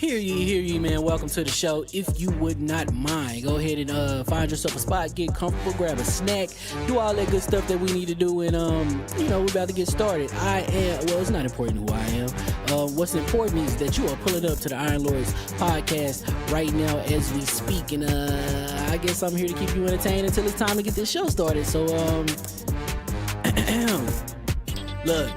Hear ye, man. Welcome to the show. If you would not mind, go ahead and find yourself a spot, get comfortable, grab a snack, do all that good stuff that we need to do, and we're about to get started. It's not important who I am. What's important is that you are pulling up to the Iron Lords podcast right now as we speak, and I guess I'm here to keep you entertained until it's time to get this show started. So look.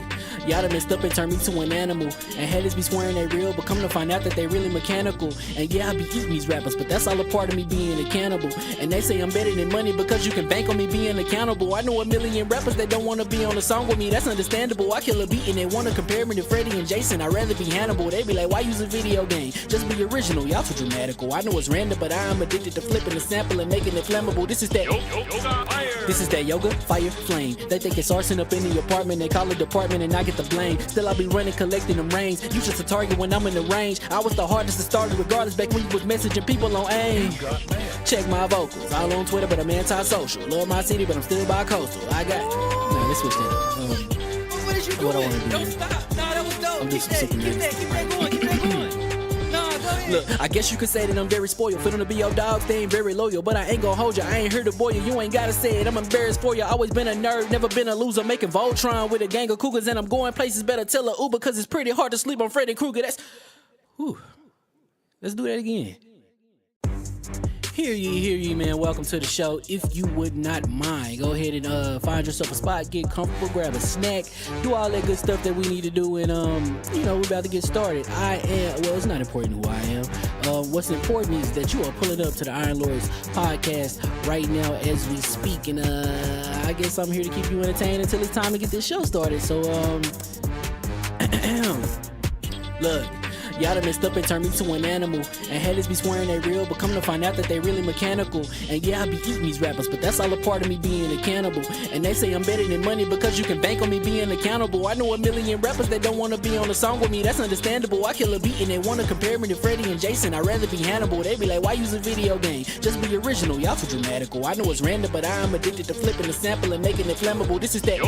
Y'all done messed up and turned me to an animal, and haters be swearing they real, but come to find out that they really mechanical. And yeah, I be eating these rappers, but that's all a part of me being a cannibal. And they say I'm better than money because you can bank on me being accountable. I know a million rappers that don't wanna be on a song with me, that's understandable. I kill a beat and they wanna compare me to Freddie and Jason. I'd rather be Hannibal. They be like, why use a video game? Just be original, y'all too dramatical. I know it's random, but I am addicted to flipping the sample and making it flammable. This is that yoga, fire, flame. They think it's arson up in the apartment, they call it department and I get the blame. Still I be running, collecting them rings. You just a target when I'm in the range. I was the hardest to start regardless back when you was messaging people on AIM. Check my vocals, all on Twitter but I'm anti-social. Love my city but I'm still bi-coastal. I got no, let's switch that up. What is you doing? What I wanna do? Don't stop. No, that was dope. I'm just Keep that going. Keep that going. No, go ahead. Look, I guess you could say that I'm very spoiled. For them to be your dogs, they ain't very loyal. But I ain't gon' hold ya, I ain't here to boil you. You ain't gotta say it, I'm embarrassed for ya. Always been a nerd, never been a loser. Making Voltron with a gang of cougars, and I'm going places. Better tell a Uber, cause it's pretty hard to sleep on Freddy Krueger. Let's do that again. Hear ye, man. Welcome to the show. If you would not mind, go ahead and find yourself a spot, get comfortable, grab a snack, do all that good stuff that we need to do, and we're about to get started. It's not important who I am. What's important is that you are pulling up to the Iron Lords podcast right now as we speak, and I guess I'm here to keep you entertained until it's time to get this show started. So look. Y'all done messed up and turned me to an animal, and haters be swearing they real, but come to find out that they really mechanical. And yeah, I be eating these rappers, but that's all a part of me being a cannibal. And they say I'm better than money because you can bank on me being accountable. I know a million rappers that don't wanna be on a song with me, that's understandable. I kill a beat and they wanna compare me to Freddie and Jason. I'd rather be Hannibal. They be like, why use a video game? Just be original, y'all too dramatical. I know it's random, but I am addicted to flipping the sample and making it flammable. This is that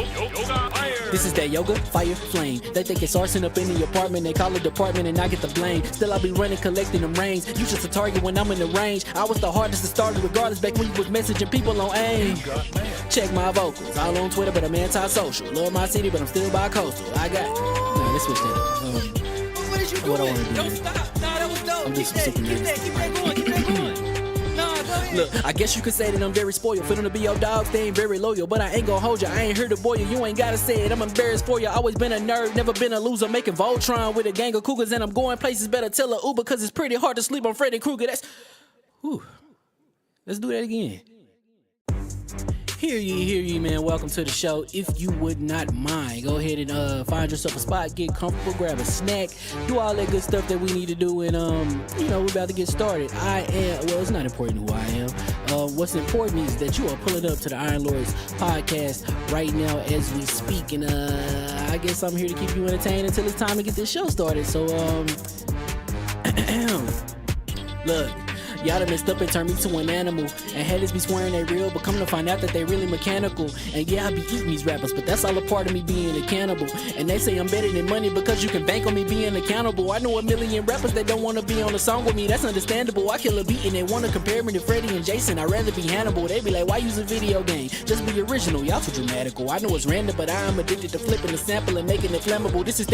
yoga, fire, flame. They think it's arson up in the apartment, they call it department and I get the blame. Still I be running, collecting them rings. You just a target when I'm in the range. I was the hardest to start regardless back when you was messaging people on AIM. Check my vocals, all on Twitter but I'm anti-social. Love my city but I'm still bi-coastal. I got no, let's switch that up. What is you doing? What I wanna do? Don't stop. No, that was dope. I'm just Keep that going. Keep that going. No, go ahead. Look, I guess you could say that I'm very spoiled. For them to be your dogs, they ain't very loyal. But I ain't gon' hold ya, I ain't here to boil you. You ain't gotta say it, I'm embarrassed for ya. Always been a nerd, never been a loser. Making Voltron with a gang of cougars, and I'm going places. Better tell a Uber, cause it's pretty hard to sleep on Freddy Krueger. Let's do that again. Hear ye, man. Welcome to the show. If you would not mind, go ahead and find yourself a spot, get comfortable, grab a snack, do all that good stuff that we need to do, and we're about to get started. It's not important who I am. What's important is that you are pulling up to the Iron Lords podcast right now as we speak, and I guess I'm here to keep you entertained until it's time to get this show started. So look. Y'all done messed up and turned me to an animal, and haters be swearing they real, but come to find out that they really mechanical. And yeah, I be eating these rappers, but that's all a part of me being a cannibal. And they say I'm better than money because you can bank on me being accountable. I know a million rappers that don't wanna be on a song with me, that's understandable. I kill a beat and they wanna compare me to Freddie and Jason. I'd rather be Hannibal. They be like, why use a video game? Just be original, y'all too dramatical. I know it's random, but I am addicted to flipping the sample and making it flammable. This is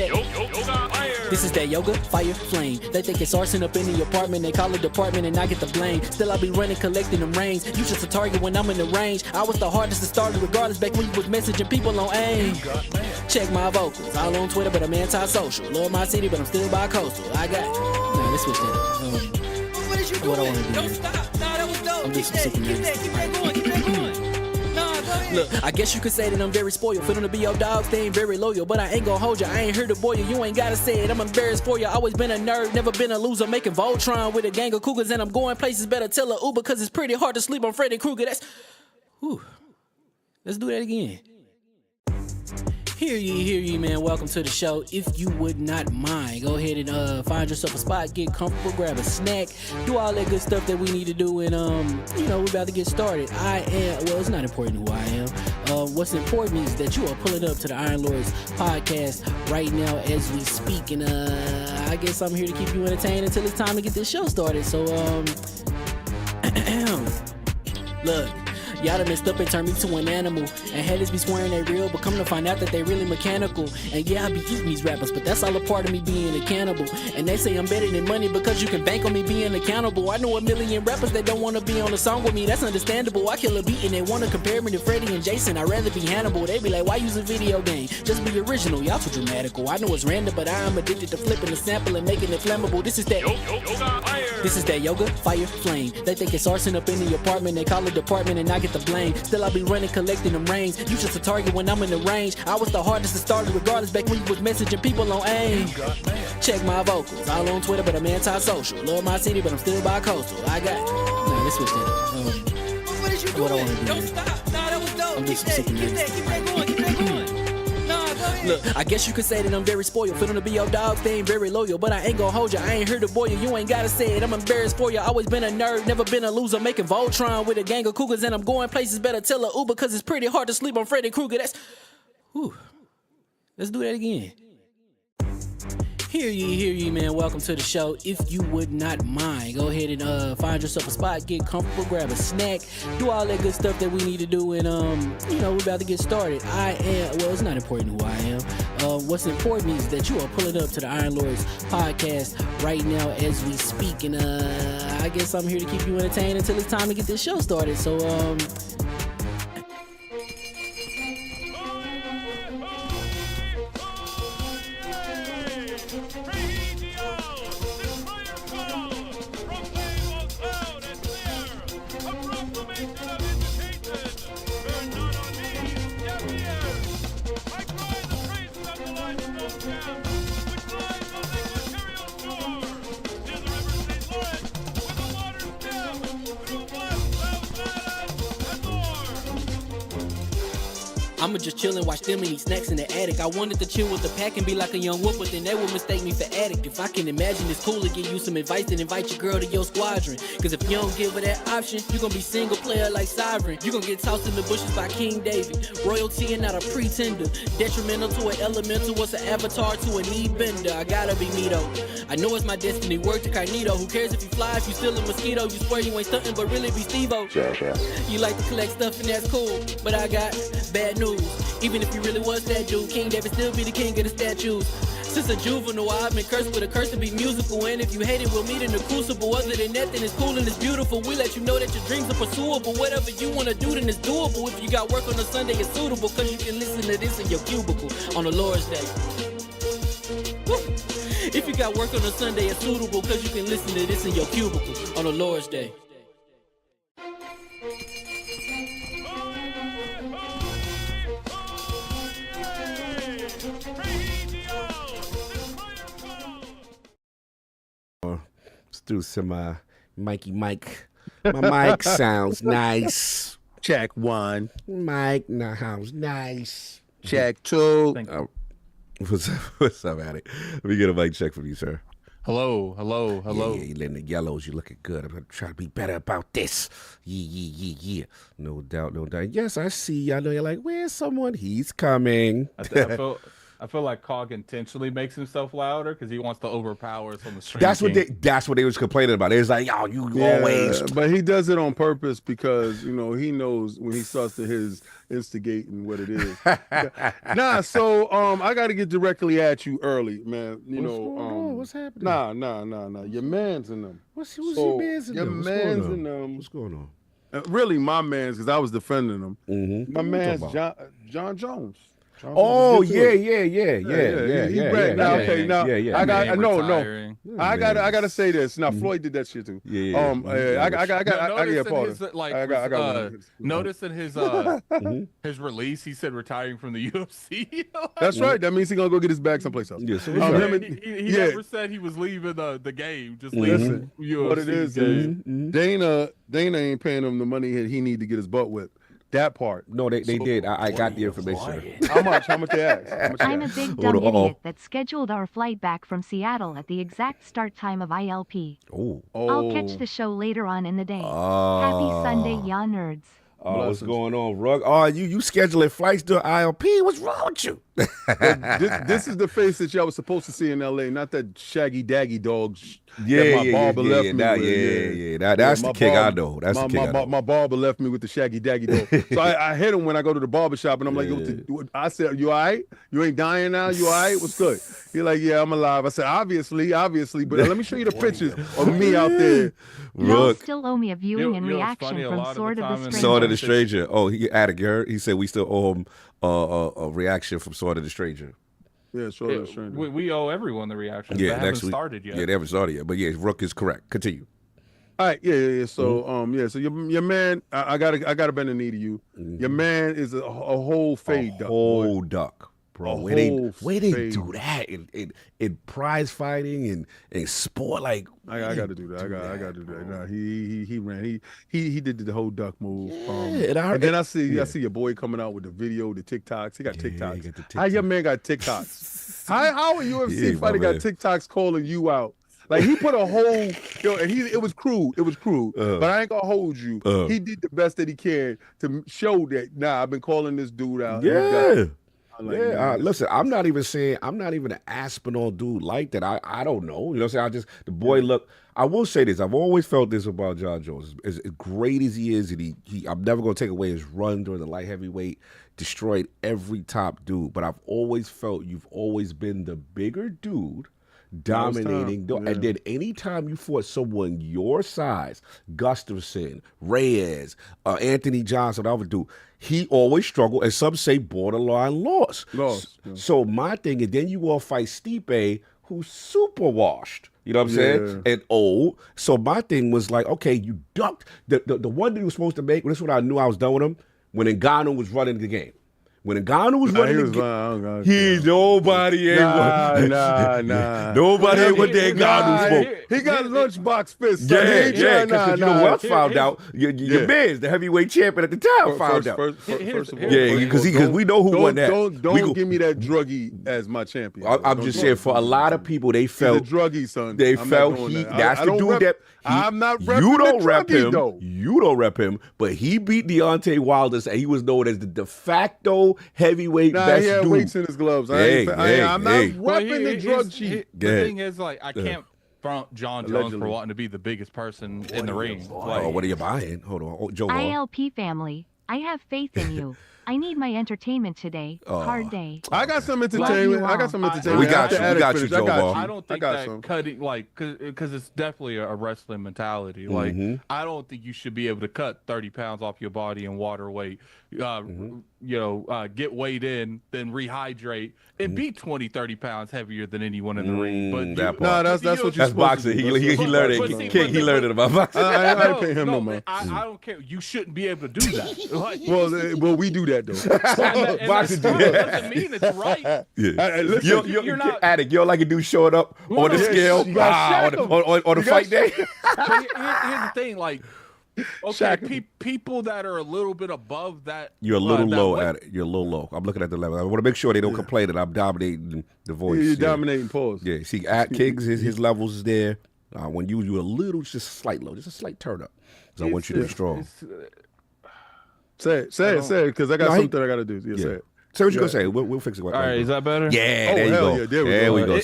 that yoga, fire, flame. They think it's arson up in the apartment, they call it department and I get the blame. Still I be running, collecting them rings. You just a target when I'm in the range. I was the hardest to start regardless back when you was messaging people on AIM. Check my vocals, all on Twitter but I'm anti-social. Love my city but I'm still bi-coastal. I got no, let's switch that up. What is you doing? What I wanna do? Don't stop. No, that was dope. I'm just Keep that going. Keep that going. No, go ahead. Look, I guess you could say that I'm very spoiled. For them to be your dogs, they ain't very loyal. But I ain't gon' hold ya, I ain't here to boil you. You ain't gotta say it, I'm embarrassed for ya. Always been a nerd, never been a loser. Making Voltron with a gang of cougars, and I'm going places. Better tell a Uber, cause it's pretty hard to sleep on Freddy Krueger. Let's do that again. Hear ye, man. Welcome to the show. If you would not mind, go ahead and find yourself a spot, get comfortable, grab a snack, do all that good stuff that we need to do, and we're about to get started. It's not important who I am. What's important is that you are pulling up to the Iron Lords podcast right now as we speak, and I guess I'm here to keep you entertained until it's time to get this show started. So, look. Y'all done messed up and turned me to an animal. And haters be swearing they real, but come to find out that they really mechanical. And yeah, I be eating these rappers, but that's all a part of me being a cannibal. And they say I'm better than money because you can bank on me being accountable. I know a million rappers that don't wanna be on a song with me, that's understandable. I kill a beat and they wanna compare me to Freddie and Jason. I'd rather be Hannibal. They be like, why use a video game? Just be original, y'all too dramatical. I know it's random, but I am addicted to flipping the sample and making it flammable. This is that yoga, fire, flame. They think it's arson up in the apartment, they call it department and I get the blame. Still I be running, collecting them rains. You just a target when I'm in the range. I was the hardest to start regardless back when you was messaging people on AIM. Check my vocals, all on Twitter, but I'm anti-social. Love my city, but I'm still bi-coastal. I got nah, let's switch that. What is you doing? What I wanna do, Don't man. stop. Nah, that was dope. I'm Keep just that, super keep that, keep that going, keep that going. Nah, go ahead. Look, I guess you could say that I'm very spoiled. For them to be your dogs, they ain't very loyal. But I ain't gon' hold you, I ain't here to boil you. You ain't gotta say it, I'm embarrassed for you. Always been a nerd, never been a loser. Making Voltron with a gang of cougars. And I'm going places, better tell a Uber. Cause it's pretty hard to sleep on Freddy Krueger. That's, whew. Let's do that again. Hear ye, man. Welcome to the show. If you would not mind, go ahead and find yourself a spot, get comfortable, grab a snack, do all that good stuff that we need to do, and we're about to get started. It's not important who I am. What's important is that you are pulling up to the Iron Lords podcast right now as we speak, and I guess I'm here to keep you entertained until it's time to get this show started. So I'ma just chill and watch them and eat snacks in the attic. I wanted to chill with the pack and be like a young whoop, but then they would mistake me for addict. If I can imagine it's cool to give you some advice, then invite your girl to your squadron. Cause if you don't give her that option, you gon' be single player like Sovereign. You gon' get tossed in the bushes by King David. Royalty and not a pretender. Detrimental to an elemental, what's an avatar to a knee bender? I gotta be me though. I know it's my destiny, word to Carnito. Who cares if you fly, if you still a mosquito? You swear you ain't stunting, but really be Steve-O. You like to collect stuff and that's cool, but I got bad news. Even if you really was that dude, King David still be the king of the statues. Since a juvenile, I've been cursed with a curse to be musical. And if you hate it, we'll meet in the crucible. Other than that, then it's cool and it's beautiful. We let you know that your dreams are pursuable. Whatever you wanna do, then it's doable. If you got work on a Sunday, it's suitable. Cause you can listen to this in your cubicle on the Lord's Day. Woo. If you got work on a Sunday, it's suitable. Cause you can listen to this in your cubicle on the Lord's Day. Let's do some Mikey Mike. My mic sounds nice. Check one. Mike sounds nice. Check two. What's up, Addict? Let me get a mic check from you, sir. Hello. Yeah, you letting the yellows. You looking good. I'm gonna try to be better about this. Yeah. No doubt. Yes, I see. I know you're like, where's someone? He's coming. I feel like Cog intentionally makes himself louder because he wants to overpower us on the stream. That's what they was complaining about. It was like, yo, you always. But he does it on purpose because he knows when he starts to his instigating what it is. So I got to get directly at you early, man. What's happening? Nah. Your man's in them. Who's your man's in them? Your man's in them. What's going on? Really, my man's, because I was defending him. Mm-hmm. My man's John Jones. Oh yeah. I gotta say this. Now Floyd did that shit too. I got pause. Notice in his his release, he said retiring from the UFC. That's right. That means he's gonna go get his bag someplace else. He never said he was leaving the game. Just leaving UFC. What it is Dana ain't paying him the money he need to get his butt whipped. That part. No, they did. I got the information. How much they asked? I'm a big dumb idiot that scheduled our flight back from Seattle at the exact start time of ILP. Oh. I'll catch the show later on in the day. Happy Sunday, ya nerds. What's going on, Rug? Oh, you scheduling flights to ILP? What's wrong with you? This is the face that y'all was supposed to see in LA, not that shaggy daggy dog. Yeah, that my barber left me with. That's the king I know. That's the king I know. My barber left me with the shaggy daggy dog. So I hit him when I go to the barber shop, and I'm like, I said, you all right? You ain't dying now? You all right? What's good? He's like, yeah, I'm alive. I said, obviously, but let me show you the pictures of me out there. Y'all still owe me a viewing and reaction from Sword of the Stranger. Sword of the Stranger. Oh, Addict, you heard? He said we still owe him a reaction from Sword of the Stranger. Yeah, Sword of the Stranger. We owe everyone the reaction. Yeah, they haven't started yet. Yeah, they haven't started yet. But yeah, Rook is correct. Continue. All right, yeah. So, so your man, I gotta bend the knee to you. Your man is a whole fade duck. Whole duck, bro. Where they do that in prize fighting and sport, like I gotta do that. I gotta do that. Nah, he ran. He did the whole duck move. And then I see your boy coming out with the video, the TikToks. He got TikToks. He got How your man got TikToks? How a UFC fighter got TikToks calling you out? Like he put a whole, and it was crude. It was crude, but I ain't gonna hold you. He did the best that he can to show that. Nah, I've been calling this dude out. Yeah. Listen, I'm not even an Aspinall dude like that. I don't know. You know what I'm saying? The boy look. I will say this. I've always felt this about John Jones. As great as he is, and I'm never gonna take away his run during the light heavyweight. Destroyed every top dude. But I've always felt you've always been the bigger dude. Dominating, and then anytime you fought someone your size, Gustafsson, Reyes, Anthony Johnson, whatever dude, he always struggled, and some say borderline lost. So my thing is, then you all fight Stipe, who's super washed. You know what I'm saying? And old. So my thing was like, okay, you ducked the one that he was supposed to make. This is what I knew I was done with him when Ngannou was running the game. When Ngannou was running the game, he's nobody ain't nah. Nobody ain't what that Ngannou spoke. He got lunchbox fists. Yeah, because you know what I found out? Your man's the heavyweight champion at the time found out. First of all, because we know who won that. Don't give me that druggie as my champion. I'm just saying, for a lot of people, they felt he's a druggie, son. They felt that's the dude that I'm not repping you don't rep him. Though. You don't rep him, but he beat Deontay Wilder, and he was known as the de facto heavyweight best he had dude. weights in his gloves. I'm not repping the drug cheat. The thing is, like, I can't front John Jones for wanting to be the biggest person in the ring. Like, what are you buying? Hold on, Joe. ILP family, I have faith in you. I need my entertainment today. Hard day. I got some entertainment. We got you, Joe. I don't think that cutting, like, because it's definitely a wrestling mentality. Like, I don't think you should be able to cut 30 pounds off your body and water weight. Get weighed in, then rehydrate, and be 20, 30 pounds heavier than anyone in the ring. But that's what you're boxing. He learned it. He learned it about boxing. I ain't paying him no man. I don't care. You shouldn't be able to do that. Like, well, we do that though. Boxing do that. Doesn't mean it's right. You're not Addict. You don't like a dude showing up on the scale on the fight day. Here's the thing, like. Okay, people that are a little bit above that. You're a little low at it. You're a little low. I'm looking at the level. I want to make sure they don't complain that I'm dominating the voice. You're dominating pause. Yeah, see, at Kings, his levels is there. When you're a little, just a slight low, just a slight turn up. Because I want you to be strong. Say it, because I got something I got to do. Yeah, say it. Say what you gonna say. We'll fix it. All right, is that better? Yeah, there you go. Yeah, there we go.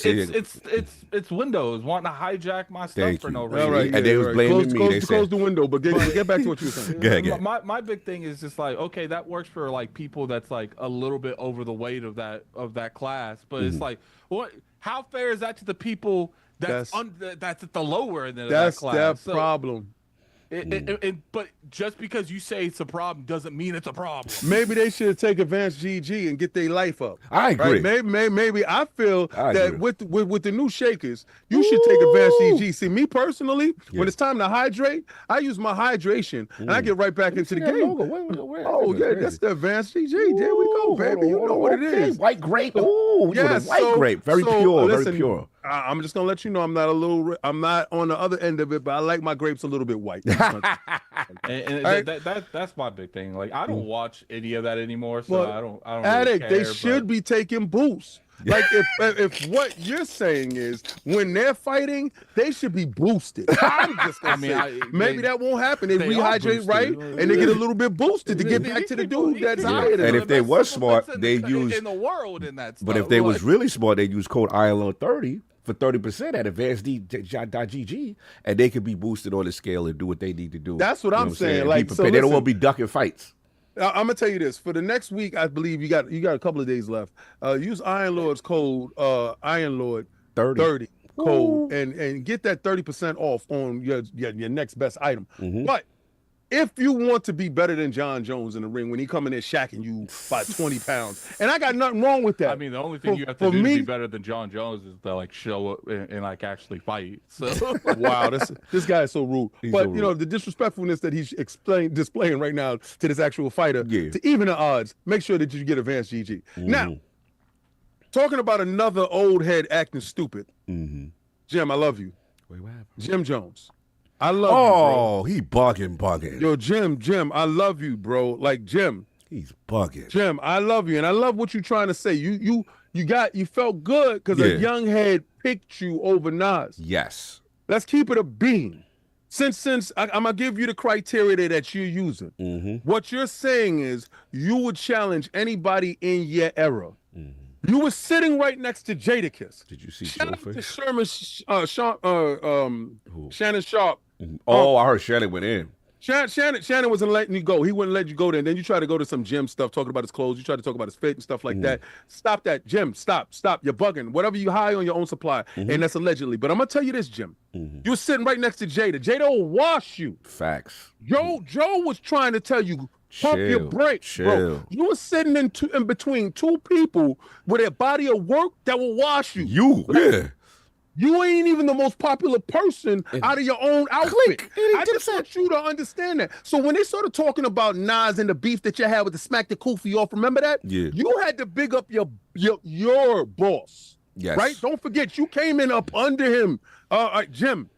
It's Windows wanting to hijack my stuff for no reason. All right, and they was blaming me. Close the window, but get back to what you were saying. Go ahead. My big thing is just like, okay, that works for like people that's like a little bit over the weight of that class, but it's like, what? How fair is that to the people that's at the lower end of that class? That's that problem. But just because you say it's a problem doesn't mean it's a problem. Maybe they should take advanced GG and get their life up. I agree. Right? Maybe I feel that with the new shakers, you should take advanced GG. See, me personally, when it's time to hydrate, I use my hydration and I get right back into the game. That's the advanced GG. There we go, baby. You know what it is. White grape. Ooh, white grape. Very pure. Very pure. I'm just gonna let you know I'm not on the other end of it, but I like my grapes a little bit white. That's my big thing. Like, I don't watch any of that anymore, so I don't. Addict, really care, they should be taking boosts. Like if what you're saying is when they're fighting, they should be boosted. I'm just gonna say maybe that won't happen. They rehydrate right and they get a little bit boosted to get back to the dude that's higher than them. And if they was smart, they use in the world in that stuff. But if they was really smart, they use code ILO30 for 30% at advanced.gg, and they could be boosted on the scale and do what they need to do. That's what I'm saying. Like, so they don't want to be ducking fights. I'm gonna tell you this: for the next week, I believe you got a couple of days left. Use Iron Lord's code, Iron Lord 30 code, and get that 30% off on your next best item. But if you want to be better than John Jones in the ring when he come in there shacking you by 20 pounds, and I got nothing wrong with that. I mean, the only thing you have to do to be better than John Jones is to like show up and like actually fight. So wow, this guy is so rude. But you know the disrespectfulness that he's displaying right now to this actual fighter, to even the odds, make sure that you get advanced GG. Now, talking about another old head acting stupid, Jim, I love you. Wait, what happened? Jim Jones. I love you, bro. He bugging. Yo, Jim, I love you, bro. Like, Jim. He's bugging. Jim, I love you. And I love what you're trying to say. You felt good because a young head picked you over Nas. Yes. Let's keep it a beam. Since I'm going to give you the criteria that you're using. What you're saying is you would challenge anybody in your era. You were sitting right next to Jadakiss. Did you see Shout out to Sherman, Shannon Sharp. I heard Shannon went in. Shannon wasn't letting you go. He wouldn't let you go there. And then you try to go to some Jim stuff, talking about his clothes. You try to talk about his fit and stuff like that. Stop that, Jim. Stop. You're bugging. Whatever you hire on your own supply. And that's allegedly. But I'm going to tell you this, Jim. You were sitting right next to Jada. Jada will wash you. Facts. Joe was trying to tell you, pump your brakes, bro. You were sitting in between two people with a body of work that will wash you. You ain't even the most popular person out of your own outfit. I just want you to understand that. So when they started talking about Nas and the beef that you had with the Smack the Kofi off, remember that? Yeah. You had to big up your boss. Yes. Right? Don't forget, you came in up under him. Jim.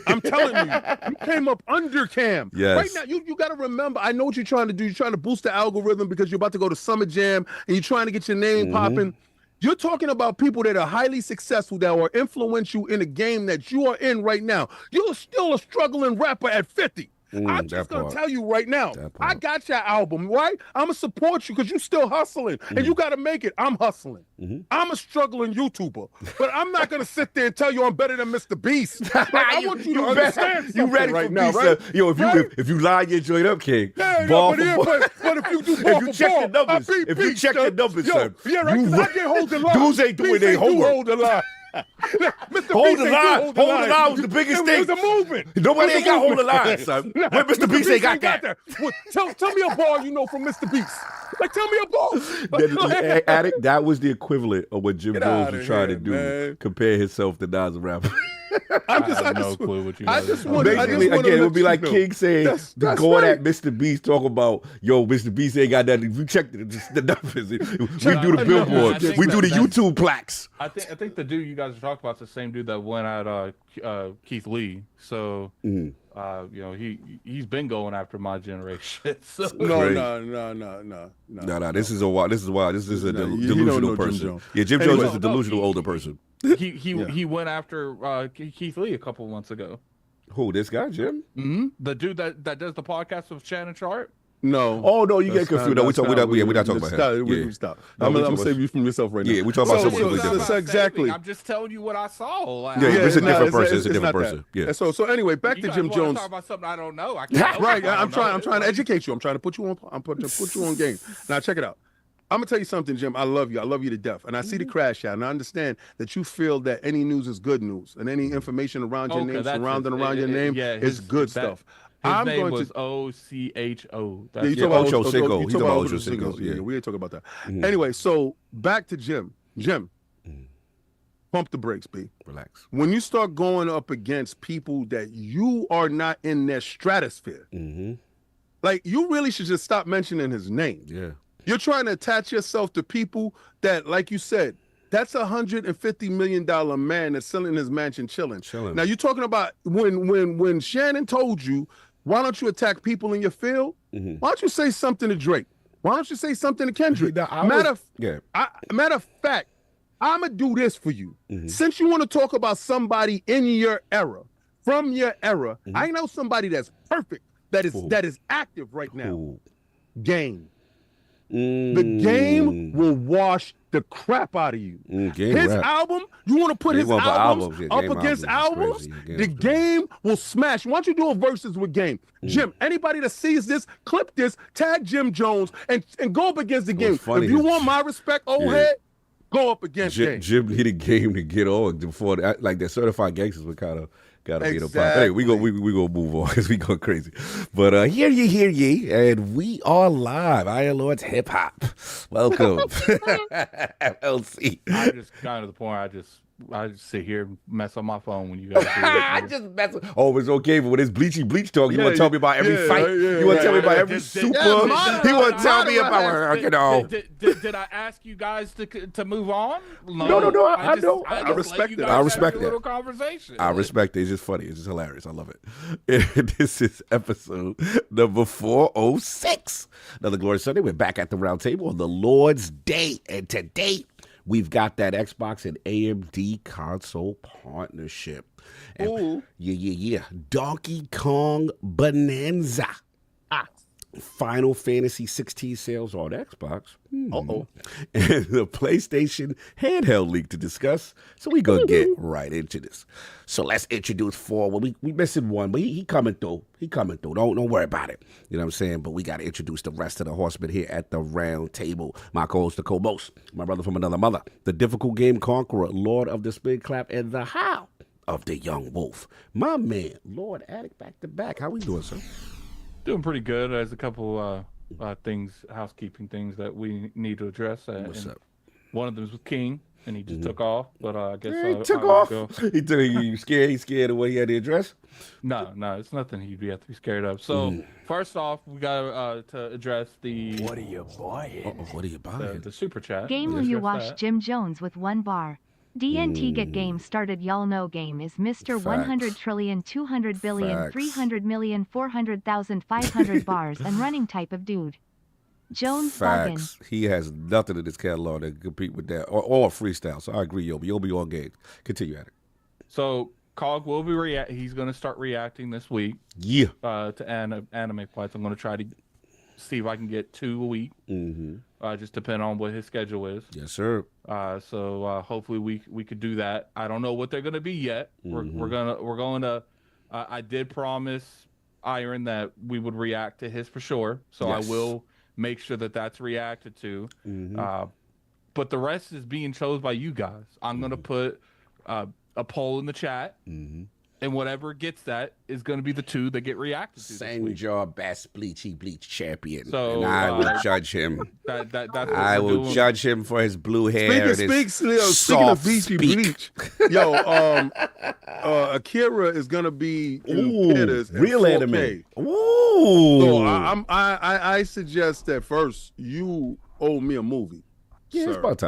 I'm telling you came up under Cam. Yes. Right now, you got to remember, I know what you're trying to do. You're trying to boost the algorithm because you're about to go to Summer Jam and you're trying to get your name popping. You're talking about people that are highly successful, that are influential in the game that you are in right now. You're still a struggling rapper at 50. I'm just going to tell you right now, I got your album, right? I'm going to support you because you're still hustling and you got to make it. I'm hustling. I'm a struggling YouTuber, but I'm not going to sit there and tell you I'm better than Mr. Beast. Like, I want you to understand you ready right for now, Beast, right? Yo, if you line your joint up, King, but if you do if you check the numbers, son, I can't hold the line. Dudes ain't doing their homework. Hold the line. Hold the line. Hold the line was the biggest thing. It was a movement. Nobody ain't got hold the line, son. Where Mr. Beast ain't got that. Well, tell me a bar you know from Mr. Beast. Like, tell me a bar. Addict, that was the equivalent of what Jim Jones was trying to do. Man. Compare himself to Nas the rapper. I have no clue what you basically, again, it would be like King saying, going at Mr. Beast, talking about, yo, Mr. Beast ain't got nothing. If you check the numbers, we do the billboard. We do the YouTube plaques. I think the dude you guys are talking about is the same dude that went at Keith Lee. So, you know, he's been going after my generation. So. No. This is wild. This is a delusional person. Jim Jones is a delusional older person. He went after Keith Lee a couple months ago. Who, this guy, Jim? The dude that does the podcast with Shannon Sharp. No. Oh no, you get confused. No, we're not talking about him. We stop. I'm gonna save you from yourself right now. Yeah, we're talking about someone different. Exactly. I'm just telling you what I saw. It's a different person. It's a different person. Yeah. So anyway, back to Jim Jones. Talk about something I don't know. Right. I'm trying to educate you. I'm trying to put you on. I'm put you on game. Now check it out. I'm gonna tell you something, Jim. I love you. I love you to death. And I see the crash out. And I understand that you feel that any news is good news, and any information around your name, surrounding around your name, is good stuff. His name was OCHO. You talk about Ocho Cinco. He's about Ocho Cinco. Yeah, we ain't talking about that. Anyway, so back to Jim. Pump the brakes, B. Relax. When you start going up against people that you are not in their stratosphere, like, you really should just stop mentioning his name. Yeah. You're trying to attach yourself to people that, like you said, that's $150 million man that's selling his mansion chilling. Now, you're talking about when Shannon told you, why don't you attack people in your field? Why don't you say something to Drake? Why don't you say something to Kendrick? No, matter of fact, I'm going to do this for you. Since you want to talk about somebody in your era, from your era, I know somebody that's perfect, that is active right now. Game. The Game will wash the crap out of you. His album, you want to put his albums up against albums? The Game will smash. Why don't you do a versus with Game? Jim, anybody that sees this, clip this, tag Jim Jones, and go up against the Game. If you want my respect, old head, go up against Game. Jim needed Game to get on before that. Like the Certified Gangsters would kind of gotta be the pop. Hey, we gonna move on because we go crazy. But hear ye, and we are live. ILP Hip Hop. Welcome, LC. I just got to the point. I just sit here and mess on my phone when you guys do I just mess. Oh, it's okay, but with this bleach talk, you want to tell me about every fight? You want to tell me about every super? He want to tell me about Did I ask you guys to move on? No. I know. I respect it. I respect it. Little conversation. I respect it. It's just funny. It's just hilarious. I love it. This is episode number 406. Another glorious Sunday. We're back at the round table on the Lord's Day, and today we've got that Xbox and AMD console partnership. And yeah. Donkey Kong Bananza. Final Fantasy 16 sales on Xbox. And the PlayStation Handheld leak to discuss. So we gonna get right into this. So let's introduce four. Well, we missing one, but he coming through. Don't worry about it. You know what I'm saying? But we gotta introduce the rest of the horsemen here at the round table. My co-host, the co-most, my brother from another mother, the difficult game conqueror, Lord of the Spin Clap, and the How of the Young Wolf. My man, Lord Addict, back to back. How we doing, sir? Doing pretty good. There's a couple housekeeping things that we need to address. What's up? One of them is with King, and he just took off. But I guess he took off. He scared. He's scared of what he had to address. No, it's nothing he'd have to be scared of. So first off, we got to address the. What are you buying? What are you buying? The super chat. Game will you wash Jim Jones with one bar. DNT get game started. Y'all know Game is Mr. 100 trillion 200 billion 300 million 400,000 500 bars and running type of dude. Jones Facts. Buggin'. He has nothing in his catalog that can compete with that or freestyle. So I agree, Yobi. You'll be on game. Continue at it. So Cog will be he's going to start reacting this week. Yeah. To anime fights. I'm going to try to see if I can get 2 a week. Just depending on what his schedule is. Yes, sir. So hopefully we could do that. I don't know what they're going to be yet. We're going to. I did promise Iron that we would react to his for sure. So yes. I will make sure that that's reacted to. But the rest is being chosen by you guys. I'm going to put a poll in the chat. And whatever gets that is going to be the 2 that get reacted to. Same jaw best bleach champion. So and I will judge him. That's I will judge him for his blue hair. Speaking of bleach, yo, Akira is going to be in theaters real 4K. Anime. Ooh. So I suggest that first you owe me a movie. Yeah, sir. It's about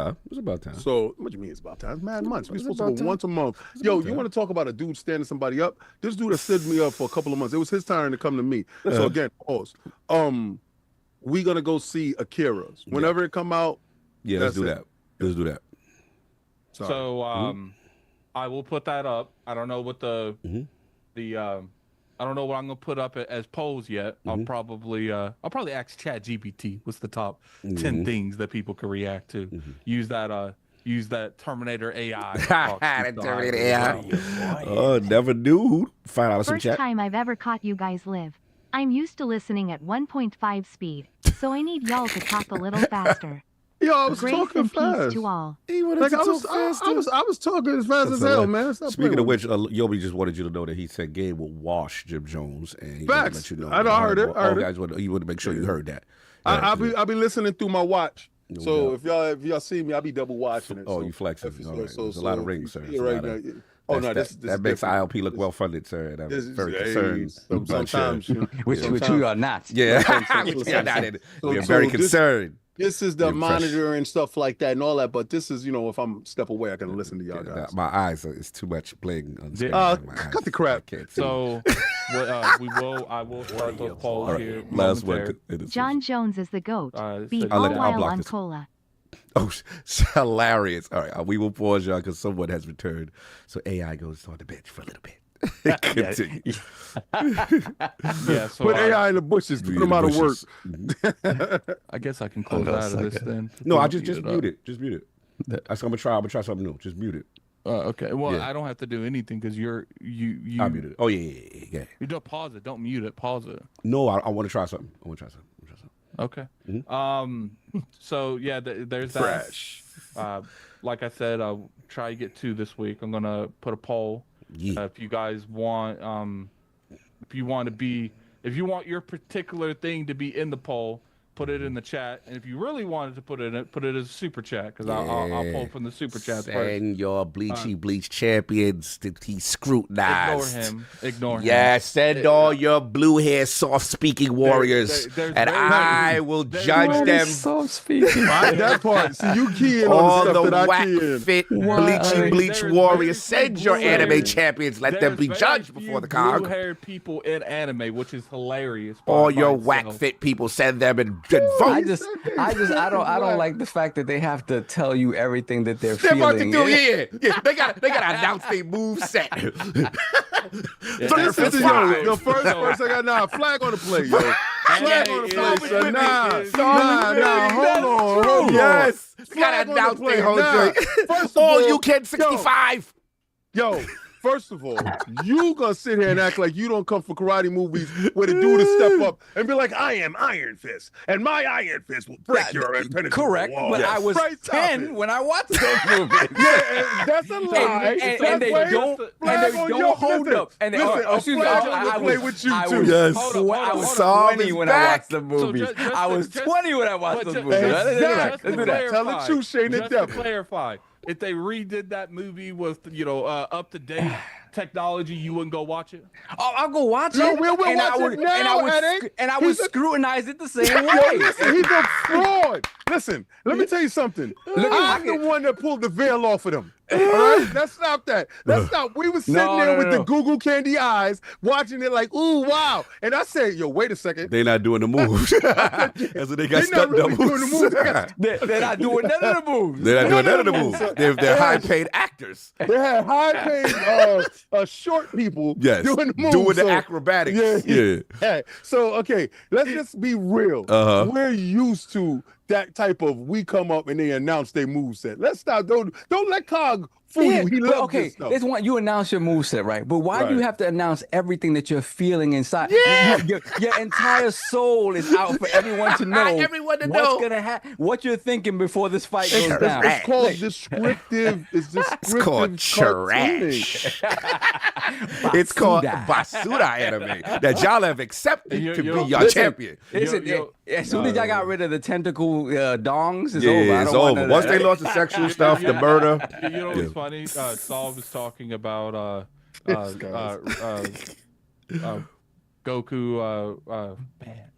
time. So, what do you mean it's about time? It's mad months. We're supposed to go once a month. Yo, you want to talk about a dude standing somebody up? This dude has stood me up for a couple of months. It was his turn to come to me. So again, pause. We gonna go see Akira's whenever it come out. Yeah, let's do that. Let's do that. Sorry. So, I will put that up. I don't know what I don't know what I'm gonna put up as polls yet. I'll probably ask ChatGPT what's the top 10 things that people can react to. Use that Terminator AI. That Terminator AI. Oh, never knew. Find out some chat. First time I've ever caught you guys live. I'm used to listening at 1.5 speed, so I need y'all to talk a little faster. Yo, I was Grace talking and fast. Peace to all. He wanted to talk faster. I was talking as fast as hell, man. Speaking of which, Yobi just wanted you to know that he said Gabe will wash Jim Jones, and he facts. let you know. I heard it. Guys, you want to make sure you heard that. I'll be listening through my watch. No so doubt. if y'all see me, I'll be double watching it. Oh, you flexing? All right. There's a lot of rings, sir. That makes ILP look well funded, sir. And I'm very concerned. Sometimes, which you are not. Yeah, we are very concerned. This is the monitor and stuff like that and all that, but this is, if I'm step away, I can listen to y'all guys. My eyes, it's too much playing on the screen. Cut the crap. So I will start those polls here. Last one. John Jones is the GOAT. Beat I'll all while block on this. cola. Oh, hilarious. All right, we will pause y'all because someone has returned. So AI goes on the bench for a little bit. Continue. Yeah, so put AI in the bushes to put them out of work. I guess I can close out of this then. No, I just mute it. Just mute it. I'm gonna try something new. Just mute it. Okay. Well, I don't have to do anything because you. I muted it. Oh yeah. You don't pause it. Don't mute it. Pause it. No, I want to try something. Okay. Mm-hmm. So yeah, there's Fresh. that. Like I said, I'll try to get 2 this week. I'm gonna put a poll. Yeah. If you guys want, if you want your particular thing to be in the poll, put it in the chat. And if you really wanted to put it as a super chat, because I'll pull from the super chat first. Send your bleach champions to be scrutinized. Ignore him. Yeah, send all your blue hair soft speaking warriors, and I will judge them. Soft speaking. That part. See, you key in All on the the stuff that I whack key in. fit bleach warriors. Send your anime champions. Let them be judged before the cog. Blue-haired people in anime, which is hilarious. All your whack fit people, send them and vote. I don't like the fact that they have to tell you everything that they're They're about to feeling. do, yeah. They got to announce their move set. This is the first I got flag on the play, yo. Flag on the play, son. Nah, hold on. Yes. They got to announce their whole joint. All you can 65. Yo, first of all, you gonna sit here and act like you don't come for karate movies where the dude will step up and be like, I am Iron Fist, and my Iron Fist will break your impenetrable Correct, wall. but I was Right 10 when I watched those movies. Yeah, that's a lie. And they don't hold up. And I was 20 when I watched the movie. I was 20 when I watched those movies. Let's do that. Tell the truth, Shane. Just to clarify, if they redid that movie with up to date technology, you wouldn't go watch it? Oh, I'll go watch No, it. we'll watch it now, and I would scrutinize it the same way. Yo, listen, he's a fraud. Listen, let me tell you something. I'm the one that pulled the veil off of them. All right? Let's stop that. We were sitting there with the Google candy eyes, watching it like, ooh, wow. And I said, yo, wait a second. They're not doing the moves. That's what they got stuck really doing the moves. They're not doing none of the moves. They're not doing none of the moves. They're high-paid actors. They had high-paid short people doing the moves. Doing the acrobatics. Yeah. So, okay, let's just be real. We're used to that type of we come up and they announce their moveset. Let's stop. Don't let Cog fool you. He loves this stuff. There's one. You announce your moveset, right? But why do you have to announce everything that you're feeling inside? Yeah. Your entire soul is out for everyone to know. What's gonna happen. What you're thinking before this fight goes down. It's called descriptive. It's called trash. It's called Basuda anime that y'all have accepted to be your champion. As soon as y'all got rid of the tentacle dongs, it's over. It's over. Once they lost the sexual stuff, the murder. You know what's funny? Saul was talking about Goku. Man,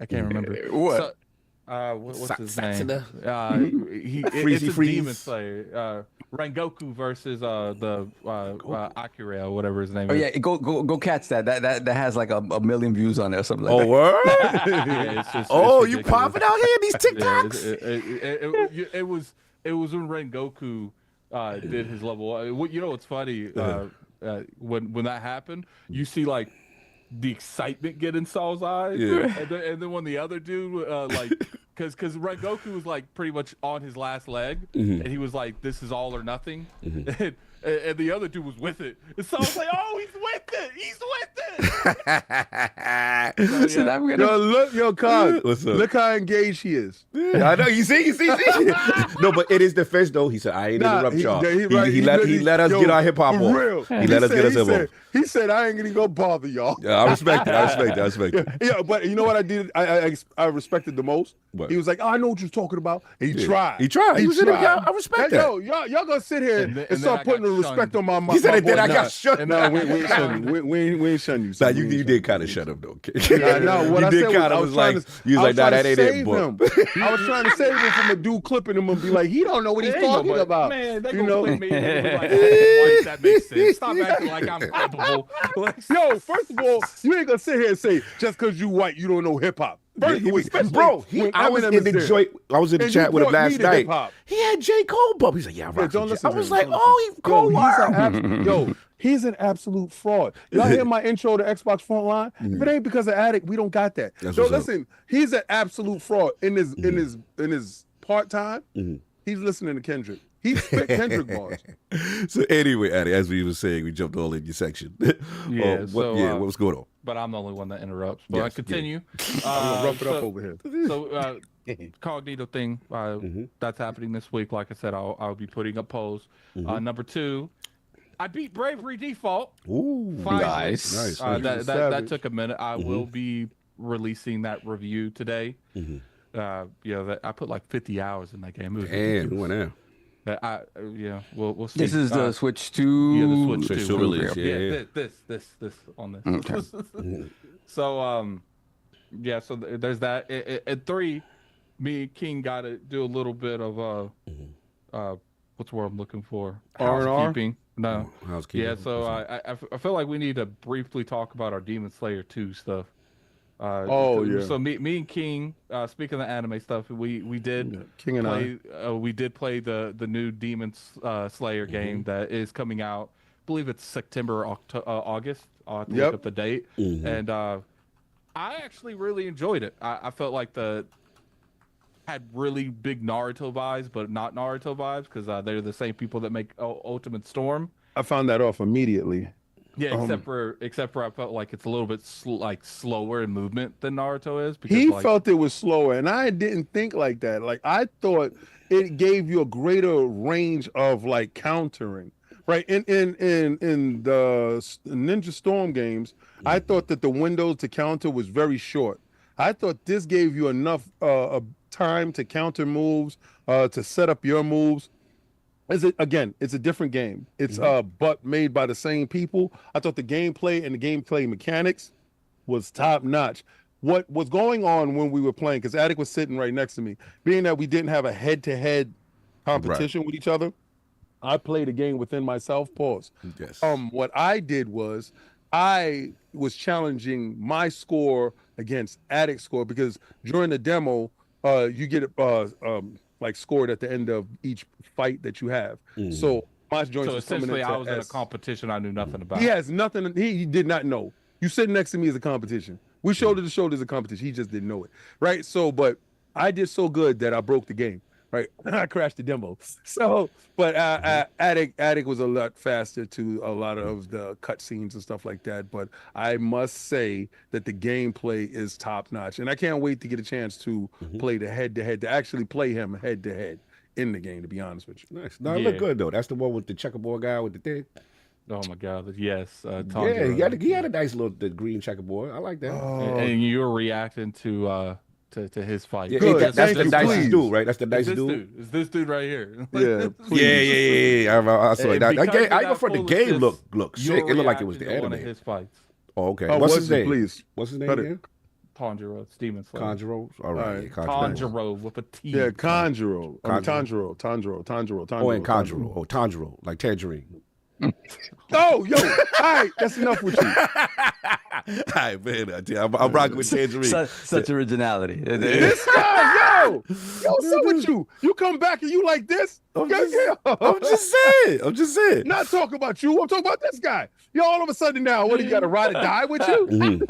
I can't remember. What? What's his name? It's a Demon Slayer. Rengoku versus the Akira, or whatever his name is. Oh yeah, go catch that. That has like a million views on there or something like that. Oh word? It's you popping out here in these TikToks? It was when Rengoku did his level. You know what's funny? When that happened, you see like the excitement get in Saul's eyes, and then when the other dude because Rengoku was like pretty much on his last leg, and he was like, "This is all or nothing," and the other dude was with it. And so I was like, "Oh, he's with it! He's with it!" Yo, Cog, look how engaged he is. I know. You see. No, but in his defense, though, he said, "I ain't interrupt y'all." He let us get our hip hop on. Real. He let us get us hip hop. He said, "I ain't gonna go bother y'all." Yeah, I respect it. Yeah, but you know what I did? I respected the most. What? He was like, "Oh, I know what you're talking about." And he tried. He tried. I respect that. Yo, y'all gonna sit here and start putting of respect on my. He said it did. I got shut. No, we ain't shun you. We ain't shun you. Nah, you did kind of shut him though. No, what you I did said kind of was like, you was like, nah, that ain't it, boy. I was trying to save him from a dude clipping him and be like, he don't know what he's talking about. Man, they gonna clip me. That makes sense. Stop acting like I'm capable. Yo, first of all, you ain't gonna sit here and say just because you white, you don't know hip hop. Bro, I was in the joint. I was in the chat with him last night. He had J. Cole bump. He's like, yeah, I was like, oh, he Cole. Yo, he's an absolute fraud. Y'all hear my intro to Xbox Frontline? If it ain't because of Addict, we don't got that. So listen, he's an absolute fraud in his part time. He's listening to Kendrick. He spit Kendrick bars. So anyway, Addy, as we were saying, we jumped all in your section. Yeah. What was going on? But I'm the only one that interrupts. But I continue. I'm gonna rough it up over here. So Cognito thing that's happening this week. Like I said, I'll be putting up polls. Number 2, I beat Bravery Default. Ooh, nice. That took a minute. I will be releasing that review today. I put like 50 hours in that game. And went out. We'll see. This is the Switch 2. Yeah, the Switch 2 release. This on this. Okay. So so there's that. At 3, me and King got to do a little bit of what's the word I'm looking for? Housekeeping. No. Housekeeping. Yeah. So I feel like we need to briefly talk about our Demon Slayer 2 stuff. So me and King, speaking of the anime stuff, we did King and we did play the new Demon Slayer game that is coming out. I believe it's September, August. I'll have to look up the date. And I actually really enjoyed it. I felt like had really big Naruto vibes, but not Naruto vibes because they're the same people that make Ultimate Storm. I found that off immediately. Yeah, except for I felt like it's a little bit slower in movement than Naruto is. Because, he felt it was slower, and I didn't think like that. Like I thought it gave you a greater range of like countering. Right in the Ninja Storm games, I thought that the window to counter was very short. I thought this gave you enough time to counter moves, to set up your moves. It's a different game. It's but made by the same people. I thought the gameplay and the gameplay mechanics was top notch. What was going on when we were playing, because Addict was sitting right next to me, being that we didn't have a head-to-head competition with each other, I played a game within myself. Pause. Yes. What I did was I was challenging my score against Addict's score, because during the demo, you get like scored at the end of each fight that you have. So my joints. So essentially, I was in a competition I knew nothing about. He has nothing. He did not know. You sitting next to me is a competition. We shoulder to shoulder as a competition. He just didn't know it, right? So, but I did so good that I broke the game, right? I crashed the demo. So, but Addict was a lot faster to a lot of the cutscenes and stuff like that. But I must say that the gameplay is top notch, and I can't wait to get a chance to play the head-to-head, to actually play him head-to-head in the game. To be honest with you, nice. No, it looked good though. That's the one with the checkerboard guy with the thing. Oh my God! Yes, yeah, he had a nice little green checkerboard. I like that. And you were reacting to his fight. Yeah, that's the nicest dude, right? That's the nicest dude. It's this dude right here. Yeah. I saw that. I prefer the game look sick. It looked like it was the anime. One of his fights. Oh, okay. What's his name? Please. What's his name again? Tanjiro, Demon Slayer. Conjuro? All right. Tanjiro with a T. Yeah, Conjuro. Tanjiro. Oh, and Conjuro. Oh, Tanjiro, like tangerine. Oh, yo. All right, that's enough with you. All right, man. I'm rocking with tangerine. Such originality. This guy, yo, what's up with you? You come back and you like this? I'm just saying. Not talking about you. I'm talking about this guy. Yo, all of a sudden now, what, you got to ride or die with you?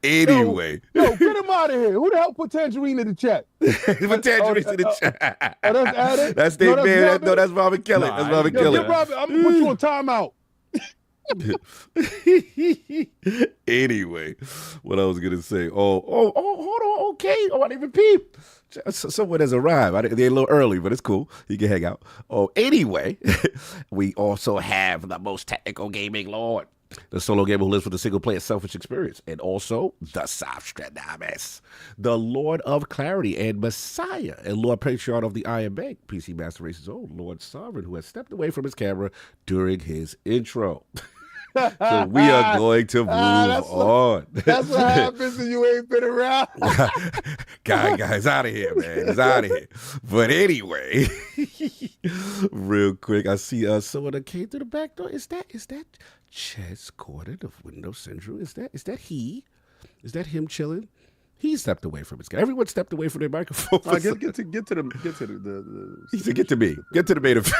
Anyway. Yo, get him out of here. Who the hell put Tangerine in the chat? Put Tangerine in the chat. Oh, that's Addict? That's Dave man. No, that's Robin Kelly. That's Robin Kelly. I'm going to put you on timeout. Anyway, what I was gonna say. Hold on. Okay. I didn't even peep. Someone has arrived. They're a little early, but it's cool. You can hang out. Anyway, we also have the most technical gaming lord, The solo gamer who lives with a single-player selfish experience. And also, the Sostradamus, the Lord of Clarity and Messiah, and Lord Patriarch of the Iron Bank, PC Master Race's own Lord Sovereign, who has stepped away from his camera during his intro. So we are going to move on. That's what happens when you ain't been around. Guys, out of here, man. It's out of here. But anyway, real quick, I see someone that came through the back door. Is that Ches Corden of Windows Central? Is that he? Is that him chilling? He stepped away from his guy. Everyone stepped away from their microphone. Get to the. He said, "Get to me. Get to the main event."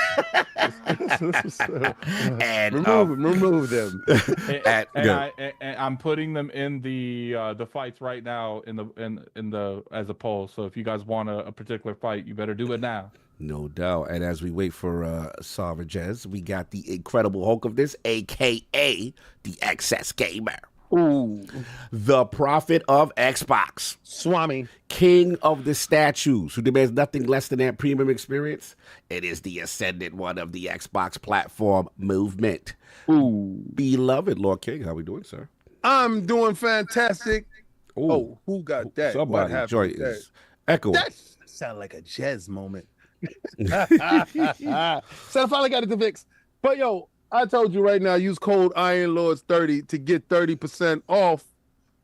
And remove them. And I'm putting them in the fights right now in the as a poll. So if you guys want a particular fight, you better do it now. No doubt. And as we wait for Sovereign Jez, we got the Incredible Hulk of this, aka the Excess Gamer. Ooh. The prophet of Xbox. Swami. King of the statues, who demands nothing less than that premium experience. It is the ascendant one of the Xbox platform movement. Ooh. Beloved Lord King, how we doing, sir? I'm doing fantastic. Ooh. Oh, who got that? Somebody joy is echoing. That sound like a jazz moment. So I finally got it to fix. But yo, I told you right now, use code IronLords30 to get 30% off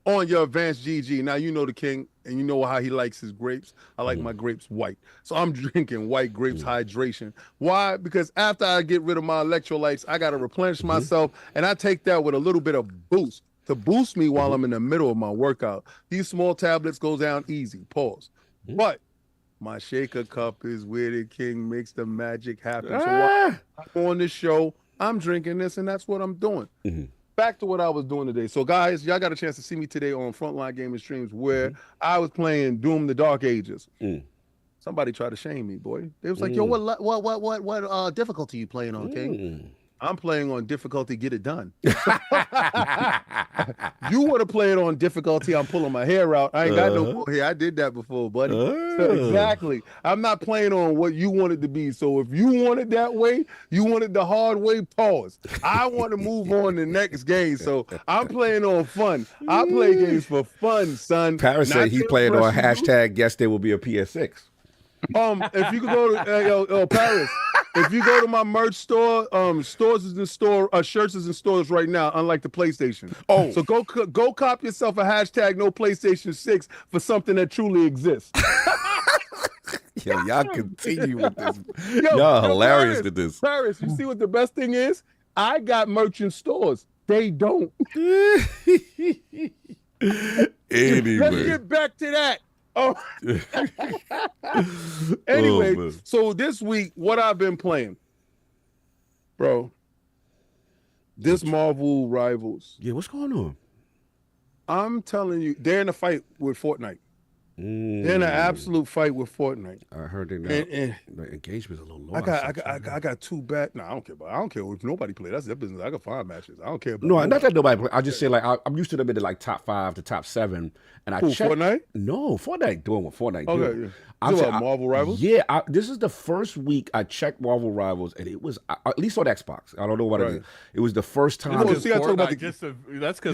on your Advanced GG. Now you know the king, and you know how he likes his grapes. I like my grapes white. So I'm drinking white grapes hydration. Why? Because after I get rid of my electrolytes, I got to replenish myself, and I take that with a little bit of boost to boost me while I'm in the middle of my workout. These small tablets go down easy. Pause. But my shaker cup is where the king makes the magic happen. So while I'm on the show, I'm drinking this, and that's what I'm doing. Back to what I was doing today. So, guys, y'all got a chance to see me today on Frontline Gaming Streams where I was playing Doom: The Dark Ages. Somebody tried to shame me, boy. They was like, "Yo, what difficulty you playing on, King?" I'm playing on difficulty, get it done. You want to play it on difficulty, I'm pulling my hair out. I ain't got no hair. I did that before, buddy. So exactly. I'm not playing on what you want it to be. So if you want it that way, you want it the hard way, pause. I want to move on to the next game. So I'm playing on fun. I play games for fun, son. Paris said he's playing on hashtag guess there will be a PS6. If you could go to Paris, if you go to my merch store, stores is in store, shirts is in stores right now, unlike the PlayStation. Oh, so go cop yourself a hashtag no PlayStation 6 for something that truly exists. Yo, y'all continue with this. Y'all hilarious Paris, with this. Paris, you see what the best thing is? I got merch in stores. They don't. Anyway. Let's get back to that. Oh. Anyway, so this week, what I've been playing, bro, this Marvel Rivals. Yeah, what's going on? I'm telling you, they're in a fight with Fortnite. They're in an absolute fight with Fortnite. I heard the engagement's a little low. I got two bad. No, I don't care. I don't care if nobody play. That's their business. I can find matches. I don't care. No, not that nobody play. I just say like I'm used to them in the like top 5 to top 7, and I checked. Fortnite? No, Fortnite doing what Fortnite do. Okay, yeah. Marvel Rivals? Yeah, this is the first week I checked Marvel Rivals, and it was at least on Xbox. I don't know what it is. It was the first time. That's because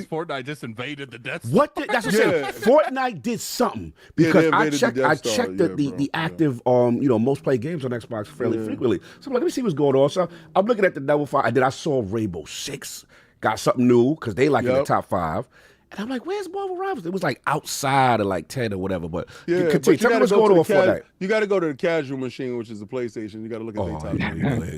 Fortnite just invaded the Death Star. What? That's what I'm saying. Fortnite did something because I checked the active most played games on Xbox fairly frequently. So I'm like, let me see what's going on. So I'm looking at the Double Fire, and then I saw Rainbow Six got something new because they like in the top 5. And I'm like, where's Marvel Rivals? It was like outside of like 10 or whatever. But continue. Tell me what's going on with Fortnite. You got to go to the casual machine, which is the PlayStation. You got to look at their top.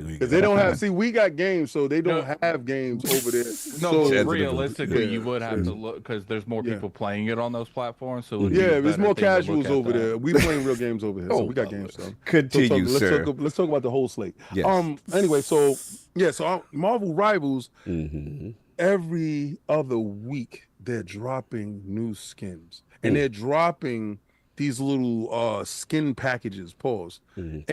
Because they don't have, we got games, so they don't have games over there. No, so, realistically, you would have to look because there's more people playing it on those platforms. So there's more casuals over there. We playing real games over here, so we got games. So. Continue, sir. Let's talk about the whole slate. Yes. Anyway, so Marvel Rivals, every other week, they're dropping new skins, and they're dropping these little skin packages, pause.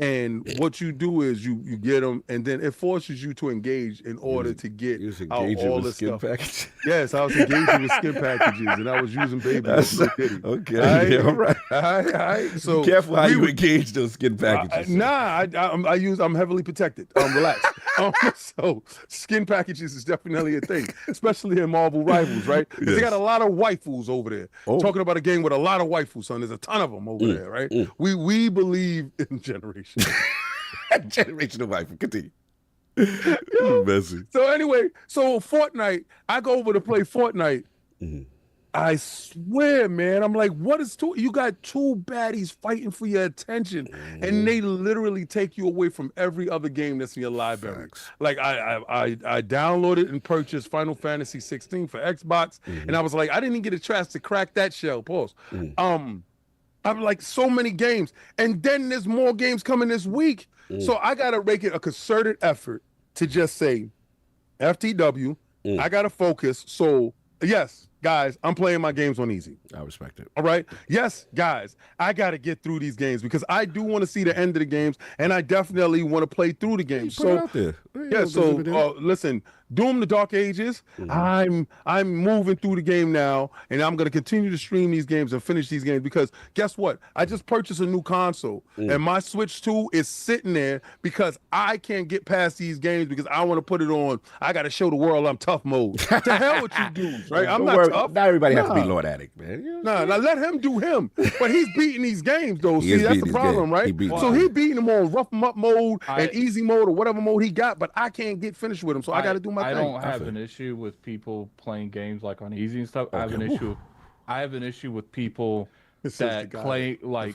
And what you do is you get them, and then it forces you to engage in order to get out all this skin stuff. Packages? Yes, I was engaging with skin packages, and I was using baby. Okay, all right. All right. So be careful how you engage those skin packages. I'm heavily protected. Relax. So skin packages is definitely a thing, especially in Marvel Rivals, right? Because they got a lot of waifus over there. Talking about a game with a lot of waifus, son. There's a ton of them over there, right? We believe in generation. Generational waifu. Continue. Messy. So anyway, Fortnite, I go over to play Fortnite. I swear, man, I'm like, what is you got two baddies fighting for your attention, and they literally take you away from every other game that's in your library. Like I downloaded and purchased Final Fantasy 16 for Xbox, and I was like, I didn't even get a chance to crack that shell. Pause. I'm like, so many games, and then there's more games coming this week. So I gotta make it a concerted effort to just say, FTW, I gotta focus. So yes, guys, I'm playing my games on easy. I respect it. All right. Yes, guys, I got to get through these games because I do want to see the end of the games, and I definitely want to play through the games. Put it out there. Yeah. So listen, Doom the Dark Ages. I'm moving through the game now, and I'm gonna continue to stream these games and finish these games because guess what? I just purchased a new console, and my Switch 2 is sitting there because I can't get past these games because I want to put it on. I got to show the world I'm tough mode. To hell with you dudes, right? I'm not tough. Not everybody has to be Lord Addict, man. You know now let him do him. But he's beating these games though. See, that's the problem, right? So he beating them on rough 'em up mode and easy mode or whatever mode he got, but I can't get finished with him, so I got to do my thing. I don't have an issue with people playing games like on easy and stuff. I have an issue with people that play like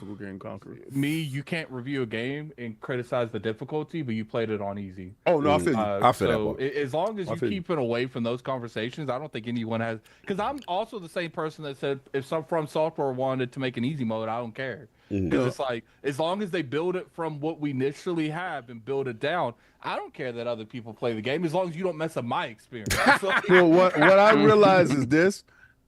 me. You can't review a game and criticize the difficulty, but you played it on easy. Oh no, I feel you. I feel that. As long as you keep it away from those conversations, I don't think anyone has. Because I'm also the same person that said if some From Software wanted to make an easy mode, I don't care. Because it's like as long as they build it from what we initially have and build it down, I don't care that other people play the game as long as you don't mess up my experience. Well, what I realize is this.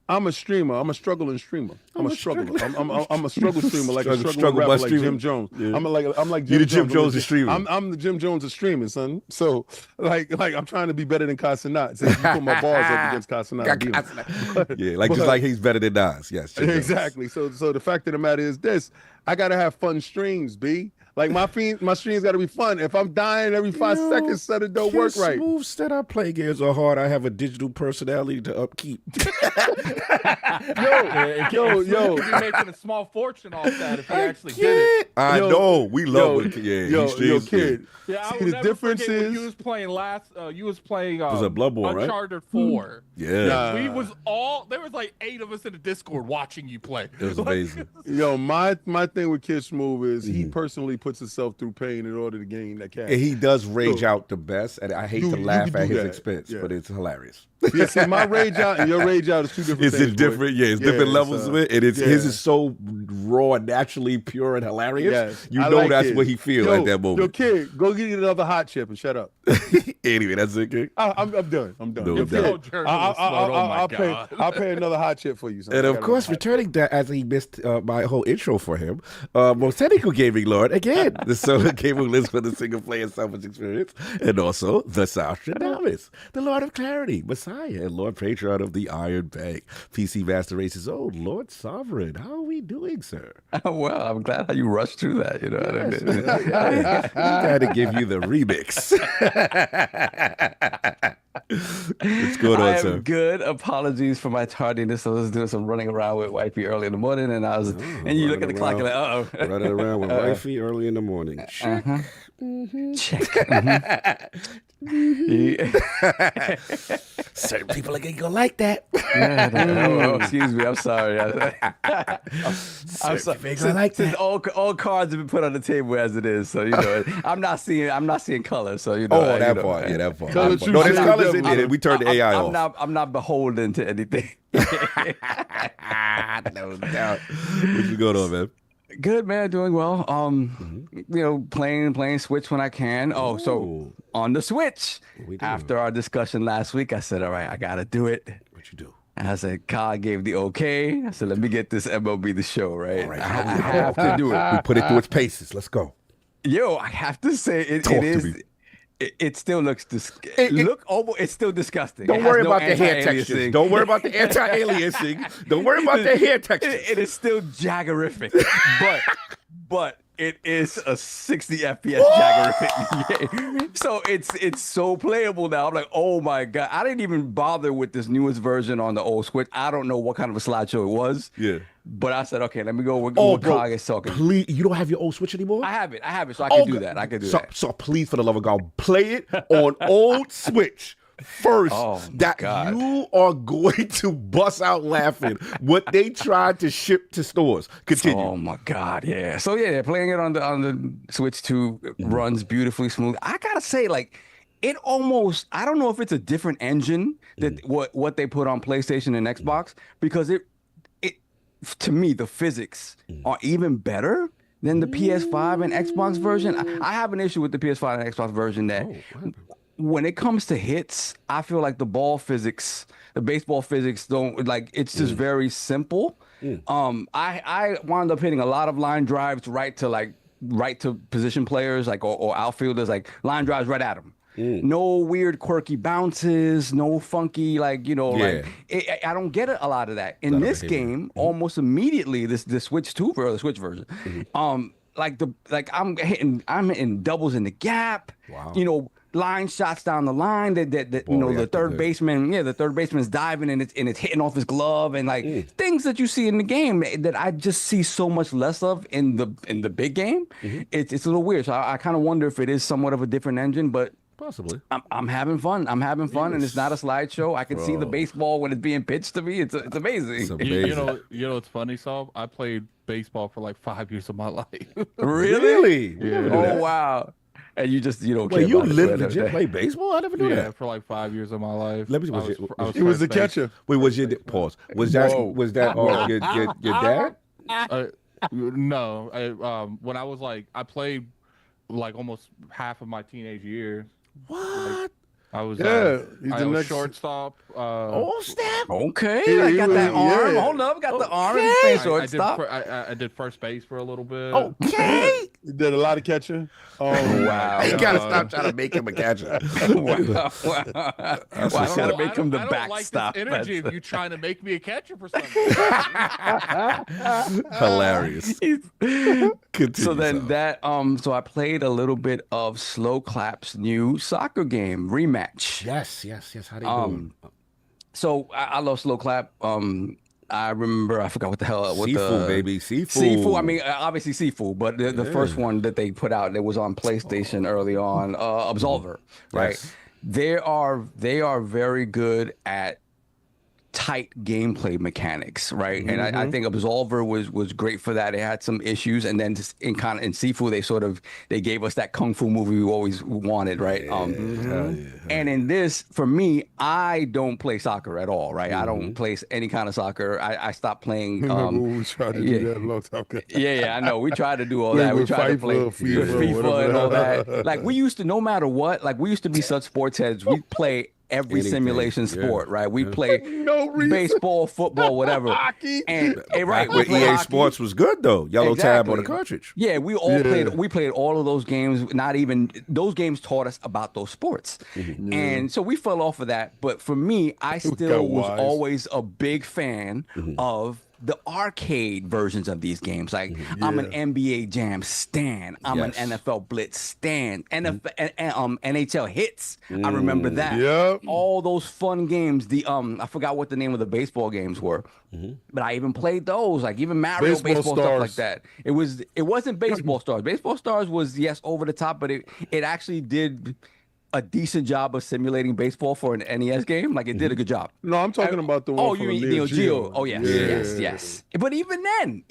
I'm a streamer. I'm a struggling streamer. I'm a struggler. I'm a struggle streamer, like a struggling rapper, like Jim Jones. Yeah. I'm like Jim Jim Jones of streaming. I'm the Jim Jones of streaming, son. So like I'm trying to be better than Casanat. So you put my bars up against Casanat. Yeah, like just like he's better than Nas. Yes, exactly. So the fact of the matter is this: I gotta have fun streams, B. Like my streams got to be fun. If I'm dying every 5 seconds, so it don't work right. Moves that I play games are hard. I have a digital personality to upkeep. Yo, you're making a small fortion off that if you actually did it. I know. We love it. Yeah, kid. Yeah, I the difference is you was playing you was playing was a Bloodborne, Uncharted 4. Yeah. There was like 8 of us in the Discord watching you play. It was amazing. Yo, my thing with Kid Smooth is he personally puts himself through pain in order to gain that cash. And he does rage out the best, and I hate to laugh at his expense, but it's hilarious. Yeah, see, my rage out and your rage out is two different things. It's different, it's different levels of it, and his is so raw, naturally pure and hilarious. Yes, you know that's what he feels at that moment. Yo, kid, go get another hot chip and shut up. Anyway, that's it, kid. I'm done. No doubt. I'll pay another hot chip for you. Son. And of course, returning that as he missed my whole intro for him, most technical gaming lord again, the solo gaming list for the single player selfish experience, and also the Nostradamus, the Lord of Clarity, Messiah, and Lord Patron of the Iron Bank, PC Master Race's own Lord Sovereign. How are we doing, sir? Well, I'm glad how you rushed through that. You know what I mean? I had to give you the remix. What's going on, sir? I am good. Apologies for my tardiness. I was doing some running around with wifey early in the morning, and and you look at the clock and like, running around with wifey early in the morning. Check. Check. Certain people ain't gonna like that. Excuse me. I'm sorry. I'm sorry. Since all cards have been put on the table as it is, so you know, I'm not seeing color. So you know. That part. No, there's colors in it. We turned the AI off. I'm not beholden to anything. No doubt. What's going on, man? Good, man. Doing well. You know, playing Switch when I can. So on the Switch, after our discussion last week, I said, all right, I gotta do it. What you do? And I said, Kyle gave the okay. I said, let me get this MLB The Show, right? I have to do it. We put it through its paces. Let's go. Yo, I have to say, it still looks it's still disgusting. Don't worry about the hair textures. Don't worry about the anti-aliasing. Don't worry about the hair textures. It is still jaggerific, but it is a 60 FPS jaggerific game. So it's so playable now. I'm like, oh my God. I didn't even bother with this newest version on the old Switch. I don't know what kind of a slideshow it was. Yeah. But I said, okay, let me go with Kyle gets talking. Please, you don't have your old Switch anymore? I have it, so I can do that. I can do that. So please, for the love of God, play it on old Switch first. You are going to bust out laughing what they tried to ship to stores. Continue. Oh my God, yeah. So yeah, playing it on the Switch 2 runs beautifully smooth. I gotta say, like, it almost, I don't know if it's a different engine that what they put on PlayStation and Xbox, because it to me, the physics are even better than the PS5 and Xbox version. I have an issue with the PS5 and Xbox version that when it comes to hits, I feel like the ball physics, the baseball physics don't, like, it's just very simple. I wound up hitting a lot of line drives right to position players, like, or outfielders, like line drives right at them. No weird quirky bounces, no funky, like, like I don't get a lot of that in this game. Almost immediately, the Switch 2 or the Switch version, I'm hitting doubles in the gap. Wow. Line shots down the line that the third baseman's diving and it's hitting off his glove, and like things that you see in the game that I just see so much less of in the big game. It's a little weird. So I kind of wonder if it is somewhat of a different engine, but possibly. I'm having fun. And it's not a slideshow. I can see the baseball when it's being pitched to me. It's amazing. It's amazing. You know, it's funny, Saul. I played baseball for like 5 years of my life. Really? Yeah. Oh wow. And you don't Wait, you legit play baseball? I never knew that. Yeah, for like 5 years of my life. He was the catcher. Wait, was your pause? Was that your dad? No. When I was like, I played like almost half of my teenage years. What? I was he's a shortstop. Snap. Okay, I got that arm. Hold up, got the arm. He's shortstop. I did first base for a little bit. Okay. You did a lot of catcher. Oh wow! You gotta stop trying to make him a catcher. Wow. I gotta make him the backstop. I don't like this energy of you trying to make me a catcher for something. Hilarious. So then so I played a little bit of Slow Clap's new soccer game rematch. Yes. How do you do? So I love Slow Clap. I remember, I forgot what the hell. Seafood, baby. Seafood. Seafood. I mean, obviously Seafood, but the first one that they put out that was on PlayStation early on, Absolver, right? Yes. They are very good at tight gameplay mechanics, right? And I think Absolver was great for that. It had some issues, and then just in Seafood, they gave us that kung fu movie we always wanted, right? And in this, for me, I don't play soccer at all, right? I don't play any kind of soccer. I stopped playing. We tried to do that a long time ago. I know. We tried to do all that. We tried to play FIFA and all that. Like, we used to, no matter what, like, we used to be such sports heads. We play every simulation sport, right? We play baseball, football, whatever. Hockey. And right, with EA Sports was good though. Yellow tab on the cartridge. Yeah, we played all of those games. Not even those games taught us about those sports. And so we fell off of that. But for me, I still was always a big fan of the arcade versions of these games. Like, I'm an NBA Jam stan. I'm an NFL Blitz stan. NHL Hits. I remember that. Yep. All those fun games. The I forgot what the name of the baseball games were. But I even played those, like even Mario baseball stuff like that. It wasn't Baseball Stars. Baseball Stars was over the top, but it actually did a decent job of simulating baseball for an NES game. Like, it did a good job. No, I'm talking about the one from you mean Neo Geo. Oh, yes. But even then,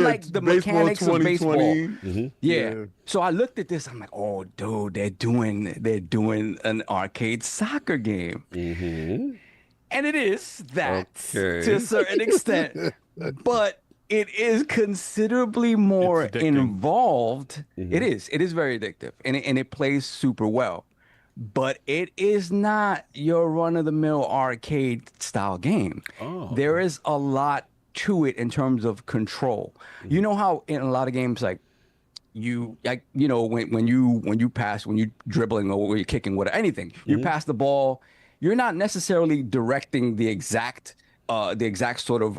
like, the mechanics of baseball. So I looked at this, I'm like, oh, dude, they're doing an arcade soccer game. And it is that to a certain extent. But it is considerably more involved. It is very addictive, and it plays super well. but it is not your run-of-the-mill arcade style game. There is a lot to it in terms of control. You know how in a lot of games, like when you pass, when you're dribbling or when you're kicking, whatever, anything, you pass the ball, you're not necessarily directing the exact sort of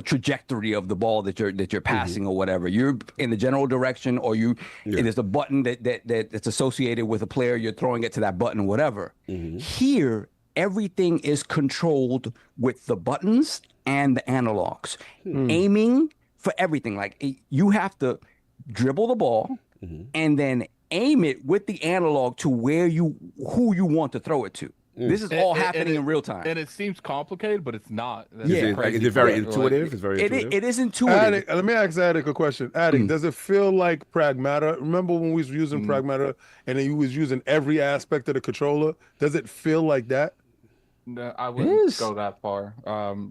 trajectory of the ball that you're passing or whatever. You're in the general direction, or there's a button that's associated with a player. You're throwing it to that button, or whatever. Here, everything is controlled with the buttons and the analogs, aiming for everything. Like you have to dribble the ball and then aim it with the analog to who you want to throw it to. This is all happening in real time. And it seems complicated, but it's not. Is it very intuitive? It's very intuitive. It is intuitive. Addict, let me ask Addict a question. Addict, does it feel like Pragmata? Remember when we was using Pragmata and then you was using every aspect of the controller? Does it feel like that? No, I wouldn't go that far.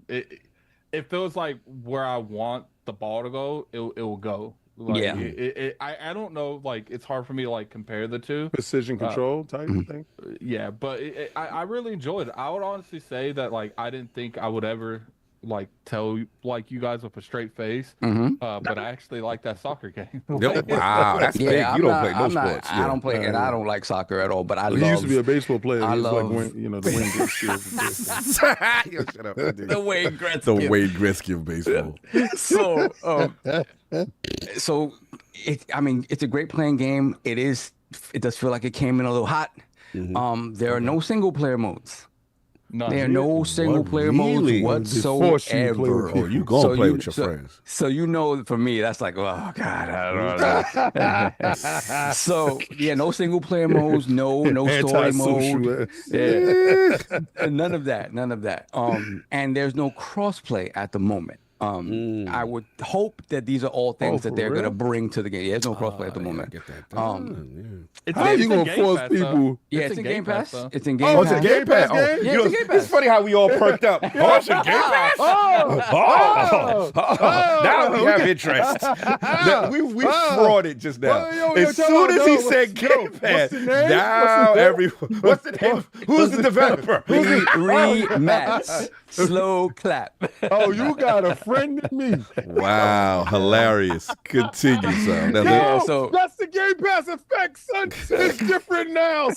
It feels like where I want the ball to go, it will go. Like, I don't know. Like, it's hard for me to like compare the two. Precision control type thing. Yeah, but I really enjoyed it. I would honestly say that like I didn't think I would ever like tell like you guys with a straight face, but I actually like that soccer game. Wow, that's big. You don't play no sports. I don't play, and I don't like soccer at all. But I used to be a baseball player. I love like the Wayne Gretzky. Yo, shut up. the Wayne Gretzky. The Wayne Gretzky of baseball. So it's a great playing game. It does feel like it came in a little hot. There are no single player modes. There are no single player modes whatsoever. Oh, you gonna play with your friends. So for me, that's like, oh God, I don't know. So yeah, no single player modes, no story mode. None of that. And there's no crossplay at the moment. I would hope that these are all things that they're going to bring to the game. There's no crossplay at the moment. Get that How you going to force people? It's in Game Pass. It's in Game Pass. It's a Game Pass. Yeah, it's in Game Pass. It's funny how we all perked up. Oh, it's in Game Pass. Now we have interest. We frauded just now. As soon as he said Game Pass, now everyone. What's the name? Who's the developer? Rematch. Slow clap. Oh, you got a friend in me. Wow, hilarious. Continue, son. Yo, that's the Game Pass effect, son. It's different now.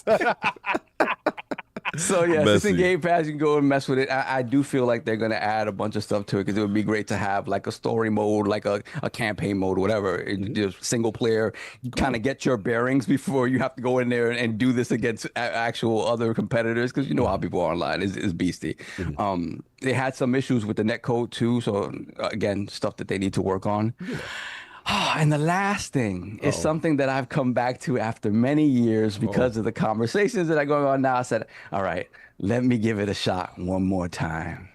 So yeah, it's in Game Pass. You can go and mess with it. I do feel like they're gonna add a bunch of stuff to it because it would be great to have like a story mode, like a campaign mode, whatever. Just single player, kind of get your bearings before you have to go in there and do this against actual other competitors because you know how people are online is beastie. They had some issues with the netcode too, so again, stuff that they need to work on. And the last thing is something that I've come back to after many years because of the conversations that are going on now. I said, all right, let me give it a shot one more time.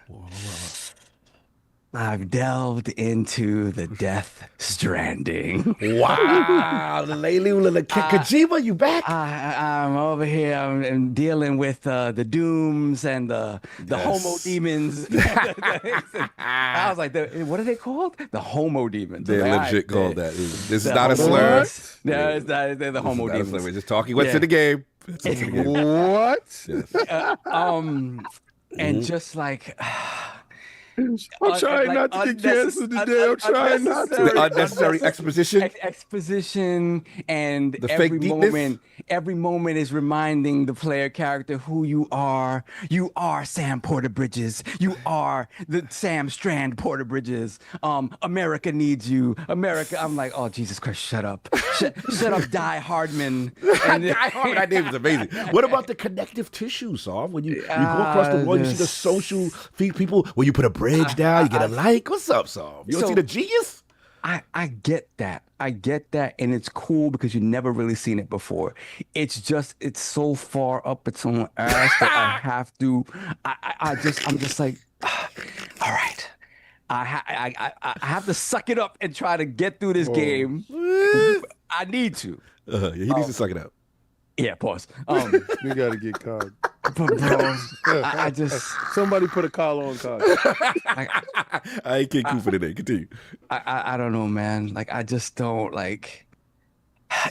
I've delved into the Death Stranding. Wow, the Kojima, you back? I'm over here. I'm dealing with the dooms and the homo demons. I was like, what are they called? The homo demons. They're legit called that. This is not a slur. No, it's not. They're the homo demons. We're just talking what's in the game. What? And just like... I'm trying not to get canceled today. I'm trying not to. The unnecessary exposition. Exposition and the every moment is reminding the player character who you are. You are Sam Porter Bridges. You are the Sam Strand Porter Bridges. America needs you. America. I'm like, oh Jesus Christ, shut up. Shut up, Die Hardman. Die Hardman. That name is amazing. What about the connective tissue, Saul? When you go across the world, you see the social people. When you put a bridge down, you get a like. What's up, Saul? You don't see the genius? I get that. And it's cool because you've never really seen it before. It's so far up its own ass that I have to. I'm just like, all right. I have to suck it up and try to get through this game. I need to. He needs to suck it up. Yeah, pause. You gotta get caught. But bro, I just somebody put a collar on cog. I ain't getting cool for today. Continue. I don't know, man. Like I just don't like.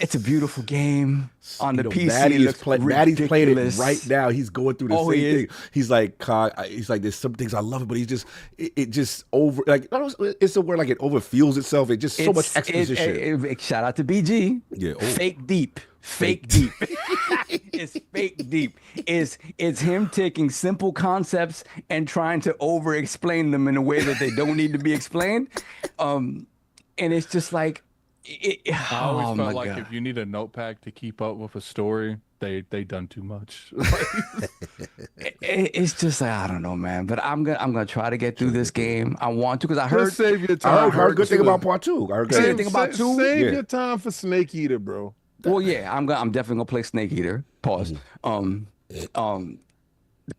It's a beautiful game on the PC. Maddie's playing it right now. He's going through the same thing. He's like, there's some things I love it, but he's just, it just over, like, it's a word like it overfuels itself. It just so much exposition. Shout out to BG. Yeah. Fake deep. It's fake deep. It's him taking simple concepts and trying to over explain them in a way that they don't need to be explained. And it's just like, I always felt like if you need a notepad to keep up with a story, they done too much. It's just like, I don't know, man. But I'm gonna try to get through this game. I want to, because I heard save your time. I heard good thing about part 2. I heard good thing about 2. Save your time for Snake Eater, bro. Well, yeah, I'm definitely gonna play Snake Eater. Pause.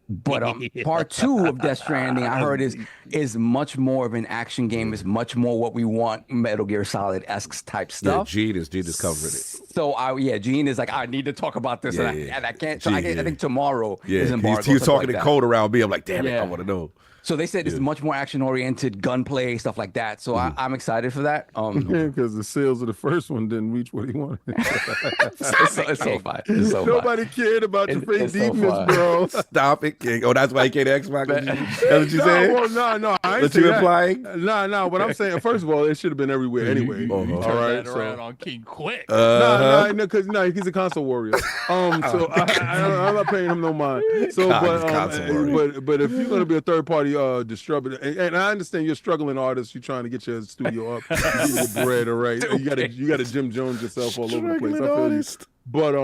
But part 2 of Death Stranding, I heard is much more of an action game. Is much more what we want, Metal Gear Solid-esque type stuff. Yeah, Gene is covering it. So Gene is like, I need to talk about this, and I can't. So I think tomorrow is embargo. He was talking in code around me. I'm like, damn it, I want to know. So they said it's much more action-oriented, gunplay, stuff like that. So I'm excited for that. Because the sales of the first one didn't reach what he wanted. It's so fine. Nobody cared about your fake defense, bro. Stop it, King. Oh, that's why he came to Xbox? That's what you said? Well, no. I ain't what you implying? No. What I'm saying, first of all, it should have been everywhere anyway. All right, around on King quick. No, because he's a console warrior. So I'm not paying him no mind. So, but if you're gonna be a third party distributor, and I understand you're a struggling artist, you're trying to get your studio up, get your bread, all right. You got to Jim Jones yourself all over the place. I feel you. But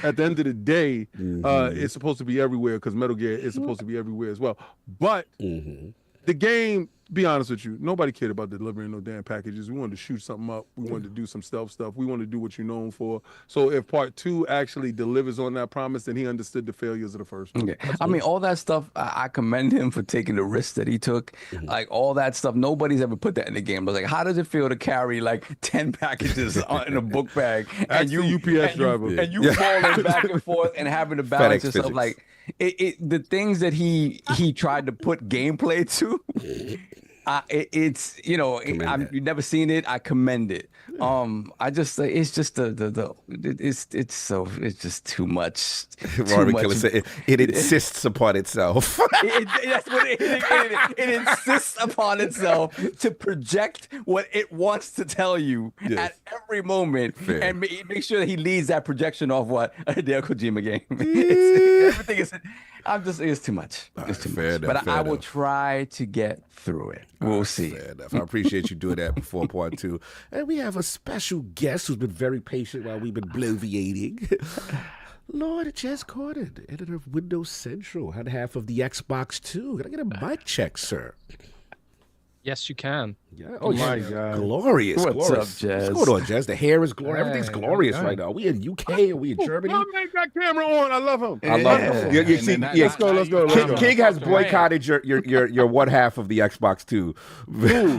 at the end of the day, it's supposed to be everywhere because Metal Gear is supposed to be everywhere as well. But the game, be honest with you, nobody cared about delivering no damn packages. We wanted to shoot something up. We wanted to do some stealth stuff. We wanted to do what you're known for. So if part 2 actually delivers on that promise, then he understood the failures of the first one. Okay. I mean, all that stuff, I commend him for taking the risks that he took. Like, all that stuff, nobody's ever put that in the game. But like, how does it feel to carry like 10 packages in a book bag? And you UPS driver. And you falling back and forth and having to balance yourself. Physics. Like, the things that he tried to put gameplay to, it's you've never seen it. I commend it. I just it's just it's just too much. Robert Killer said it insists upon itself. That's what it insists upon itself to project what it wants to tell you at every moment. Fair. And make sure that he leads that projection off what a Hideo Kojima game. Everything is. It's too much. It's too much. But I will try to get through it. We'll see. Fair enough. I appreciate you doing that before part 2. And we have a special guest who's been very patient while we've been bloviating. Lord Jez Corden, editor of Windows Central, had half of the Xbox 2. Can I get a mic check, sir? Yes, you can. Yeah. Oh, my God. Glorious. What's up, Jez? What's going on, Jez? The hair is glorious. Everything's glorious right now. Are we in UK? Are we in Germany? My man got camera on. I love him. I love him. Let's go. King has boycotted your one half of the Xbox 2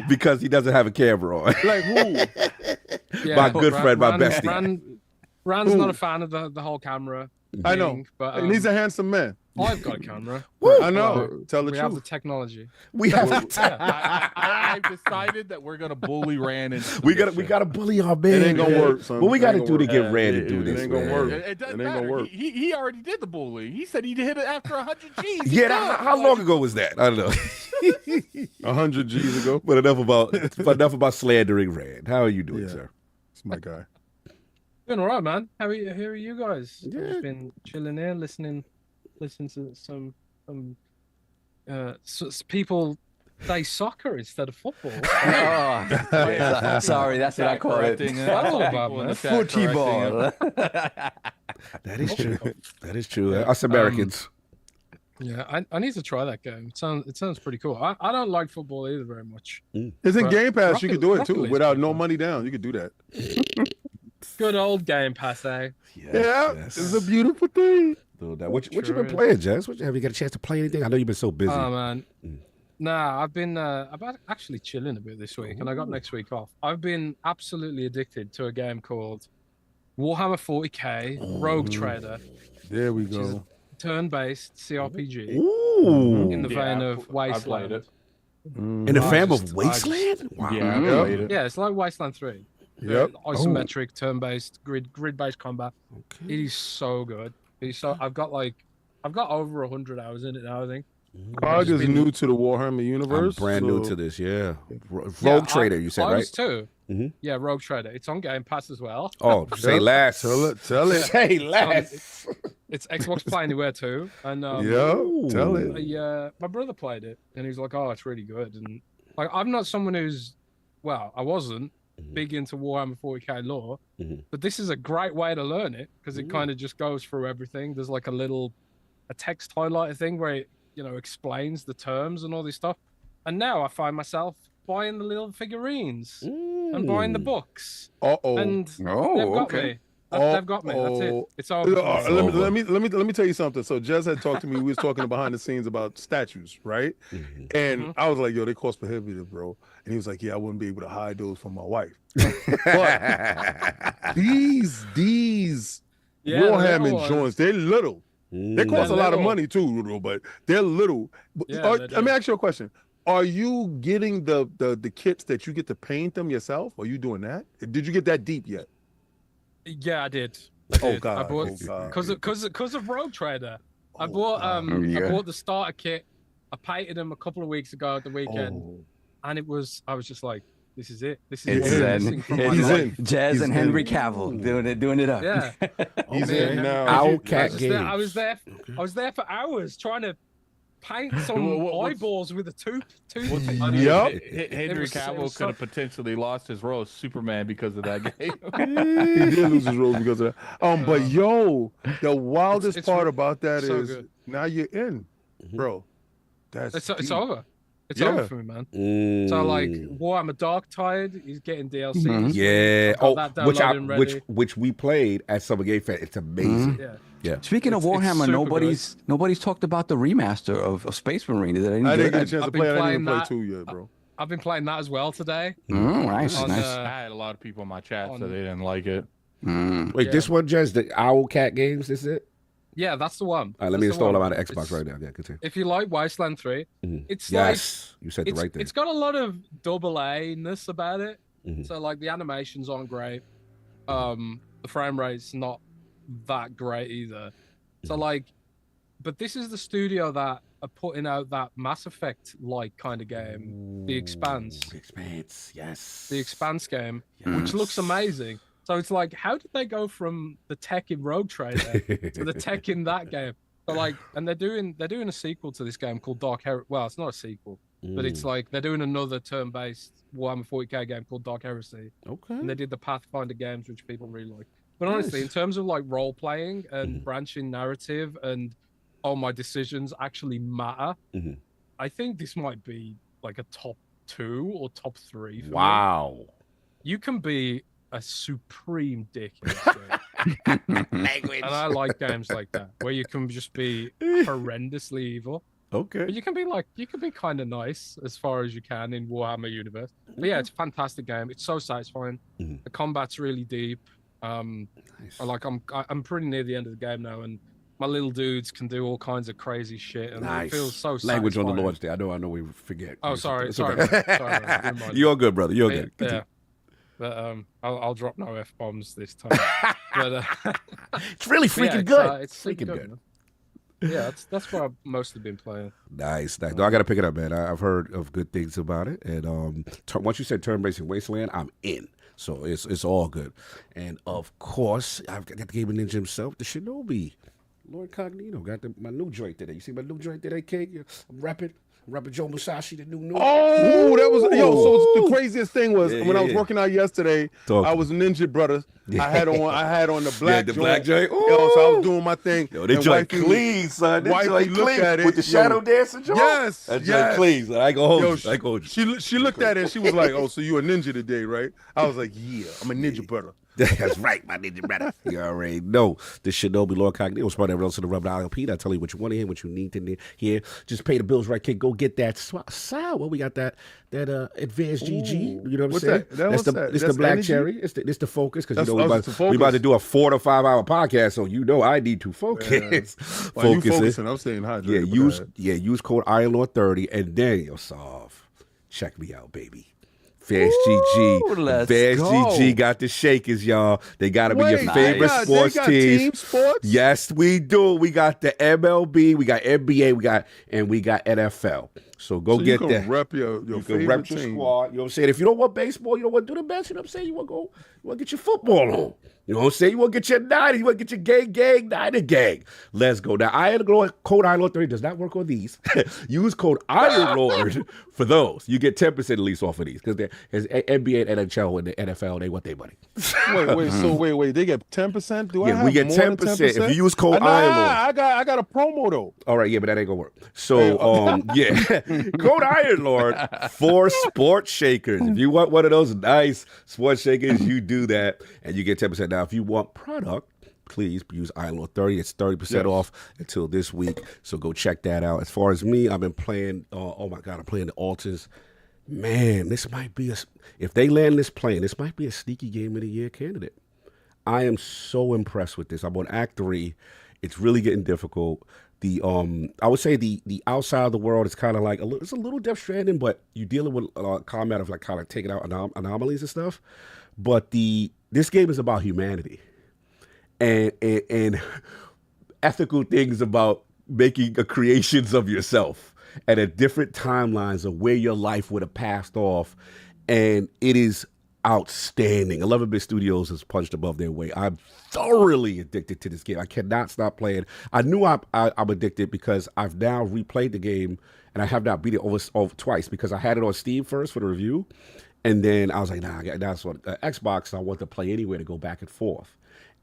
because he doesn't have a camera on. Like who? My good friend, my bestie. Rand's not a fan of the whole camera. I know, but and he's a handsome man. I've got a camera. I know. Tell the truth. We have the technology. We have. I've decided that we're gonna bully Rand. We gotta bully our man. It ain't gonna work, son. What we gotta do to get Rand to do this? It ain't gonna work. It doesn't matter. He already did the bullying. He said he hit it after 100 G's. Yeah, how long ago was that? I don't know. 100 G's ago. But enough about slandering Rand. How are you doing, sir? It's my guy. Doing all right, man. How are you guys? Yeah. I've just been chilling here, listening to some people play soccer instead of football. Sorry, that's what I call it. Football. That is true. That is true. Us Americans. Yeah, I need to try that game. It sounds pretty cool. I don't like football either very much. It's in Game Pass. You could do it too without no money down. You could do that. Good old Game Pass, eh? Yes. It's a beautiful thing. What you been playing, Jez? Have you got a chance to play anything? I know you've been so busy. Oh man, nah. I've been actually chilling a bit this week, and I got next week off. I've been absolutely addicted to a game called Warhammer 40K Rogue Trader. There we go. Turn-based CRPG. Ooh. In the vein of Wasteland. In the vein of Wasteland? Wow. Yeah, it's like Wasteland 3. Isometric, turn-based, grid-based combat. It is so good. I've got over 100 hours in it now, I think. Cog is new to the Warhammer universe. I'm brand new to this, Rogue Trader, you said, I right? was too. Yeah, Rogue Trader. It's on Game Pass as well. Oh, say less. Tell it. Say less. It's Xbox Play Anywhere too. And tell it. My brother played it, and he's like, "Oh, it's really good." And like, I'm not someone who's, I wasn't big into Warhammer 40k lore, but this is a great way to learn it because it kind of just goes through everything. There's like a text highlighter thing where it, explains the terms and all this stuff. And now I find myself buying the little figurines and buying the books. And they've got me. They've got me. That's it. It's over. Let me tell you something. So Jez had talked to me. We was talking behind the scenes about statues, right? And I was like, "Yo, they cost prohibitive, bro." And he was like, "Yeah, I wouldn't be able to hide those from my wife." But these Warhammer joints, they're little. They cost a lot of money too, but they're little. Let me ask you a question. Are you getting the kits that you get to paint them yourself? Are you doing that? Did you get that deep yet? Yeah, I did. Oh God! I bought because of Rogue Trader. I bought the starter kit. I painted them a couple of weeks ago at the weekend, and I was just like, "This is it. This is Jazz and Henry Cavill doing it up." Yeah, he's in now. Owlcat Games. I was there for hours trying to paint some eyeballs with a tooth. Yep. Henry Cavill could have potentially lost his role as Superman because of that game. He did lose his role because of that. But the wildest part about that is good. Now you're in, bro. It's over. It's over for me, man. So like, Warhammer Darktide is getting DLC. Yeah. Which we played at Summer Game Fest. It's amazing. Yeah. Speaking of Warhammer, nobody's talked about the remaster of Space Marine. Is that any I good? didn't get a chance to play. I didn't even play 2 yet, bro. I've been playing that as well today. Nice. I had a lot of people in my chat, so they didn't like it. Wait, this one, Jez, the Owlcat Games, this is it? Yeah, that's the one. All right, let me install them on the Xbox right now. Yeah, continue. If you like Wasteland 3, it's you said the right thing. It's got a lot of double A-ness about it. So like the animations aren't great. The frame rate's not that great either. So like, but this is the studio that are putting out that Mass Effect like kind of game, The Expanse. The Expanse, yes. The Expanse game, which looks amazing. So it's like, how did they go from the tech in Rogue Trader to the tech in that game? So like, and they're doing a sequel to this game called Dark Heresy. Well, it's not a sequel, but it's like they're doing another turn-based Warhammer 40k game called Dark Heresy. Okay. And they did the Pathfinder games, which people really like. But honestly, in terms of like role playing and branching narrative and my decisions actually matter, I think this might be like a top 2 or top 3. For me. You can be a supreme dick in this game. Language. And I like games like that where you can just be horrendously evil. Okay. But you can be kind of nice as far as you can in Warhammer universe. But yeah, it's a fantastic game. It's so satisfying. The combat's really deep. I'm pretty near the end of the game now, and my little dudes can do all kinds of crazy shit, and it feels so language satisfying. on the Lord's Day. I know we forget. Oh, sorry. You're good, brother. You're good. Yeah. But I'll drop no F-bombs this time. But it's really freaking good. It's freaking good. Yeah, that's what I've mostly been playing. Nice. No, I got to pick it up, man. I've heard of good things about it, and once you said turn-based Wasteland, I'm in. So it's all good. And of course, I've got the Gaming Ninja himself, the Shinobi, Lord Cognito. Got my new joint today. You see my new joint today, King? I'm rapping Joe Musashi, the new. Oh, that was So the craziest thing was when I was working out yesterday. I was Ninja Brother. I had on the black joint. Black joint. So I was doing my thing. Yo, they joint clean, son. They joint clean with the shadow dancing joint. Yes, that joint clean. Son. I ain't gonna hold you. She looked at it and she was like, "Oh, so you a ninja today, right?" I was like, "Yeah, I'm a ninja brother." That's right, my ninja brother. You already know the Shinobi Lord Cognito. Spot everyone else to the Rub ILP. I tell you what you want to hear, what you need to hear. Just pay the bills, right, kid. Go get that sour. Well, we got that advanced GG. You know what I'm saying? That's the black energy? Cherry. It's the focus because you know we about to do a 4 to 5 hour podcast, so you know I need to focus. You focusing? I'm staying hydrated. Use code ILP30 and then you'll solve. Check me out, baby. Fast GG. Let's Fast go. GG got the shakers, y'all. They got to be your favorite sports they got teams. Team sports? Yes, we do. We got the MLB, we got NBA, we got NFL. So go get that. You can rep your favorite your team. squad. You know what I'm saying? If you don't want baseball, you don't want to do the best, you know what I'm saying? You want to get your football on. You know what I'm saying? You want to get your Niner. You want to get your gang, Niner gang. Let's go. Now, code Iron Lord 30 does not work on these. Use code Iron Lord for those. You get 10% at least off of these because there's NBA and NHL and the NFL, they want their money. Wait. They get 10%? Do I have we get more than 10%. If you use code Iron Lord. I got a promo though. All right, yeah, but that ain't gonna work. So, yeah, code Iron Lord for sports shakers. If you want one of those nice sports shakers, you do that, and you get 10%. Now, if you want product, please use Iron Lord 30. It's 30% off until this week. So go check that out. As far as me, I've been playing. Oh my God, I'm playing the altars. Man, this might be if they land this plane, this might be a sneaky game of the year candidate. I am so impressed with this. I'm on Act 3. It's really getting difficult. I would say the outside of the world is kind of like it's a little Death Stranding, but you're dealing with combat of like kind of taking out anomalies and stuff. But this game is about humanity and ethical things about making creations of yourself and at different timelines of where your life would have passed off, and it is outstanding. 11-bit Studios has punched above their weight. I'm thoroughly addicted to this game. I cannot stop playing. I knew I'm addicted because I've now replayed the game, and I have not beat it over twice because I had it on Steam first for the review, and then I was like, nah, that's what Xbox I want to play anyway to go back and forth.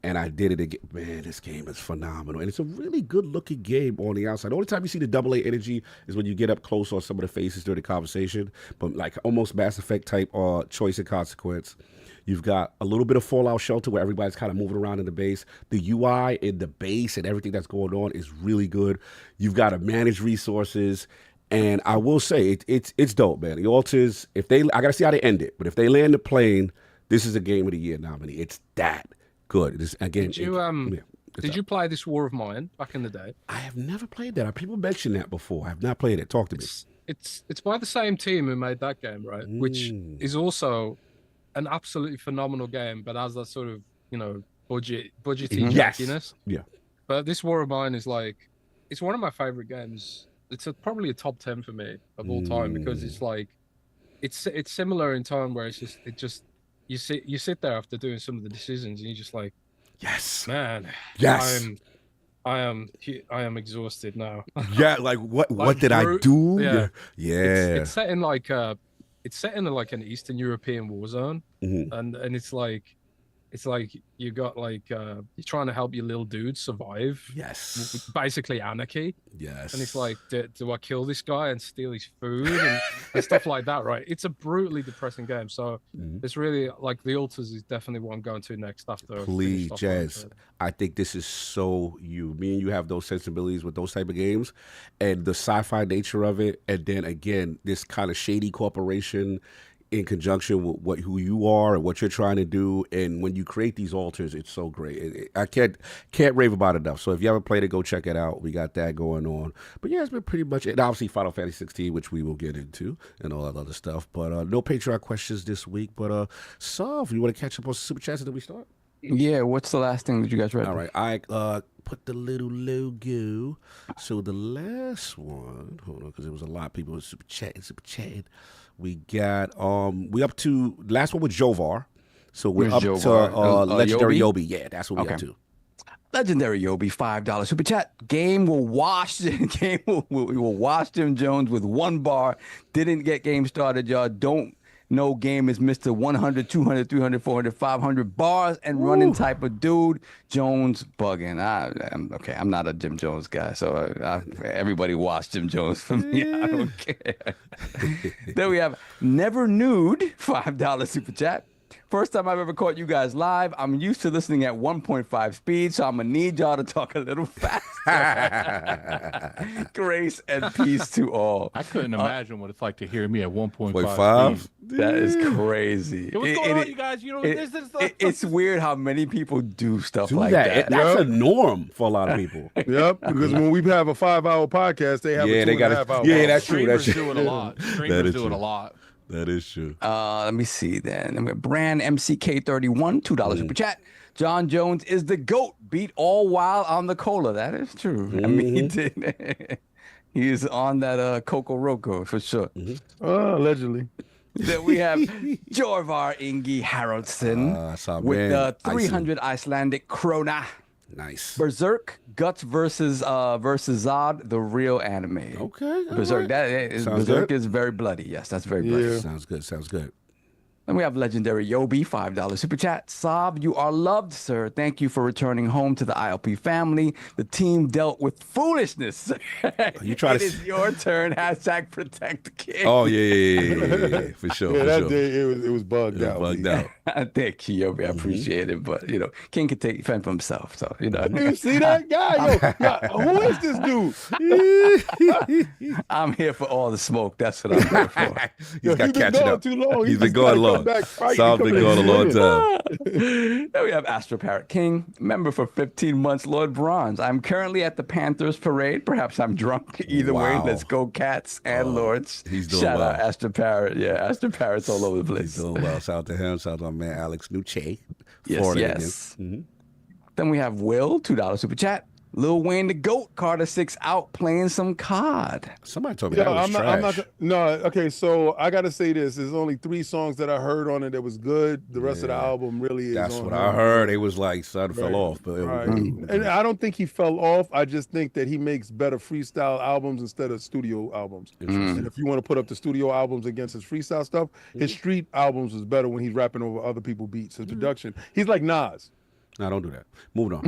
And I did it again. Man, this game is phenomenal. And it's a really good-looking game on the outside. The only time you see the AA energy is when you get up close on some of the faces during the conversation. But like almost Mass Effect type choice and consequence. You've got a little bit of Fallout Shelter where everybody's kind of moving around in the base. The UI in the base and everything that's going on is really good. You've got to manage resources. And I will say, it's dope, man. The Altars, I got to see how they end it. But if they land the plane, this is a Game of the Year nominee. It's that good. Again, did you play this War of Mine back in the day? I have never played that. People mentioned that before. I have not played it. Talk to me. It's by the same team who made that game, right? Which is also an absolutely phenomenal game, but has that sort of budgety jankiness. Yeah. But this War of Mine is it's one of my favorite games. It's probably a top 10 for me of all time because it's it's similar in tone where you sit there after doing some of the decisions and you're just like, yes, man, yes, I am exhausted now. Yeah, like what did I do? Yeah. It's set in like an Eastern European war zone, and it's like you got you're trying to help your little dude survive. Yes. Basically anarchy. Yes. And it's like, do I kill this guy and steal his food and stuff like that, right? It's a brutally depressing game. So it's really The Altars is definitely what I'm going to next after. Please, Jazz. I think this is so you. Me and you have those sensibilities with those type of games and the sci-fi nature of it. And then again, this kind of shady corporation in conjunction with who you are and what you're trying to do, and when you create these altars, it's so great. I can't rave about it enough. So if you haven't played it, go check it out. We got that going on. But yeah, it's been pretty much it. And obviously Final Fantasy 16, which we will get into, and all that other stuff. But no Patreon questions this week. But Sav, you want to catch up on super chats until we start? Yeah. What's the last thing that you guys read? All right, I put the little logo. So the last one, hold on, because there was a lot of people super chatting. We got we up to last one with Jovar. So we're up to Legendary Yobi. Yeah, that's what we're up to. Legendary Yobi, $5 super chat. Game will wash Jim Jones with 1 bar. Didn't get game started, y'all. Don't know game is Mr. 100, 200, 300, 400, 500 bars and running type of dude. Jones bugging. I'm not a Jim Jones guy, so everybody watch Jim Jones for me. I don't care. Then we have Never Nude, $5 super chat. First time I've ever caught you guys live. I'm used to listening at 1.5 speed, so I'm going to need y'all to talk a little faster. Grace and peace to all. I couldn't imagine what it's like to hear me at 1.5 speed. That is crazy. What's going on, you guys? It's weird how many people do stuff like that. That's a norm for a lot of people. Yep, because when we have a 5-hour podcast, they have a 2.5 hour. Yeah, that's true. Streamers do it a lot. Streamers do it a lot. That is true. Let me see then. Brand MCK31, $2 super chat. John Jones is the GOAT. Beat all while on the cola. That is true. I mean, he did. He is on that Coco Roco for sure. Allegedly. Then we have Jorvar Ingi Haraldsson with 300 Icelandic krona. Nice. Berserk Guts versus Zod, the real anime. Okay. Berserk. Right. Berserk good. is very bloody. Yes, that's very bloody. Yeah. Sounds good. Sounds good. Then we have legendary Yobi, $5 super chat. Saab, you are loved, sir. Thank you for returning home to the ILP family. The team dealt with foolishness. You try It is your turn. Hashtag protect the king. Oh yeah. For sure. Yeah, for that sure. day it was bugged out. Bugged out. Thank you, Yobi. I appreciate it, but King can fend for himself. So You see that guy? Yo, who is this dude? I'm here for all the smoke. That's what I'm here for. He's got catching up. Too long. He's been going long. Saab's been going a long time. Then we have Astro Parrot King, member for 15 months, Lord Bronze. I'm currently at the Panthers parade. Perhaps I'm drunk. Either way, let's go Cats and Lords. He's doing Shout well. out Astro Parrot. Yeah, Astro Parrot's all over the place. He's doing well. Shout out to him. Shout out to my man Alex Nuche. Yes. Then we have Will, $2 super chat. Lil Wayne the GOAT, Carter 6 out playing some COD. Somebody told me that was trash. Okay, so I got to say this. There's only 3 songs that I heard on it that was good. The rest of the album really is That's on what him. I heard. It was like, son fell off. But And I don't think he fell off. I just think that he makes better freestyle albums instead of studio albums. And if you want to put up the studio albums against his freestyle stuff, his street albums is better when he's rapping over other people's beats. His production. He's like Nas. No, don't do that. Moving on.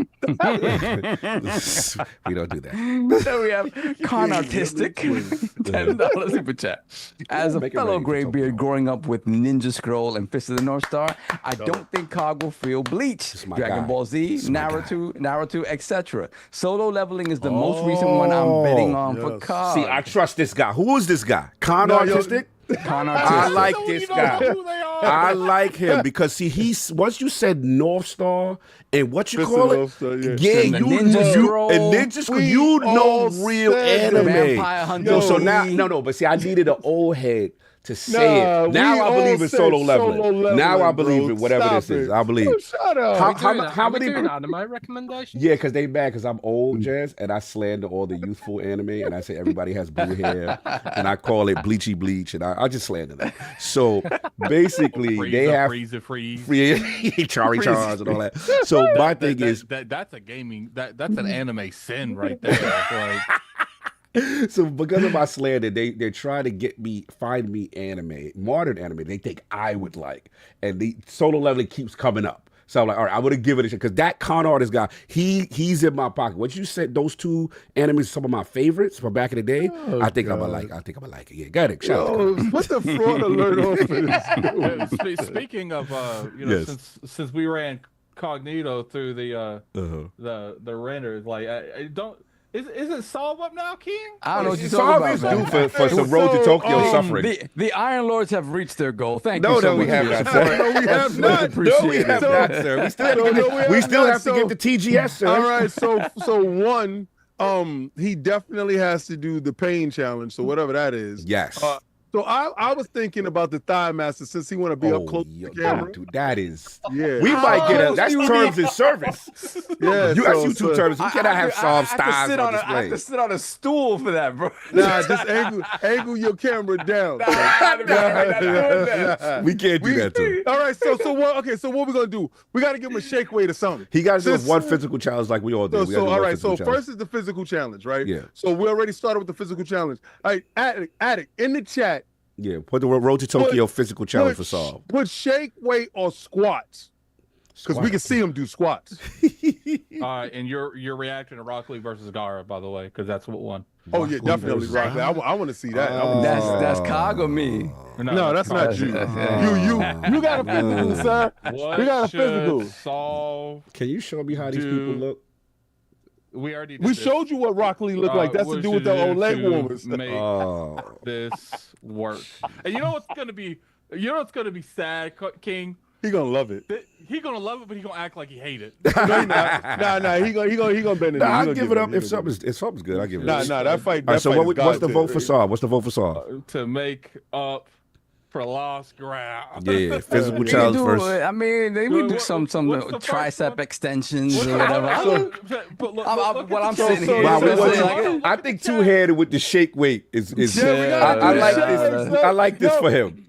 We don't do that. Then we have Con Artistic, $10 super chat. As a fellow graybeard growing up with Ninja Scroll and Fist of the North Star, I don't think COD will feel Bleach, Dragon Ball Z, Naruto, etc. Solo leveling is the most recent one I'm betting on for COD. See, I trust this guy. Who is this guy? Con Artistic? Con Artistic. I like this guy. I like him because he's once you said North Star and what you call it, Ninja Scroll, you know real anime. Vampire Hunter. So now, but see, I needed an old head to say it. Now I believe in solo leveling. Now I believe it, whatever this is. I believe. Shut up. How many anime recommendations? Yeah, because they mad because I'm old, Jazz, and I slander all the youthful anime, and I say everybody has blue hair, and I call it bleachy bleach, and I just slander them. So basically, they have free Chari Chars and all that. So my thing is that's a gaming that's an anime sin right there. So because of my slander, they're trying to find me modern anime they think I would like, and the solo leveling keeps coming up. So I'm like, all right, I'm gonna give it a shot because that con artist guy, he's in my pocket. What you said, those 2 animes, some of my favorites from back in the day. I think I'm gonna like it. Yeah, got it. Shout out. What the fraud alert on for this? Speaking of, since we ran Cognito through the renders, like I don't. Is it Solve up now, King? I don't know what you're talking about. Solve is due for some Road to Tokyo suffering. The Iron Lords have reached their goal. Thank you No, so we much. have not, sir. No, we have not. No, we have not, sir. We still have to get the TGS, sir. All right, so one, he definitely has to do the pain challenge. So whatever that is. Yes. So I was thinking about the Thigh Master since he want to be up close to the camera. Dude, that is. Yeah. We might get that's terms in service. Yeah. That's YouTube terms. We cannot have soft styles on display. I have to sit on a stool for that, bro. Nah, just angle your camera down. We can't do that too. All right, so what we gonna do? We gotta give him a shake weight or something. He got to do one physical challenge like we all do. All right, so first is the physical challenge, right? Yeah. So we already started with the physical challenge. All right, Addict, in the chat. Yeah, put the Road to Tokyo physical challenge for Solve. Put shake weight or squats. Because we can see him do squats. And you're reacting to Rock Lee versus Gara, by the way, because that's what won. Oh yeah, definitely Rock Lee. I want to see that. That's Cog or me. No, that's not you. You got a physical, sir. You got a physical. Solve. Can you show me how these people look? We already did we this. showed you what Rock Lee looked like. That's to do with the old leg warmers. Make this work. And you know what's gonna be sad, King? He gonna love it. He gonna love it, but he gonna act like he hate it. Nah. He gonna bend it. I'll give it up if something's good. I'll give it up. Nah. That fight. All right, so what's the vote for Saul? What's the vote for Saul? To make up for lost ground. Yeah, physical challenge first. I mean, they would do some tricep extensions or whatever. What I'm saying here. I think two-handed with the shake weight is. I like this. I like this for him.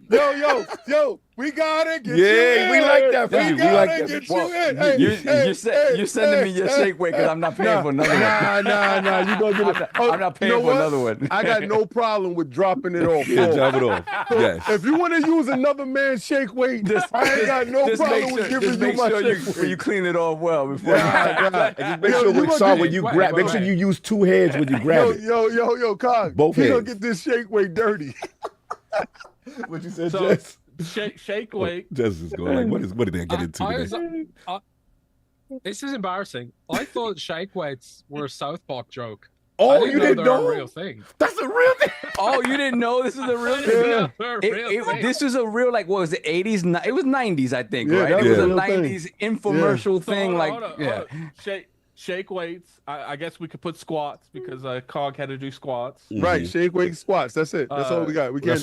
Yo, we gotta get you in. We like that for you. We like that. You're sending me your shake weight because I'm not paying for another one. Nah. You gonna get it? I'm not paying for another one. I got no problem with dropping it off. Yeah, drop it off. Yes. If you want to use another man's shake weight, I ain't got no problem with giving you my shake weight. You clean it off well before. And just make sure when you grab, make sure you use two hands when you grab it. Yo, Cog. Both hands. You gonna get this shake weight dirty. What you said, Jess? Shake weight. Jess is going like, what did they get into today? This is embarrassing. I thought shake weights were a South Park joke. Oh, you didn't know? A real thing. That's a real thing. Oh, you didn't know this is a real thing? This was a real, like, what was it, 80s? It was 90s, I think, right? It was a 90s infomercial thing. Hold on. Shake weights. I guess we could put squats because Cog had to do squats. Right, shake weight squats. That's it. That's all we got. We can't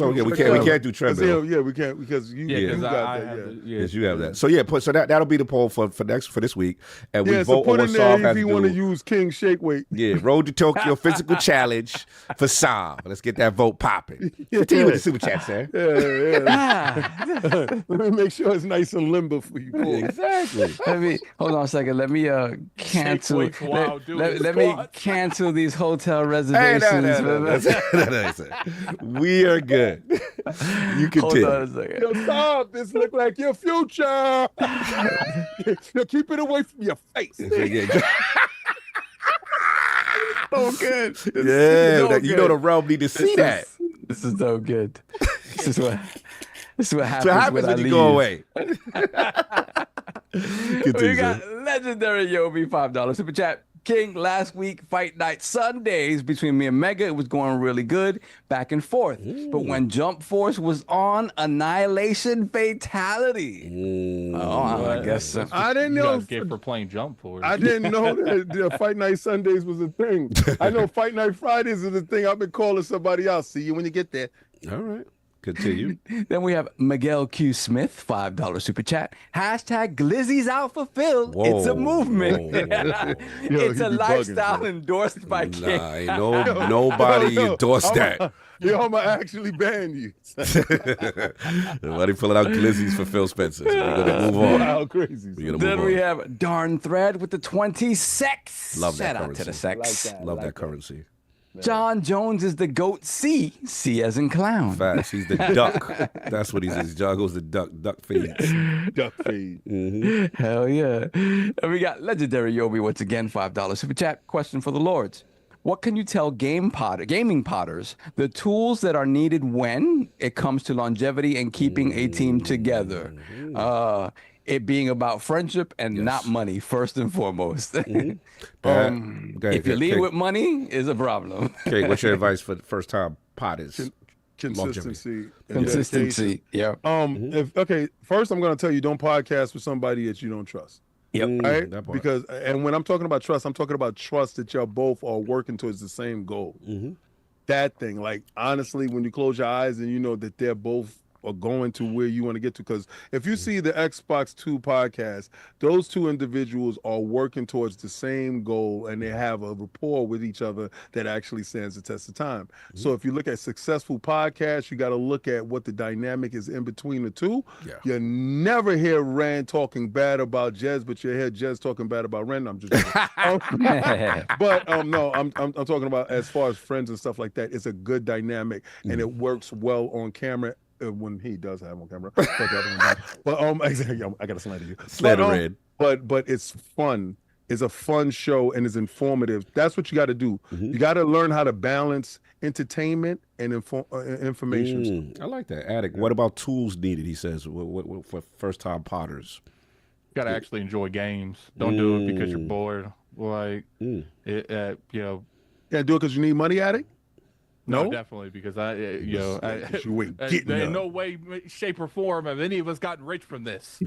do treadmill. Yeah, we can't because you got that. Yes, you have that. So so that'll be the poll for this week, and we so vote put on in what there Saab has if you want to use King shake weight. Yeah, Road to Tokyo physical challenge for Saab. Let's get that vote popping. Continue with the super chat, sir. Yeah. Let me make sure it's nice and limber for you. Exactly. Hold on a second. Let me cancel. Let me cancel these hotel reservations. We are good. You continue. Hold on a second. Yo, stop. This look like your future. Yo, keep it away from your face. So good. You know the realm need to see that. This is so good. This is what happens, when you go away. We got legendary Yobi $5 super chat. King, last week, fight night Sundays between me and Mega, it was going really good, back and forth. But when Jump Force was on, annihilation fatality. I guess so. I didn't know. For playing Jump Force. I didn't know that fight night Sundays was a thing. I know fight night Fridays is a thing. I've been calling somebody else. See you when you get there. All right. Continue. Then we have Miguel Q. Smith, $5 super chat. Hashtag Glizzy's out for Phil. It's a movement. It's a lifestyle endorsed by King. Nah, nobody endorsed that. Yo, I'm going to actually ban you. Nobody pulling out Glizzy's for Phil Spencer. So we're going to move on. Wow, crazy. Then we have Darn Thread with the 20 sex. Love that Shout currency. out to the sex. Love that currency. John Jones is the GOAT C. C as in clown. Facts. He's the duck. That's what he says. John goes the duck. Duck feeds. Duck feed. Mm-hmm. Hell yeah. And we got legendary Yobi once again, $5 super chat. Question for the Lords. What can you tell gaming potters the tools that are needed when it comes to longevity and keeping a team together? It being about friendship and not money, first and foremost. If you lead with money, is a problem. Okay, what's your advice for first-time potters? Consistency. Yeah. First I'm going to tell you, don't podcast with somebody that you don't trust. Yep. Right? Because, and when I'm talking about trust, I'm talking about trust that y'all both are working towards the same goal. That thing, like, honestly, when you close your eyes and you know that they're both are going to where you want to get to. Because if you see the Xbox 2 podcast, those two individuals are working towards the same goal and they have a rapport with each other that actually stands the test of time. So if you look at successful podcasts, you got to look at what the dynamic is in between the two. You never hear Rand talking bad about Jez, but you hear Jez talking bad about Rand. I'm just no, I'm talking about as far as friends and stuff like that. It's a good dynamic and it works well on camera. When he does have on camera, but exactly, I got to slander you. Red. But it's fun. It's a fun show and it's informative. That's what you got to do. You got to learn how to balance entertainment and information. I like that. Addict. What about tools needed? He says what for first-time potters. You got to actually enjoy games. Don't do it because you're bored. Like you know. Yeah, do it because you need money, Addict. No, definitely, because in no way, shape, or form have any of us gotten rich from this.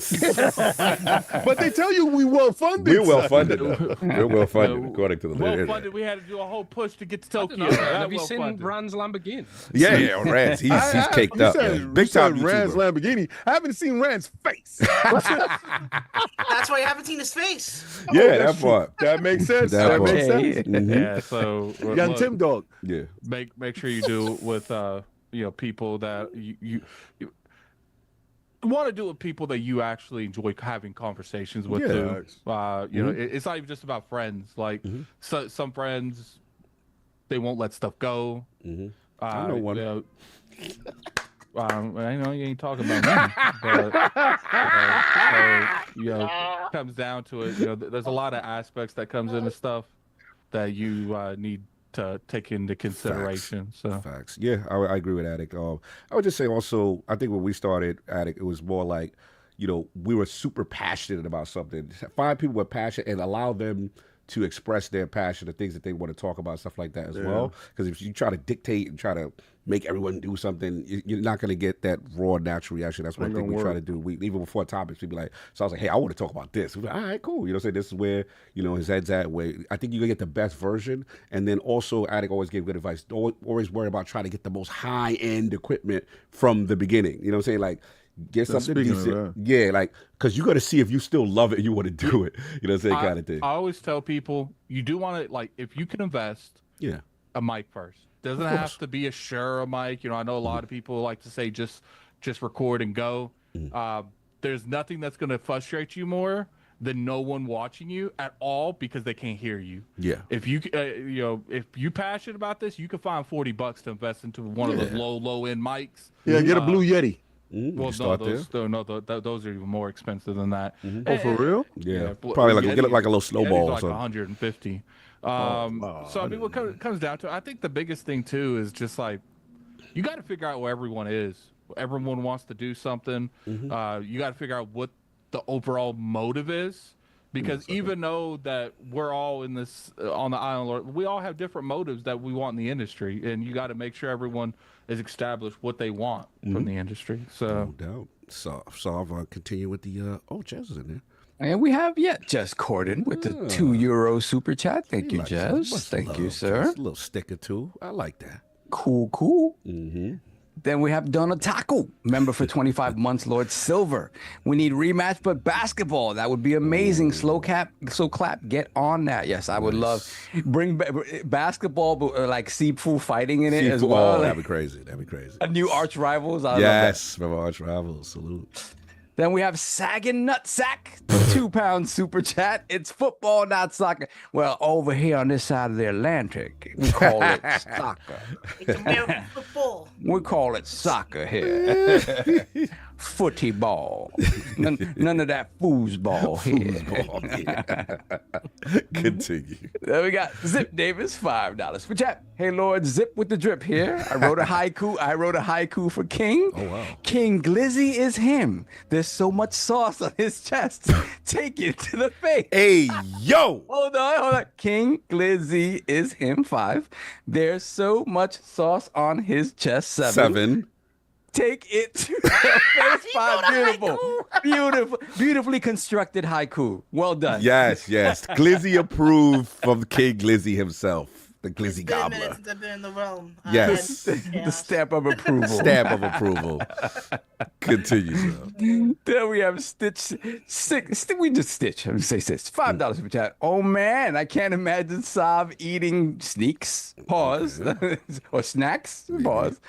But they tell you we well funded. We're well funded. We're well funded, according to the well funded. We had to do a whole push to get to Tokyo. Have you seen Rand's Lamborghini? Yeah, Rand's. He's caked up. Big time Rand's Lamborghini. I haven't seen Rand's face. That's why you haven't seen his face. Yeah, that part. That makes sense. That makes sense. Mm-hmm. Yeah. So Young Tim Dog. Yeah. Make sure you do with people that you want to do with people that you actually enjoy having conversations with. Too. It's not even just about friends. Like some friends, they won't let stuff go. I know one. I know you ain't talking about me, but comes down to it. There's a lot of aspects that comes into stuff that you need to take into consideration. Facts. Yeah, I agree with Addict. I would just say also, I think when we started Addict, it was more like, we were super passionate about something. Find people with passion and allow them to express their passion, the things that they want to talk about, stuff like that as well. Because if you try to dictate and try to make everyone do something, you're not going to get that raw, natural reaction. That's one thing we try to do. Even before topics, we'd be like, so I was like, hey, I want to talk about this. We're like, all right, cool. This is where, his head's at. Where I think you're going to get the best version. And then also, Addict always gave good advice. Don't always worry about trying to get the most high-end equipment from the beginning. You know what I'm saying? Like, get something decent. Yeah, like, because you got to see if you still love it and you want to do it. You know what I'm saying? Kind of thing. I always tell people, you do want to, like, if you can invest, a mic first. Doesn't have to be a Shure mic. I know a lot of people like to say just record and go. There's nothing that's going to frustrate you more than no one watching you at all because they can't hear you. Yeah. If you if you passionate about this, you can find $40 to invest into one of those low end mics. Yeah, get a Blue Yeti. Well, those are even more expensive than that. Oh, for real? Yeah. Probably like get like a little snowball. Like 150. So I mean, what comes down to, I think the biggest thing too is just like you got to figure out where everyone is. Everyone wants to do something. You got to figure out what the overall motive is, because even though that we're all in this on the island, we all have different motives that we want in the industry, and you got to make sure everyone is established what they want from the industry. So no doubt. So I'll continue with the Jazz is in there. And we have Jess Corden with the €2 super chat. Thank you, Jess. Thank you, sir. Just a little stick or two. I like that. Cool. Then we have Donna Taco, member for 25 months, Lord Silver. We need rematch, but basketball. That would be amazing. Slow clap, get on that. Yes, I would love bring basketball, but like Sifu fighting in it as well. That'd be crazy. A new arch rivals. Yes, from arch rivals. Salute. Then we have Saggin Nutsack, £2 super chat. It's football, not soccer. Well, over here on this side of the Atlantic, we call it soccer. It's American football. We call it soccer here. Footy ball. None of that foosball here. Continue. Then we got Zip Davis, $5 super chat. Hey, Lord, Zip with the drip here. I wrote a haiku for King. Oh, wow. King Glizzy is him. There's so much sauce on his chest. Take it to the face. Hey, yo. Hold on. King Glizzy is him, 5. There's so much sauce on his chest, 7. Take it to the face, 5. Beautifully constructed haiku. Well done. Yes. Glizzy approved from King Glizzy himself. The Glizzy Gobbler. Since I've been in the realm. Yes. The stamp of approval. Continue, sir. Then we have Stitch. We just Stitch. I'm say Stitch. $5 per chat. Oh man, I can't imagine Sav eating sneaks. Pause. Or snacks. Pause.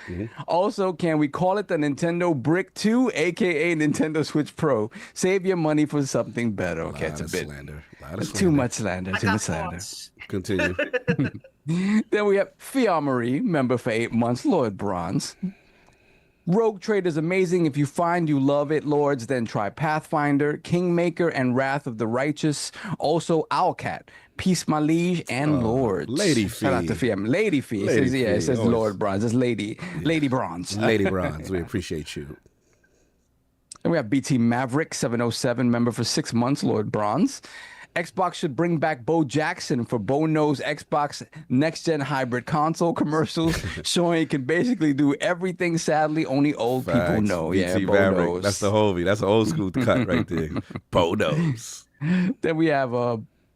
Also, can we call it the Nintendo Brick 2, aka Nintendo Switch Pro? Save your money for something better. Okay, it's a bit slander. Too much slander. I got thoughts. Continue. Then we have Fia Marie, member for 8 months, Lord Bronze. Rogue Trade is amazing. If you find you love it, Lords, then try Pathfinder, Kingmaker, and Wrath of the Righteous. Also, Owlcat, Peace My Liege, and Lords. Lady Fee. Shout out to Fia. Lady Fee. It says Lord Bronze. It's Lady Bronze. Lady Bronze. We appreciate you. Then we have BT Maverick, 707, member for 6 months, Lord Bronze. Xbox should bring back Bo Jackson for Bo Knows Xbox next-gen hybrid console commercials, showing he can basically do everything. Sadly, only old people know. BT Yeah, Bo Maverick. knows. That's the Hovey. That's an old school cut right there. Bo knows. Then we have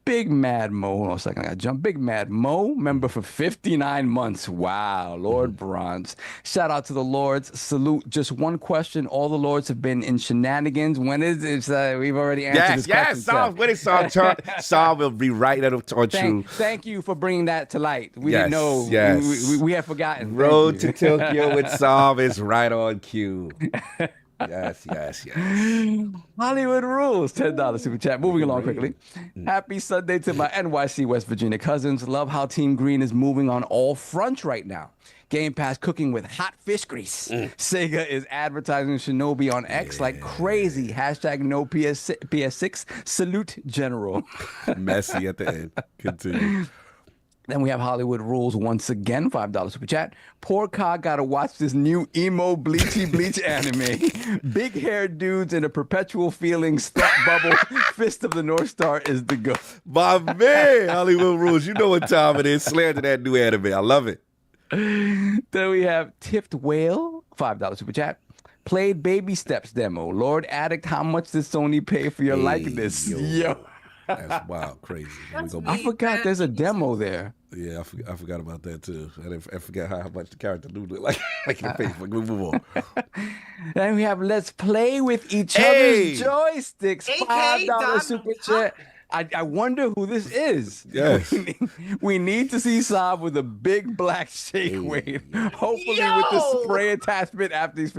Big Mad Mo. Hold on a second, I got to jump. Big Mad Mo, member for 59 months. Wow, Lord Bronze. Shout out to the Lords. Salute. Just one question. All the Lords have been in shenanigans. When is it? We've already answered this question. Yes, Saul. When is Saul? Saul will be right on you. Thank you for bringing that to light. We didn't know. Yes. We have forgotten. Road to Tokyo with Saul is right on cue. Yes. Hollywood rules. $10 super chat. Moving along quickly. Happy Sunday to my NYC West Virginia cousins. Love how Team Green is moving on all fronts right now. Game Pass cooking with hot fish grease. Sega is advertising Shinobi on X like crazy. Hashtag no PS6. Salute General. Messy at the end. Continue. Then we have Hollywood Rules once again, $5 super chat. Poor Cog gotta watch this new emo bleach anime. Big haired dudes in a perpetual feelings thought bubble. Fist of the North Star is the go. My man, Hollywood Rules. You know what time it is. Slander that new anime. I love it. Then we have Tipped Whale, $5 super chat. Played Baby Steps demo. Lord Addict, how much did Sony pay for your likeness? Yo. That's wild, crazy. I forgot there's a demo there. Yeah, I forgot about that too. I forgot how much the character do look like in Facebook. We move on. Then we have Let's Play with Each Other's Joysticks, $5 super chat. I wonder who this is. Yes. We need to see Saab with a big black shake weight. Hopefully with the spray attachment after these.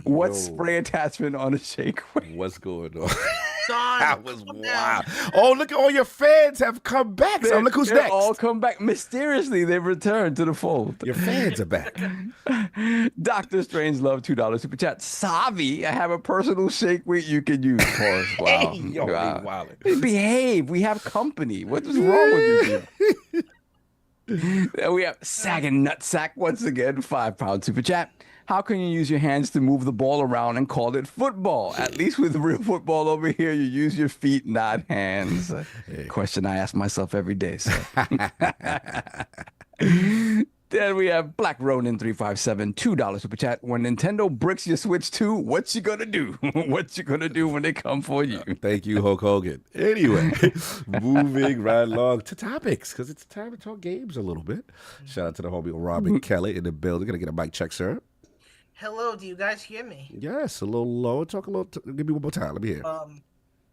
What spray attachment on a shake weight? What's going on? Don, that was wild. Oh, look at all your fans have come back. So look who's next. All come back. Mysteriously, they've returned to the fold. Your fans are back. Dr. Strangelove, $2 super chat. Savi, I have a personal shake weight you can use. Pause. Wow. Hey, yo, wow. Behave. We have company. What is wrong with you? Then we have Sagging Nutsack once again, £5 super chat. How can you use your hands to move the ball around and call it football? At least with real football over here, you use your feet, not hands. Question I ask myself every day. So. Then we have Black Ronin 357, $2 super chat. When Nintendo bricks your Switch 2, what you gonna do? What you gonna do when they come for you? Thank you, Hulk Hogan. Anyway, moving right along to topics, because it's time to talk games a little bit. Shout out to the homie Robin Kelly in the building. Gonna get a mic check, sir. Hello, do you guys hear me? Yes, a little low. Talk a little. Give me one more time. Let me hear.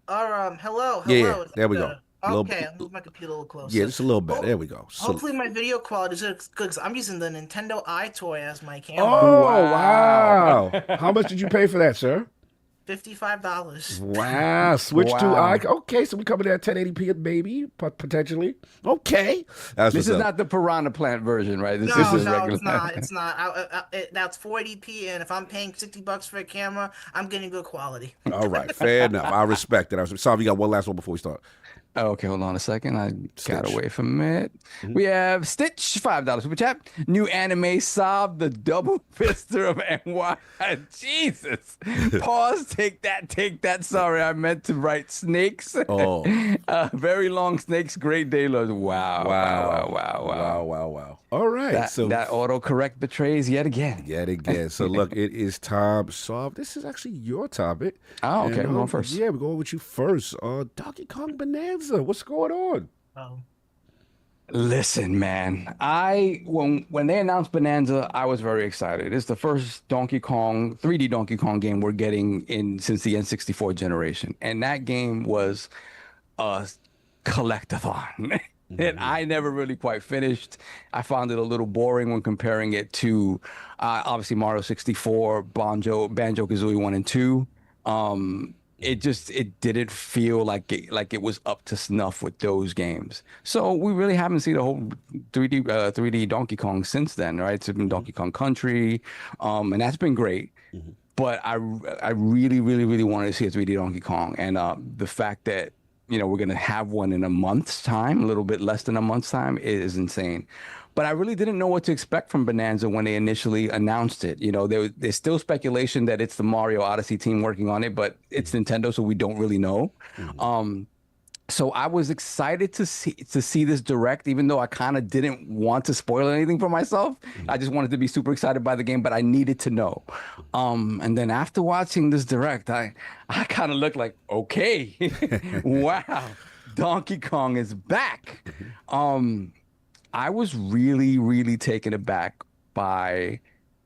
Hello. Yeah, there we go. Okay, I'll move my computer a little closer. Yeah, just a little bit. There we go. Hopefully my video quality is good because I'm using the Nintendo iToy as my camera. Oh, wow. How much did you pay for that, sir? $55. Wow. Switch to I. Okay, so we coming at 1080p, maybe, potentially. Okay. This is not the Piranha Plant version, right? This is regular. It's not. That's 480p, and if I'm paying $60 for a camera, I'm getting good quality. All right, fair enough. I respect it. Sorry, we got one last one before we start. Okay, hold on a second. I got away from it. We have Stitch, $5 super chat. New anime Sob, the double fister of NY. Jesus. Pause. Take that. Sorry, I meant to write snakes. Oh. Very long snakes. Great day, Lord. Wow. All right. That autocorrect betrays yet again. So look, it is time. Sob, this is actually your topic. Oh, okay. We're going first. Yeah, we're going with you first. Donkey Kong Bananza. What's going on? Listen, man. When they announced Bananza, I was very excited. It's the first 3D Donkey Kong game we're getting since the N64 generation, and that game was a collectathon. And I never really quite finished. I found it a little boring when comparing it to obviously Mario 64, Banjo-Kazooie 1 and 2. It didn't feel like it was up to snuff with those games. So we really haven't seen a whole 3D Donkey Kong since then, right? It's been Donkey Kong Country, and that's been great. But I really, really, really wanted to see a 3D Donkey Kong, and the fact that we're gonna have one in a month's time, a little bit less than a month's time, is insane. But I really didn't know what to expect from Bananza when they initially announced it. There's still speculation that it's the Mario Odyssey team working on it, but it's Nintendo, so we don't really know. So I was excited to see this direct, even though I kind of didn't want to spoil anything for myself. I just wanted to be super excited by the game, but I needed to know. And then after watching this direct, I kind of looked like, okay, wow, Donkey Kong is back. I was really, really taken aback by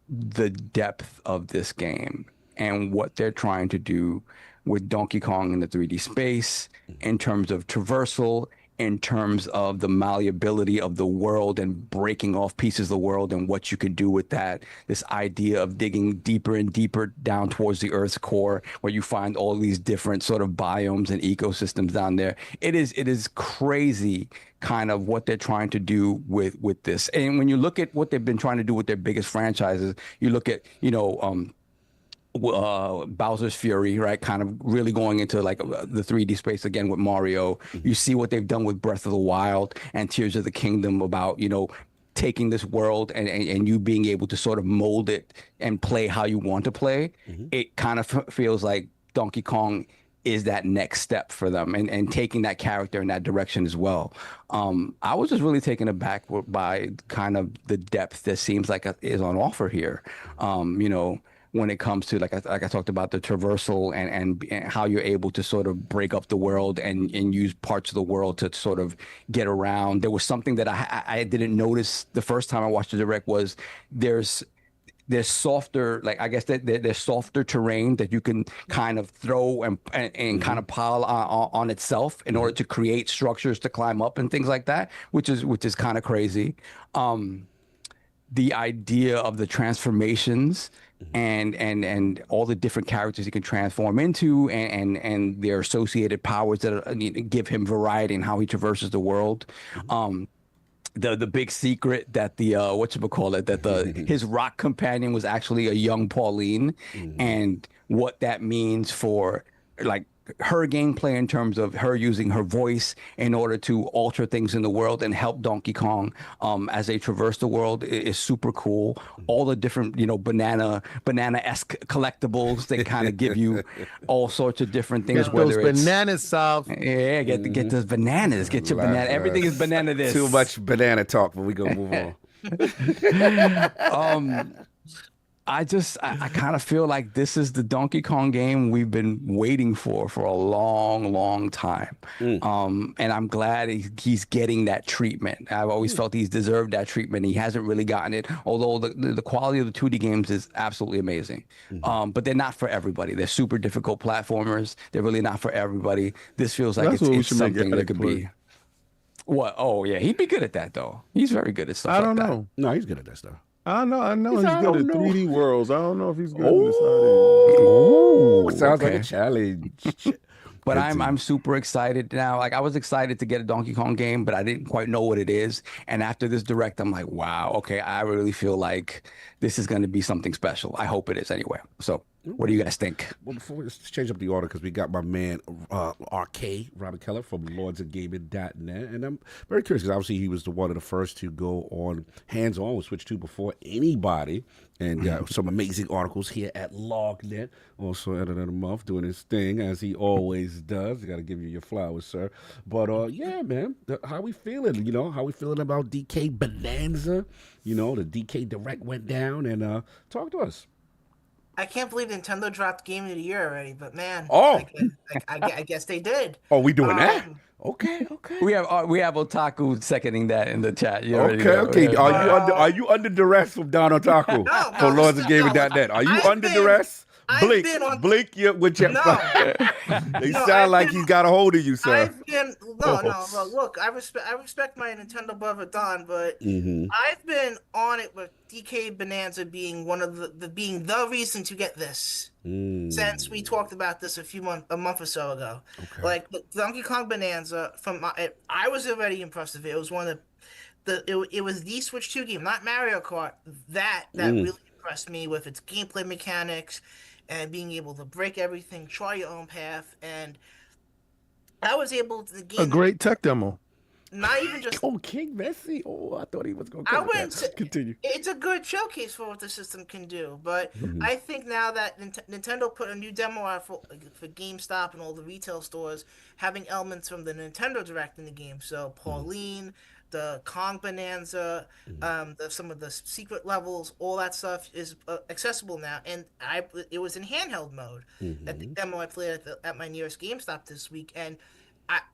the depth of this game and what they're trying to do with Donkey Kong in the 3D space, in terms of traversal, in terms of the malleability of the world and breaking off pieces of the world and what you could do with that. This idea of digging deeper and deeper down towards the Earth's core, where you find all these different sort of biomes and ecosystems down there. It is crazy kind of what they're trying to do with this. And when you look at what they've been trying to do with their biggest franchises, you look at, Bowser's Fury, right? Kind of really going into like the 3D space again with Mario. You see what they've done with Breath of the Wild and Tears of the Kingdom about, taking this world and you being able to sort of mold it and play how you want to play. It kind of feels like Donkey Kong is that next step for them and taking that character in that direction as well. I was just really taken aback by kind of the depth that seems like is on offer here. When it comes to like I talked about the traversal and how you're able to sort of break up the world and use parts of the world to sort of get around. There was something that I didn't notice the first time I watched the direct was there's softer, like I guess there's softer terrain that you can kind of throw and kind of pile on itself in order to create structures to climb up and things like that, which is kind of crazy. The idea of the transformations and all the different characters he can transform into and their associated powers that give him variety in how he traverses the world. The big secret that his rock companion was actually a young Pauline, and what that means for like her gameplay in terms of her using her voice in order to alter things in the world and help Donkey Kong as they traverse the world is super cool. All the different, banana-esque collectibles, they kind of give you all sorts of different things. Get those bananas, South. Yeah, get those bananas. Get your banana. Everything is banana this. Too much banana talk, but we gonna move on. I kind of feel like this is the Donkey Kong game we've been waiting for a long, long time. And I'm glad he's getting that treatment. I've always felt he's deserved that treatment. He hasn't really gotten it, although the quality of the 2D games is absolutely amazing. But they're not for everybody. They're super difficult platformers. They're really not for everybody. This feels like it's something that could be. What? Oh, yeah. He'd be good at that, though. He's very good at stuff I don't know. No, he's good at that stuff. I know he's good at 3D worlds. I don't know if he's good at this. Oh, sounds like a challenge. But I'm super excited now. Like I was excited to get a Donkey Kong game, but I didn't quite know what it is. And after this direct, I'm like, wow, okay, I really feel like this is going to be something special. I hope it is anyway. So what do you guys think? Well, before let's change up the order because we got my man RK Robert Keller from lordsofgaming.net, and I'm very curious because obviously he was one of the first to go on hands-on with Switch 2 before anybody, and got some amazing articles here at LogNet. Also editor of the month, doing his thing as he always does. I got to give you your flowers, sir. But yeah, man, how we feeling? How we feeling about DK Bananza? The DK Direct went down, and talk to us. I can't believe Nintendo dropped Game of the Year already, but man, I guess they did. Oh, we doing that? Okay. We have Otaku seconding that in the chat. Okay. Are you under duress from Don Otaku for lordsofgaming.net? Are you under duress? Blink with your They sound like he's got a hold of you, sir. Look, I respect my Nintendo brother Don, but I've been on it with DK Bananza being one of the reason to get this since we talked about this a month or so ago. Okay. Like the Donkey Kong Bananza I was already impressed with it. It was one of it was the Switch 2 game, not Mario Kart, that really impressed me with its gameplay mechanics and being able to break everything, try your own path, and I was able to gain a great tech demo. not even just King Messi. Oh, I thought he was going to I wouldn't say, continue. It's a good showcase for what the system can do, but I think now that Nintendo put a new demo out for GameStop and all the retail stores, having elements from the Nintendo Direct in the game. So Pauline, the Kong Bonanza, some of the secret levels, all that stuff is accessible now, and it was in handheld mode at the demo I played at my nearest GameStop this week, and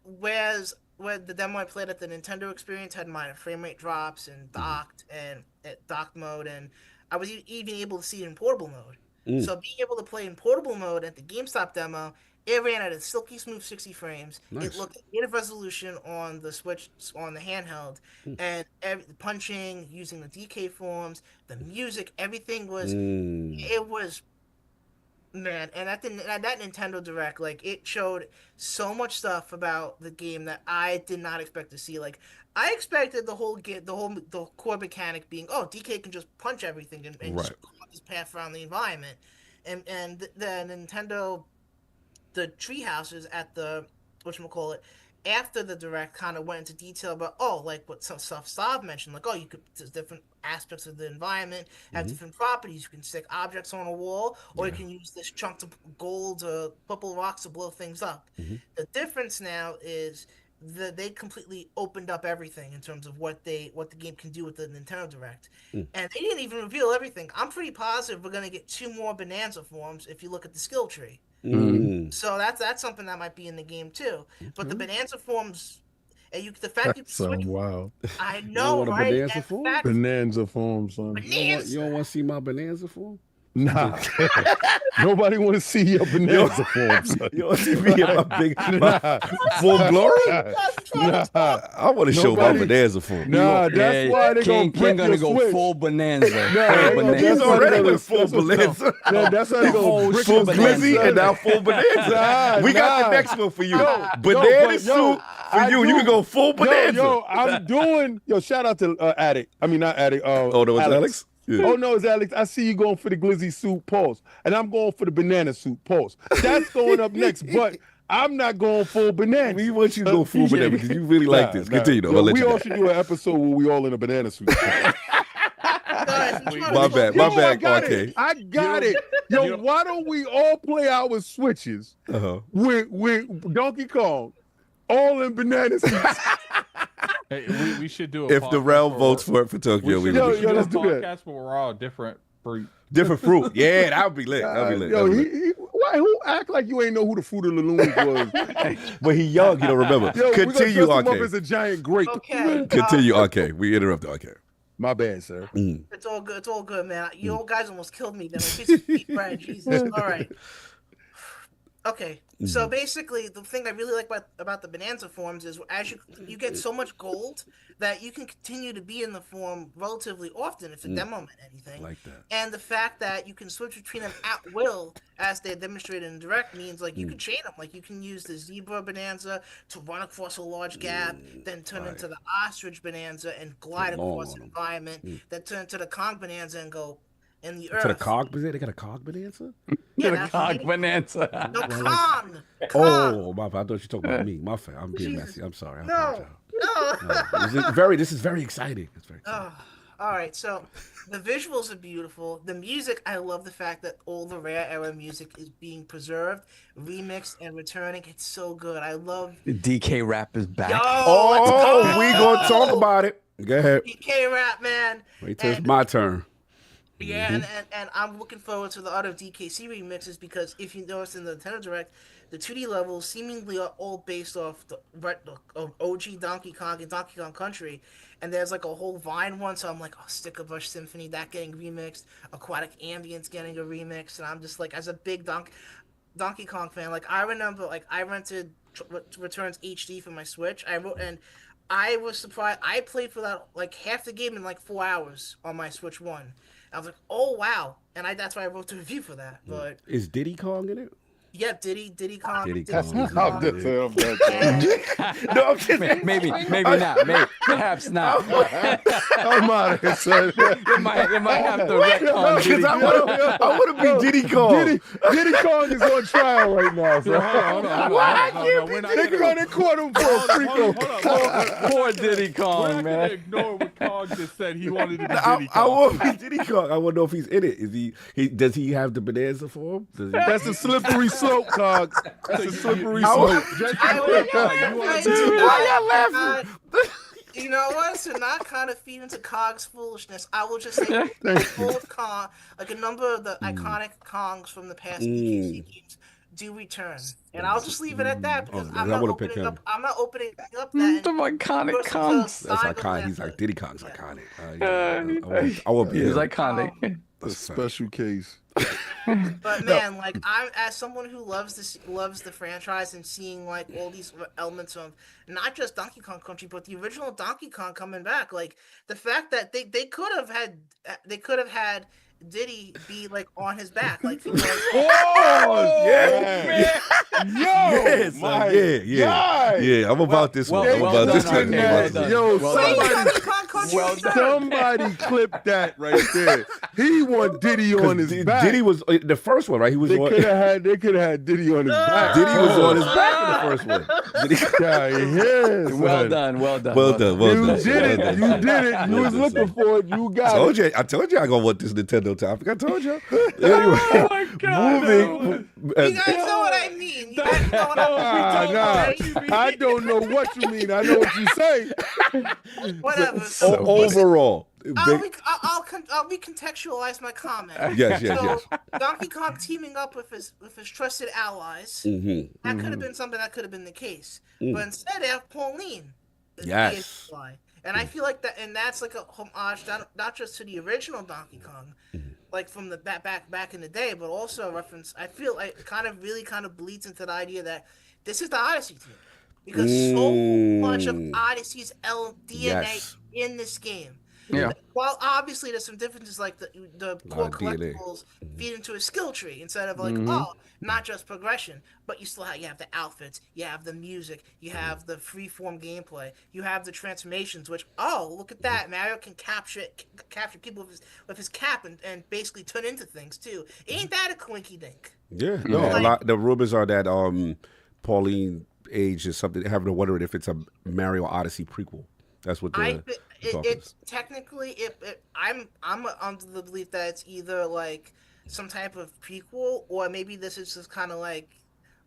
whereas the demo I played at the Nintendo Experience had minor frame rate drops and docked mode, and I was even able to see it in portable mode. So being able to play in portable mode at the GameStop demo, it ran at a silky smooth 60 frames. Nice. It looked at native resolution on the Switch, on the handheld, and punching, using the DK forms, the music, everything was, it was, man. And at that Nintendo Direct, like, it showed so much stuff about the game that I did not expect to see. Like, I expected the core mechanic being, DK can just punch everything and just walk his path around the environment, and the Nintendo. The tree houses at the whatchamacallit after the Direct kind of went into detail about like what some stuff Sav mentioned, like there's different aspects of the environment, have different properties. You can stick objects on a wall, or you can use this chunk of gold or purple rocks to blow things up. The difference now is that they completely opened up everything in terms of what the game can do with the Nintendo Direct, and they didn't even reveal everything. I'm pretty positive we're gonna get 2 more Bonanza forms if you look at the skill tree. So that's something that might be in the game too. But the Bonanza forms, and the fact you switch. Wow. I know, right? Bonanza form? Bonanza form, son. Bonanza. You don't want to see my Bonanza form? Nah. Nobody want to see your Bonanza form, son. You want to see me in my full glory? I want to show my Bonanza form. Nah, that's why they King gonna go Switch. Full Bonanza. He's already with full Bonanza. That's how they go full Glizzy and now full Bonanza. We got the next one for you. Banana suit for you. You can go full Bonanza. I'm doing. Shout out to Addict. I mean, not Addict. That was Alex? Yeah. Oh no, it's Alex. I see you going for the glizzy suit, pause, and I'm going for the banana suit, pause. That's going up next, but I'm not going full banana. We want you to go full banana because you really like this. Continue. Yo, we all should do an episode where we all in a banana suit. My bad. Okay. I got it. Yo, why don't we all play our Switches with Donkey Kong, all in banana suits? Hey, we should do a if the realm votes for it for Tokyo, we should do a let's do that. Podcast where we're all different fruit. Different fruit. Yeah, that would be lit. That would be lit. Yo, who act like you ain't know who the Fruit of the Loom was? But he young, you don't remember. Yo, continue, RK. Him up as a giant grape. Okay. Continue, RK. We interrupted RK. My bad, sir. It's all good. It's all good, man. You guys almost killed me. Then a piece of meat, right? Jesus. All right. Okay, so basically, the thing I really like about the Bonanza forms is as you get so much gold that you can continue to be in the form relatively often if the demo meant anything. Like that. And the fact that you can switch between them at will, as they demonstrated in Direct, means like you can chain them. Like you can use the Zebra Bonanza to run across a large gap, then turn into the Ostrich Bonanza and glide across an environment, then turn into the Kong Bonanza and go in the earth. To the Cog Bonanza? They got a Cog Bonanza? The Cog Bonanza. No, Kong. Oh, my bad. I thought you were talking about me. My fault. I'm being messy. I'm sorry. No. This is very exciting. It's very exciting. All right, so the visuals are beautiful. The music, I love the fact that all the Rare era music is being preserved, remixed, and returning. It's so good. I love the DK rap is back. Yo, we gonna talk about it. Go ahead. DK rap, man. Wait till it's my turn. Yeah, and I'm looking forward to the other DKC remixes because if you notice in the Nintendo Direct, the 2D levels seemingly are all based off the OG Donkey Kong and Donkey Kong Country, and there's like a whole Vine one, so I'm like, Sticker Bush Symphony, that getting remixed, Aquatic Ambience getting a remix, and I'm just like, as a big Donkey Kong fan, like I remember, like I rented Returns HD for my Switch, I was surprised. I played for that like half the game in like 4 hours on my Switch 1. I was like, oh wow, and that's why I wrote the review for that. But is Diddy Kong in it? Yep, Diddy Kong. Diddy Kong. I'm just saying. No, I'm just Maybe not. Perhaps not. I'm out of here, son. You might have to retcon Diddy because I want to be Diddy Kong. Diddy Kong is on trial right now, so Hold on. they caught him for a freak. Poor Diddy Kong, We're not man. gonna ignore what Kong just said. He wanted to be Diddy Kong. I want to be Diddy Kong. I want to know if he's in it. Is he? Does he have the Bananza for him? Does he? That's a slippery slope, Cog. That's a slippery slope. Why y'all laughing? You know what? To not kind of feed into Cog's foolishness, I will just say both Kong, like a number of the iconic Kongs from the past BKC games, do return, and I'll just leave it at that because I'm not opening up that. The iconic Kongs. That's iconic. He's like Diddy Kong's iconic. I will be. He's iconic. A special case. But man, like I'm as someone who loves the franchise and seeing like all these elements of not just Donkey Kong Country, but the original Donkey Kong coming back, like the fact that they could have had Diddy be like on his back, like yeah, yeah. I'm about this one. I'm about this one. Yo, somebody clip that right there. He want Diddy on his back. Diddy was the first one, right? He was. They could have had Diddy on his back. Diddy was on his back in the first one. Well done. Well done. You did it. You was looking for it. You got it. I told you I gonna want this Nintendo topic. I told you. Anyway, Oh my God, moving. You guys know what I mean. You guys know what I mean. I don't know what you mean. I know what you say. Whatever. Overall. I'll recontextualize my comment. Yes. Donkey Kong teaming up with his trusted allies. That could have been something that could have been the case. But instead they have Pauline. Yes. And I feel like that, and that's like a homage not just to the original Donkey Kong, like from the back in the day, but also a reference. I feel like kind of bleeds into the idea that this is the Odyssey team because so much of Odyssey's DNA in this game. Yeah. While obviously there's some differences, like the core collectibles feed into a skill tree instead of like not just progression, but you have the outfits, you have the music, you have the freeform gameplay, you have the transformations. Which look at that, Mario can capture people with his cap and basically turn into things too. Ain't that a coinky dink? Yeah, no. A lot. The rumors are that Pauline age is something. Having to wonder if it's a Mario Odyssey prequel. That's what it's technically. I'm under the belief that it's either like some type of prequel, or maybe this is just kind of like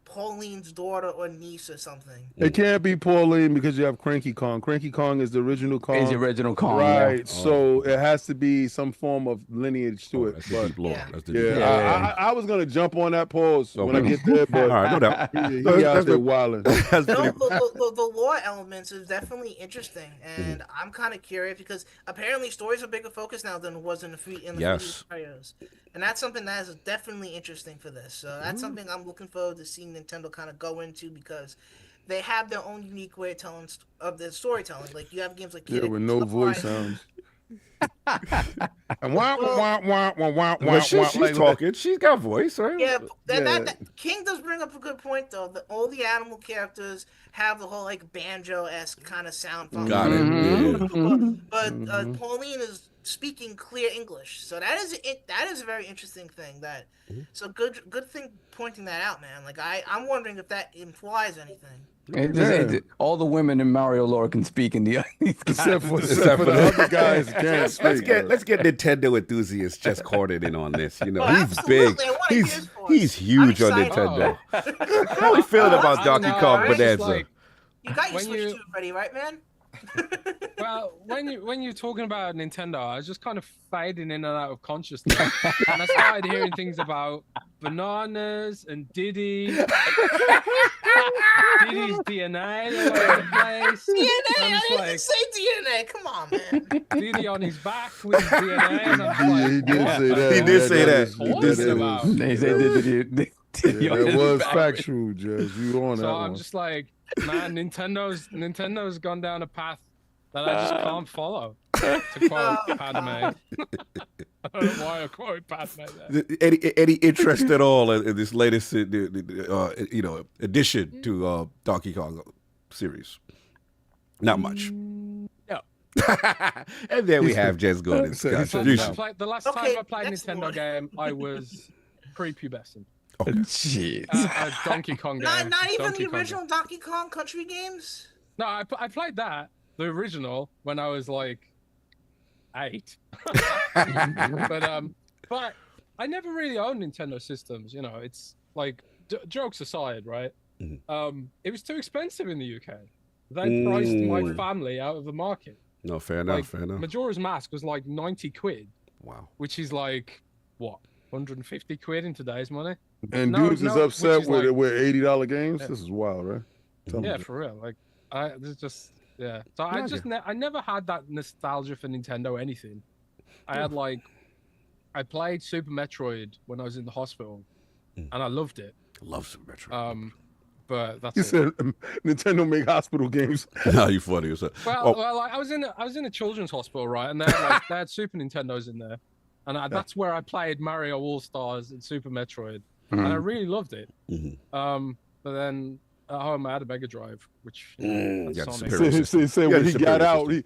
Pauline's daughter or niece or something. It can't be Pauline because you have Cranky Kong. Cranky Kong is the original Kong. Is the original Kong, right? Yeah. So it has to be some form of lineage to it. That's the deep lore. I was gonna jump on that pause when I get there, but all right, no doubt. He out there wilding. The lore elements is definitely interesting, and I'm kind of curious because apparently stories are bigger focus now than it was in the free scenarios. And that's something that is definitely interesting for this. So that's something I'm looking forward to seeing Nintendo kind of go into because they have their own unique way of telling of their storytelling. Like you have games like with no voice sounds. And she's talking. She's got voice, right? Yeah, that King does bring up a good point though. All the animal characters have the whole like banjo-esque kind of sound. Got it. But Pauline is speaking clear English, so that is a very interesting thing. So good thing pointing that out, man. Like I'm wondering if that implies anything. All the women in Mario lore can speak in the except for the other guys. Let's get Nintendo enthusiasts just Corden in on this. You know, he's absolutely. big. He's huge on Nintendo. How are we feeling about Donkey Kong Bananza? You got your Switch 2 ready, right, man? Well, when you're talking about Nintendo, I was just kind of fading in and out of consciousness, and I started hearing things about bananas and Diddy's DNA all over the place. DNA? I didn't say DNA. Come on, man. Diddy on his back with his DNA. And I'm He did say that. He did say that. They said it was factual, Judge. You on that? So I'm just like, man, Nintendo's gone down a path that I just can't follow. To quote Padme. I don't know why I quote Padme there. Any interest at all in this latest, addition to Donkey Kong series? Not much. No. And then we have Jez Gordon. The last time I played a Nintendo game, I was prepubescent. Okay. Jeez. A Donkey Kong game. Not even Donkey the original Donkey Kong Country games? No, I played that, the original, when I was like 8. But I never really owned Nintendo systems. You know, it's like jokes aside, right? Mm-hmm. It was too expensive in the UK. They priced my family out of the market. No, fair enough. Fair enough. Majora's Mask was like 90 quid. Wow. Which is like what, 150 quid in today's money? And dudes is upset with $80 games. Yeah. This is wild, right? Yeah, for real. Like, there's just So I never had that nostalgia for Nintendo anything. I played Super Metroid when I was in the hospital, and I loved it. Love Super Metroid. But that's you said Nintendo make hospital games. No, you funny. Well, I was in a children's hospital, right? And they had Super Nintendos in there, and that's where I played Mario All Stars and Super Metroid, and I really loved it. But then at home I had a Mega Drive, which he said when he got out, he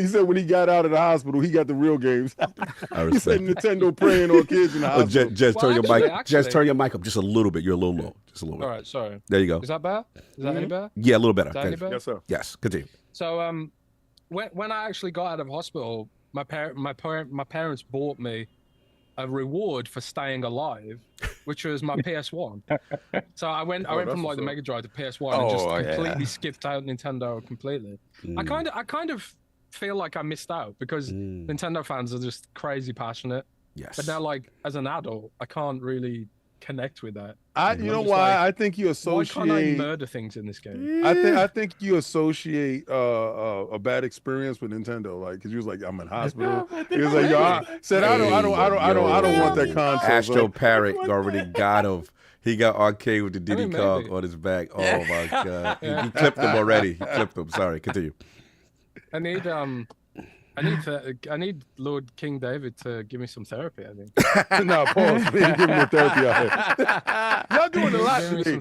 said when he got out of the hospital, he got the real games. He said Nintendo preying on kids in the hospital. Just turn your mic. Just turn your mic up just a little bit. You're a little low. Just a little bit. All right, sorry. There you go. Is that better? Is that any better? Yeah, a little better. Yes, sir. Yes, continue. So when I actually got out of hospital, my parents bought me a reward for staying alive, which was my PS1. So I went from like the Mega Drive to PS1 and just completely skipped out Nintendo completely. I kind of feel like I missed out because Nintendo fans are just crazy passionate. Yes. But now, like, as an adult, I can't really connect with that. You know why? I think you associate. Why can't I murder things in this game? I think you associate a bad experience with Nintendo, like because you was like, I'm in hospital. He was like, I don't want that console. Astro Parrot already got him. He got arcade with the Diddy Kong on his back. Oh my god, he clipped him already. He clipped him. Sorry, continue. I need Lord King David to give me some therapy, I think. No, pause. We ain't giving no therapy out here. Y'all doing a lot today.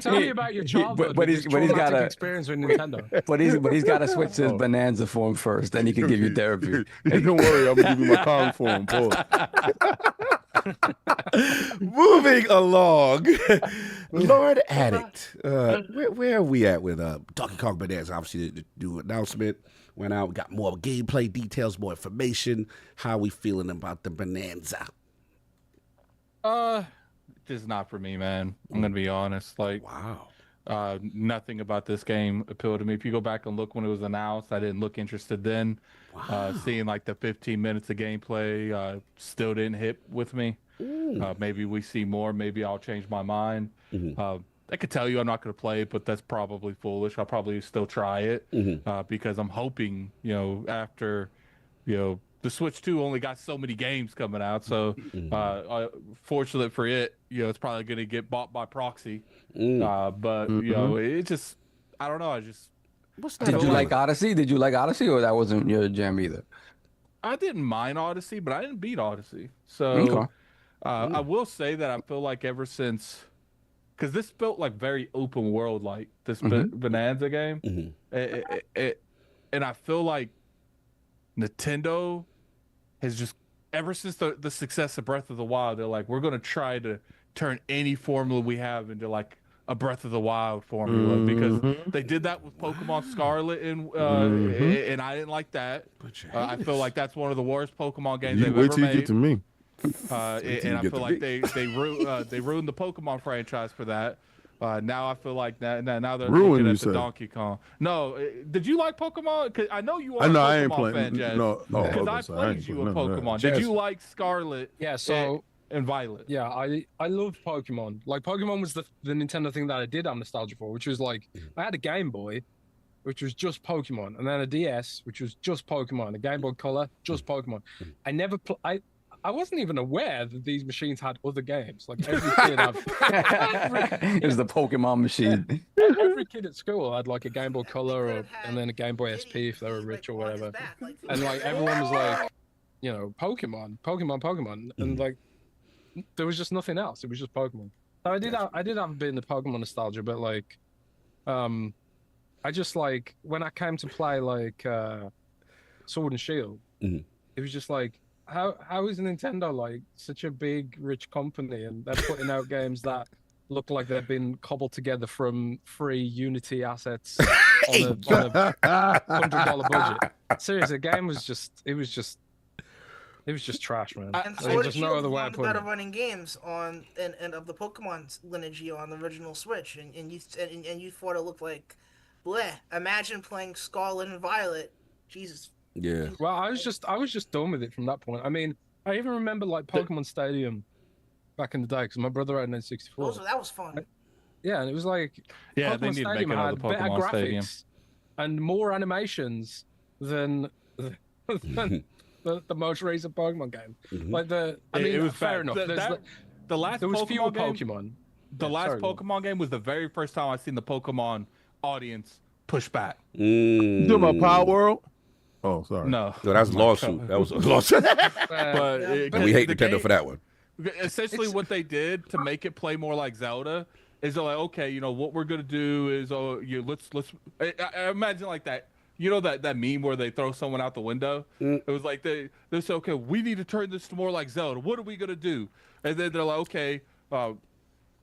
Tell me about your childhood. But he's got a experience with Nintendo. But he's got to switch to his Bananza form first, then he can give you therapy. Don't worry, I'm gonna give you my Kong form. Pause. Moving along, Lord Addict. Where are we at with Donkey Kong Bananza? Obviously, the new announcement went out. We got more gameplay details, more information. How are we feeling about the Bananza? This is not for me, man. I'm gonna be honest. Like, wow. Nothing about this game appealed to me. If you go back and look when it was announced, I didn't look interested then. Wow. Seeing like the 15 minutes of gameplay still didn't hit with me. Maybe we see more. Maybe I'll change my mind. I could tell you I'm not going to play it, but that's probably foolish. I'll probably still try it because I'm hoping, after, the Switch 2 only got so many games coming out. So fortunate for it, it's probably going to get bought by proxy. But, it just, I don't know. Did you like Odyssey? Did you like Odyssey, or that wasn't your jam either? I didn't mind Odyssey, but I didn't beat Odyssey. So I will say that I feel like ever since, because this felt like very open world, like this Bananza game, and I feel like Nintendo has just, ever since the success of Breath of the Wild, they're like, we're going to try to turn any formula we have into like a Breath of the Wild formula, because they did that with Pokemon Scarlet and I didn't like that. I feel like that's one of the worst Pokemon games they've ever made. Wait till you get to me. And I feel like they ruined the Pokemon franchise for that. Now I feel like now they're looking at the Donkey Kong. No, did you like Pokemon? Cause I know you are. I a ain't Pokemon playing. fan, Jazz. No, because I played you with Pokemon. Did you like Scarlet? Yeah, so and Violet. Yeah, I loved Pokemon. Like, Pokemon was the Nintendo thing that I did have nostalgia for, which was like, I had a Game Boy, which was just Pokemon, and then a DS, which was just Pokemon, a Game Boy Color, just Pokemon. I wasn't even aware that these machines had other games. Like every kid, it was the Pokemon machine. Every kid at school had like a Game Boy Color and then a Game Boy SP if they were rich or whatever. And like everyone was like, you know, Pokemon, and like there was just nothing else. It was just Pokemon. So I did have a bit in the Pokemon nostalgia, but like, I just like when I came to play like Sword and Shield, it was just like, how is Nintendo like such a big rich company and they're putting out games that look like they've been cobbled together from free Unity assets on a $100 budget. Seriously, the game was just it was just trash, man. And There's just no other way of putting it. Better running games on and of the Pokemon lineage on the original Switch, and you thought it looked like bleh. Imagine playing Scarlet and Violet. Jesus. Yeah. Well, I was just done with it from that point. I mean, I even remember like Pokemon Stadium back in the day because my brother had an N64. That was fun. Yeah, and it was like Pokemon Stadium had better graphics and more animations than the most recent Pokemon game. Like I mean, it was fair enough. The last there was fewer Pokemon. Pokemon. The last Pokemon game was the very first time I seen the Pokemon audience push back. You talking about Power World? Oh, sorry. No, that was a lawsuit. That was a lawsuit. but we hate Nintendo for that one. Essentially, what they did to make it play more like Zelda is they're like, okay, you know what we're gonna do is, let's. I imagine like that. You know that meme where they throw someone out the window? It was like they said, okay, we need to turn this to more like Zelda. What are we gonna do? And then they're like, okay,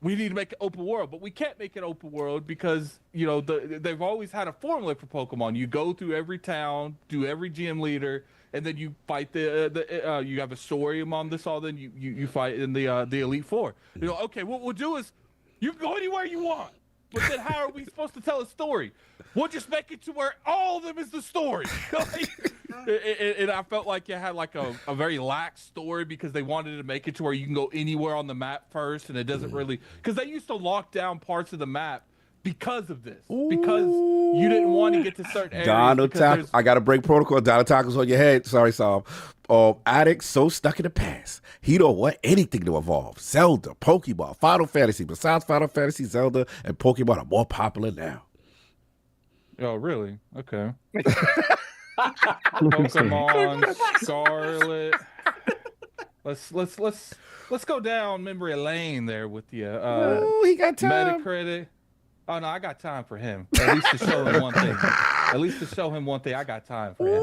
we need to make it open world, but we can't make it open world because you know they've always had a formula for Pokemon. You go through every town, do every gym leader, and then you fight you have a story among this all. Then you fight in the Elite Four. You know, okay, what we'll do is you can go anywhere you want. But then how are we supposed to tell a story? We'll just make it to where all of them is the story. And I felt like it had like a very lax story because they wanted to make it to where you can go anywhere on the map first, and it doesn't really, because they used to lock down parts of the map because of this. Because you didn't want to get to certain areas. Donald Tackle. I got to break protocol. Donald Tackle's on your head. Sorry, Sam. Addict so stuck in the past. He don't want anything to evolve. Zelda, Pokemon, Final Fantasy. Besides Final Fantasy, Zelda and Pokemon are more popular now. Oh, really? Okay. Pokemon, Scarlet. Let's go down memory lane there with you. He got time. Metacritic. Oh no, I got time for him. At least to show him one thing. I got time for him.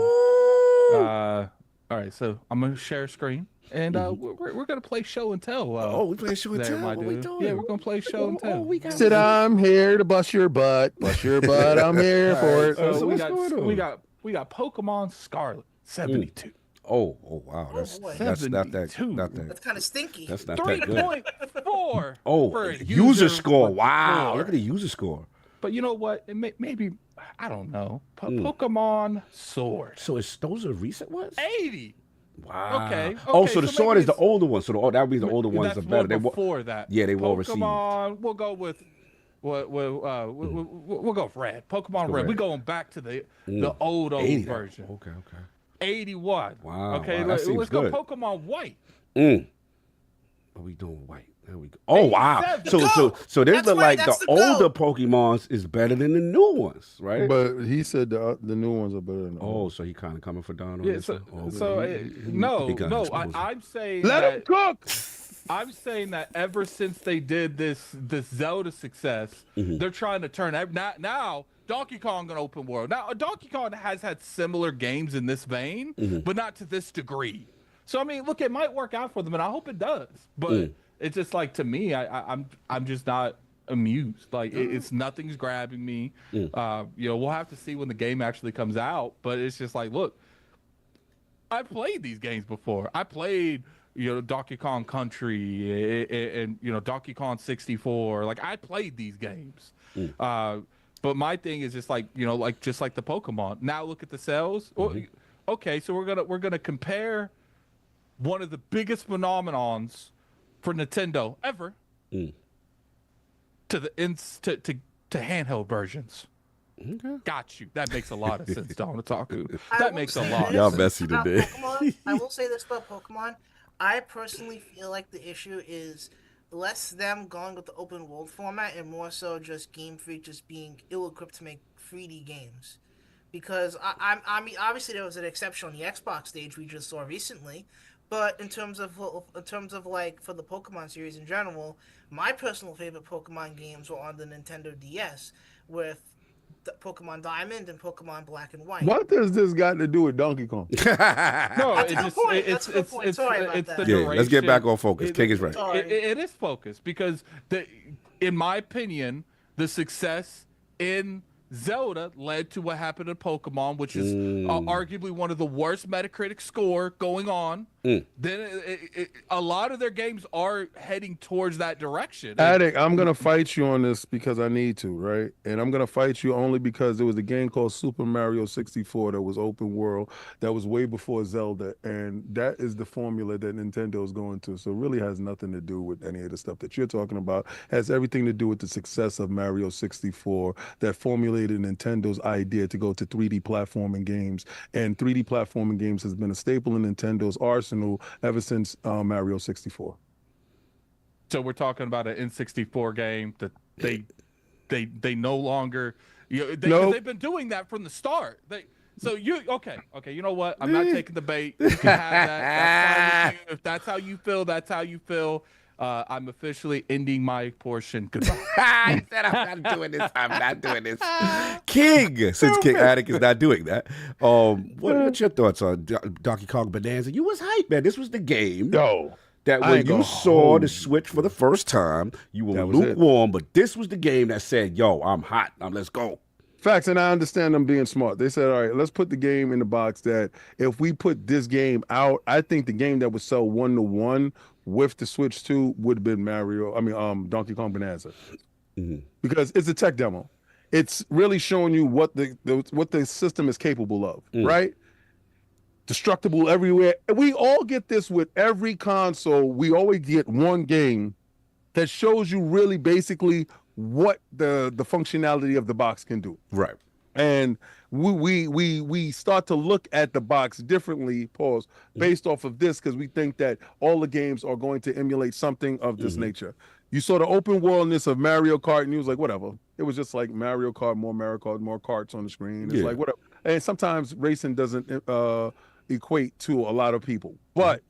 All right, so I'm gonna share a screen, and we're gonna play show and tell. We play show and tell. What we doing? Yeah, we're gonna play show and tell. Said I'm here to bust your butt. Bust your butt. I'm here for it. So we got Pokemon Scarlet 72. Oh wow, that's not that. That's kind of stinky. That's not that good. 3.4. Oh, for a user score. Wow, look at the user score. But you know what? Maybe I don't know. Pokemon Sword. So those are recent ones? 80. Wow. Okay. Oh, so the sword is the older one. So that would be the older ones are better. Before that. Yeah, they well received. Pokemon. We'll go with. We'll go with Red. Pokemon Red. We're going back to the old version. Okay. 81. Wow. Okay, wow, let's good. go Pokemon White. What we doing white? There we go. Oh wow. So there's the older Pokemons is better than the new ones, right? But he said the new ones are better than the old. So he kind of coming for Don. Yeah. No. I'm saying let him cook. I'm saying that ever since they did this Zelda success, they're trying to turn now. Donkey Kong an open world. Now, Donkey Kong has had similar games in this vein, but not to this degree. So I mean, look, it might work out for them, and I hope it does. But it's just like, to me, I'm just not amused. Like it's nothing's grabbing me. We'll have to see when the game actually comes out. But it's just like, look, I played these games before. I played Donkey Kong Country and Donkey Kong 64. Like I played these games. But my thing is just like, just like the Pokemon. Now look at the sales. Okay, so we're gonna compare one of the biggest phenomenons for Nintendo ever to handheld versions. Okay. Got you. That makes a lot of sense, Don Otaku. That makes a lot. Y'all messy today. Pokemon, I will say this about Pokemon. I personally feel like the issue is less them going with the open world format and more so just Game Freak just being ill-equipped to make 3D games. Because I mean, obviously there was an exception on the Xbox stage we just saw recently, but in terms of like for the Pokemon series in general, my personal favorite Pokemon games were on the Nintendo DS with Pokemon Diamond and Pokemon Black and White. What does this got to do with Donkey Kong? No, That's a good point. That's a good point. Sorry about that. Yeah, let's get back on focus. King is right. It is focus because in my opinion, the success in Zelda led to what happened in Pokemon, which is arguably one of the worst Metacritic score going on. Then a lot of their games are heading towards that direction. Addict, I'm going to fight you on this because I need to, right? And I'm going to fight you only because there was a game called Super Mario 64 that was open world, that was way before Zelda, and that is the formula that Nintendo is going to. So it really has nothing to do with any of the stuff that you're talking about. It has everything to do with the success of Mario 64 that formulated Nintendo's idea to go to 3D platforming games. And 3D platforming games has been a staple in Nintendo's arsenal ever since Mario 64. So we're talking about an N64 game that they no longer, they've been doing that from the start. Okay, you know what? I'm not taking the bait. You can have that. That's fine with you. If that's how you feel, that's how you feel. I'm officially ending my portion. Goodbye. I said I'm not doing this. I'm not doing this. King, since King Addict is not doing that. What's your thoughts on Donkey Kong Bananza? You was hype, man. This was the game. That when you saw the Switch for the first time, you were lukewarm, but this was the game that said, yo, I'm hot. Now let's go. Facts, and I understand them being smart. They said, all right, let's put the game in the box that if we put this game out, I think the game that would sell 1-to-1 with the Switch 2 would have been Donkey Kong Bananza. Because it's a tech demo. It's really showing you what the system is capable of, right? Destructible everywhere. We all get this with every console. We always get one game that shows you really basically what the functionality of the box can do. Right. And we start to look at the box differently, based off of this, because we think that all the games are going to emulate something of this nature. You saw the open worldness of Mario Kart, and you was like, whatever. It was just like Mario Kart, more carts on the screen. It's like, whatever. And sometimes racing doesn't equate to a lot of people. But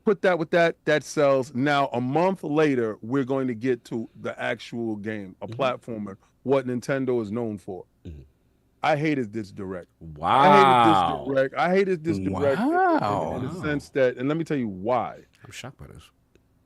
put that with that sells. Now, a month later, we're going to get to the actual game, a platformer, what Nintendo is known for. I hated this direct. Wow. I hated this direct in the sense that, and let me tell you why. I'm shocked by this.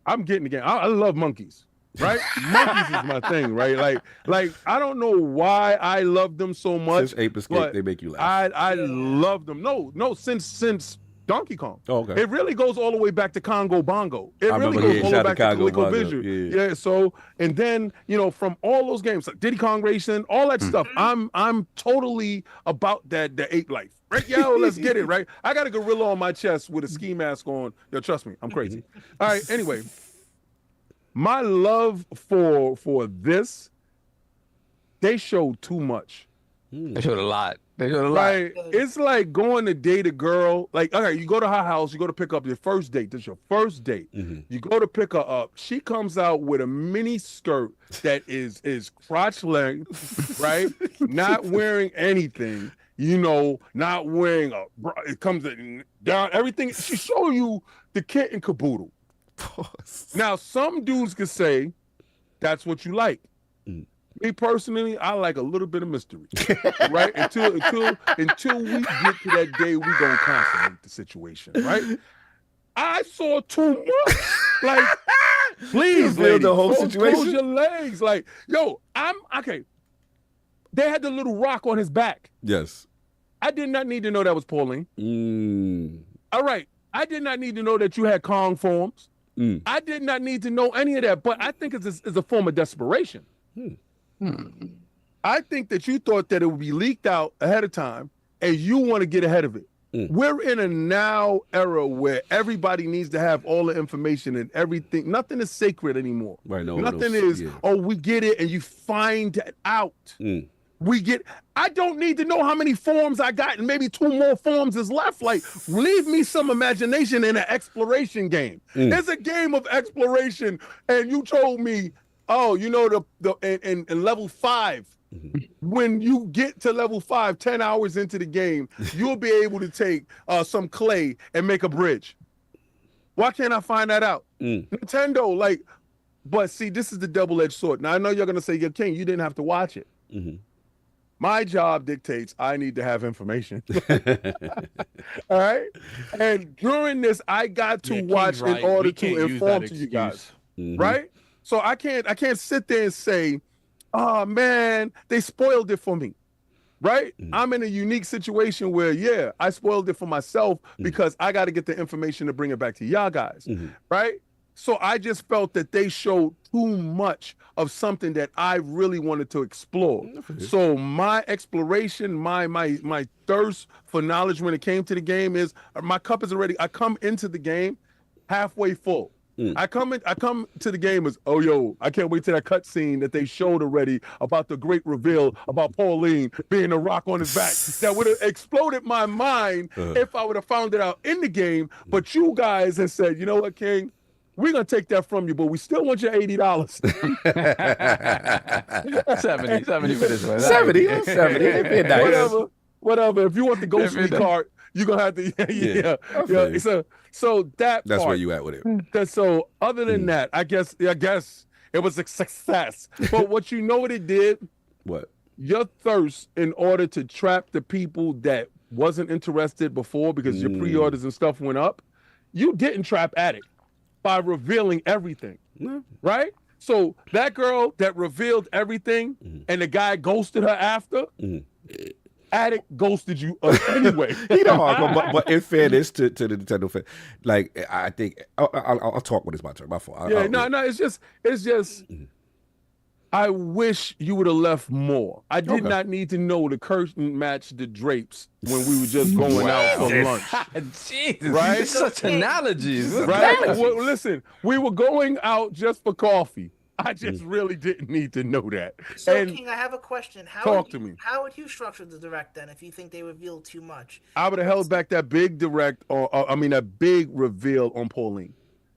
I'm getting the game. I love monkeys, right? Monkeys is my thing, right? Like I don't know why I love them so much. Since Ape Escape, they make you laugh. I love them. No, since Donkey Kong. Oh, okay. It really goes all the way back to Congo Bongo. It really goes all the way back to ColecoVision. Yeah. So, and then, from all those games, like Diddy Kong Racing, all that stuff, I'm totally about the ape life. Right? Yo, let's get it, right? I got a gorilla on my chest with a ski mask on. Yo, trust me, I'm crazy. All right, anyway. My love for this, they showed too much. They showed a lot. Like, it's like going to date a girl. Like, okay, you go to her house, you go to pick up your first date. This is your first date. You go to pick her up. She comes out with a mini skirt that is crotch length, right? Not wearing anything, not wearing it comes down, everything. She show you the kit and caboodle. Now, some dudes could say that's what you like. Me personally, I like a little bit of mystery, right? Until we get to that day, we gonna consummate the situation, right? I saw too much. Like, please, lady, the whole situation. Close your legs. Like, yo, I'm okay. They had the little rock on his back. Yes. I did not need to know that was Pauline. All right. I did not need to know that you had Kong forms. I did not need to know any of that. But I think it's a form of desperation. I think that you thought that it would be leaked out ahead of time and you want to get ahead of it. We're in a now era where everybody needs to have all the information and everything. Nothing is sacred anymore. Right, Nothing is, we get it and you find it out. I don't need to know how many forms I got and maybe 2 more forms is left. Like, leave me some imagination in an exploration game. It's a game of exploration. And you told me, oh, you know, in level 5, when you get to level 5, 10 hours into the game, you'll be able to take some clay and make a bridge. Why can't I find that out? Nintendo, like, but see, this is the double-edged sword. Now, I know you're going to say, yeah, King, you didn't have to watch it. My job dictates I need to have information. All right? And during this, I got to watch in order to inform to you guys. Right? So I can't sit there and say, oh, man, they spoiled it for me. Right? I'm in a unique situation where, yeah, I spoiled it for myself because I got to get the information to bring it back to y'all guys. Right? So I just felt that they showed too much of something that I really wanted to explore. So my exploration, my thirst for knowledge when it came to the game is, my cup is already, I come into the game halfway full. I come to the game as, oh, yo, I can't wait to that cutscene that they showed already about the great reveal about Pauline being a rock on his back. That would have exploded my mind if I would have found it out in the game. But you guys have said, you know what, King? We're going to take that from you, but we still want your $80. 70 for this one. 70. Whatever. If you want the Ghost Me card, you're going to have to, yeah. So that's part, where you at with it. So other than that, I guess it was a success. But what you know what it did? What? Your thirst in order to trap the people that wasn't interested before because your pre-orders and stuff went up, you didn't trap Addict by revealing everything, right? So that girl that revealed everything and the guy ghosted her after, Addict ghosted you anyway. You know, but in fairness to the Nintendo fan, like, I think I'll talk when it's my turn. My fault. No. It's just. I wish you would have left more. I did not need to know the curtain matched the drapes when we were just going out for lunch. Jesus, right? Such analogies, right? Well, listen, we were going out just for coffee. I just really didn't need to know that. So, and King, I have a question. Talk to me. How would you structure the direct then if you think they revealed too much? I would have held back that big direct, that big reveal on Pauline.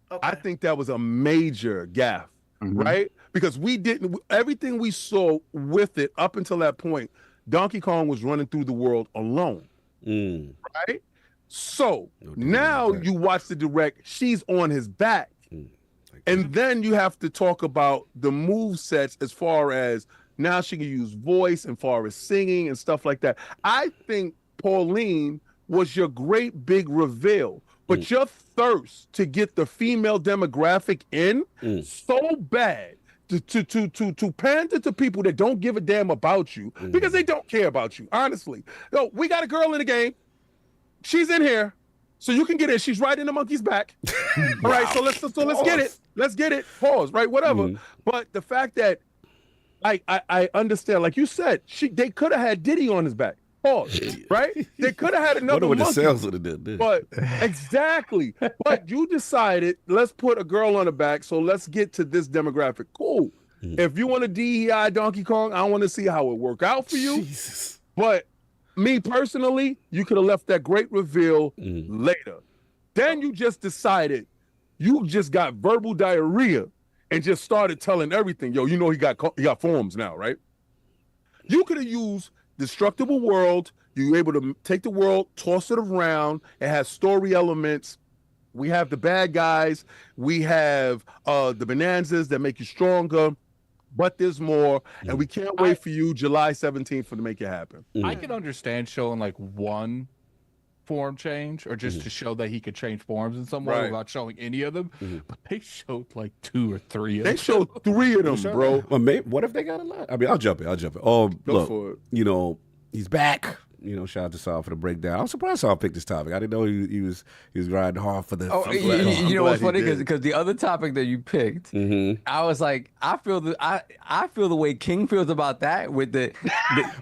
Okay. I think that was a major gaffe, right? Because everything we saw with it up until that point, Donkey Kong was running through the world alone, right? So now you watch the direct, she's on his back. And then you have to talk about the move sets as far as now she can use voice and far as singing and stuff like that. I think Pauline was your great big reveal, but your thirst to get the female demographic in so bad to pander to people that don't give a damn about you because they don't care about you, honestly. Yo, we got a girl in the game. She's in here. So you can get it. She's right in the monkey's back. All right, so let's get it. Let's get it. Pause, right? Whatever. But the fact that I understand, like you said, they could have had Diddy on his back. Pause, right? They could have had another monkey. What the sales would have done. But exactly. But you decided, let's put a girl on the back, so let's get to this demographic. Cool. If you want a DEI Donkey Kong, I want to see how it work out for you. Jesus. But me personally, you could have left that great reveal later. Then you just decided you just got verbal diarrhea and just started telling everything. Yo, you know he got forms now, right? You could have used Destructible World. You were able to take the world, toss it around. It has story elements. We have the bad guys. We have the Bananzas that make you stronger. But there's more, and we can't wait for you July 17th to make it happen. I can understand showing like one form change or just to show that he could change forms in some way without showing any of them. But they showed like 2 or 3 of them. They showed 3 of them, bro. Well, what if they got a lot? I mean, I'll jump in. Oh, Go for it. You know, he's back. You know, shout out to Saul for the breakdown. I'm surprised Saul picked this topic. I didn't know he was grinding hard for the. You know what's funny because the other topic that you picked, I was like, I feel the way King feels about that with the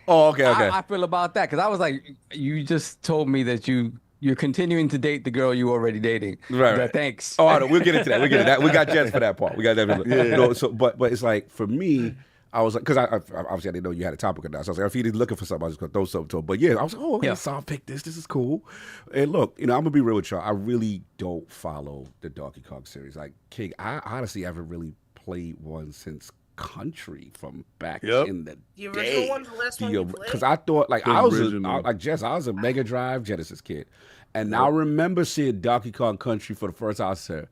okay. I feel about that because I was like, you just told me that you're continuing to date the girl you already dating. Right. Thanks. Oh, no, we'll get into that. We got Jets for that part. We got that. But it's like for me. I was like, because I obviously I didn't know you had a topic of that. So I was like, if he's looking for something, I was just gonna throw something to him. But yeah, I was like, oh, okay, so I'll pick this. This is cool. And look, I'm gonna be real with y'all. I really don't follow the Donkey Kong series. Like King, I honestly haven't really played one since Country from back in the original one, the last one you played? Because I thought like I was a Mega Drive Genesis kid, and I remember seeing Donkey Kong Country for the first time. I said,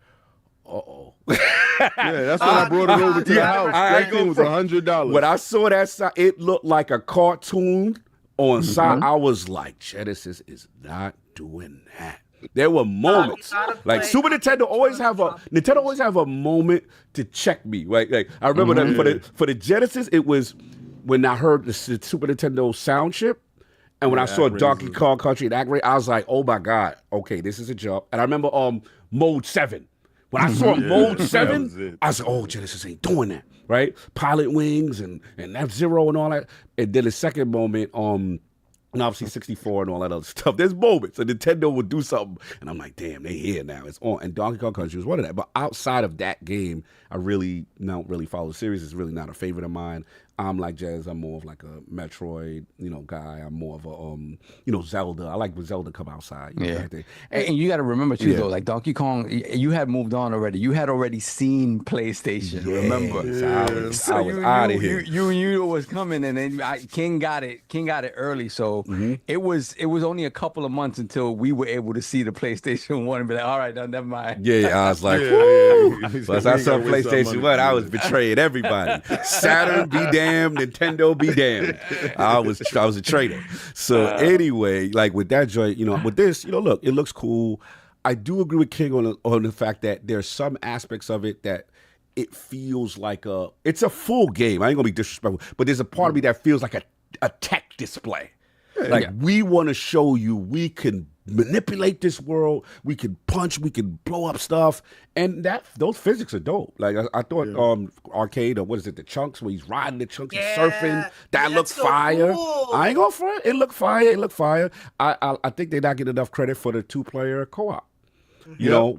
uh-oh. Yeah, that's when I brought it over to the house. That thing was $100. When I saw that side, it looked like a cartoon on side. I was like, Genesis is not doing that. There were moments like Super Nintendo always have a moment to check me. Right? Like I remember that for the Genesis, it was when I heard the Super Nintendo sound chip. And when I saw Donkey Kong Country and Acre, I was like, oh my God, okay, this is a jump. And I remember Mode 7. When I saw Mode 7, I was like, oh, Genesis ain't doing that, right? Pilot Wings and F-Zero and all that. And then the second moment, and obviously 64 and all that other stuff. There's moments. And Nintendo would do something. And I'm like, damn, they here now. It's on. And Donkey Kong Country was one of that. But outside of that game, I really don't really follow the series. It's really not a favorite of mine. I'm like Jez. I'm more of like a Metroid, guy. I'm more of a, Zelda. I like when Zelda come outside. And you got to remember too, though, like Donkey Kong, you had moved on already. You had already seen PlayStation. Remember? So I was out of here. You knew it was coming, and then King got it early. So it was only a couple of months until we were able to see the PlayStation 1 and be like, all right, no, never mind. Yeah, I was like, woo. Once I saw PlayStation 1, I was betraying everybody. Saturn be damned. Nintendo be damned. I was a traitor. So anyway, like with that joint, with this, look, it looks cool. I do agree with King on the fact that there's some aspects of it that it feels like it's a full game. I ain't gonna be disrespectful, but there's a part of me that feels like a tech display. We want to show you we can manipulate this world, we can punch, we can blow up stuff, and those physics are dope. Like I thought arcade, or what is it, the chunks where he's riding the chunks and surfing, that looked fire. Cool. I ain't going for it. It looked fire. I think they're not getting enough credit for the 2-player co-op.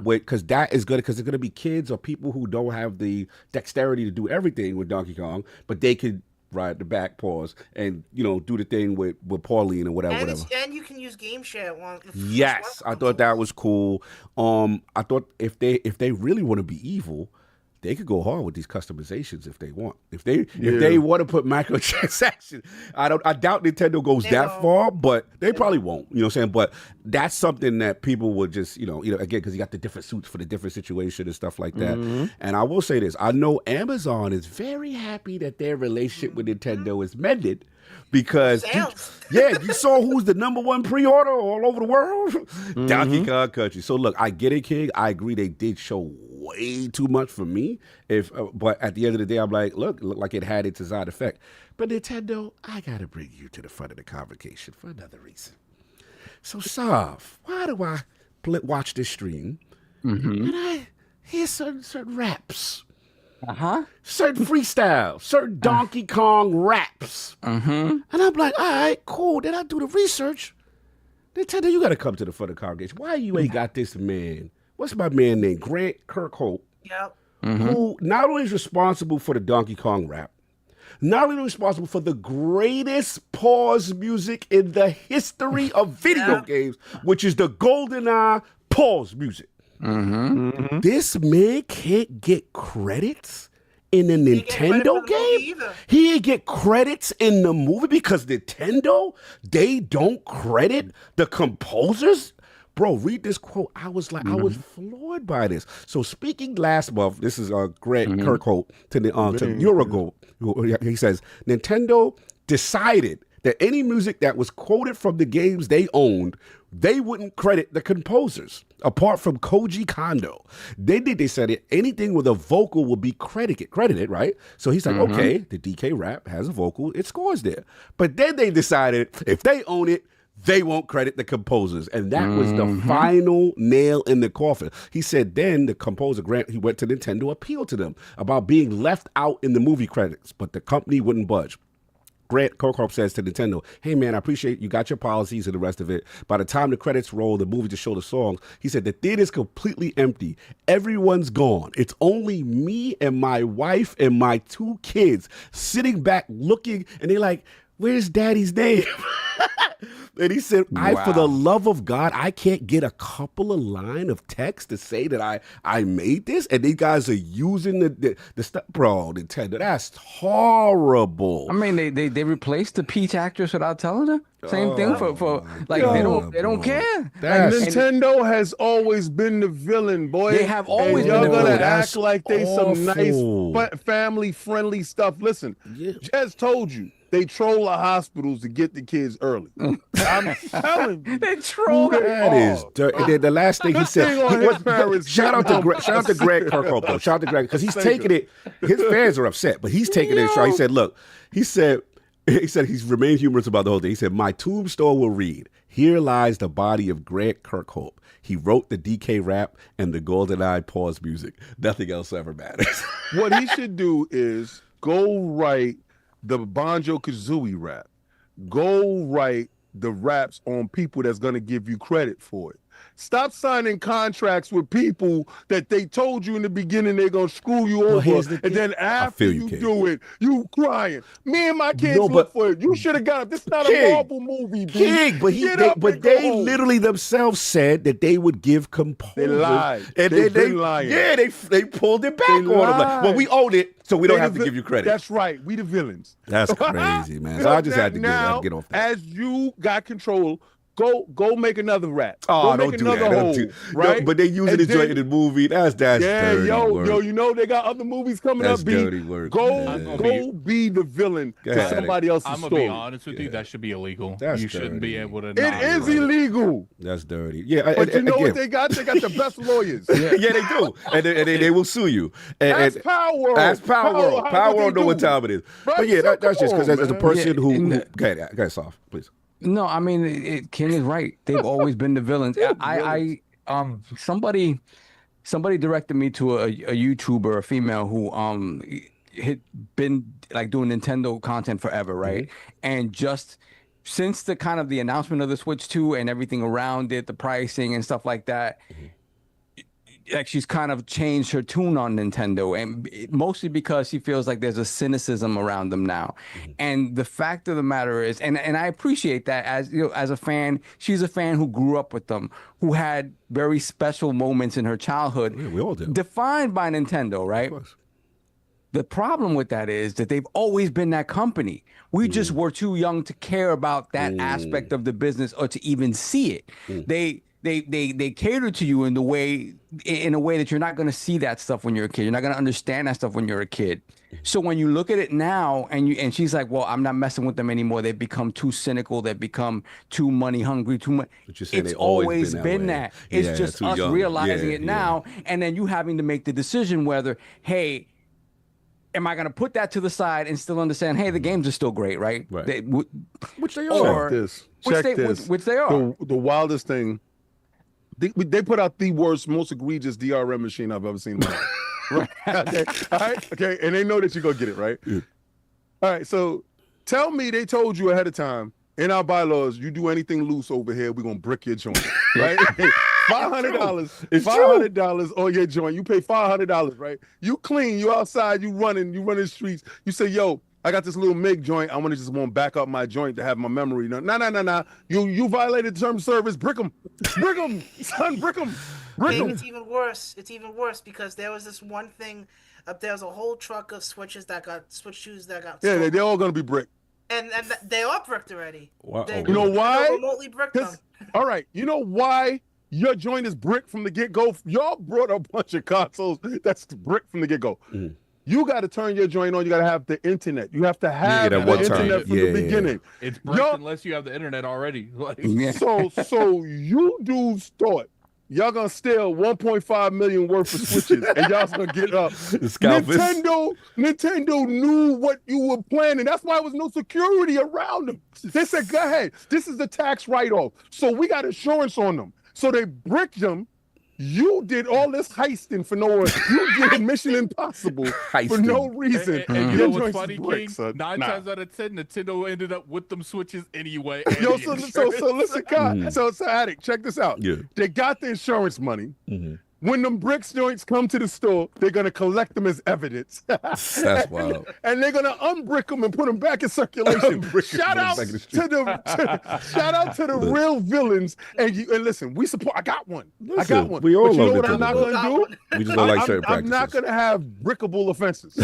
Because that is good, because it's going to be kids or people who don't have the dexterity to do everything with Donkey Kong, but they could ride the back paws and do the thing with Pauline or whatever. And you can use game share one. Yes, I thought that was cool. I thought if they really want to be evil, they could go hard with these customizations if they want. If they want to put microtransactions, I doubt Nintendo goes that far, but they probably won't. You know what I'm saying? But that's something that people would just, again, because you got the different suits for the different situation and stuff like that. And I will say this: I know Amazon is very happy that their relationship with Nintendo is mended. Because you saw who's the #1 pre-order all over the world? Donkey Kong Country. So look, I get it, King. I agree they did show way too much for me. But at the end of the day, I'm like, look, it looked like it had its desired effect. But Nintendo, I gotta bring you to the front of the convocation for another reason. So Sav, why do I watch this stream and I hear certain raps? Certain freestyle, certain Donkey Kong raps. And I'm like, all right, cool. Then I do the research. Nintendo, you got to come to the front of the congregation. Why you ain't got this man? What's my man named? Grant Kirkhope. Yep. Who not only is responsible for the Donkey Kong rap, not only responsible for the greatest pause music in the history of video games, which is the GoldenEye pause music. This man can't get credits in a Nintendo game. He didn't get credits in the movie because Nintendo, they don't credit the composers. Bro, read this quote. I was like, I was floored by this. So speaking last month, this is Grant Kirkhope to Eurogo. He says, Nintendo decided that any music that was quoted from the games they owned, they wouldn't credit the composers, apart from Koji Kondo. They said it, anything with a vocal will be credited, right? So he's like, okay, the DK rap has a vocal, it scores there. But then they decided if they own it, they won't credit the composers. And that was the final nail in the coffin. He said then the composer, Grant, he went to Nintendo, appealed to them about being left out in the movie credits, but the company wouldn't budge. Grant Kirkhope says to Nintendo, hey, man, I appreciate you got your policies and the rest of it. By the time the credits roll, the movie just show the songs. He said, the theater's completely empty. Everyone's gone. It's only me and my wife and my 2 kids sitting back looking, and they're like, where's daddy's name? And he said, for the love of God, I can't get a couple of line of text to say that I made this. And these guys are using the stuff. Bro, Nintendo, that's horrible. I mean, they replaced the Peach actress without telling her. Same thing for like they don't care. Like, Nintendo has always been the villain, boy. They have always been the villain. Y'all gonna That's act like they some awful. nice family friendly stuff. Listen, Jez told you. They troll the hospitals to get the kids early. I'm telling you. They troll That is dirty. And then the last thing he said, shout out to Greg Kirkhope, though. Shout out to Greg, because he's taking it. His fans are upset, but he's taking it. He said, look, he said he's remained humorous about the whole thing. He said, my tombstone will read, here lies the body of Grant Kirkhope. He wrote the DK rap and the GoldenEye pause music. Nothing else ever matters. What he should do is go write the Banjo Kazooie rap. Go write the raps on people that's going to give you credit for it. Stop signing contracts with people that they told you in the beginning they're going to screw you over. And then after you do it, you crying. Me and my kids look for it. You should have got it. This is not a Marvel movie, dude. But they literally themselves said that they would give composers. They lied. And They've been lying. Yeah, they pulled it back on them. Like, well, we own it, so we don't have to give you credit. That's right. We the villains. That's crazy, man. So I just had to get off that. As you got control, go make another rap. Oh, go don't do that. Right? No, but they using the joint in the movie. That's dirty work. Yo, you know they got other movies coming that's up. Dirty work. Go be the villain to somebody else's I'm story. gonna be honest with you. That should be illegal. You shouldn't be able to. It is illegal. That's dirty. Yeah, but you know what they got? They got the best lawyers. Yeah, they do, and they will sue you. That's Power World. That's Power World. Power World know what time it is. But yeah, that's just because as a person who go ahead, Soft, please. No, I mean, King is right. They've always been the villains. Somebody directed me to a YouTuber, a female who had been like doing Nintendo content forever, right? Mm-hmm. And just since the kind of the announcement of the Switch 2 and everything around it, the pricing and stuff like that, like she's kind of changed her tune on Nintendo, and mostly because she feels like there's a cynicism around them now. Mm-hmm. And the fact of the matter is, and I appreciate that as as a fan, she's a fan who grew up with them, who had very special moments in her childhood, we all do, defined by Nintendo, right? Of course. The problem with that is that they've always been that company. We just were too young to care about that aspect of the business or to even see it. They cater to you in a way that you're not going to see that stuff when you're a kid. You're not going to understand that stuff when you're a kid. So when you look at it now and she's like, well, I'm not messing with them anymore. They've become too cynical. They've become too money hungry, too much. It's always been that. It's just us realizing it now. And then you having to make the decision whether, hey, am I going to put that to the side and still understand, hey, the games are still great, right? Which they are. Which they are. The wildest thing. They put out the most egregious DRM machine I've ever seen. Right. Okay. All right. Okay. And they know that you're going to get it, right? Yeah. All right. So tell me they told you ahead of time, in our bylaws, you do anything loose over here, we're going to brick your joint. Right? $500. $500 on your joint. You pay $500, right? You clean, you outside, you running the streets. You say, yo, I got this little MIG joint. I want to back up my joint to have my memory. No. You violated the terms of service. Brick them, son. Brick them. It's even worse. It's even worse because there was this one thing. There was a whole truck of Switch shoes that got Yeah, they're all gonna be bricked. And they are bricked already. Wow. You know why? Remotely bricked them. All right. You know why? Your joint is bricked from the get-go. Y'all brought a bunch of consoles that's bricked from the get-go. Mm. You got to turn your joint on. You got to have the internet. You have to have the internet from the beginning. It's bricked unless you have the internet already. So you dudes thought y'all gonna steal 1.5 million worth of Switches and y'all's gonna get up. Nintendo knew what you were planning. That's why there was no security around them. They said, go ahead. This is the tax write-off. So we got insurance on them. So they bricked them You did all this heisting for no reason. You did Mission Impossible for no reason. And you know what's funny, King? 9 times out of 10, Nintendo ended up with them Switches anyway. Yo, so listen, Kai. So Addict, check this out. Yeah. They got the insurance money. When them bricks joints come to the store, they're gonna collect them as evidence. That's wild. And they're gonna unbrick them and put them back in circulation. Shout out to the real villains. And listen, we support. I got one. We all but you know love what I'm not gonna do? We just don't like certain practices. I'm not gonna have brickable offenses.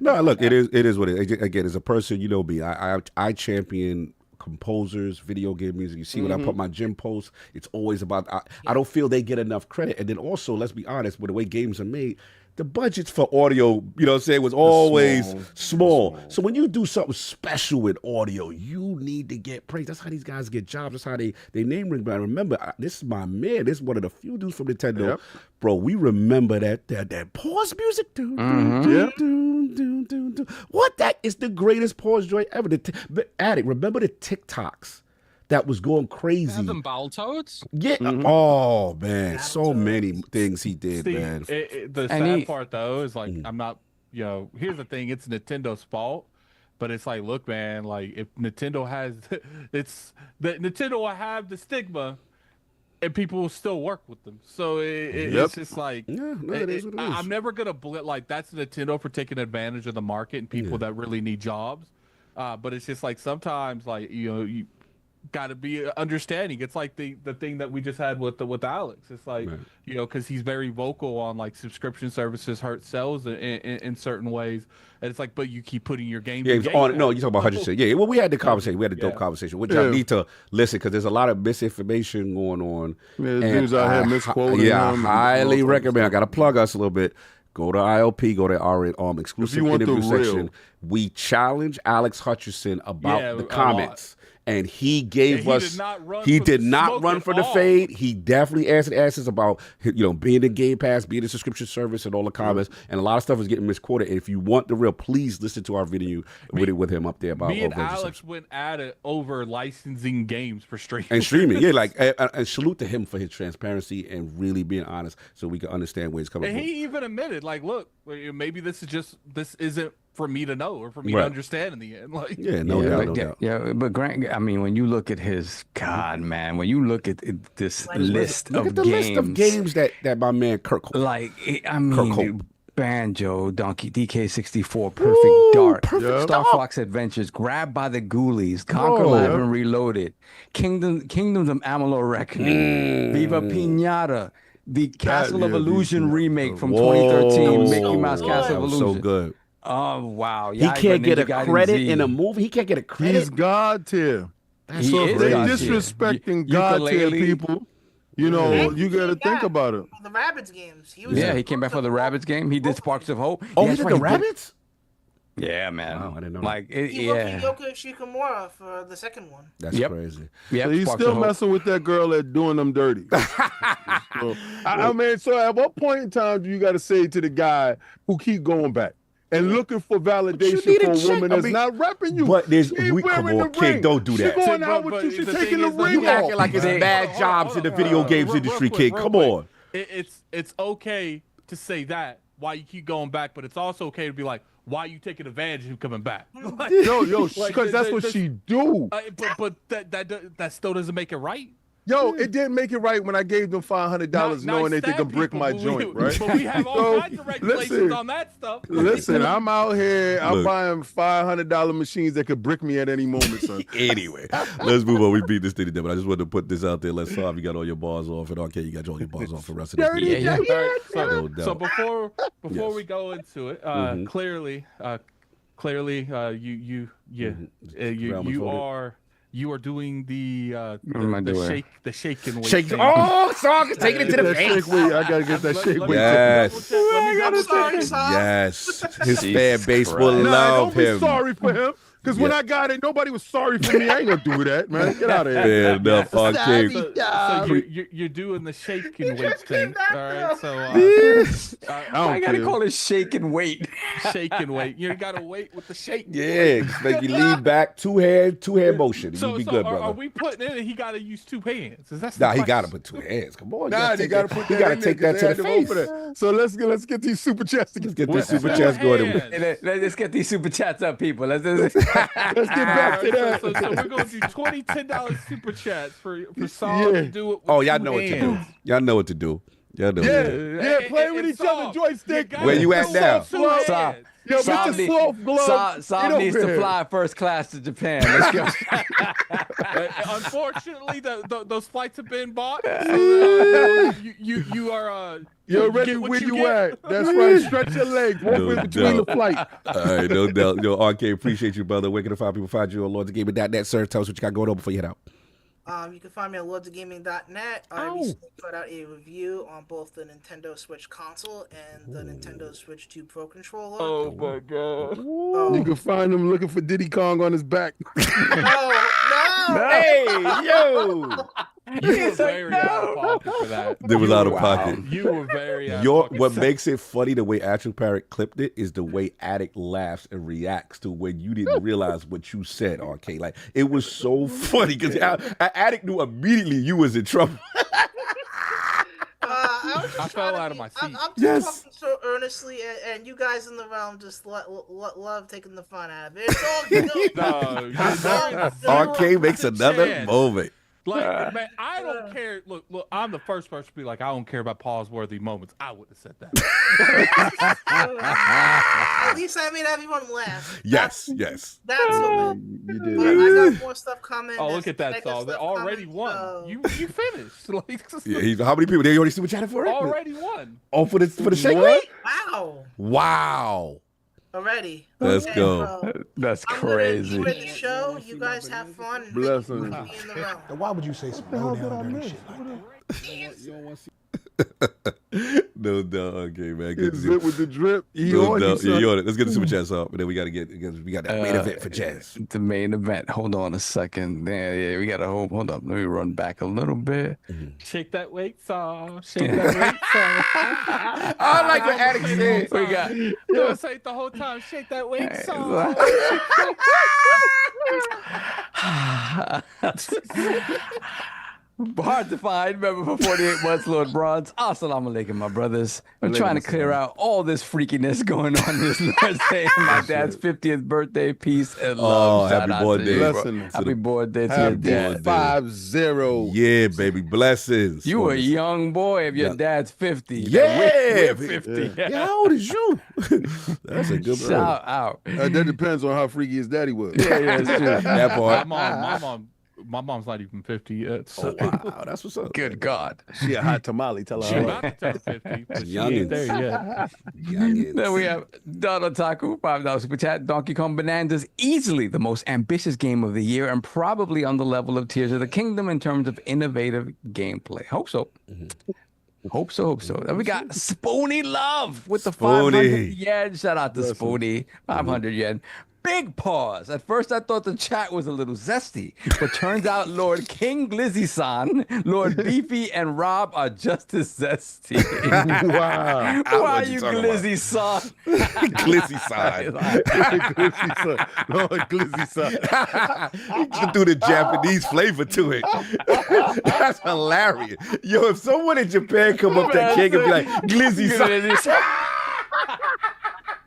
No, look, it is what it is. Again, as a person, you know me, I champion composers, video game music. You see when I put my gym posts, it's always about, I don't feel they get enough credit. And then also, let's be honest, with the way games are made, the budgets for audio, you know what I'm saying, was always small. So when you do something special with audio, you need to get praise. That's how these guys get jobs. That's how they name ring. But remember, this is my man. This is one of the few dudes from Nintendo. Yep. Bro, we remember that pause music. What? That is the greatest pause joint ever. Addict, remember the TikToks that was going crazy? Have them Battletoads? Yeah. Oh, man. So many things he did, man. The sad part, though, is like, I'm not, here's the thing. It's Nintendo's fault. But it's like, look, man, like, if Nintendo has, Nintendo will have the stigma and people will still work with them. So it's just like, I'm never going to like, that's Nintendo for taking advantage of the market and people that really need jobs. But it's just like, sometimes, like, you got to be understanding. It's like the thing that we just had with Alex. It's like, because he's very vocal on like subscription services hurt sales in certain ways. And it's like, but you keep putting your games. No, you talk about 100%. Yeah, well, we had the conversation. We had a dope conversation. Which y'all need to listen because there's a lot of misinformation going on. Yeah, dudes out here misquoting. Yeah, I highly recommend. I got to plug us a little bit. Go to ILP, go to our exclusive interview section. We challenge Alex Hutchinson about the comments. And he gave us. He did not run for the fade. He definitely answered about being in Game Pass, being a subscription service, and all the comments. And a lot of stuff is getting misquoted. And if you want the real, please listen to our video with him up there about. Me and Alex went at it over licensing games for streaming. And streaming, yeah, like and salute to him for his transparency and really being honest, so we can understand where he's coming from. And he even admitted, like, look, maybe this isn't for me to know or for me to understand in the end. Like, no doubt. Yeah, but Grant, I mean, when you look at his man, when you look at this list of games that my man Kirk, like, I mean, Banjo, Donkey, DK64, Perfect Dark, Star Fox Adventures, Grabbed by the Ghoulies, Conquer Live and Reloaded, Kingdoms of Amalur Reckoning, Viva Pinata, the Castle of Illusion remake from 2013, Mickey Mouse Castle of Illusion. So good. Oh, wow. He can't get a credit in a movie. He can't get a credit. He's God tier. He so is they God disrespecting God tier people. You got to think about it. The Rabbids games. He came back for the Rabbids game. He did Sparks of Hope. Oh, he did the Rabbids? Yeah, man. Wow, I didn't know like that. He worked with Yoko Shikamura for the second one. That's crazy. Yeah, so he's still messing with that girl that doing them dirty. I mean, so at what point in time do you got to say to the guy who keep going back and looking for validation for a woman that's not repping you? But come on, kid, don't do that. She's going out with you. She's taking the ring off. You acting like it's bad jobs in the video games industry, kid. Come on. It's okay to say that why you keep going back, but it's also okay to be like, why are you taking advantage of him coming back? Like, because that's what she do. But that still doesn't make it right. Yo, it didn't make it right when I gave them $500 knowing that they could brick my joint, right? But we have all kinds of regulations on that stuff. Listen, I'm out here. I'm buying $500 machines that could brick me at any moment, son. Anyway, let's move on. We beat this thing to death, but I just wanted to put this out there. Let's solve. You got all your bars off, and okay, you got all your bars off for the rest of this. So before we go into it, clearly, you are doing the shake and weight. Shake. Oh, Song is taking it to the face. I gotta get that shake weight. Yes. I'm sorry, Yes. His fan base will love don't him. Be sorry for him. Because when I got it, nobody was sorry for me. I ain't gonna do that, man. Get out of here. Yeah, enough. Arcade. So you're doing the shake and weight thing. All right. So I gotta call it shake and weight. Shake and weight. You gotta wait with the shake. Yeah, like you lean back, two hand motion. You be good, brother. Are we putting in? He gotta use 2 hands. Is that? Nah, he gotta put 2 hands. Come on. Nah, you gotta put that. You gotta take that to the face. So let's get these super chats. Let's get this super chats going. Let's get these super chats up, people. Let's get back to that. So we're gonna do $10 super chats for Saul to do it. Oh, y'all know what to do. Y'all know what to do. Y'all know. Yeah, play with each other joystick. Where you at now? Yo, Mr. Sloth Glove. Saul needs to fly first class to Japan. Let's go. Unfortunately, those flights have been bought. So, you are. You're ready where you at. That's right. Stretch your legs. Walk in between the flight. All right, no doubt. Yo, RK, appreciate you, brother. Where can the 5 people find you on LordsOfGaming.net, sir? Tell us what you got going on before you head out. You can find me on LordsOfGaming.net. I recently put out a review on both the Nintendo Switch console and the Nintendo Switch 2 Pro controller. Oh my god! You can find him looking for Diddy Kong on his back. No! Hey, yo! You were very out of pocket for that. They was out of pocket. You were very out of pocket. What makes it funny, the way Action Parrot clipped it, is the way Addict laughs and reacts to when you didn't realize what you said, RK. Like, it was so funny because Addict knew immediately you was in trouble. I fell out of my seat. I'm just talking so earnestly, and you guys in the realm just love taking the fun out of it. It's all good. RK makes another moment. Like, man, I don't care. Look, I'm the first person to be like, I don't care about pause-worthy moments. I wouldn't have said that. At least I made everyone laugh. Yes. That's what you did. But I got more stuff coming. Oh, look at that, Saul. They already won. So... You finished. Like, yeah, how many people? They already super chatted for it? Already won. Oh, for the shake weight? Wow. Already. Let's go. That's crazy. Enjoy the show. You guys have fun. Blessings. Why would you say some low down dirty shit like that? You don't want to see. No doubt. Okay, man. Good to see Zip with the drip. No doubt. Yeah, you on it. Let's get the super chats up, and then we got that main event for Jazz. The main event. Hold on a second. Yeah, we got to hold up. Let me run back a little bit. Shake that weight, Saul. Shake that weight, Saul. I like what Addict said. We got. Don't say it the whole time. Shake that weight, Saul. Hard to find. Remember, for 48 months, Lord Bronze. Assalamu alaikum, my brothers. I'm trying to clear out all this freakiness going on this Lord's Day. My dad's 50th birthday. Peace and love. Happy birthday. Happy birthday to your dad. 5-0. Yeah, baby. Blessings. You a young boy if your dad's 50. Yeah. We're 50. Yeah, how old is you? That's a good Shout out. That depends on how freaky his daddy was. Yeah, it's true. That part. My mom's not even 50 yet. So. Oh, wow. That's what's up. Good God. She a hot tamale. Tell her. She's about to turn 50, but she ain't there yet. Then we have Don Otaku, $5 super chat. Donkey Kong Bananza is easily the most ambitious game of the year and probably on the level of Tears of the Kingdom in terms of innovative gameplay. Hope so. Hope so. Then we got Spoony Love with the 500 yen. Shout out to Spoony. 500 yen. Big pause. At first, I thought the chat was a little zesty, but turns out Lord King Glizzy-san, Lord Beefy, and Rob are just as zesty. Wow. Why you Glizzy-san? Glizzy-san. Lord Glizzy-san. He threw the Japanese flavor to it. That's hilarious. Yo, if someone in Japan come up to King and be like, Glizzy-san.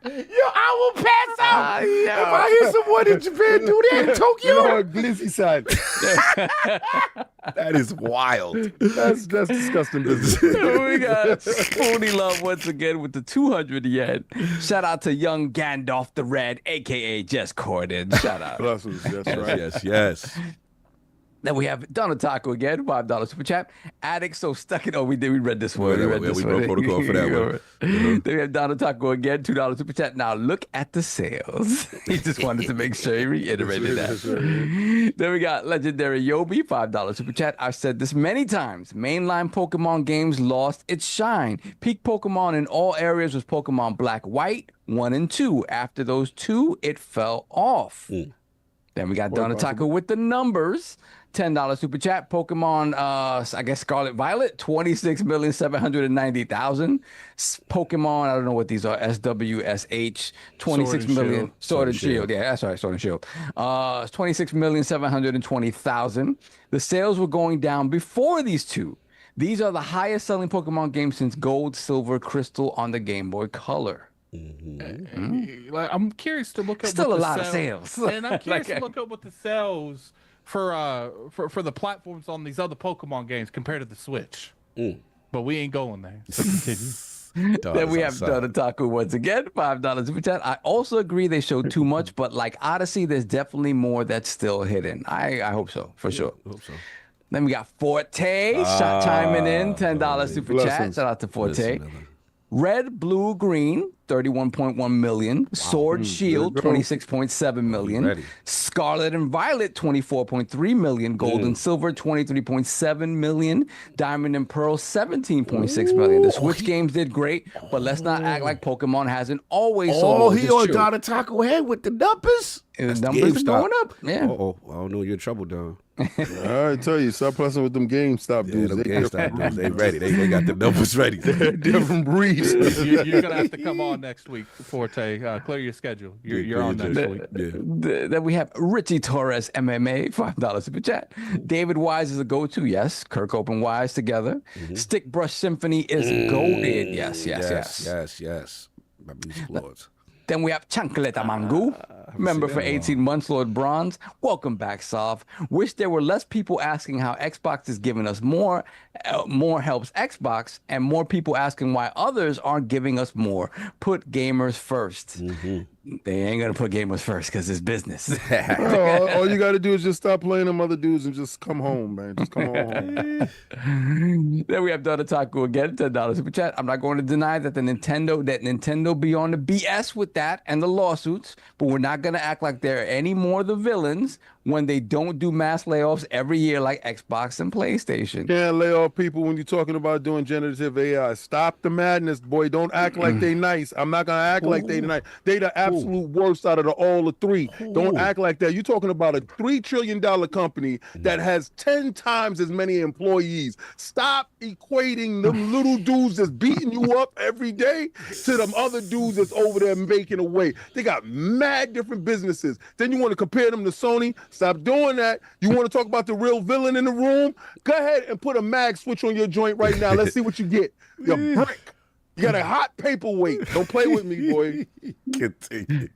Yo, I will pass out. If I hear someone in Japan do that in Tokyo. Lord Glizzy-san. That is wild. That's disgusting business. We got Spoony Love once again with the 200 yen. Shout out to young Gandalf the Red, a.k.a. Just Corden. Shout out. Blessings. That's right. Yes. Then we have Don Otaku again, $5 super chat. Addict so stuck in. Oh, we read this one. We wrote protocol for that one. Then we have Don Otaku again, $2 super chat. Now look at the sales. He just wanted to make sure he reiterated that. Then we got Legendary Yobi, $5 super chat. I've said this many times. Mainline Pokemon games lost its shine. Peak Pokemon in all areas was Pokemon Black White 1 and 2. After those two, it fell off. Then we got Donna Taco with the numbers. $10 super chat. Pokemon, I guess Scarlet Violet, 26,790,000. Pokemon, I don't know what these are. SWSH, 26 million. Sword and Shield. Yeah, that's right. Sword and Shield. 26,720,000. The sales were going down before these two. These are the highest selling Pokemon games since Gold, Silver, Crystal on the Game Boy Color. Like, I'm curious to look up still a lot of sales, and I'm curious to look up what the sales for the platforms on these other Pokemon games compared to the Switch. But we ain't going there. So continue. Then we have Donna Taco once again, $5 super chat. I also agree they showed too much, but like Odyssey, there's definitely more that's still hidden. I hope so, for sure. I hope so. Then we got Forte chiming in, $10 super chat. Shout out to Forte. Red, Blue, Green, 31.1 million. Sword, Shield, 26.7 million. Scarlet and Violet, 24.3 million. Gold and Silver, 23.7 million. Diamond and Pearl, 17.6 million. The Switch games did great, but let's not act like Pokemon hasn't always sold. Oh, he on Donna Taco head with the numbers. The numbers are going up. Yeah. Oh, I don't know. You're in trouble, Don. I tell you, stop pressing with them GameStop dudes. Them GameStop dudes, they ready. They got the numbers ready. They're different breeds. You're gonna have to come on next week, Forte. Clear your schedule. You're on next week. Then we have Richie Torres MMA, $5 super chat. David Wise is a go-to. Yes. Kirk Open Wise together. Stick Brush Symphony is goated. Yes. My music lords. Then we have Chancleta Mangu, member for 18 months, Lord Bronze. Welcome back, Sov. Wish there were less people asking how Xbox is giving us more helps Xbox, and more people asking why others aren't giving us more. Put gamers first. They ain't gonna put gamers first because it's business. All you gotta do is just stop playing them other dudes and just come home, man. Just come home. Then we have Donna Taco again, $10 super chat. I'm not going to deny that Nintendo be on the BS with that and the lawsuits, but we're not gonna act like they're any more the villains when they don't do mass layoffs every year like Xbox and PlayStation. Can't lay off people when you're talking about doing generative AI. Stop the madness, boy. Don't act like they nice. I'm not gonna act like they nice. They the absolute worst out of all the three. Don't act like that. You're talking about a $3 trillion company that has 10 times as many employees. Stop equating them little dudes that's beating you up every day to them other dudes that's over there making away. They got mad different businesses. Then you want to compare them to Sony. Stop doing that. You want to talk about the real villain in the room? Go ahead and put a mag switch on your joint right now. Let's see what you get. Your brick. You got a hot paperweight. Don't play with me, boy. Continue.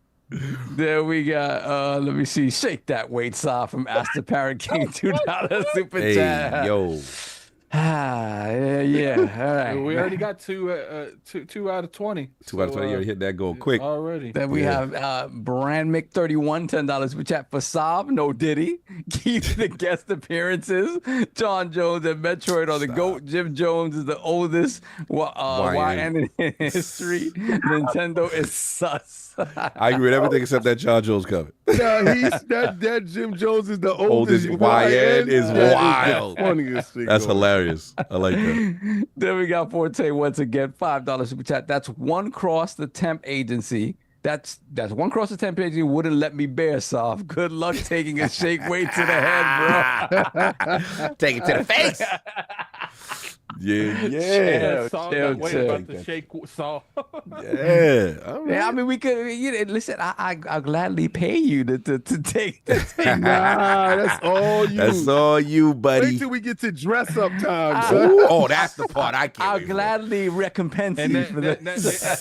There we got, let me see, Shake That Weight Saw from Astor Parrot King, $2 super chat. Yo. Yeah. All right. We already got two out of 20. 2 out of 20. You already hit that goal quick. Already. Then we have Brand Mick 31, $10 super chat for Saab, no Diddy. Keep the guest appearances. John Jones and Metroid are the GOAT. Jim Jones is the oldest YN in history. Nintendo is sus. I agree with everything except that John Jones cover. No, that Jim Jones is the oldest. YN is wild. That's hilarious. I like that. Then we got Forte once again, $5 super chat. That's one cross the temp agency. That's one cross the temp agency wouldn't let me bear soft. Good luck taking a shake weight to the head, bro. Take it to the face. Yeah. About the shake saw. Yeah. All right. Yeah, I mean, we could. Listen, I'll gladly pay you to take. Nah, that's all you. That's all you, buddy. Wait till we get to dress up time. Oh, that's the part I can't. I'll gladly recompense you for this.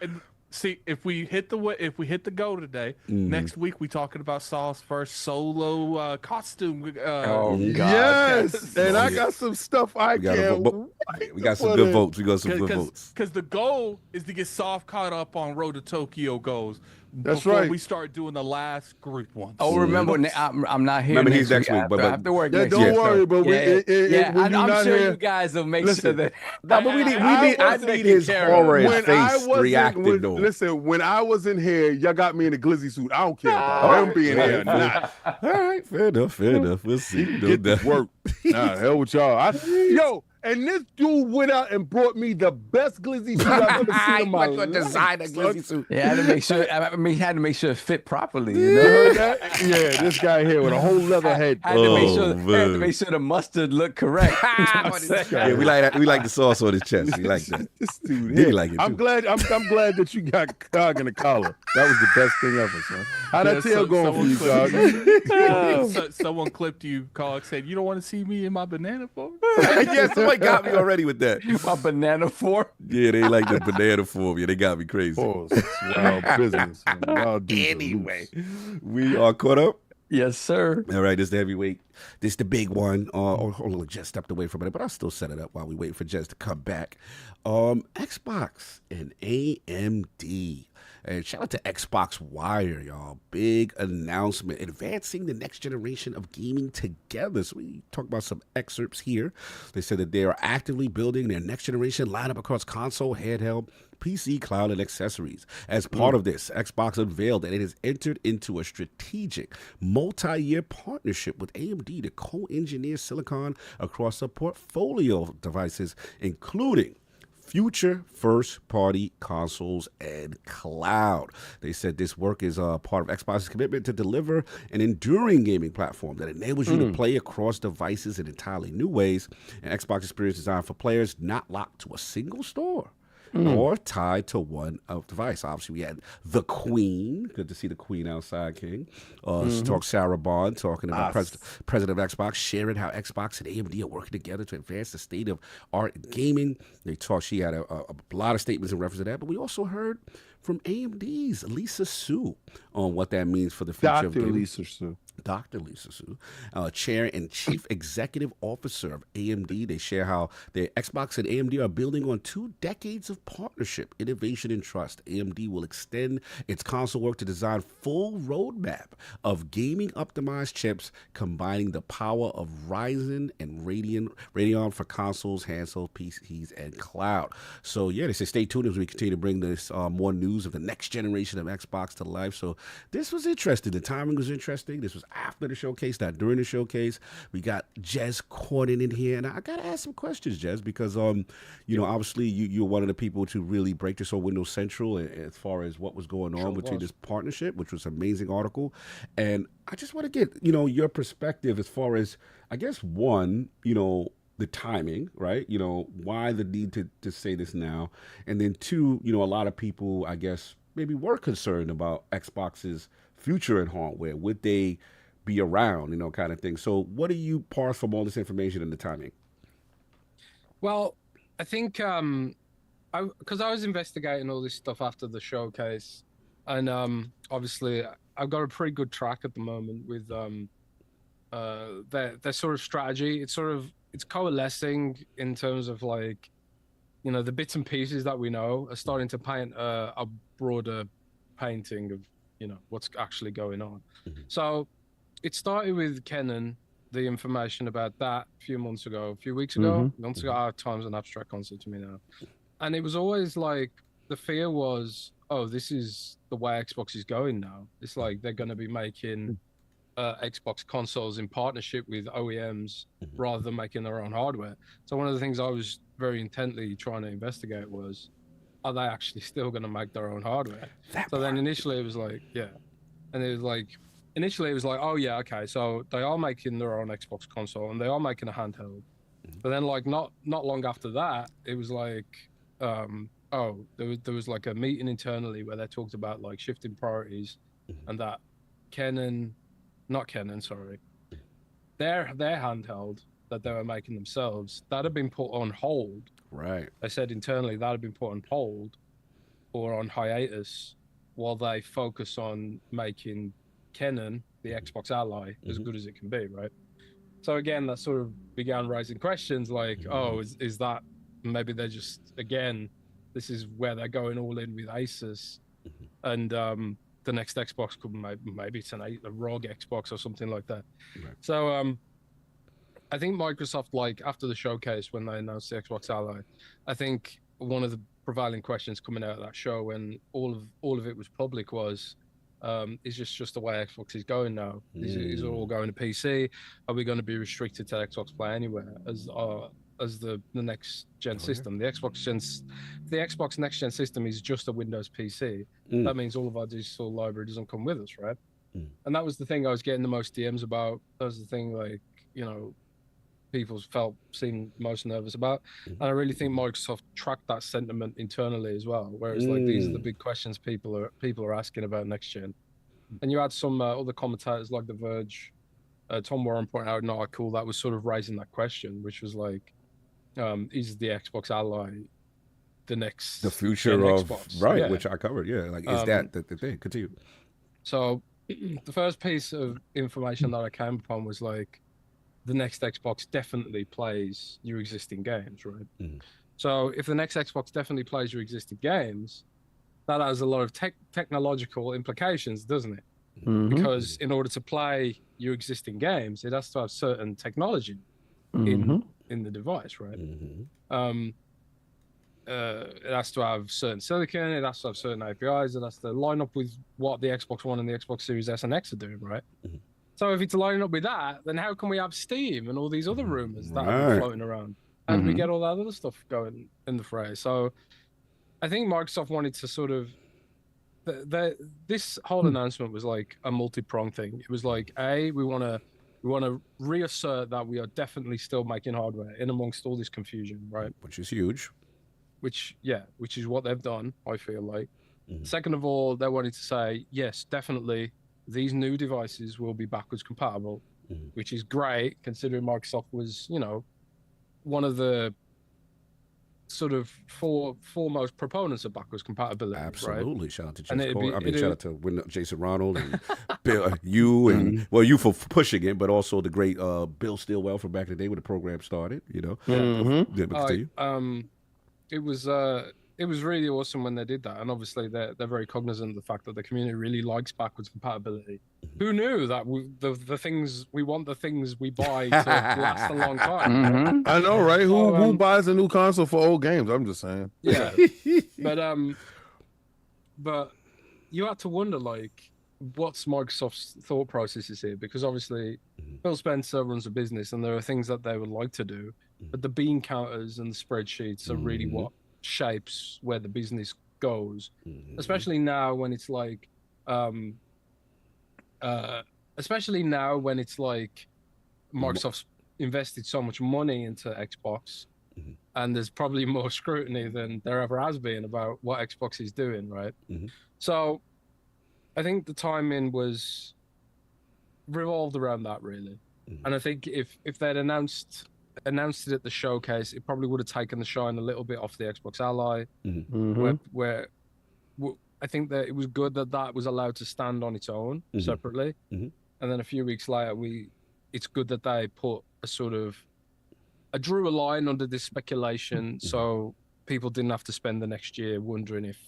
And see, if we hit the go today, next week we talking about Saul's first solo costume. Oh God! Yes, and I got some stuff I can't. We got some good votes. We got some good votes. Because the goal is to get Soft caught up on Road to Tokyo goals. That's before right. we start doing the last group ones. Oh, remember, I'm not here. Remember, he's next week, but after work. Yeah, don't worry, but I'm sure you guys will make sure that. No, but I need his horror face reacting though. Listen, when I wasn't here, y'all got me in a glizzy suit. I don't care about him being here or not. All right, fair enough. We'll see. Get this work. Nah, hell with y'all. Yo. And this dude went out and brought me the best glizzy suit I've ever seen in my life. Designer glizzy suit. Yeah, I had to make sure. I mean, he had to make sure it fit properly. You You know? heard that? Yeah, this guy here with a whole leather head. I had to make sure the mustard looked correct. Yeah, we like the sauce on his chest. We like that. This dude, He like it I'm too. glad that you got Cog in the collar. That was the best thing ever, son. How that tail going for you, Cog? Someone clipped you, Cog, said, "You don't want to see me in my banana form?" Yeah, somebody got me already with that. My banana form. Yeah, they like the banana form. Yeah, they got me crazy. Oh, it's wild business. Wild Anyway, we are caught up. Yes, sir. All right, this is the heavyweight. This is the big one. Hold on, Jess stepped away from it, but I'll still set it up while we wait for Jess to come back. Xbox and AMD. And shout out to Xbox Wire, y'all. Big announcement. Advancing the next generation of gaming together. So we talk about some excerpts here. They said that they are actively building their next generation lineup across console, handheld, PC, cloud, and accessories. As part of this, Xbox unveiled that it has entered into a strategic multi-year partnership with AMD to co-engineer silicon across a portfolio of devices, including future first-party consoles and cloud. They said this work is part of Xbox's commitment to deliver an enduring gaming platform that enables you to play across devices in entirely new ways. An Xbox experience designed for players not locked to a single store or tied to one device. Obviously, we had the Queen. Good to see the Queen outside, King. Talk Sarah Bond talking about president of Xbox, sharing how Xbox and AMD are working together to advance the state of art and gaming. She had a lot of statements in reference to that, but we also heard from AMD's Lisa Su on what that means for the future of gaming. Dr. Lisa Su, Chair and Chief Executive Officer of AMD. They share how their Xbox and AMD are building on 2 decades of partnership, innovation, and trust. AMD will extend its console work to design full roadmap of gaming-optimized chips, combining the power of Ryzen and Radeon for consoles, handhelds, PCs, and cloud. So, yeah, they say stay tuned as we continue to bring this more news of the next generation of Xbox to life. So this was interesting. The timing was interesting. This was after the showcase, not during the showcase. We got Jez Corden in here, and I got to ask some questions, Jez, because obviously you're one of the people to really break this on Windows Central as far as what was going on between this partnership, which was an amazing article. And I just want to get your perspective as far as, I guess, one, the timing, right? Why the need to say this now, and then 2, a lot of people, I guess, maybe were concerned about Xbox's future in hardware. Would they be around, kind of thing. So what do you parse from all this information and the timing? Well, I think because I was investigating all this stuff after the showcase, and obviously I've got a pretty good track at the moment with their sort of strategy. It's coalescing in terms of the bits and pieces that we know are starting to paint a broader painting of what's actually going on. So it started with Kenan, the information about that a few weeks ago. Months ago, time's an abstract concept to me now. And it was always the fear was, oh, this is the way Xbox is going now. It's they're going to be making Xbox consoles in partnership with OEMs rather than making their own hardware. So one of the things I was very intently trying to investigate was, are they actually still going to make their own hardware? Then initially it was and it was initially it was oh yeah, okay, so they are making their own Xbox console and they are making a handheld. But then not long after that, it was there was a meeting internally where they talked about shifting priorities, and that their handheld that they were making themselves, that had been put on hold. Right. They said internally that had been put on hold or on hiatus while they focus on making Kenan, the Xbox Ally, as good as it can be, right? So again, that sort of began raising questions is that maybe they're just, again, this is where they're going all in with Asus, and the next Xbox could maybe it's a ROG Xbox or something like that. Right. So I think Microsoft, after the showcase when they announced the Xbox Ally, I think one of the prevailing questions coming out of that show when all of it was public was, is just the way Xbox is going now? Is it all going to PC? Are we going to be restricted to Xbox Play Anywhere? As as the next gen system. The Xbox next gen system is just a Windows PC. That means all of our digital library doesn't come with us, right? And that was the thing I was getting the most DMs about. That was the thing, like, you know, people seemed most nervous about. And I really think Microsoft tracked that sentiment internally as well. Whereas like these are the big questions people are asking about next gen. And you had some other commentators like The Verge, Tom Warren pointed out an article that was sort of raising that question, which was like, is the Xbox Ally the future of Xbox? right, which I covered, like is that the thing? Continue. So the first piece of information that I came upon was like, the next Xbox definitely plays your existing games, right? So if the next Xbox definitely plays your existing games, that has a lot of technological implications, doesn't it? Because in order to play your existing games, it has to have certain technology in the device, right? It has to have certain silicon, it has to have certain APIs, it has to line up with what the Xbox One and the Xbox Series S and X are doing, right? So if it's lining up with that, then how can we have Steam and all these other rumors that have been floating around? How do we get all that other stuff going in the fray? So I think Microsoft wanted to sort of, this whole announcement was like a multi-pronged thing. It was like, we want to reassert that we are definitely still making hardware in amongst all this confusion, right? Which is huge. Which is what they've done, I feel like. Second of all, they wanted to say, yes, definitely, these new devices will be backwards compatible, which is great considering Microsoft was, you know, one of the sort of foremost proponents of backwards compatibility. Absolutely. Right? Shout out to shout out to Jason Ronald and Bill, you and you for pushing it, but also the great Bill Stillwell from back in the day when the program started. You know, it was really awesome when they did that, and obviously they're very cognizant of the fact that the community really likes backwards compatibility. Who knew that the things we want, the things we buy to last a long time? Right? I know, right? Who buys a new console for old games? I'm just saying. Yeah, but you have to wonder, like, what's Microsoft's thought processes here? Because obviously Phil Spencer runs a business, and there are things that they would like to do, but the bean counters and the spreadsheets are really what shapes where the business goes, especially now when it's like Microsoft's invested so much money into Xbox, and there's probably more scrutiny than there ever has been about what Xbox is doing, right? So I think the timing was revolved around that, really. And I think if they'd announced it at the showcase, it probably would have taken the shine a little bit off the Xbox Ally, where I think that it was good that was allowed to stand on its own separately. And then a few weeks later, it's good that they put drew a line under this speculation, so people didn't have to spend the next year wondering if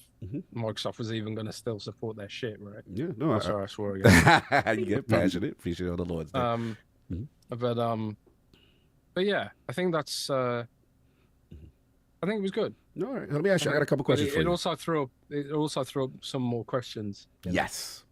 Microsoft was even going to still support their shit, right? Yeah, no, sorry, I swore again. You get passionate. Appreciate all the Lord's day. But yeah, I think that's. I think it was good. All right, let me ask you. I got a couple questions for you. It also threw up some more questions. Yes.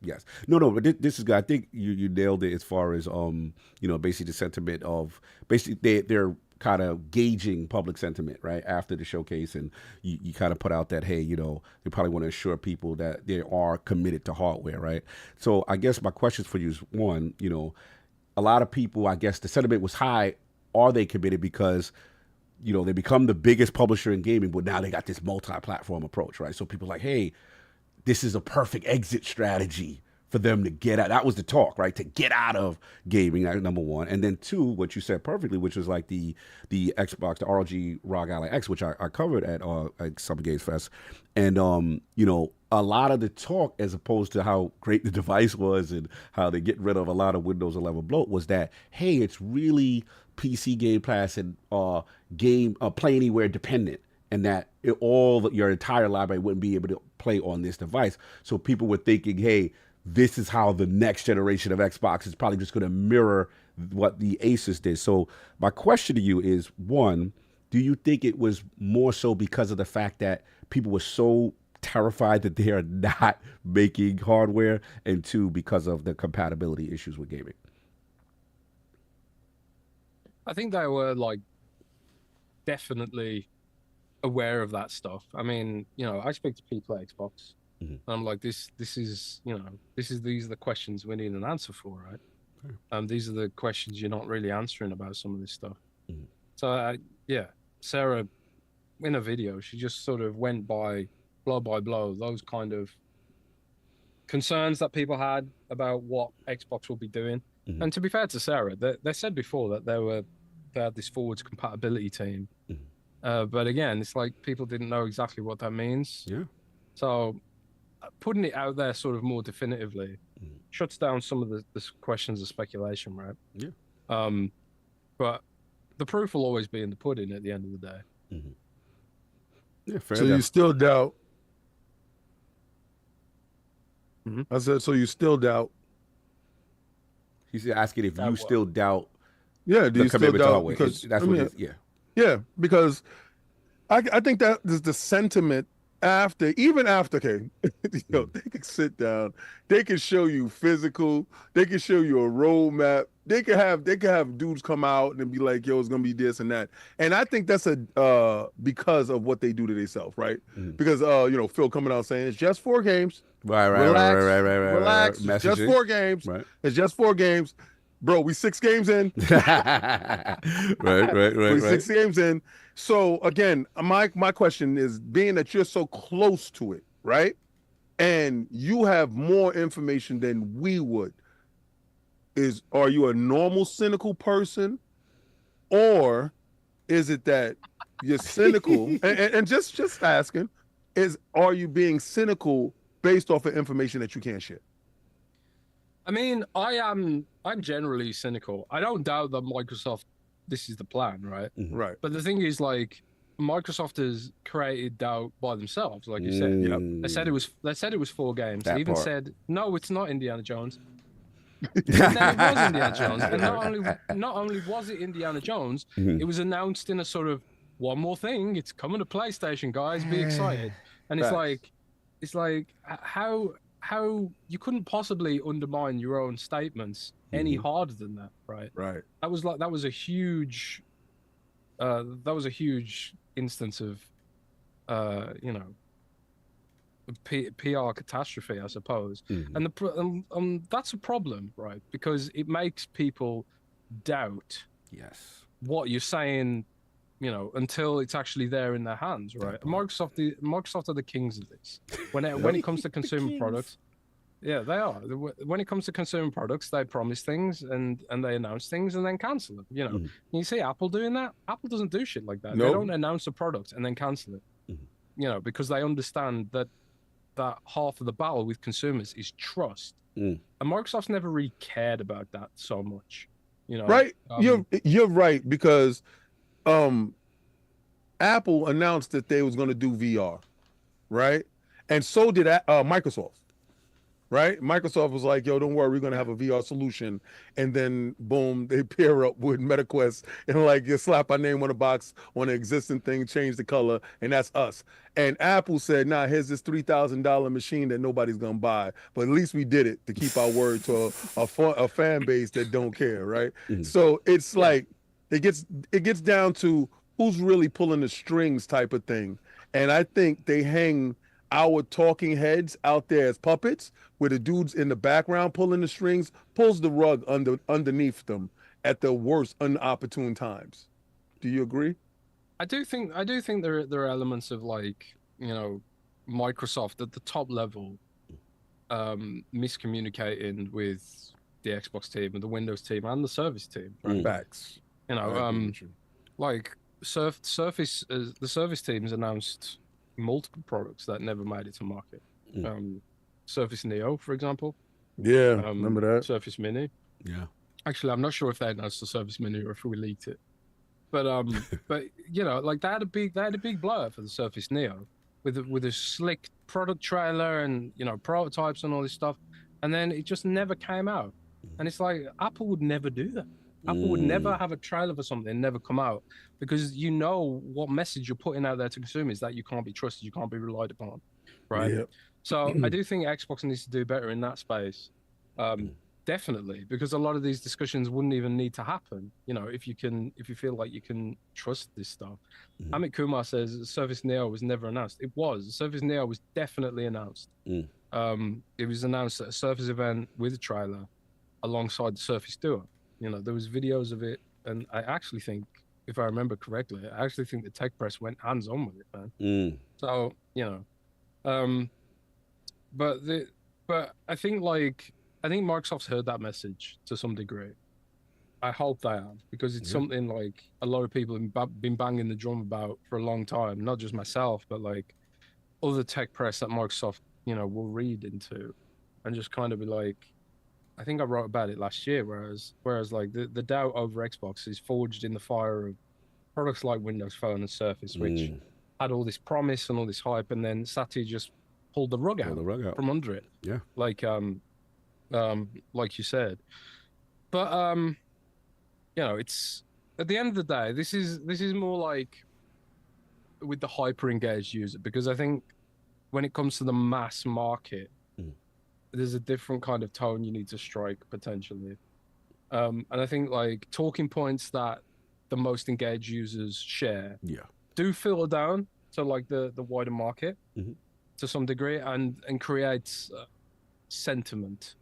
No, but this is good. I think you nailed it as far as basically the sentiment of basically they're kind of gauging public sentiment right after the showcase, and you kind of put out that, hey, they probably want to assure people that they are committed to hardware, right? So I guess my questions for you is, one, a lot of people, I guess the sentiment was high. Are they committed because, they become the biggest publisher in gaming, but now they got this multi-platform approach, right? So people are like, hey, this is a perfect exit strategy for them to get out. That was the talk, right? To get out of gaming, number one. And then two, what you said perfectly, which was like the Xbox, the ROG ROG Ally X, which I covered at Summer Games Fest. And, a lot of the talk, as opposed to how great the device was and how they get rid of a lot of Windows 11 bloat, was that, hey, it's really PC Game Pass and Play Anywhere dependent, and that your entire library wouldn't be able to play on this device. So people were thinking, hey, this is how the next generation of Xbox is probably just going to mirror what the Asus did. So my question to you is, one, do you think it was more so because of the fact that people were so terrified that they are not making hardware, and two, because of the compatibility issues with gaming? I think they were like definitely aware of that stuff. I mean, you know, I speak to people at Xbox, and I'm like, this is, you know, these are the questions we need an answer for, right? These are the questions you're not really answering about some of this stuff. So, yeah, Sarah, in a video, she just sort of went by blow those kind of concerns that people had about what Xbox will be doing. And to be fair to Sarah, they said before that they had this forwards compatibility team. But again, it's like people didn't know exactly what that means. Yeah. So putting it out there sort of more definitively shuts down some of the questions of speculation, right? Yeah. But the proof will always be in the pudding at the end of the day. Yeah, fair so enough. you still doubt. I said, so you still doubt. He's asking if you still doubt. Yeah, do you still doubt? Because that's what it is. Yeah, because I think that is the sentiment even after, okay, they could sit down, they could show you physical, they could show you a roadmap, they could have dudes come out and be like, yo, it's gonna be this and that. And I think that's because of what they do to themselves, right? Because you know, Phil coming out saying it's just 4 games. Right. Relax. It's just 4 games. Right. It's just 4 games. Bro, we 6 games in. right. We 6 games in. So again, my question is, being that you're so close to it, right? And you have more information than we would. Are you a normal cynical person? Or is it that you're cynical? and just asking, are you being cynical based off of information that you can't share? I mean, I'm generally cynical. I don't doubt that Microsoft, this is the plan, right? Right. But the thing is, like, Microsoft has created doubt by themselves, like you said. They said it was 4 games. They even said, no, it's not Indiana Jones. Then it was Indiana Jones. And not only was it Indiana Jones, it was announced in a sort of, one more thing, it's coming to PlayStation, guys, be excited. And it's like how you couldn't possibly undermine your own statements any harder than that, right? Right. That was a huge instance of you know, PR catastrophe, I suppose. And that's a problem, right? Because it makes people doubt what you're saying, you know, until it's actually there in their hands, right? Microsoft are the kings of this. When it comes to consumer products, yeah, they are. When it comes to consumer products, they promise things and they announce things and then cancel them. You know, you see Apple doing that. Apple doesn't do shit like that. Nope. They don't announce a product and then cancel it. You know, because they understand that half of the battle with consumers is trust. And Microsoft's never really cared about that so much. You know, right? You're right, because Apple announced that they was going to do VR, right? And so did Microsoft, right? Microsoft was like, yo, don't worry, we're going to have a VR solution. And then, boom, they pair up with MetaQuest and like, you slap our name on a box on an existing thing, change the color, and that's us. And Apple said, nah, here's this $3,000 machine that nobody's going to buy. But at least we did it to keep our word to a fan base that don't care, right? So it's like, it gets down to who's really pulling the strings type of thing. And I think they hang our talking heads out there as puppets, where the dudes in the background pulling the strings pulls the rug underneath them at the worst inopportune times. Do you agree? I do think there are elements of, like, you know, Microsoft at the top level miscommunicating with the Xbox team and the Windows team and the Surface team. Right? Facts. You know, like Surface, the Surface teams announced multiple products that never made it to market. Surface Neo, for example. Yeah, remember that. Surface Mini. Yeah. Actually, I'm not sure if they announced the Surface Mini or if we leaked it. But but you know, like they had a big blow for the Surface Neo with a slick product trailer and, you know, prototypes and all this stuff, and then it just never came out. And it's like, Apple would never do that. Apple would never have a trailer for something and never come out, because you know what message you're putting out there to consumers, that you can't be trusted, you can't be relied upon, right? So I do think Xbox needs to do better in that space. Definitely, because a lot of these discussions wouldn't even need to happen. If you feel like you can trust this stuff. Amit Kumar says Surface Neo was never announced. It was. Surface Neo was definitely announced. It was announced at a Surface event with a trailer alongside the Surface Duo. There was videos of it, and I actually think, if I remember correctly, the tech press went hands-on with it, man. So, but I think Microsoft's heard that message to some degree. I hope they have, because it's something like a lot of people have been banging the drum about for a long time, not just myself, but like other tech press that Microsoft, will read into and just kind of be like, I think I wrote about it last year, whereas like the doubt over Xbox is forged in the fire of products like Windows Phone and Surface, which had all this promise and all this hype, and then Satya just pulled the rug out from under it. Yeah. Like you said. But it's at the end of the day, this is more like with the hyper engaged user, because I think when it comes to the mass market, there's a different kind of tone you need to strike potentially. And I think like talking points that the most engaged users share do filter down to like the wider market to some degree, and creates sentiment,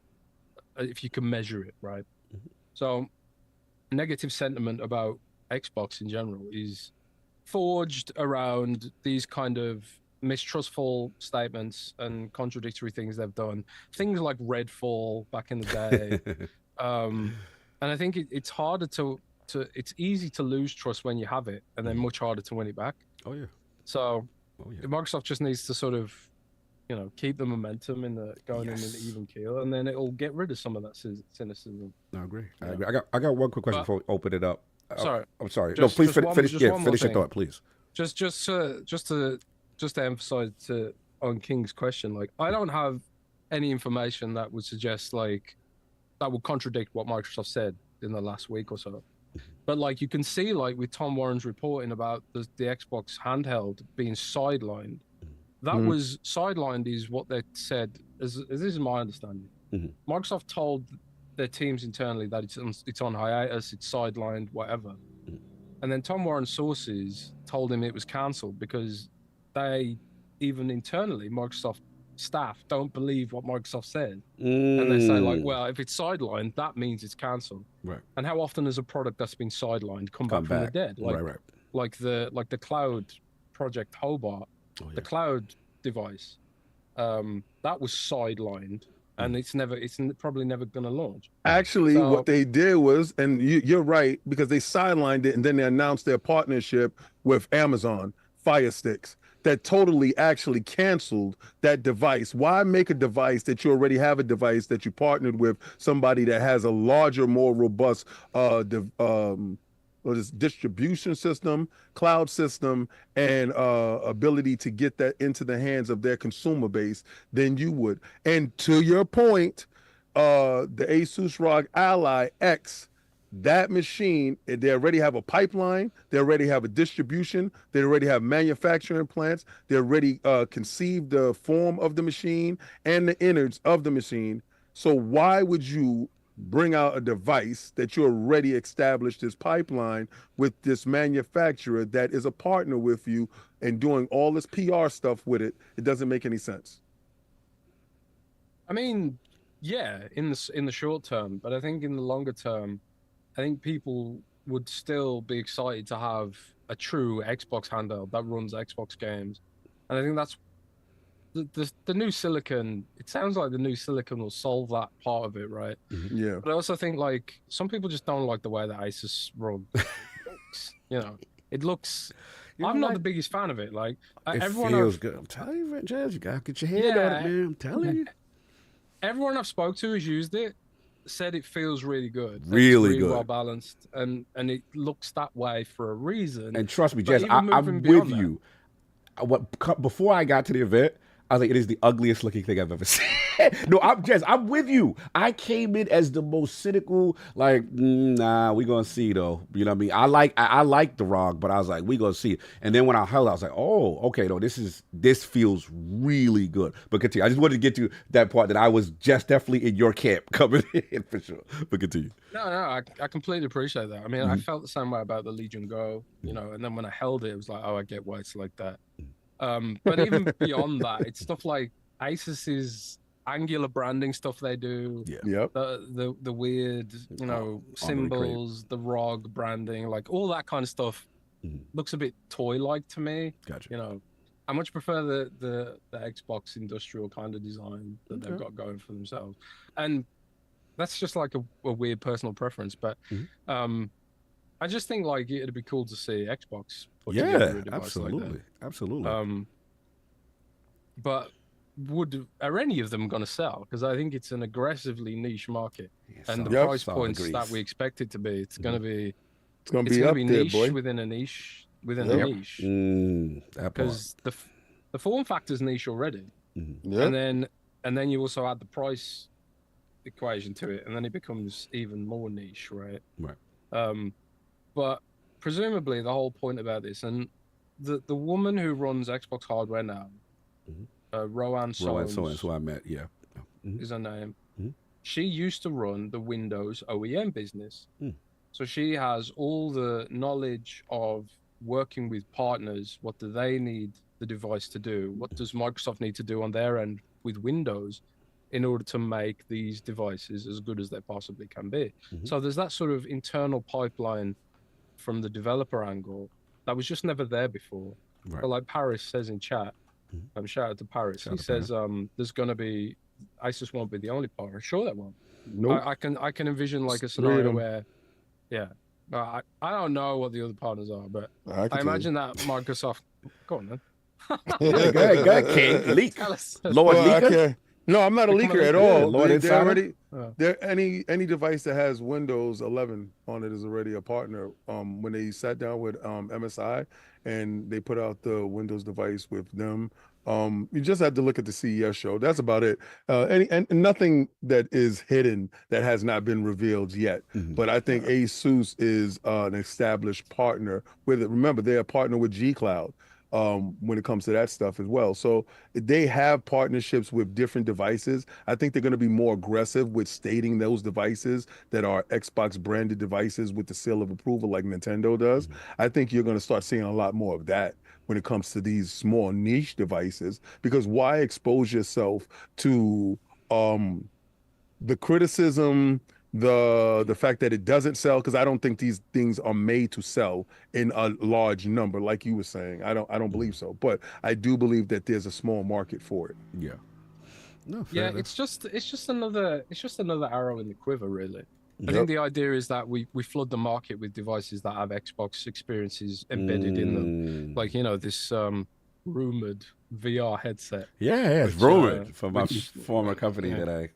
if you can measure it, right? So negative sentiment about Xbox in general is forged around these kind of mistrustful statements and contradictory things they've done. Things like Redfall back in the day. And I think it's harder it's easy to lose trust when you have it, and then much harder to win it back. Oh yeah. So Microsoft just needs to sort of, keep the momentum going in an even keel, and then it'll get rid of some of that cynicism. I agree. I got one quick question before we open it up. Sorry. I'm sorry. No, please finish your thought, please. Just to emphasize on King's question, like I don't have any information that would suggest like that would contradict what Microsoft said in the last week or so. But like you can see, like with Tom Warren's reporting about the Xbox handheld being sidelined, that was sidelined is what they said. As this is my understanding. Microsoft told their teams internally that it's on hiatus, it's sidelined, whatever. And then Tom Warren's sources told him it was cancelled because they, even internally, Microsoft staff don't believe what Microsoft said. And they say like, well, if it's sidelined, that means it's cancelled. Right. And how often has a product that's been sidelined come back from the dead? Like the cloud project Hobart, the cloud device, that was sidelined, and it's probably never going to launch. Actually, what they did was, and you're right, because they sidelined it and then they announced their partnership with Amazon Fire Sticks that totally actually canceled that device. Why make a device that you already have a device that you partnered with somebody that has a larger, more robust distribution system, cloud system, and ability to get that into the hands of their consumer base than you would? And to your point, the Asus ROG Ally X, that machine, they already have a pipeline, they already have a distribution, they already have manufacturing plants, they already conceived the form of the machine and the innards of the machine. So why would you bring out a device that you already established this pipeline with this manufacturer that is a partner with you and doing all this PR stuff with it? It doesn't make any sense. I mean, yeah, in the short term, but I think in the longer term, I think people would still be excited to have a true Xbox handheld that runs Xbox games. And I think that's the new silicon. It sounds like the new silicon will solve that part of it, right? Yeah. But I also think like some people just don't like the way that Asus runs. It looks. I'm not the biggest fan of it. Like everyone feels good. I'm telling you, James, you gotta get your head on it, man. I'm telling you. Everyone I've spoke to who's used it said it feels really good. Really good. Well balanced, and it looks that way for a reason. And trust me, Jess, I'm with you. Before I got to the event, I think it is the ugliest looking thing I've ever seen. No, I'm with you. I came in as the most cynical, like, nah, we gonna see though. You know what I mean? I like the ROG, but I was like, we gonna see it. And then when I held, I was like, oh, okay, no, this feels really good. But continue. I just wanted to get to that part that I was just definitely in your camp coming in for sure. But continue. No, I completely appreciate that. I mean, I felt the same way about the Legion Go, you know, and then when I held it, it was like, oh, I get why it's like that. But even beyond that, it's stuff like Asus's angular branding stuff they do. Yeah. Yep. The weird, you know, symbols, the ROG branding, like all that kind of stuff looks a bit toy-like to me. Gotcha. You know, I much prefer the Xbox industrial kind of design that they've got going for themselves. And that's just like a weird personal preference. But I just think like it'd be cool to see Xbox put together a device like that. Absolutely. But are any of them going to sell? Because I think it's an aggressively niche market, and the price points that we expect it to be, it's going to be up there, niche boy. within a niche within a niche. Because the form factor's niche already, and then you also add the price equation to it, and then it becomes even more niche, right? Right. But presumably the whole point about this, and the woman who runs Xbox hardware now, Rowan Soames, who I met, is her name. She used to run the Windows OEM business. So she has all the knowledge of working with partners. What do they need the device to do? What does Microsoft need to do on their end with Windows in order to make these devices as good as they possibly can be? So there's that sort of internal pipeline from the developer angle that was just never there before. Right. But like Paris says in chat, shout out to Paris. He says there's going to be, Asus won't be the only partner. Sure, that won't. Nope. I can envision like a scenario where, I don't know what the other partners are, but I imagine that Microsoft. Go on then. Go ahead, King. Leak. Lord Leaker. No, I'm not a leaker at all. Lord any device that has Windows 11 on it is already a partner. When they sat down with MSI and they put out the Windows device with them, you just have to look at the CES show. That's about it. And nothing that is hidden that has not been revealed yet. But I think Asus is an established partner with it. Remember, they're a partner with G Cloud. When it comes to that stuff as well. So they have partnerships with different devices. I think they're going to be more aggressive with stating those devices that are Xbox branded devices with the seal of approval like Nintendo does. I think you're going to start seeing a lot more of that when it comes to these small niche devices, because why expose yourself to the criticism, the fact that it doesn't sell, because I don't think these things are made to sell in a large number, like you were saying. I don't believe so, but I do believe that there's a small market for it. Yeah. No, yeah, it's just another arrow in the quiver, really. I think the idea is that we flood the market with devices that have Xbox experiences embedded in them, like this rumored VR headset. Yeah, it's rumored from my former company that I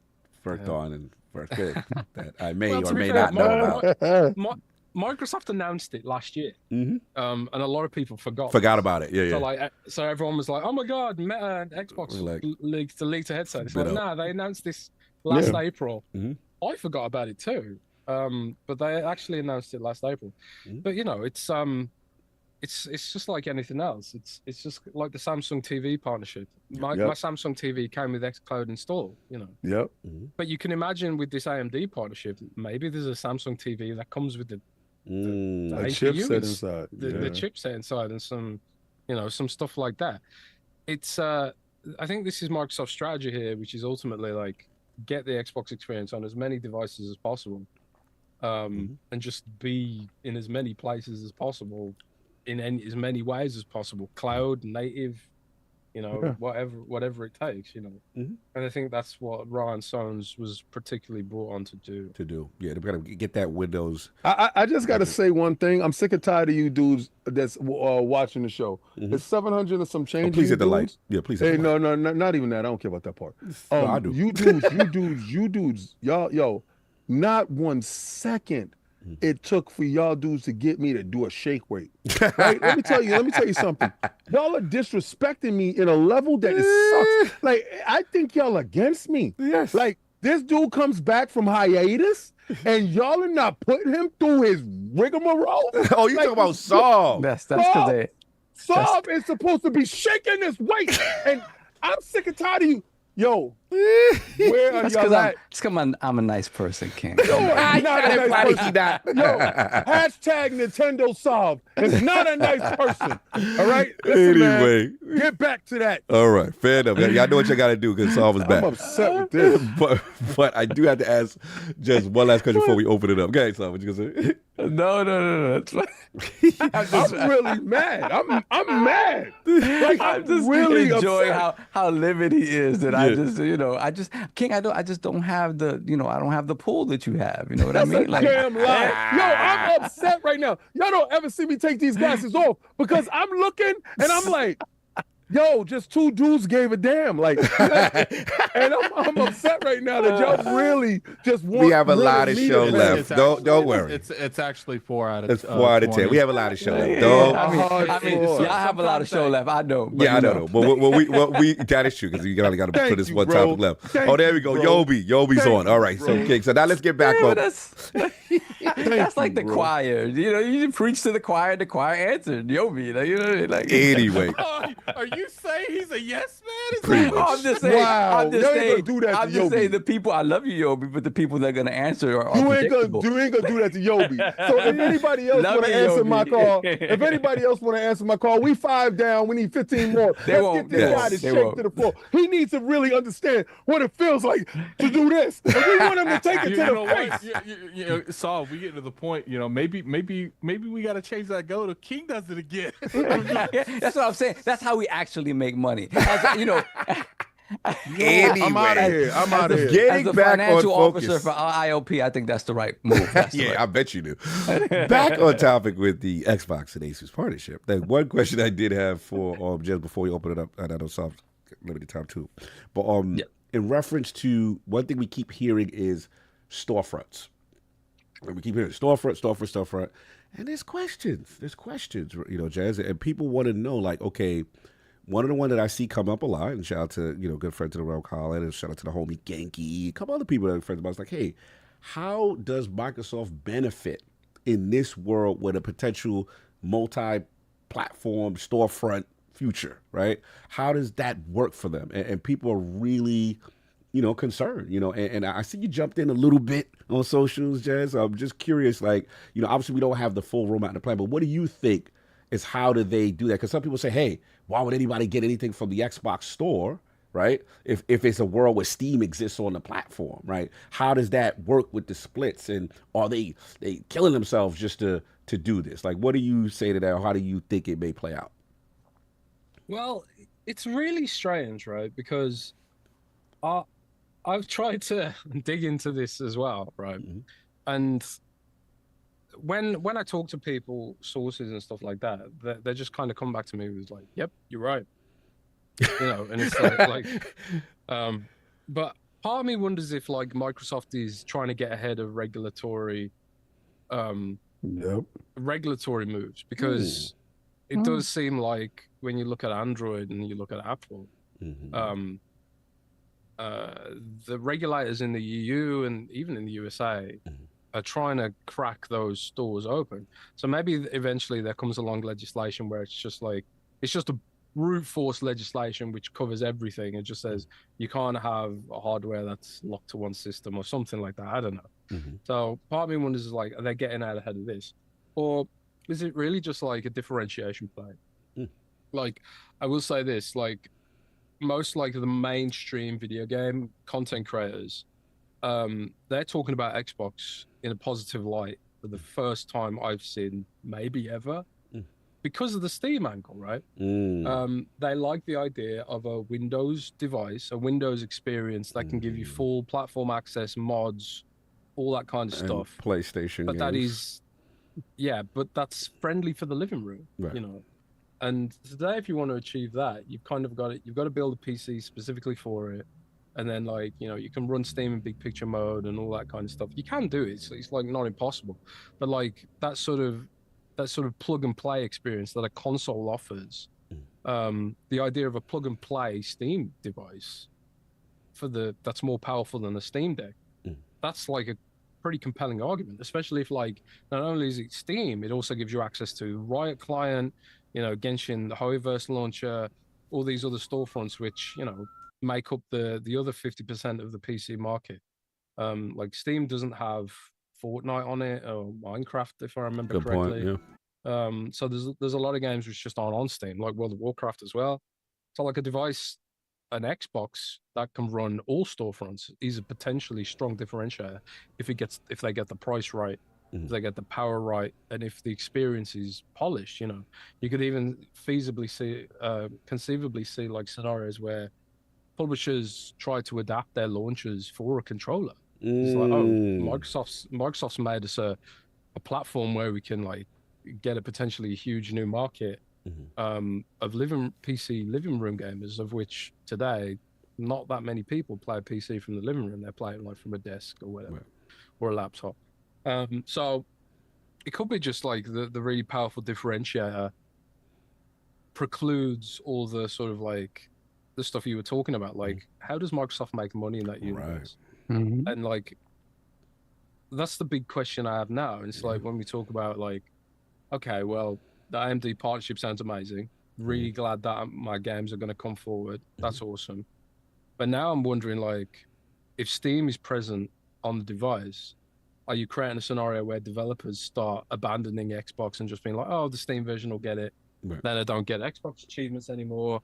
worked on and. That I may or may not know about. Microsoft announced it last year, and a lot of people forgot about it. Yeah, so everyone was like, "Oh my God, Xbox leaked a headset." It's like, nah, they announced this last April. I forgot about it too, but they actually announced it last April. But it's just like anything else. It's just like the Samsung TV partnership. My Samsung TV came with xCloud installed, But you can imagine with this AMD partnership, maybe there's a Samsung TV that comes with the chipset inside, the chipset inside, and some stuff like that. It's I think this is Microsoft's strategy here, which is ultimately like get the Xbox experience on as many devices as possible, and just be in as many places as possible. In as many ways as possible, cloud, native, whatever it takes, And I think that's what Ryan Soames was particularly brought on to do. Yeah, they've got to get that Windows. I just got to say one thing. I'm sick and tired of you dudes that's watching the show. It's 700 and some change. Please hit the light. Yeah, please. Hey, no, not even that. I don't care about that part. I do. You dudes, y'all, not 1 second it took for y'all dudes to get me to do a shake weight. Right? Let me tell you something. Y'all are disrespecting me in a level that sucks. Like, I think y'all against me. Yes. Like, this dude comes back from hiatus, and y'all are not putting him through his rigmarole. Oh, you talking about Saul? That's because they. Saul is supposed to be shaking this weight, and I'm sick and tired of you. Yo, where are y'all at? It's because I'm a nice person, King. Yo, not a nice person. Yo, hashtag Nintendo solved. It's not a nice person. All right? Listen, Anyway. man, get back to that. All right, fair enough. Y'all know what you got to do because Saul was back. I'm upset with this. But I do have to ask just one last question before we open it up. Okay, Saul, what you gonna say? No. That's fine. I'm really mad. I'm mad. Like, I'm just really enjoying upset. how livid he is. That I just King. I just don't have the I don't have the pull that you have. You know what That's I mean? a Like, damn lie. Yo, I'm upset right now. Y'all don't ever see me take these glasses off because I'm looking and I'm like, yo, just two dudes gave a damn. Like and I'm upset right now that y'all really just want. We have a lot of show left. Don't worry. It's actually 4 out of. It's 4 out of 10. We have a lot of show left. I mean, y'all have a lot of show left. I know. But Yeah, I know. But we that is true because you only got to put this one topic left. Oh, there we go. Yobi's on. All right. So now let's get back on. That's like the choir. You preach to the choir. The choir answered. Yobi. Like Anyway. Are you saying he's a yes man? Pretty much. I'm just saying. Wow, I'm just you ain't saying. gonna do that to I'm just Yobi. saying the people. I love you, Yobi, but the people that are gonna answer are You ain't predictable. gonna do that to Yobi. So if anybody else Love want to you, answer Yobi. my call, if anybody else want to answer my call, we 5 down. We need 15 more. Let's get this guy to shake to the floor. He needs to really understand what it feels like to do this. And we want him to take it to the face. Saul, we get to the point. Maybe we got to change that go to King does it again. That's what I'm saying. That's how we actually make money. Anyway, I'm out of here. As Getting the back financial on focus. officer for ILP, I think that's the right move. I bet you do. Back on topic with the Xbox and Asus partnership. The one question I did have for just before we open it up, and I know Saul's limited time too, but in reference to one thing we keep hearing is storefronts. We keep hearing storefront, and there's questions. Jazz, and people want to know, like, okay. One of the ones that I see come up a lot, and shout out to, good friend to the realm, Colin, and shout out to the homie Genki, a couple other people that are friends of mine. It's like, hey, how does Microsoft benefit in this world with a potential multi-platform storefront future, right? How does that work for them? And people are really, concerned, and I see you jumped in a little bit on socials, Jazz. I'm just curious, like, obviously we don't have the full roadmap in the plan, but what do you think is how do they do that? Because some people say, hey, why would anybody get anything from the Xbox store, right? If it's a world where Steam exists on the platform, right? How does that work with the splits? And are they killing themselves just to do this? Like, what do you say to that? Or how do you think it may play out? Well, it's really strange, right? Because I've tried to dig into this as well, right? Mm-hmm. And when I talk to people, sources and stuff like that, they just kind of come back to me with like, "Yep, you're right," and it's but part of me wonders if like Microsoft is trying to get ahead of regulatory moves, because it does seem like when you look at Android and you look at Apple, the regulators in the EU and even in the USA are trying to crack those stores open. So maybe eventually there comes along legislation where it's just a brute force legislation which covers everything. It just says you can't have a hardware that's locked to one system or something like that. I don't know. So part of me wonders, like, are they getting out ahead of this, or is it really just like a differentiation play? Like, I will say this, like, most like the mainstream video game content creators, they're talking about Xbox in a positive light for the first time I've seen, maybe ever, because of the Steam angle, right? They like the idea of a Windows device, a Windows experience that can give you full platform access, mods, all that kind of stuff. PlayStation but games. But that's friendly for the living room, right. And today, if you want to achieve that, you've got to build a PC specifically for it. and then like you can run Steam in big picture mode and all that kind of stuff. You can do it. It's like not impossible, but like that sort of plug and play experience that a console offers. The idea of a plug and play Steam device that's more powerful than a Steam Deck. That's like a pretty compelling argument, especially if like not only is it Steam, it also gives you access to Riot Client, Genshin, the Hoyoverse launcher, all these other storefronts which make up the other 50% of the PC market. Like Steam doesn't have Fortnite on it or Minecraft, if I remember correctly. Point, yeah. So there's a lot of games which just aren't on Steam, like World of Warcraft as well. So like a device, an Xbox that can run all storefronts is a potentially strong differentiator if they get the price right, if they get the power right, and if the experience is polished. You could even conceivably see like scenarios where publishers try to adapt their launchers for a controller. It's like, Microsoft's made us a platform where we can like get a potentially huge new market of PC living room gamers, of which today not that many people play a PC from the living room. They're playing like from a desk or whatever, or a laptop. So it could be just like the really powerful differentiator precludes all the sort of like the stuff you were talking about, like how does Microsoft make money in that universe? And like that's the big question I have now. It's like when we talk about like, okay, well, the AMD partnership sounds amazing. Really glad that my games are going to come forward. That's awesome. But now I'm wondering, like, if Steam is present on the device, are you creating a scenario where developers start abandoning Xbox and just being like, oh, the Steam version will get it. Then I don't get Xbox achievements anymore.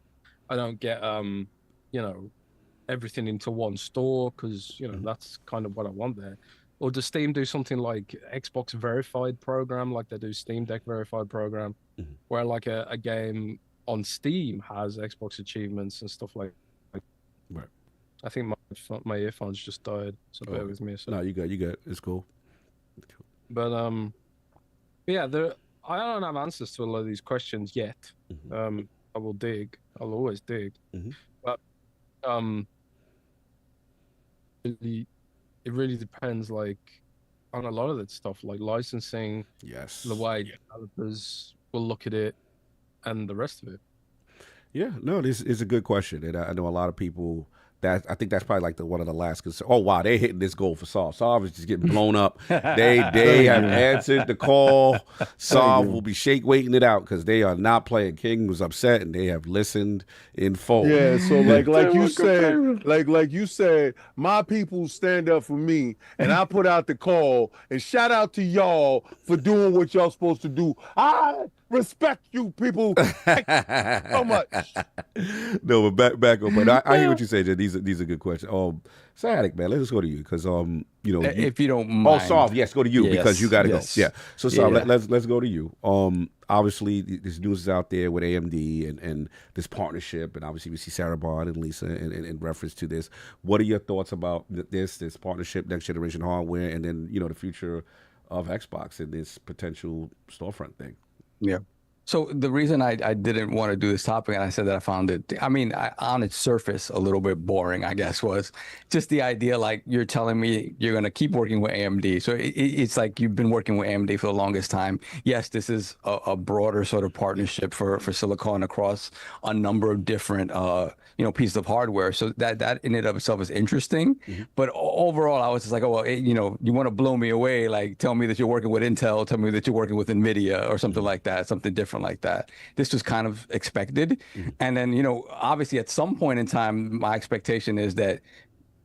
I don't get, everything into one store because, that's kind of what I want there. Or does Steam do something like Xbox verified program, like they do Steam Deck verified program, where like a game on Steam has Xbox achievements and stuff like that? Right. I think my earphones just died, so bear with me. So. No, you got it's cool. But yeah, I don't have answers to a lot of these questions yet. I will dig. I'll always dig. But it really depends, like, on a lot of that stuff, like licensing, the way developers will look at it, and the rest of it. Yeah, no, this is a good question, and I know a lot of people. I think that's probably like one of the last. Oh wow, they're hitting this goal for Saul. Saul is just getting blown up. They have answered the call. Saul will be waiting it out because they are not playing. King was upset, and they have listened in full. Yeah, so like you said, my people stand up for me, and I put out the call. And shout out to y'all for doing what y'all supposed to do. I respect you people so much. No, but back up. But I hear what you say, Jay. These are good questions. Addict, man, let's go to you because if you don't mind. Saul, yes, go to you because you got to go. Yeah. So Saul, let's go to you. Obviously this news is out there with AMD and this partnership, and obviously we see Sarah Bond and Lisa in reference to this. What are your thoughts about this partnership, next generation hardware, and then the future of Xbox and this potential storefront thing? Yeah. So the reason I didn't want to do this topic, and I said that I found it, on its surface, a little bit boring, I guess, was just the idea, like, you're telling me you're going to keep working with AMD. So it's like you've been working with AMD for the longest time. Yes, this is a broader sort of partnership for Silicon across a number of different, pieces of hardware. So that in and of itself is interesting. But overall, I was just like, oh, well, you want to blow me away, like tell me that you're working with Intel, tell me that you're working with NVIDIA or something like that, something different like that. This was kind of expected. And then, obviously at some point in time, my expectation is that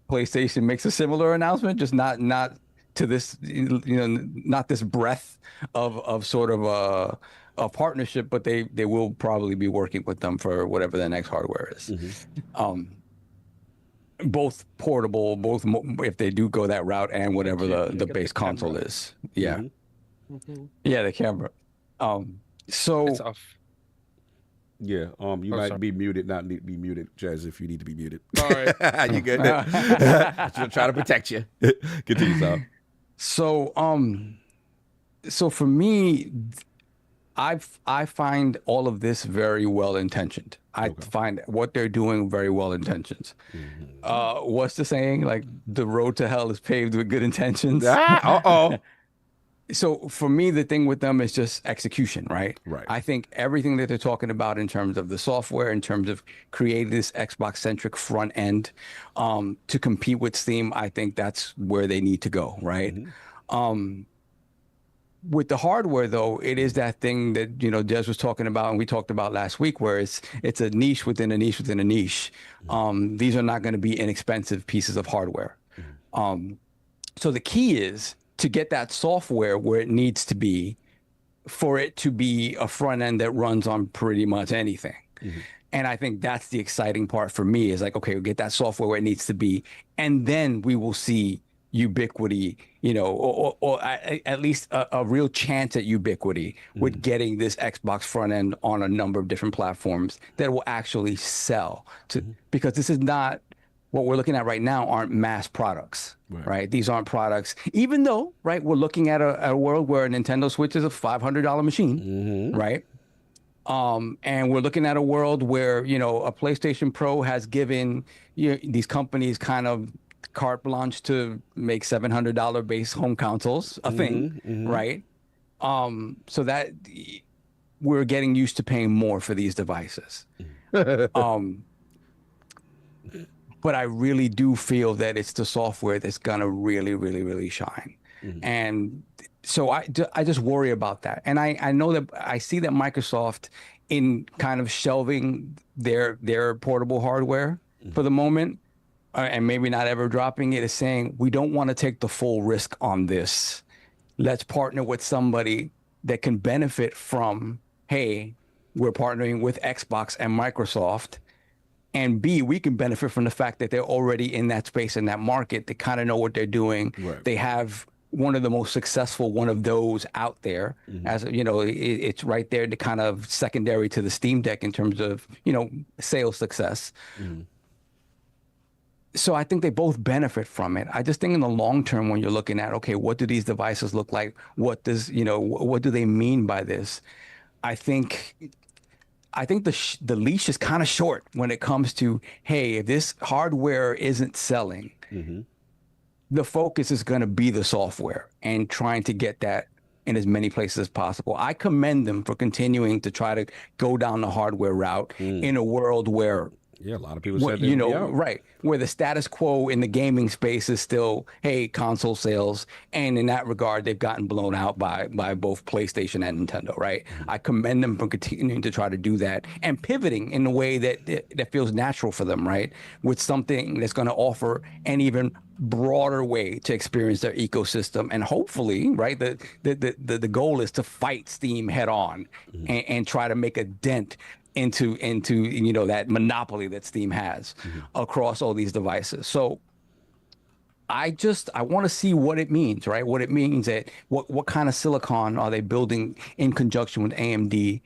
PlayStation makes a similar announcement, just not to this, not this breadth of sort of a partnership, but they will probably be working with them for whatever their next hardware is. Both portable, both if they do go that route, and whatever the base console is. Yeah. Yeah, the camera. So it's off. Yeah, you might be muted, not need to be muted, Jazz, if you need to be muted. All right. You good? She'll try to protect you. Continue, Sal. So for me, I find all of this very well intentioned. I find what they're doing very well intentioned. What's the saying? Like, the road to hell is paved with good intentions. So for me, the thing with them is just execution, right? Right. I think everything that they're talking about in terms of the software, in terms of creating this Xbox-centric front end to compete with Steam, I think that's where they need to go, right? With the hardware, though, it is that thing that, you know, Des was talking about and we talked about last week, where it's a niche within a niche within a niche. These are not going to be inexpensive pieces of hardware. So the key is to get that software where it needs to be for it to be a front end that runs on pretty much anything. And I think that's the exciting part for me, is like, okay, we'll get that software where it needs to be, and then we will see ubiquity, you know, or at least a real chance at ubiquity with getting this Xbox front end on a number of different platforms that will actually sell to, because this is not what we're looking at right now, aren't mass products, right? These aren't products, even though, right, we're looking at a world where a Nintendo Switch is a $500 machine, right? And we're looking at a world where, you know, a PlayStation Pro has given these companies kind of carte blanche to make $700 base home consoles a thing, right? So that we're getting used to paying more for these devices. But I really do feel that it's the software that's gonna really, really, really shine. And so I just worry about that. And I know that I see that Microsoft, in kind of shelving their portable hardware for the moment, and maybe not ever dropping it, is saying, we don't want to take the full risk on this. Let's partner with somebody that can benefit from, hey, we're partnering with Xbox and Microsoft. And B, we can benefit from the fact that they're already in that space, in that market. They kind of know what they're doing. They have one of the most successful one of those out there. As you know, it's right there, the kind of secondary to the Steam Deck in terms of, you know, sales success. So I think they both benefit from it. I just think in the long term, when you're looking at, okay, what do these devices look like? What does, you know, what do they mean by this? I think the leash is kind of short when it comes to, hey, if this hardware isn't selling, the focus is going to be the software and trying to get that in as many places as possible. I commend them for continuing to try to go down the hardware route in a world where, a lot of people said you know, right, where the status quo in the gaming space is still, hey, console sales, and in that regard, they've gotten blown out by both PlayStation and Nintendo, right? I commend them for continuing to try to do that and pivoting in a way that feels natural for them, right? With something that's going to offer an even broader way to experience their ecosystem, and hopefully, right, the goal is to fight Steam head on and try to make a dent into you know, that monopoly that Steam has across all these devices. So I want to see what it means, right? What it means, that what kind of silicon are they building in conjunction with AMD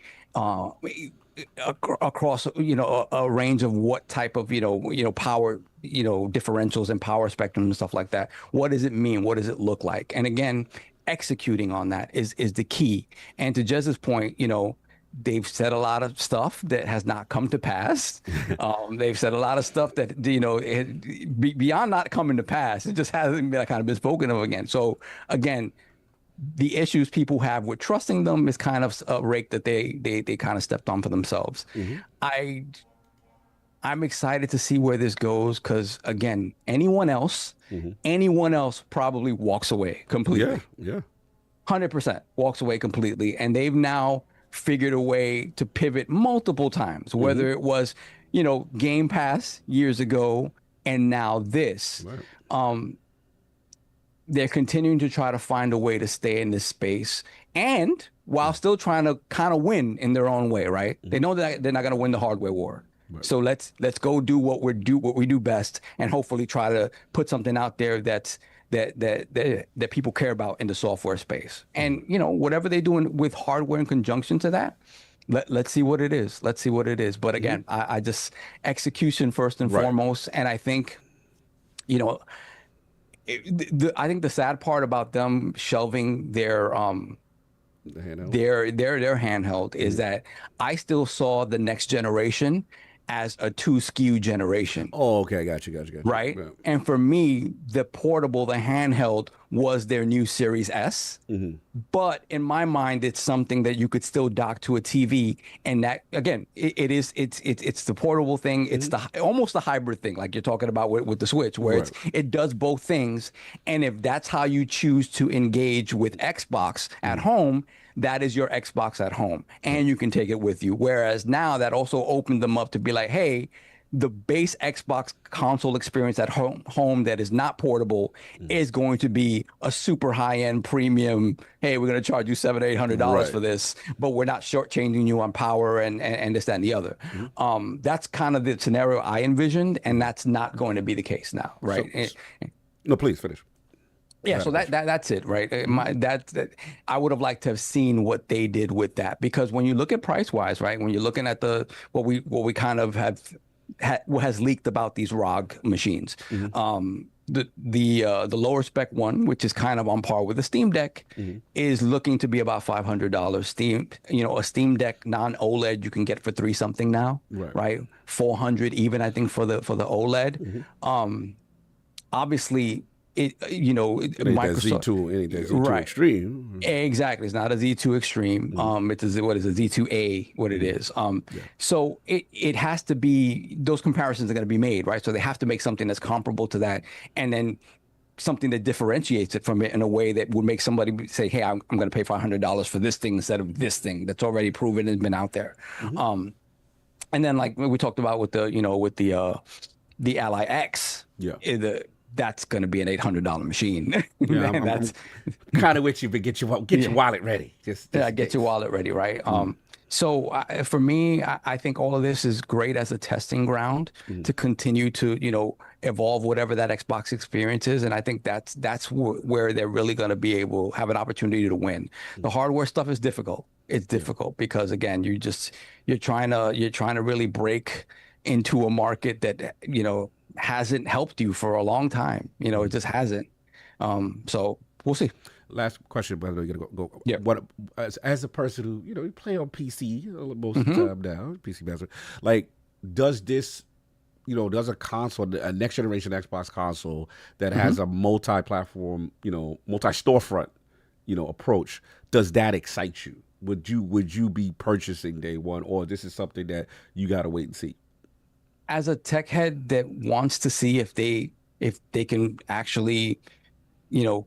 across, you know, a range of what type of, you know, power, you know, differentials and power spectrum and stuff like that. What does it mean? What does it look like? And again, executing on that is the key. And to Jez's point, you know, they've said a lot of stuff that has not come to pass. They've said a lot of stuff that, you know, beyond not coming to pass, it just hasn't been kind of been spoken of again. So again, the issues people have with trusting them is kind of a rake that they kind of stepped on for themselves. I'm excited to see where this goes, because again, anyone else probably walks away completely. 100% walks away completely, and they've now figured a way to pivot multiple times, whether it was, you know, Game Pass years ago and now this. They're continuing to try to find a way to stay in this space, and while still trying to kind of win in their own way, right? They know that they're not going to win the hardware war. So let's go do what we do best, and hopefully try to put something out there that people care about in the software space. And you know, whatever they're doing with hardware in conjunction to that, let's see what it is. Let's see what it is. But again, I just execution first and foremost. And I think, you know, I think the sad part about them shelving their their handheld is that I still saw the next generation as a 2 SKU generation. Oh, okay, got you. Right? Yeah. And for me, the handheld was their new Series S. But in my mind, it's something that you could still dock to a TV. And that, again, it's the portable thing. It's almost the hybrid thing, like you're talking about with the Switch, where it does both things. And if that's how you choose to engage with Xbox at home, that is your Xbox at home, and you can take it with you. Whereas now that also opened them up to be like, hey, the base Xbox console experience at home that is not portable is going to be a super high-end premium. Hey, we're going to charge you $700-800 for this, but we're not shortchanging you on power and this, that, and the other. That's kind of the scenario I envisioned, and that's not going to be the case now, right? No, please finish. Yeah, so that's it, right? That I would have liked to have seen what they did with that, because when you look at price wise, right? When you're looking at what we kind of what has leaked about these ROG machines, the lower spec one, which is kind of on par with the Steam Deck, is looking to be about $500. A Steam Deck non-OLED you can get for $3 something now, right? $400 even, I think, for the OLED. Obviously, Microsoft Z2 Extreme. Exactly, it's not a Z2 Extreme. It's a Z2A, what it is. So it has to be, those comparisons are going to be made, right? So they have to make something that's comparable to that, and then something that differentiates it from it in a way that would make somebody say, hey, I'm going to pay $500 for this thing instead of this thing that's already proven and been out there. And then, like we talked about with the Ally X, that's going to be an $800 machine. I'm kind of with you, but get your wallet ready. Get your wallet ready, right? So for me, I think all of this is great as a testing ground to continue to, evolve whatever that Xbox experience is. And I think that's where they're really going to have an opportunity to win. The hardware stuff is difficult. It's difficult because, again, you're trying to really break into a market that, hasn't helped you for a long time. It just hasn't. So we'll see. Last question, brother. We're gonna go. Yeah. What as a person who you play on PC most of the time now, PC master. Like, does this, does a console, a next generation Xbox console that has a multi-platform, multi-storefront, approach, does that excite you? Would you be purchasing day one, or this is something that you got to wait and see? As a tech head that wants to see if they can actually,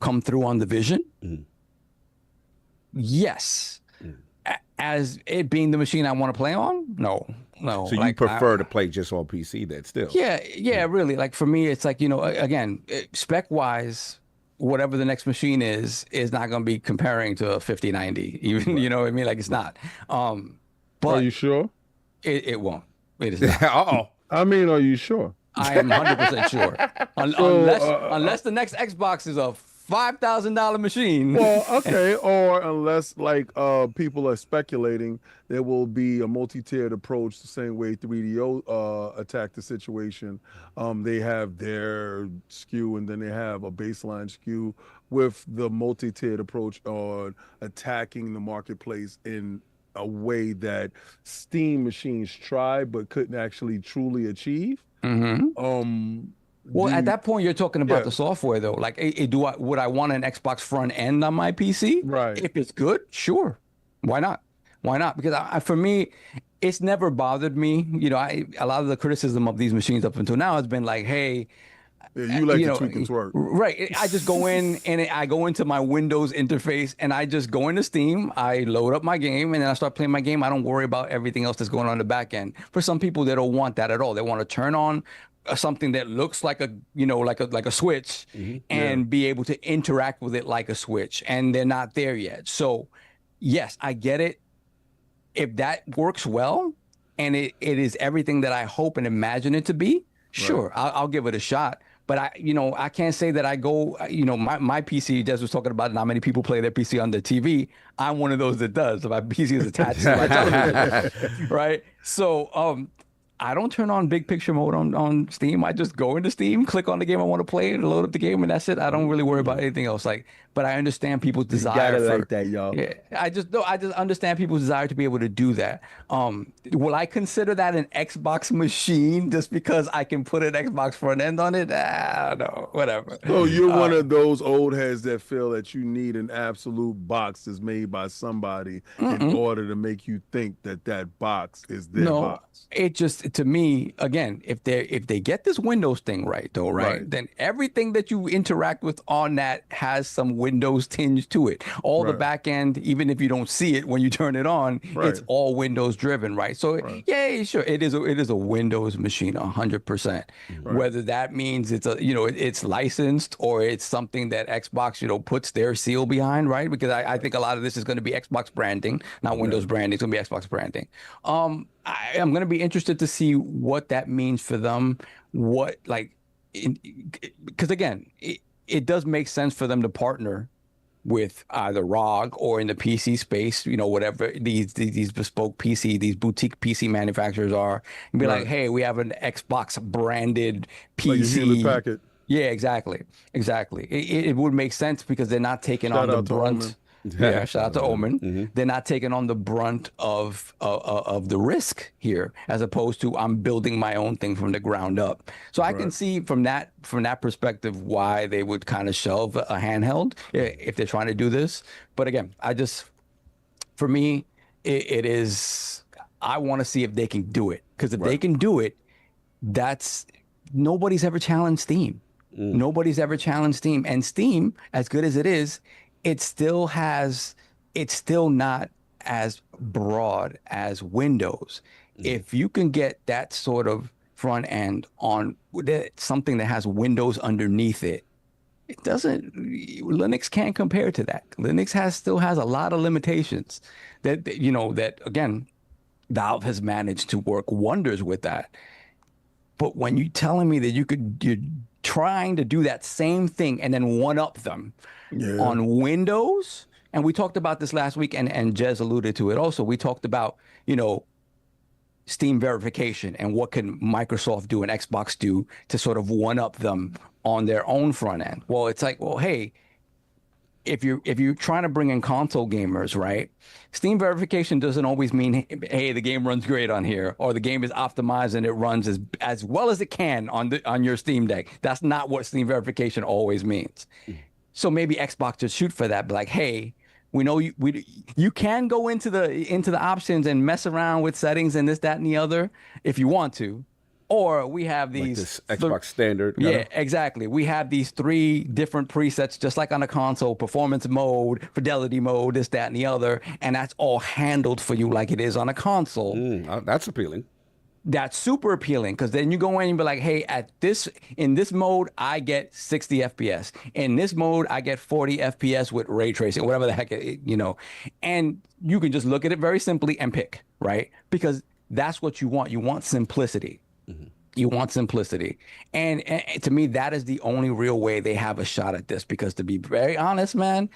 come through on the vision, yes. As it being the machine I want to play on, no. So you prefer to play just on PC then still? Yeah, really. Like for me, it's like, again, spec wise, whatever the next machine is not going to be comparing to a 5090. Even, you know what I mean? Like it's not. But are you sure? It won't. It is not. Uh-oh. I mean, are you sure? I am 100% sure. Unless the next Xbox is a $5,000 machine. Well, okay, or unless people are speculating there will be a multi-tiered approach the same way 3DO attacked the situation. They have their SKU and then they have a baseline SKU with the multi-tiered approach on attacking the marketplace in a way that Steam machines tried but couldn't actually truly achieve. Well, at that point, you're talking about the software, though. Like, would I want an Xbox front end on my PC? Right. If it's good, sure. Why not? Because for me, it's never bothered me. A lot of the criticism of these machines up until now has been like, hey, you like to tweak and twerk. Right. I just go in and I go into my Windows interface and I just go into Steam. I load up my game and then I start playing my game. I don't worry about everything else that's going on in the back end. For some people, they don't want that at all. They want to turn on something that looks like a switch and be able to interact with it like a switch. And they're not there yet. So yes, I get it. If that works well and it is everything that I hope and imagine it to be, sure, I'll give it a shot. But I can't say that I go, my PC, Des was talking about not many people play their PC on the TV. I'm one of those that does. My PC is attached to my television, right? So I don't turn on big picture mode on Steam. I just go into Steam, click on the game I want to play, and load up the game, and that's it. I don't really worry about anything else. Like, but I understand people's desire for like that, y'all. Yeah, I just understand people's desire to be able to do that. Will I consider that an Xbox machine just because I can put an Xbox front end on it? I don't know, whatever. So you're one of those old heads that feel that you need an absolute box that's made by somebody in order to make you think that that box is their box. It just, to me, again, if they get this Windows thing right, though, right, then everything that you interact with on that has some Windows tinge to it. All the back end, even if you don't see it when you turn it on, it's all Windows driven, right? So yeah, sure, it is a Windows machine, 100%. Whether that means it's it's licensed or it's something that Xbox puts their seal behind, right? Because I think a lot of this is going to be Xbox branding, not Windows branding. It's going to be Xbox branding. I'm going to be interested to see what that means for them. Because again, it does make sense for them to partner with either ROG or in the PC space, whatever these bespoke PC, these boutique PC manufacturers are, and be like, hey, we have an Xbox branded PC. Like packet. Yeah, exactly. It would make sense because they're not taking on the brunt. Yeah, shout out to Omen. They're not taking on the brunt of the risk here, as opposed to I'm building my own thing from the ground up. So I can see from that perspective why they would kind of shelve a handheld if they're trying to do this. But again, for me, it is. I want to see if they can do it, because if they can do it, nobody's ever challenged Steam. Nobody's ever challenged Steam, and Steam, as good as it is, it's still not as broad as Windows. If you can get that sort of front end on something that has Windows underneath it, Linux can't compare to that. Linux still has a lot of limitations that again, Valve has managed to work wonders with that. But when you're telling me that you're trying to do that same thing and then one up them on Windows, and we talked about this last week, and Jez alluded to it also. We talked about, Steam verification and what can Microsoft do and Xbox do to sort of one up them on their own front end. Well, it's like, well, hey, if you're trying to bring in console gamers, right? Steam verification doesn't always mean, hey, the game runs great on here, or the game is optimized and it runs as well as it can on your Steam Deck. That's not what Steam verification always means. So maybe Xbox just shoot for that, be like, hey, we know you can go into the options and mess around with settings and this, that, and the other if you want to. Or we have these like this Xbox standard. Yeah, exactly. We have these 3 different presets, just like on a console: performance mode, fidelity mode, this, that, and the other, and that's all handled for you like it is on a console. That's appealing. That's super appealing, because then you go in and be like, hey, in this mode, I get 60 FPS. In this mode, I get 40 FPS with ray tracing, whatever the heck, and you can just look at it very simply and pick, right? Because that's what you want. You want simplicity. You want simplicity. And to me, that is the only real way they have a shot at this, because to be very honest, man,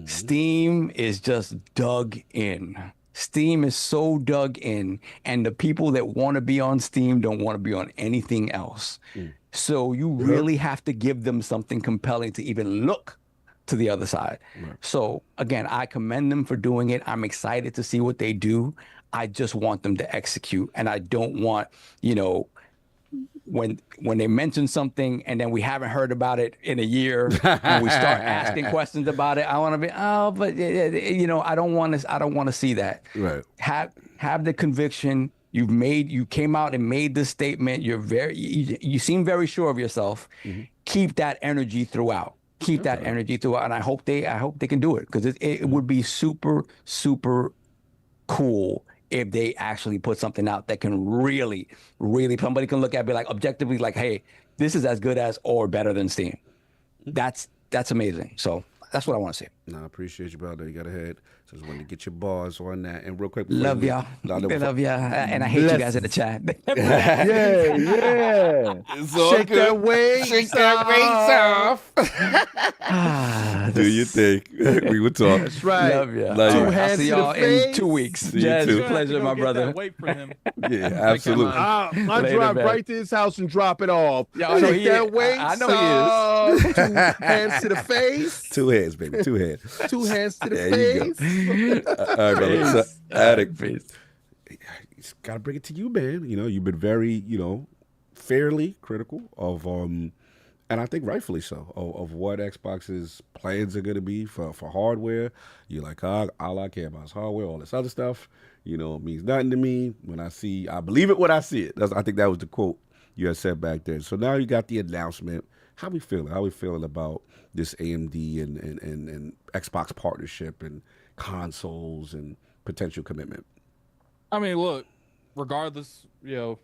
Steam is just dug in. Steam is so dug in, and the people that want to be on Steam don't want to be on anything else. So you really have to give them something compelling to even look to the other side. So again, I commend them for doing it. I'm excited to see what they do. I just want them to execute, and I don't want, when they mention something and then we haven't heard about it in a year and we start asking questions about it, I want to be, I don't want to see that. Right. Have the conviction. You came out and made this statement. You seem very sure of yourself. Keep that energy throughout. And I hope they can do it, because it would be super, super cool if they actually put something out that can really, somebody can look at, be like, objectively, like, hey, this is as good as or better than Steam. That's amazing. So that's what I want to see. No, I appreciate you, brother. You got ahead. So just wanted to get your bars on that. And real quick, Love y'all. I love y'all. And I hate you guys in the chat. Yeah. Shake that weight off. Do you think? We would talk. That's right. Love y'all. Love you. I'll see y'all in 2 weeks. See you Jazz, too. pleasure, my brother. Wait for him. Yeah, absolutely. I'll Later, drive man. right to his house and drop it off. Yeah, I know Shake he that is. weight I know he is. 2 hands to the face. 2 hands, baby. 2 hands. 2 hands to the There you face. All right, brother. So, Addict. Peace. Got to bring it to you, man. You know, you've been very, fairly critical of, and I think rightfully so, of what Xbox's plans are going to be for hardware. You're like, all I care about is hardware. All this other stuff, means nothing to me. I believe it when I see it. I think that was the quote you had said back then. So now you got the announcement. How we feeling? How we feeling about this AMD and Xbox partnership and consoles and potential commitment? I mean, look, regardless, if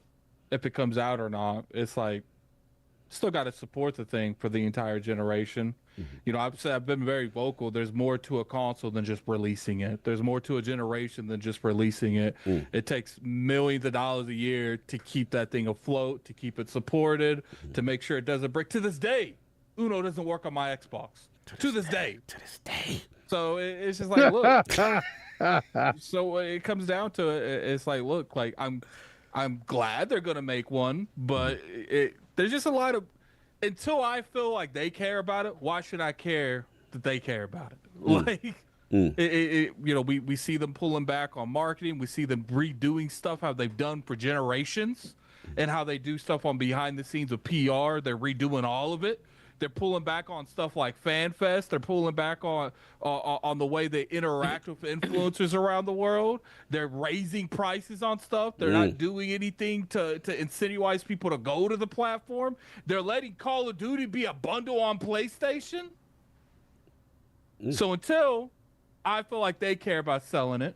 it comes out or not, it's like still got to support the thing for the entire generation. Mm-hmm. I've been very vocal. There's more to a console than just releasing it. There's more to a generation than just releasing it. It takes millions of dollars a year to keep that thing afloat, to keep it supported, to make sure it doesn't break. To this day, Uno doesn't work on my Xbox. To this day. So it's just like, look. So it comes down to it. It's like, look, like I'm glad they're gonna make one, but there's just a lot of, until I feel like they care about it, why should I care that they care about it? Like, we see them pulling back on marketing. We see them redoing stuff how they've done for generations, and how they do stuff on behind the scenes of PR. They're redoing all of it. They're pulling back on stuff like FanFest. They're pulling back on the way they interact with influencers around the world. They're raising prices on stuff. They're not doing anything to incentivize people to go to the platform. They're letting Call of Duty be a bundle on PlayStation. So until I feel like they care about selling it,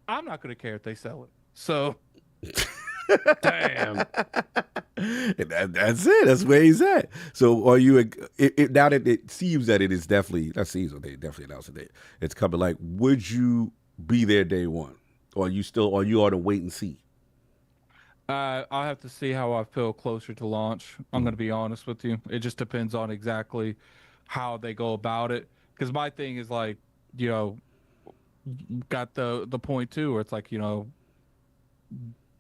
I'm not going to care if they sell it. So... Damn. That's it. That's where he's at. So are you now that it seems that it is definitely, that seems what they definitely announced it, it's coming, like, would you be there day one, or are you on a wait and see? I'll have to see how I feel closer to launch. I'm going to be honest with you. It just depends on exactly how they go about it. Because my thing is like, got the point too, where it's like,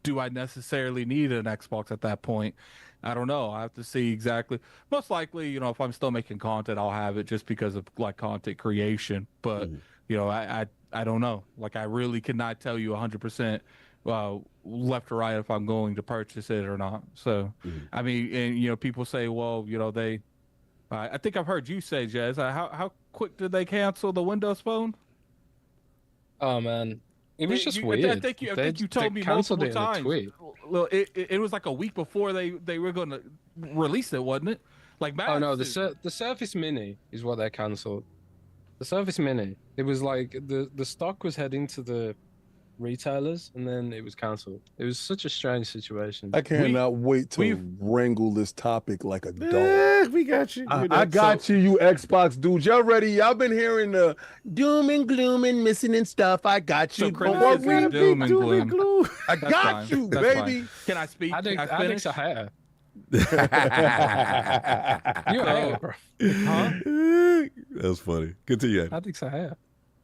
do I necessarily need an Xbox at that point? I don't know. I have to see exactly. Most likely, if I'm still making content, I'll have it just because of like content creation. But I don't know. Like, I really cannot tell you 100% left or right if I'm going to purchase it or not. So, I mean, and people say, well, I think I've heard you say, Jazz, how quick did they cancel the Windows Phone? Oh man. It was just weird. I think you told me multiple times. It was like a week before they were going to release it, wasn't it? Like, oh no, the Surface Mini is what they cancelled. The Surface Mini. It was like the stock was heading to the retailers, and then it was cancelled. It was such a strange situation. I cannot wait to wrangle this topic like a dog. We got you. I got you Xbox dudes. Y'all ready? Y'all been hearing the doom and gloom and missing and stuff. I got you. Doom and gloom. I got you, baby. Can I speak? Addict's a hater. You a hater, bro. Huh? That's funny. Continue. Addict's a hater.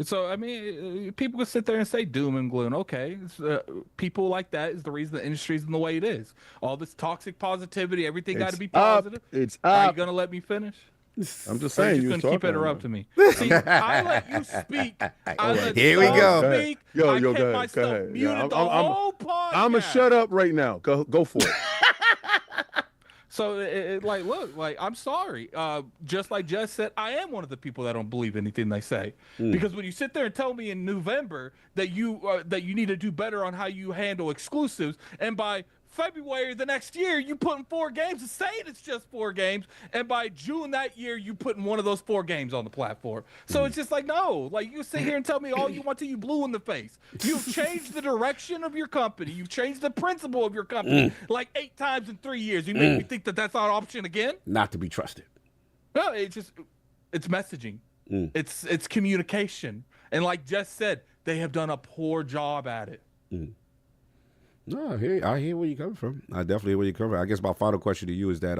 So, I mean, people can sit there and say doom and gloom. Okay, people like that is the reason the industry is in the way it is. All this toxic positivity, everything got to be positive. It's up. Are you up. going to let me finish? I'm just saying, you're going to keep interrupting me. See, I let you speak. Here we go. Speak. Yo, go ahead. Muted the whole podcast. I'm going to shut up right now. Go for it. So, look, I'm sorry. Just like Jess said, I am one of the people that don't believe anything they say. Because when you sit there and tell me in November that you need to do better on how you handle exclusives, and by February the next year, you put in 4 games and saying it's just 4 games, and by June that year, you put in one of those 4 games on the platform. So it's just like, no, like, you sit here and tell me all you want to, you blue in the face. You've changed the direction of your company. You've changed the principle of your company like 8 times in 3 years. You make me think that that's not an option again? Not to be trusted. No, it's messaging. It's communication, and like Jess said, they have done a poor job at it. No, I hear where you're coming from. I definitely hear where you're coming from. I guess my final question to you is that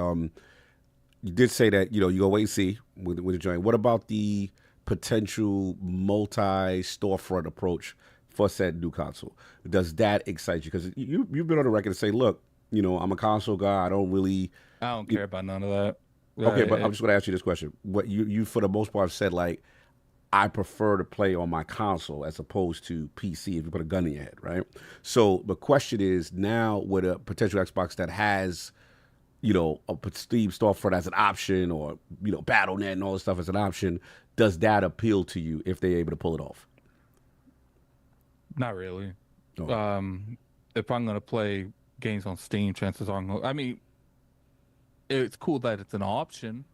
you did say that you go wait and see with the joint. What about the potential multi-storefront approach for said new console? Does that excite you? Because you've been on the record to say, look, I'm a console guy. I don't care about none of that. Okay, but I'm just going to ask you this question. What you for the most part said, like, I prefer to play on my console as opposed to PC if you put a gun in your head, right? So the question is now with a potential Xbox that has, a Steam storefront as an option or, Battle.net and all this stuff as an option, does that appeal to you if they're able to pull it off? Not really. Oh. If I'm going to play games on Steam, chances are it's cool that it's an option.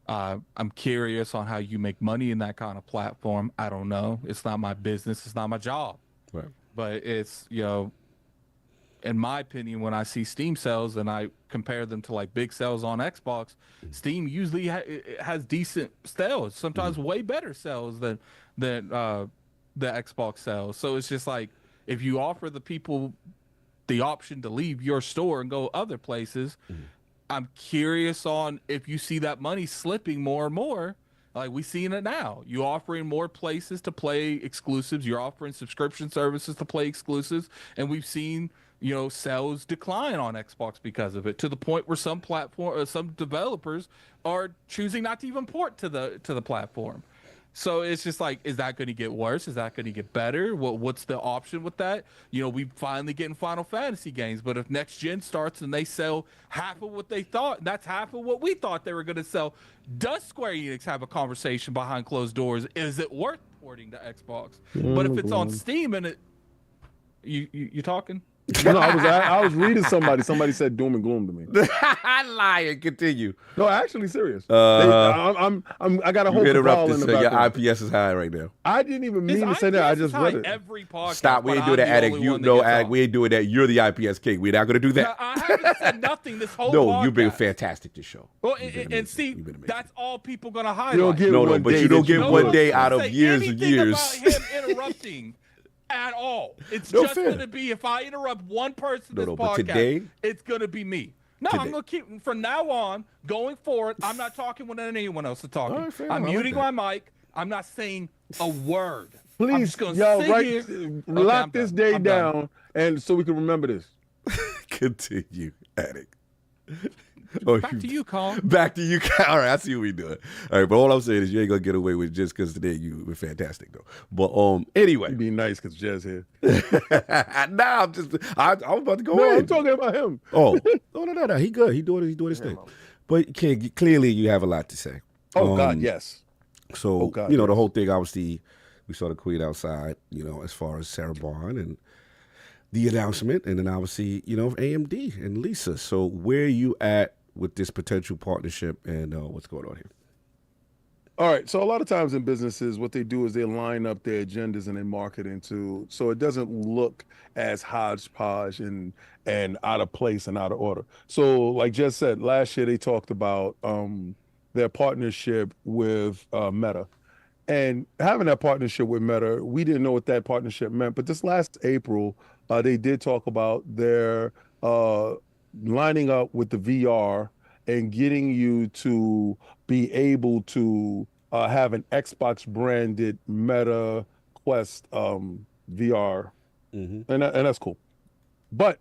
I'm curious on how you make money in that kind of platform. I don't know. It's not my business. It's not my job. Right. But it's, in my opinion, when I see Steam sales and I compare them to like big sales on Xbox, Steam usually has decent sales, sometimes way better sales than the Xbox sales. So it's just like, if you offer the people the option to leave your store and go other places, I'm curious on if you see that money slipping more and more. Like we seeing it now. You offering more places to play exclusives. You're offering subscription services to play exclusives, and we've seen sales decline on Xbox because of it, to the point where some developers are choosing not to even port to the platform. So it's just like, is that going to get worse? Is that going to get better? What's the option with that? We finally getting Final Fantasy games, but if next gen starts and they sell half of what they thought, that's half of what we thought they were going to sell. Does Square Enix have a conversation behind closed doors? Is it worth porting to Xbox? But if it's on Steam and you talking? No, I was reading somebody. Somebody said doom and gloom to me. Lying. Continue. No, actually serious. I got a whole cabal in the background. Your IPS is high right now. I didn't even mean to say that. I just read it. Every podcast. Stop. We ain't doing that, Addict. We ain't doing that. You're the IPS king. We're not going to do that. I haven't said nothing this whole No, podcast. you've been fantastic this show. Well, and see, that's all people going to highlight. You don't get one day out of years and years. About him interrupting. At all. It's just going to be, if I interrupt one person this podcast, today, it's going to be me. No, I'm going to keep, from now on, going forward, I'm not talking when anyone else is talking. Right, I'm muting my mic. I'm not saying a word. Please, lock this day down, and so we can remember this. Continue, Addict. Back to you, Colin. Back to you, Colin. All right, I see what we're doing. All right, but all I'm saying is you ain't gonna get away with just because today you were fantastic, though. But anyway, you be nice because Jez here. Nah, I'm about to go in. No, I'm talking about him. Oh, no. He good. He doing his thing. But clearly, you have a lot to say. Oh God, yes. So the whole thing. Obviously, we saw the Queen outside. As far as Sarah Bond and the announcement, and then obviously, AMD and Lisa. So where are you at with this potential partnership, and what's going on here? All right. So a lot of times in businesses, what they do is they line up their agendas and they market so it doesn't look as hodgepodge and out of place and out of order. So like Jess said, last year they talked about their partnership with Meta. And having that partnership with Meta, we didn't know what that partnership meant. But this last April, they did talk about their lining up with the VR and getting you to be able to have an Xbox branded Meta Quest VR. And that's cool. But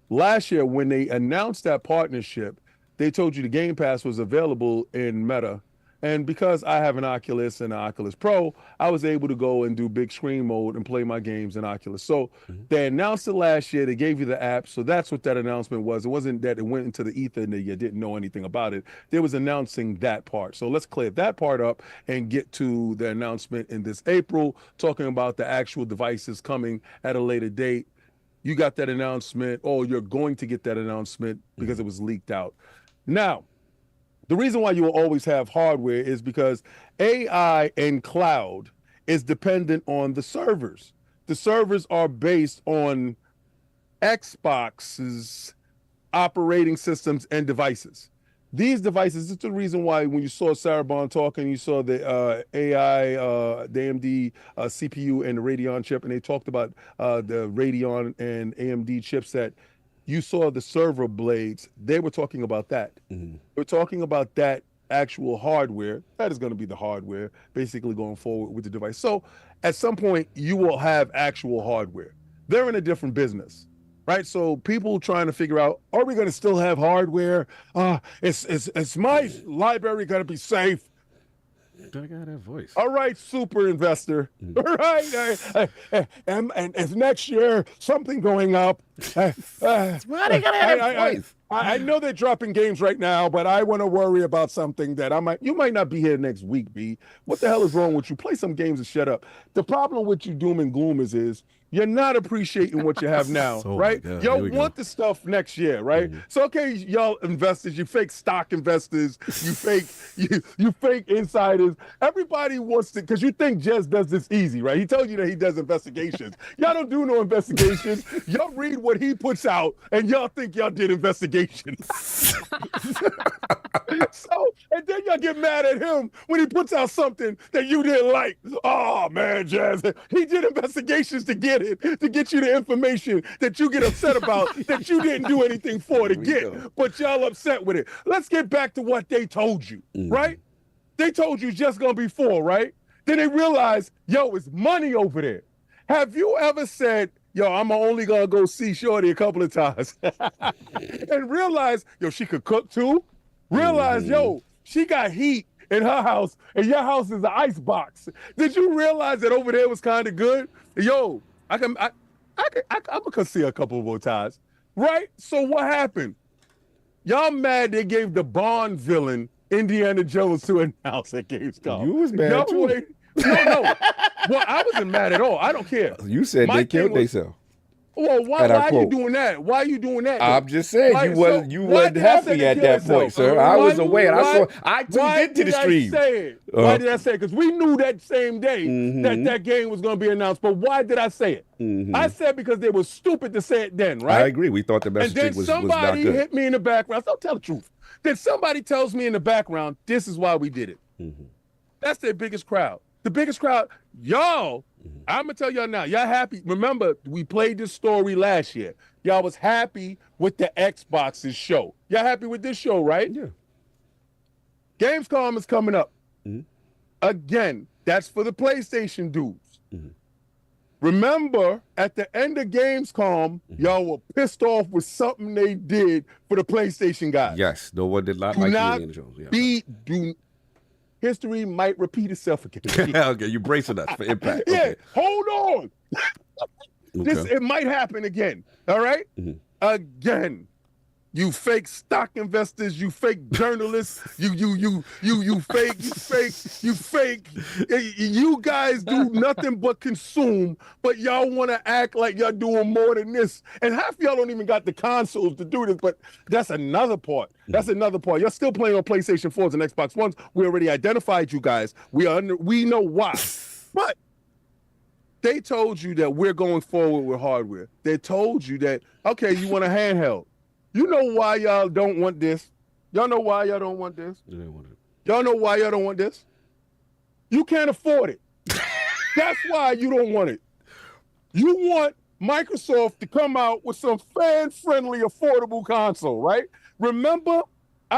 last year, when they announced that partnership, they told you the Game Pass was available in Meta. And because I have an Oculus and an Oculus Pro, I was able to go and do big screen mode and play my games in Oculus. So they announced it last year. They gave you the app. So that's what that announcement was. It wasn't that it went into the ether and that you didn't know anything about it. They was announcing that part. So let's clear that part up and get to the announcement in this April, talking about the actual devices coming at a later date. You got that announcement, or you're going to get that announcement because it was leaked out. Now, the reason why you will always have hardware is because AI and cloud is dependent on the servers. The servers are based on Xbox's operating systems and devices. these devices, this is the reason why when you saw Sarah Bond talking, you saw the AI, the AMD CPU and the Radeon chip, and they talked about the Radeon and AMD chipset. You saw the server blades. They were talking about that. Mm-hmm. We're talking about that actual hardware. That is going to be the hardware basically going forward with the device. So at some point, you will have actual hardware. They're in a different business. Right, so people trying to figure out, are we going to still have hardware? Is my library going to be safe? I got that voice. All right, super investor. All right, and if next year something going up, why they gotta have that voice? I know they're dropping games right now, but I want to worry about something that you might not be here next week, B. What the hell is wrong with you? Play some games and shut up. The problem with you doom and gloomers is you're not appreciating what you have now, right? Y'all want the stuff next year, right? Mm-hmm. So okay, y'all investors, you fake stock investors, you fake insiders. Everybody wants to, because you think Jez does this easy, right? He told you that he does investigations. Y'all don't do no investigations. Y'all read what he puts out, and y'all think y'all did investigations. So, and then y'all get mad at him when he puts out something that you didn't like. Oh man, Jazz, he did investigations to get you the information that you get upset about that you didn't do anything for to get, but y'all upset with it. Let's get back to what they told you, right? They told you just gonna be 4, right? Then they realized, yo, it's money over there. Have you ever said, yo, I'm only gonna go see Shorty a couple of times and realize, yo, she could cook too? Realize, yo, she got heat in her house and your house is an ice box. Did you realize that over there was kind of good? Yo, I'm gonna see a couple more times, right? So what happened? Y'all mad they gave the Bond villain Indiana Jones to announce at Gamescom. You was mad too. No. Well, I wasn't mad at all. I don't care. You said they killed themselves. Well, why are you doing that? Why are you doing that? I'm just saying you wasn't happy at that point, sir. I was away and I tuned into the stream. Why did I say it? Because we knew that same day that game was going to be announced. But why did I say it? I said because they were stupid to say it then, right? I agree. We thought the message was not good. And then somebody hit me in the background. So tell the truth. Then somebody tells me in the background, this is why we did it. That's their biggest crowd. The biggest crowd, y'all. I'm gonna tell y'all now, y'all happy. Remember, we played this story last year. Y'all was happy with the Xbox's show. Y'all happy with this show, right? Yeah. Gamescom is coming up. Again, that's for the PlayStation dudes. Remember, at the end of Gamescom, y'all were pissed off with something they did for the PlayStation guys. Yes, no one did not like Indiana Jones. Yeah. History might repeat itself again. Okay, you're bracing us for impact. Yeah, okay. Hold on. It might happen again. All right? Again. You fake stock investors, you fake journalists, you fake. You guys do nothing but consume, but y'all want to act like y'all doing more than this. And half y'all don't even got the consoles to do this, but that's another part. You're still playing on PlayStation 4s and Xbox Ones. We already identified you guys. We know why. But they told you that we're going forward with hardware. They told you that, okay, you want a handheld. You know why y'all don't want this? Y'all know why y'all don't want this? Y'all know why y'all don't want this? You can't afford it. That's why you don't want it. You want Microsoft to come out with some fan-friendly, affordable console, right? I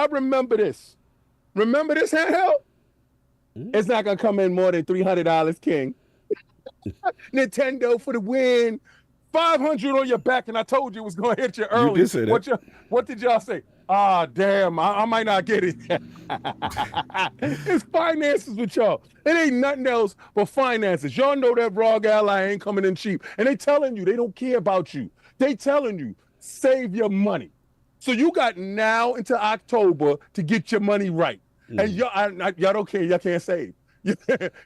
remember this. Remember this handheld? It's not going to come in more than $300, King. Nintendo for the win. 500 on your back, and I told you it was going to hit you early. You did say that. What did y'all say? Ah, damn, I might not get it. It's finances with y'all. It ain't nothing else but finances. Y'all know that ROG Ally ain't coming in cheap. And they telling you they don't care about you. They telling you, save your money. So you got now into October to get your money right. And y'all don't care. Y'all can't save.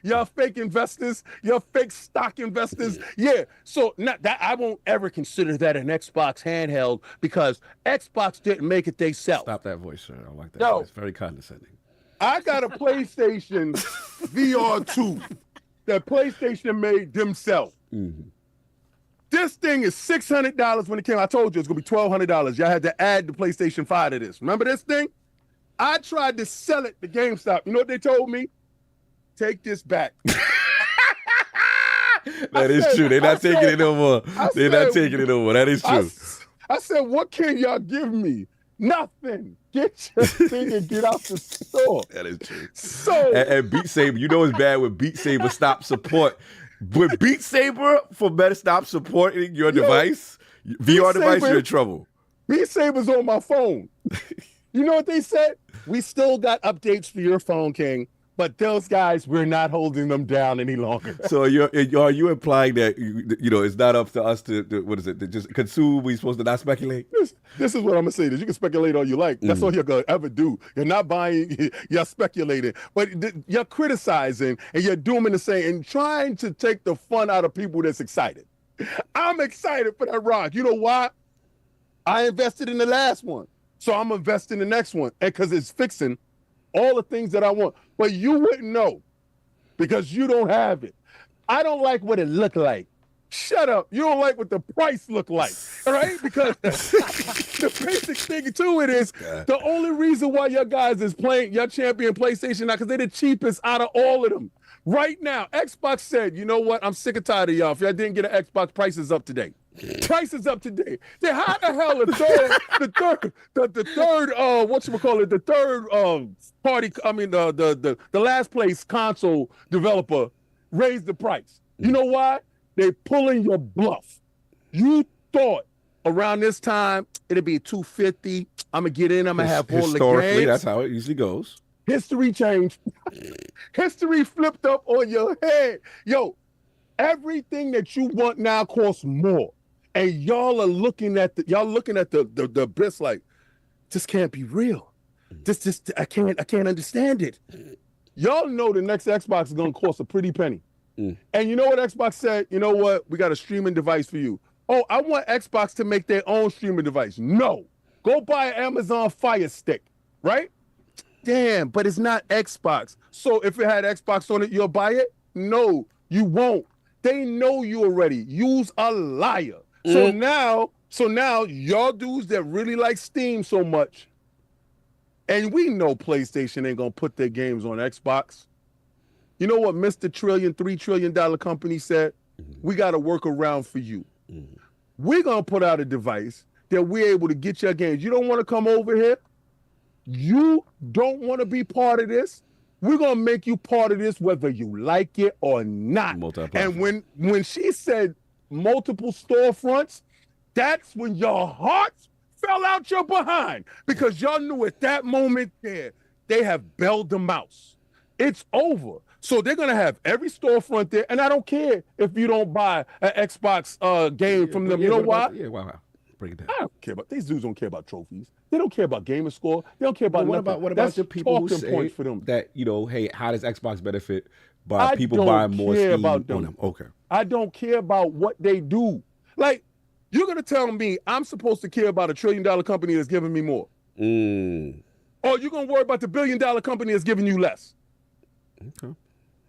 Y'all fake investors, y'all fake stock investors. Yeah, so not that I won't ever consider that an Xbox handheld because Xbox didn't make it themselves. Stop that voice, sir. I like that. No, it's very condescending. I got a PlayStation VR 2 that PlayStation made themselves. This thing is $600 when it came. I told you it's gonna be $1,200. Y'all had to add the PlayStation 5 to this. Remember this thing? I tried to sell it to GameStop. You know what they told me? Take this back. That is true. They're not taking it no more. They're not taking it no more. That is true. I said, what can y'all give me? Nothing. Get your thing and get out the store. That is true. So and Beat Saber, you know it's bad when Beat Saber stops support. With Beat Saber for better stop supporting your device, VR device, you're in trouble. Beat Saber's on my phone. You know what they said? We still got updates for your phone, King. But those guys, we're not holding them down any longer. So are you implying that it's not up to us to what is it? To just consume? We supposed to not speculate? This is what I'm gonna say. That you can speculate all you like. That's all you're gonna ever do. You're not buying. You're speculating, but you're criticizing and you're dooming the same and trying to take the fun out of people that's excited. I'm excited for that rock. You know why? I invested in the last one, so I'm investing in the next one, and because it's fixing all the things that I want. But you wouldn't know because you don't have it. I don't like what it looked like. Shut up. You don't like what the price looked like, all right? Because the basic thing to it is the only reason why your guys is playing your champion PlayStation now because they're the cheapest out of all of them. Right now, Xbox said, you know what? I'm sick and tired of y'all. If y'all didn't get an Xbox, price is up today. Price is up today. Then how the hell the last place console developer raised the price? You know why? They pulling your bluff. You thought around this time it'd be $250. I'm gonna get in. I'm gonna have all the games. Historically, that's how it usually goes. History changed. History flipped up on your head. Yo, everything that you want now costs more. And y'all are looking at the bits like, this can't be real. This I can't understand it. Y'all know the next Xbox is gonna cost a pretty penny. And you know what Xbox said? You know what? We got a streaming device for you. Oh, I want Xbox to make their own streaming device. No. Go buy an Amazon Fire Stick, right? Damn, but it's not Xbox. So if it had Xbox on it, you'll buy it? No, you won't. They know you already. You's a liar. So now y'all dudes that really like Steam so much, and we know PlayStation ain't gonna put their games on Xbox. You know what Mr. $3 trillion company said? We got a workaround for you. We're gonna put out a device that we're able to get your games. You don't want to come over here? You don't want to be part of this? We're gonna make you part of this whether you like it or not. And when she said multiple storefronts, that's when your hearts fell out your behind because y'all knew at that moment there they have bailed the mouse. It's over. So they're gonna have every storefront there, and I don't care if you don't buy an Xbox game from them. You know why? Wow. Break it down. I don't care about these dudes. Don't care about trophies. They don't care about gamer score. They don't care about what about the people who say for them. that hey, how does Xbox benefit by people buying more Steam on them? Okay. I don't care about what they do. Like, you're gonna tell me I'm supposed to care about a $1 trillion company that's giving me more? Or you're gonna worry about the $1 billion company that's giving you less? Okay.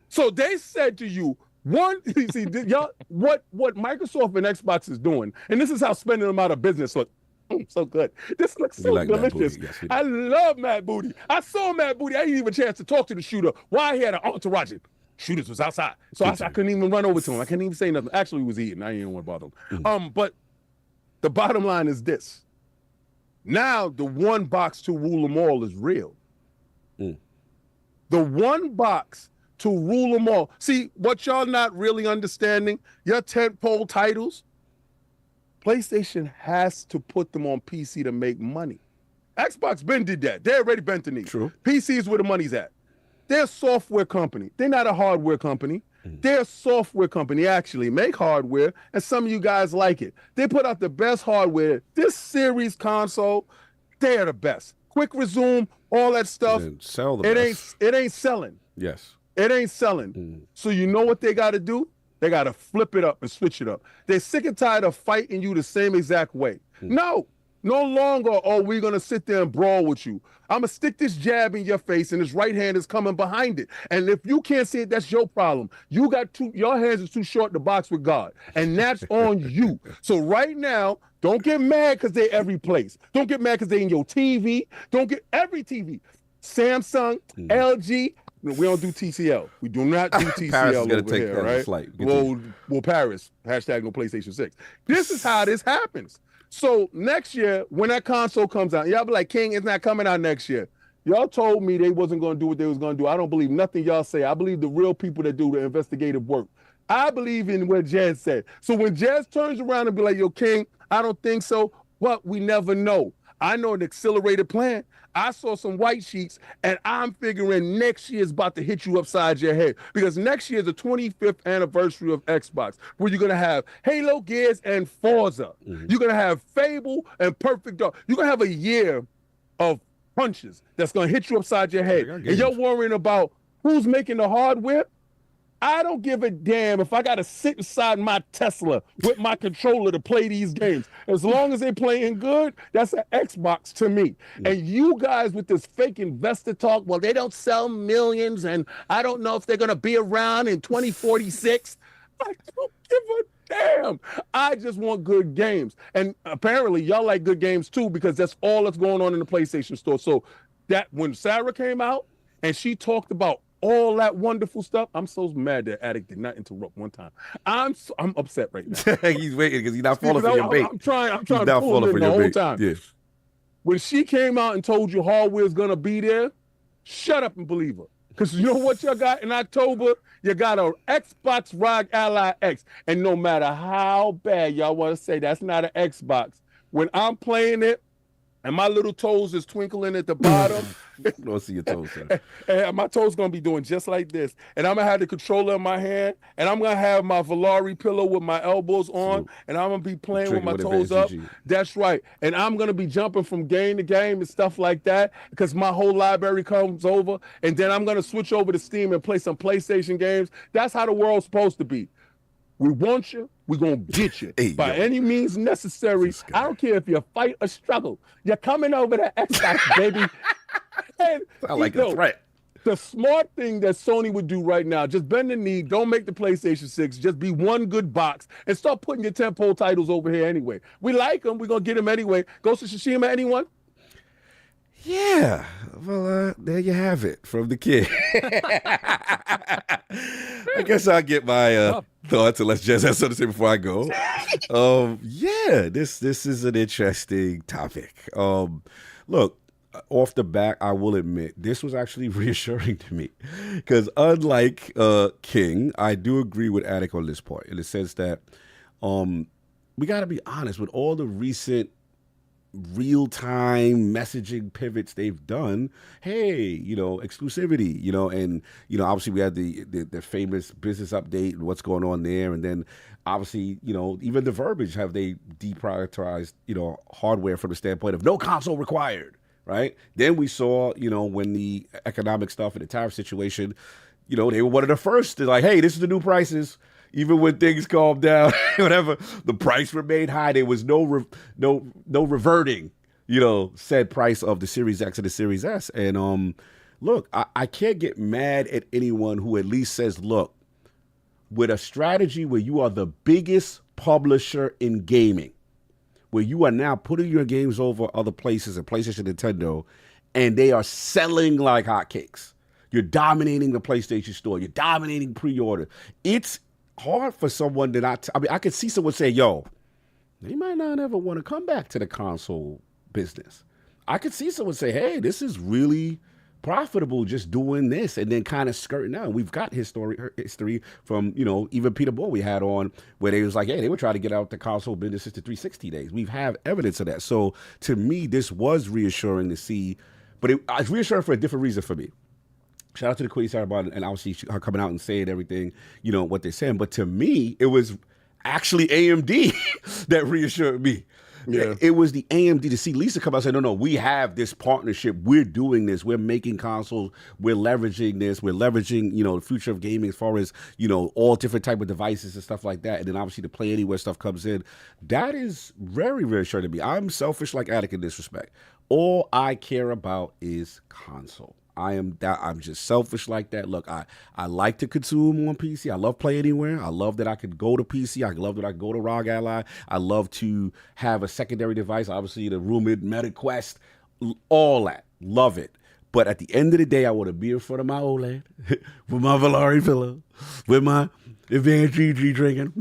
So they said to you, see, y'all, what Microsoft and Xbox is doing, and this is how spending them out of business look. So good. This looks so delicious. Yes, I love Matt Booty. I saw Matt Booty. I didn't even have a chance to talk to the shooter. Why he had an entourage? Shooters was outside. So I couldn't even run over to him. I couldn't even say nothing. Actually, he was eating. I didn't want to bother him. But the bottom line is this. Now the one box to rule them all is real. The one box to rule them all. See, what y'all not really understanding, your tentpole titles, PlayStation has to put them on PC to make money. Xbox been did that. They already bent the knee. True. PC is where the money's at. They're a software company. They're not a hardware company. They're a software company. They actually make hardware, and some of you guys like it. They put out the best hardware. This series console, they're the best. Quick resume, all that stuff. Sell the best. It ain't selling. Yes. It ain't selling. So you know what they got to do? They got to flip it up and switch it up. They're sick and tired of fighting you the same exact way. No longer are we going to sit there and brawl with you. I'm going to stick this jab in your face and his right hand is coming behind it. And if you can't see it, that's your problem. Your hands are too short to box with God. And that's on you. So right now, don't get mad because they're every place. Don't get mad because they're in your TV. Don't get every TV. Samsung, LG. No, we don't do TCL. We do not do TCL Paris is gonna over take here, that right? slight. Well, Paris. Hashtag no PlayStation 6. This is how this happens. So next year, when that console comes out, y'all be like, King, it's not coming out next year. Y'all told me they wasn't going to do what they was going to do. I don't believe nothing y'all say. I believe the real people that do the investigative work. I believe in what Jazz said. So when Jazz turns around and be like, yo, King, I don't think so, but we never know. I know an accelerated plan. I saw some white sheets, and I'm figuring next year is about to hit you upside your head, because next year is the 25th anniversary of Xbox, where you're going to have Halo, Gears, and Forza. You're going to have Fable and Perfect Dark. You're going to have a year of punches that's going to hit you upside your head. And you're worrying about who's making the hardware. I don't give a damn if I got to sit inside my Tesla with my controller to play these games. As long as they're playing good, that's an Xbox to me. And you guys with this fake investor talk, well, they don't sell millions, and I don't know if they're going to be around in 2046. I don't give a damn. I just want good games. And apparently y'all like good games too, because that's all that's going on in the PlayStation store. So that when Sarah came out and she talked about all that wonderful stuff, I'm so mad that Addict did not interrupt one time. I'm upset right now. He's waiting because he's not falling for your bait. I'm trying to pull him in the whole time. Yeah. When she came out and told you hardware's gonna be there, shut up and believe her. Because you know what y'all got in October? You got an Xbox ROG Ally X. And no matter how bad y'all want to say that's not an Xbox, when I'm playing it and my little toes is twinkling at the bottom, don't see your toes, sir. And my toes gonna be doing just like this, and I'm gonna have the controller in my hand, and I'm gonna have my Valari pillow with my elbows on, and I'm gonna be playing with my toes up. That's right. And I'm gonna be jumping from game to game and stuff like that, because my whole library comes over, and then I'm gonna switch over to Steam and play some PlayStation games. That's how the world's supposed to be. We want you, we're going to get you by any means necessary. I don't care if you fight or struggle. You're coming over to Xbox, baby. And, I like a threat. The smart thing that Sony would do right now, just bend the knee, don't make the PlayStation 6, just be one good box, and start putting your tentpole titles over here anyway. We like them. We're going to get them anyway. Ghost of Tsushima, anyone? Yeah, well, there you have it from the kid. I guess I'll get my thoughts, unless Jess has something to say before I go. Yeah, this is an interesting topic. Look, off the bat, I will admit, this was actually reassuring to me, because unlike King, I do agree with Addict on this point, in the sense that we got to be honest, with all the recent real-time messaging pivots they've done, hey, exclusivity, and obviously we had the famous business update and what's going on there, and then obviously even the verbiage, have they deprioritized hardware from the standpoint of no console required, right? Then we saw when the economic stuff and the tariff situation, they were one of the first to like, hey, this is the new prices. Even when things calmed down, whatever, the price remained high. There was no reverting, said price of the Series X and the Series S. And look, I can't get mad at anyone who at least says, look, with a strategy where you are the biggest publisher in gaming, where you are now putting your games over other places and PlayStation, Nintendo, and they are selling like hotcakes. You're dominating the PlayStation Store. You're dominating pre-order. It's hard for someone to not. I could see someone say, yo, they might not ever want to come back to the console business. I could see someone say, hey, this is really profitable just doing this, and then kind of skirting out. We've got history from, even Peter Boyle we had on, where they was like, hey, they were trying to get out the console business to 360 days. We have evidence of that. So to me, this was reassuring to see, but it's reassuring for a different reason for me. Shout out to the Queen Sarah Bond, and obviously her coming out and saying everything, what they're saying. But to me, it was actually AMD that reassured me. Yeah. It was the AMD to see Lisa come out and say, no, we have this partnership. We're doing this. We're making consoles. We're leveraging this. We're leveraging, the future of gaming as far as, all different type of devices and stuff like that. And then obviously the Play Anywhere stuff comes in. That is very reassuring to me. I'm selfish like Addict in this respect. All I care about is console. I'm just selfish like that. Look, I like to consume on PC. I love Play Anywhere. I love that I could go to PC. I love that I could go to ROG Ally. I love to have a secondary device. Obviously, the rumored Meta Quest, all that. Love it. But at the end of the day, I want to be in front of my old lad with my Valari pillow, with my Advanced GG drinking,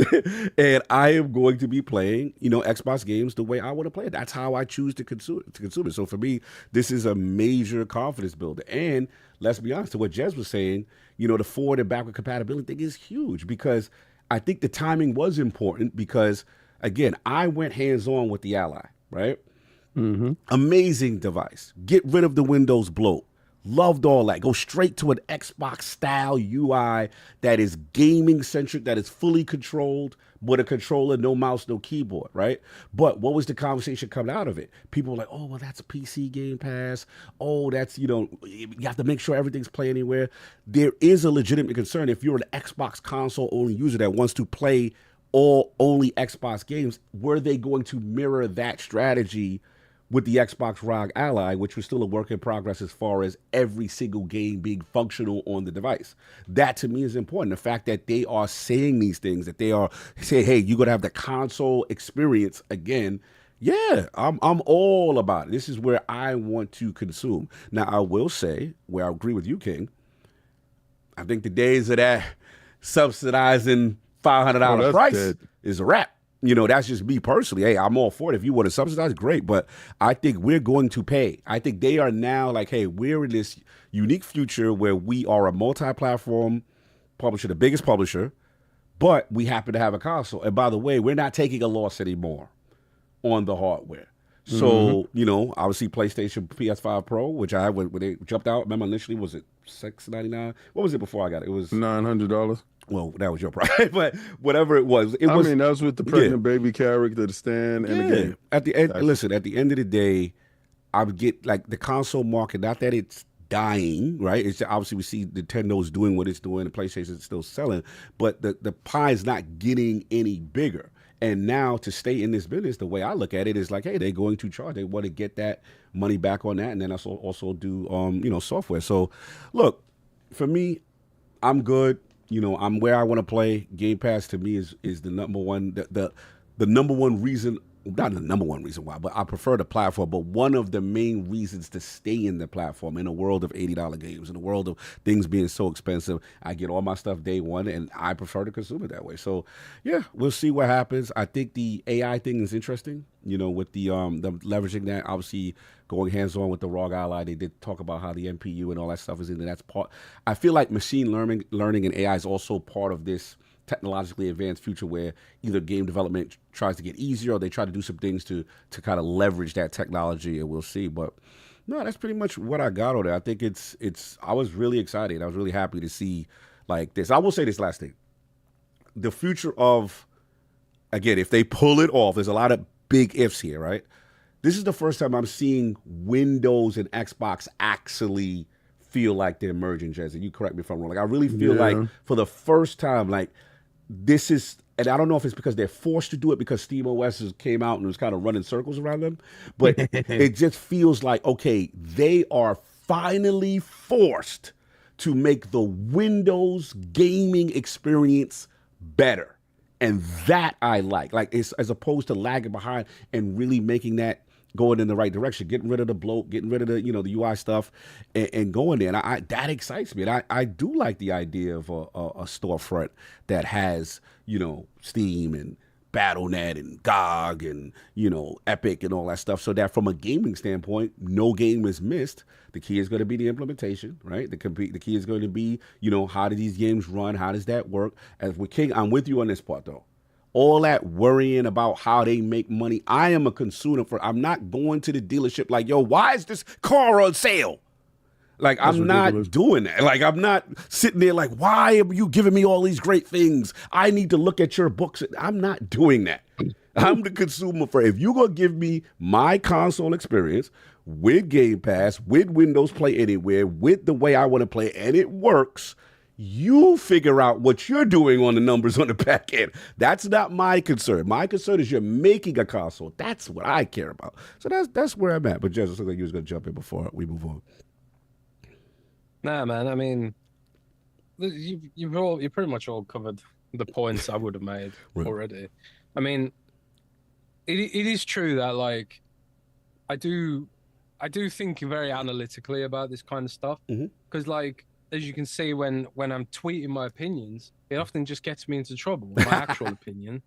and I am going to be playing, Xbox games the way I want to play it. That's how I choose to consume it. So for me, this is a major confidence builder. And let's be honest, to what Jez was saying, the forward and backward compatibility thing is huge, because I think the timing was important because, again, I went hands-on with the Ally, right? Mm-hmm. Amazing device. Get rid of the Windows bloat. Loved all that. Go straight to an Xbox style UI that is gaming centric, that is fully controlled with a controller, no mouse, no keyboard, right? But what was the conversation coming out of it? People were like, oh, well, that's a PC Game Pass. Oh, that's, you have to make sure everything's play anywhere. There is a legitimate concern if you're an Xbox console only user that wants to play all only Xbox games, were they going to mirror that strategy with the Xbox ROG Ally, which was still a work in progress as far as every single game being functional on the device? That to me is important. The fact that they are saying these things, that they are saying, hey, you're going to have the console experience again. Yeah, I'm all about it. This is where I want to consume. Now, I will say, where I agree with you, King, I think the days of that subsidizing $500 price is a wrap. That's just me personally. Hey, I'm all for it. If you want to subsidize, great. But I think we're going to pay. I think they are now like, hey, we're in this unique future where we are a multi-platform publisher, the biggest publisher, but we happen to have a console. And by the way, we're not taking a loss anymore on the hardware. So, obviously PlayStation PS5 Pro, which I had when they jumped out. Remember, initially, was it $699? What was it before I got it? It was $900. Well, that was your price, but whatever it was, that was with the pregnant baby character, the stand, and the game. At the end, listen. At the end of the day, I would get like the console market. Not that it's dying, right? It's obviously we see Nintendo's doing what it's doing, and PlayStation's still selling, but the pie is not getting any bigger. And now to stay in this business, the way I look at it is like, hey, they're going to charge. They want to get that money back on that, and then also do software. So, look, for me, I'm good. I'm where I want to play. Game Pass to me is the number one, the number one reason, not the number one reason why, but I prefer the platform. But one of the main reasons to stay in the platform in a world of $80 games, in a world of things being so expensive, I get all my stuff day one, and I prefer to consume it that way. So, yeah, we'll see what happens. I think the AI thing is interesting. With the leveraging that, obviously going hands-on with the ROG Ally, they did talk about how the NPU and all that stuff is in there. That's part. I feel like machine learning and AI is also part of this technologically advanced future where either game development tries to get easier or they try to do some things to kind of leverage that technology, and we'll see. But no, that's pretty much what I got on there. I think it's I was really excited. I was really happy to see like this. I will say this last thing. The future of, again, if they pull it off, there's a lot of big ifs here, right? This is the first time I'm seeing Windows and Xbox actually feel like they're merging, Jesse. You correct me if I'm wrong. Like I really feel like for the first time, like this is, and I don't know if it's because they're forced to do it because SteamOS came out and was kind of running circles around them, but it just feels like, okay, they are finally forced to make the Windows gaming experience better. And that I like it's as opposed to lagging behind and really making that going in the right direction, getting rid of the bloat, getting rid of the, the UI stuff and going there. And that excites me. And I do like the idea of a storefront that has, Steam and Battle.net and GOG and, Epic and all that stuff. So that from a gaming standpoint, no game is missed. The key is going to be the implementation, right? The key is going to be, how do these games run? How does that work? As with King, I'm with you on this part though. All that worrying about how they make money. I am a consumer I'm not going to the dealership like, yo, why is this car on sale? Like, that's I'm ridiculous. Not doing that. Like, I'm not sitting there like, why are you giving me all these great things? I need to look at your books. I'm not doing that. I'm the consumer for, if you're going to give me my console experience with Game Pass, with Windows Play Anywhere, with the way I want to play, and it works, you figure out what you're doing on the numbers on the back end. That's not my concern. My concern is you're making a console. That's what I care about. So that's where I'm at. But Jess, it looks like you was going to jump in before we move on. Nah, man. I mean, you pretty much all covered the points I would have made already. I mean, it is true that, like, I do I do think very analytically about this kind of stuff because, like, as you can see, when I'm tweeting my opinions, it often just gets me into trouble. My actual opinion,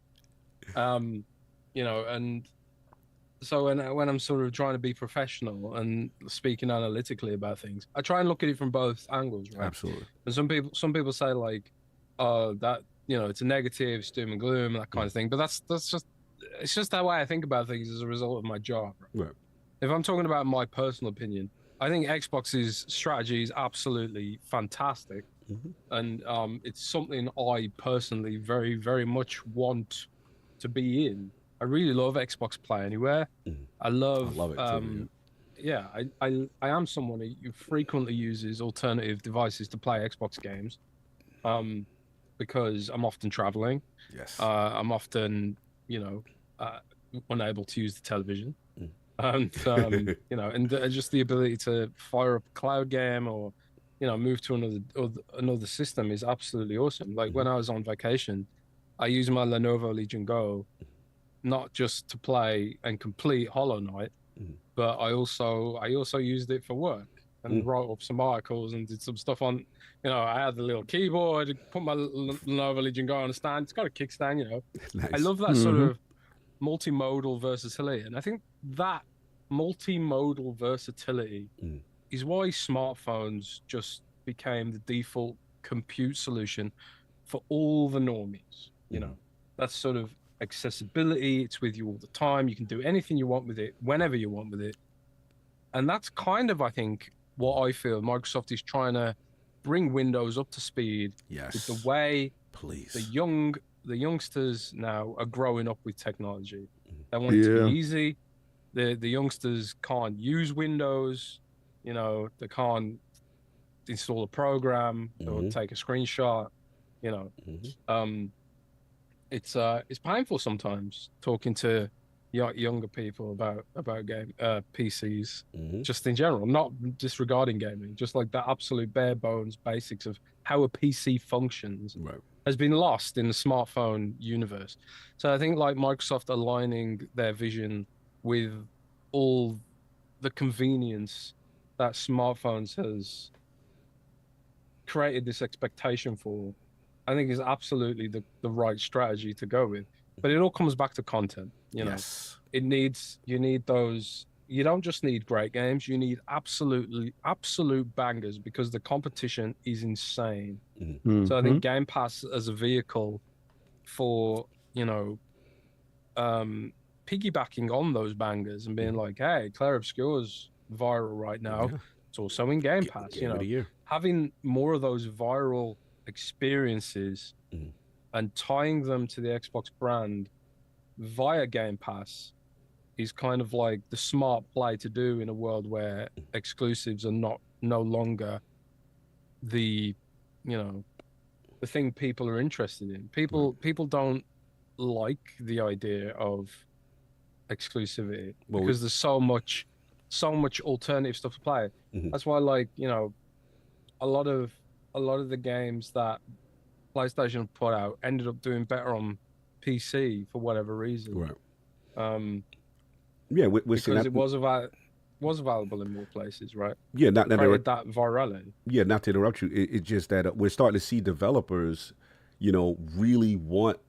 you know, and so when I'm sort of trying to be professional and speaking analytically about things, I try and look at it from both angles, right? Absolutely. And some people say like, oh, that, you know, it's a negative, it's doom and gloom, that kind of thing. But that's just, it's just that way I think about things as a result of my job. Right. If I'm talking about my personal opinion, I think Xbox's strategy is absolutely fantastic, and it's something I personally very, very much want to be in. I really love Xbox Play Anywhere. I love it too, yeah. I am someone who frequently uses alternative devices to play Xbox games, because I'm often traveling. Yes. I'm often, you know, unable to use the television. And you know, and just the ability to fire up a cloud game or, you know, move to another system is absolutely awesome. Like when I was on vacation, I used my Lenovo Legion Go not just to play and complete Hollow Knight, but I also used it for work and wrote up some articles and did some stuff on, you know, I had the little keyboard, put my Lenovo Legion Go on a stand. It's got a kickstand, you know. Nice. I love that sort of multimodal versatility, and I think that multimodal versatility is why smartphones just became the default compute solution for all the normies. You know, that's sort of accessibility. It's with you all the time. You can do anything you want with it, whenever you want with it. And that's kind of, I think, what I feel Microsoft is trying to bring Windows up to speed with the way the youngsters now are growing up with technology. They want it to be easy. The youngsters can't use Windows. You know, they can't install a program or take a screenshot. You know, it's painful sometimes talking to younger people about game PCs, just in general, not disregarding gaming, just like the absolute bare bones basics of how a PC functions has been lost in the smartphone universe. So I think like Microsoft aligning their vision with all the convenience that smartphones has created this expectation for, I think is absolutely the right strategy to go with. But it all comes back to content, you know. You need those, you don't just need great games, you need absolute bangers, because the competition is insane. So I think Game Pass as a vehicle for, you know, piggybacking on those bangers and being like, hey, Claire Obscure's viral right now. It's also in Game Pass, you know. Having more of those viral experiences and tying them to the Xbox brand via Game Pass is kind of like the smart play to do in a world where exclusives are no longer the, you know, the thing people are interested in. People don't like the idea of exclusivity because there's so much alternative stuff to play. That's why, like, you know, a lot of the games that PlayStation put out ended up doing better on PC for whatever reason. Yeah, we're because seeing that it was available in more places, right? Yeah, not that virality. Yeah, not to interrupt you. It's just that we're starting to see developers, you know, really want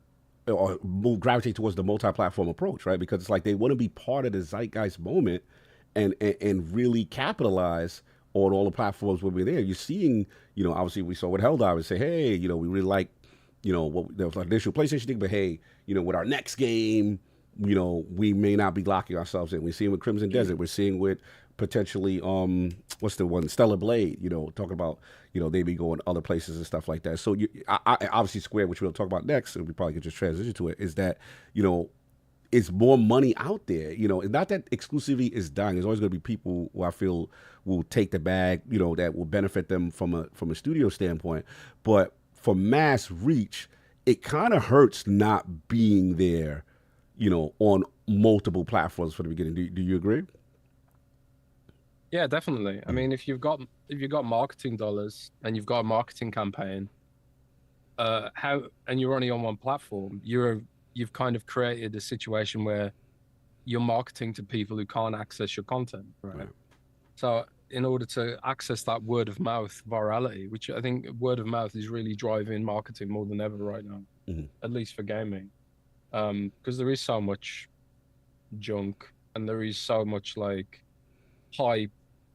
or gravitate towards the multi-platform approach, right? Because it's like they want to be part of the zeitgeist moment and really capitalize on all the platforms where we're there. You're seeing, you know, obviously we saw what Helldivers say, hey, you know, we really like, you know, what there was like initial PlayStation thing, but hey, you know, with our next game, you know, we may not be locking ourselves in. We're seeing with Crimson Desert. We're seeing with potentially, what's the one, Stellar Blade, you know, talking about, you know, they be going other places and stuff like that. So I obviously Square, which we'll talk about next, and we probably could just transition to it, is that, you know, it's more money out there. You know, it's not that exclusivity is dying. There's always going to be people who I feel will take the bag, you know, that will benefit them from a studio standpoint. But for mass reach, it kind of hurts not being there, you know, on multiple platforms for the beginning. Do you agree? Yeah, definitely. I mean, if you've got marketing dollars and you've got a marketing campaign, and you're only on one platform, you've kind of created a situation where you're marketing to people who can't access your content, right? So in order to access that word of mouth virality, which I think word of mouth is really driving marketing more than ever right now, at least for gaming, because there is so much junk and there is so much like hype.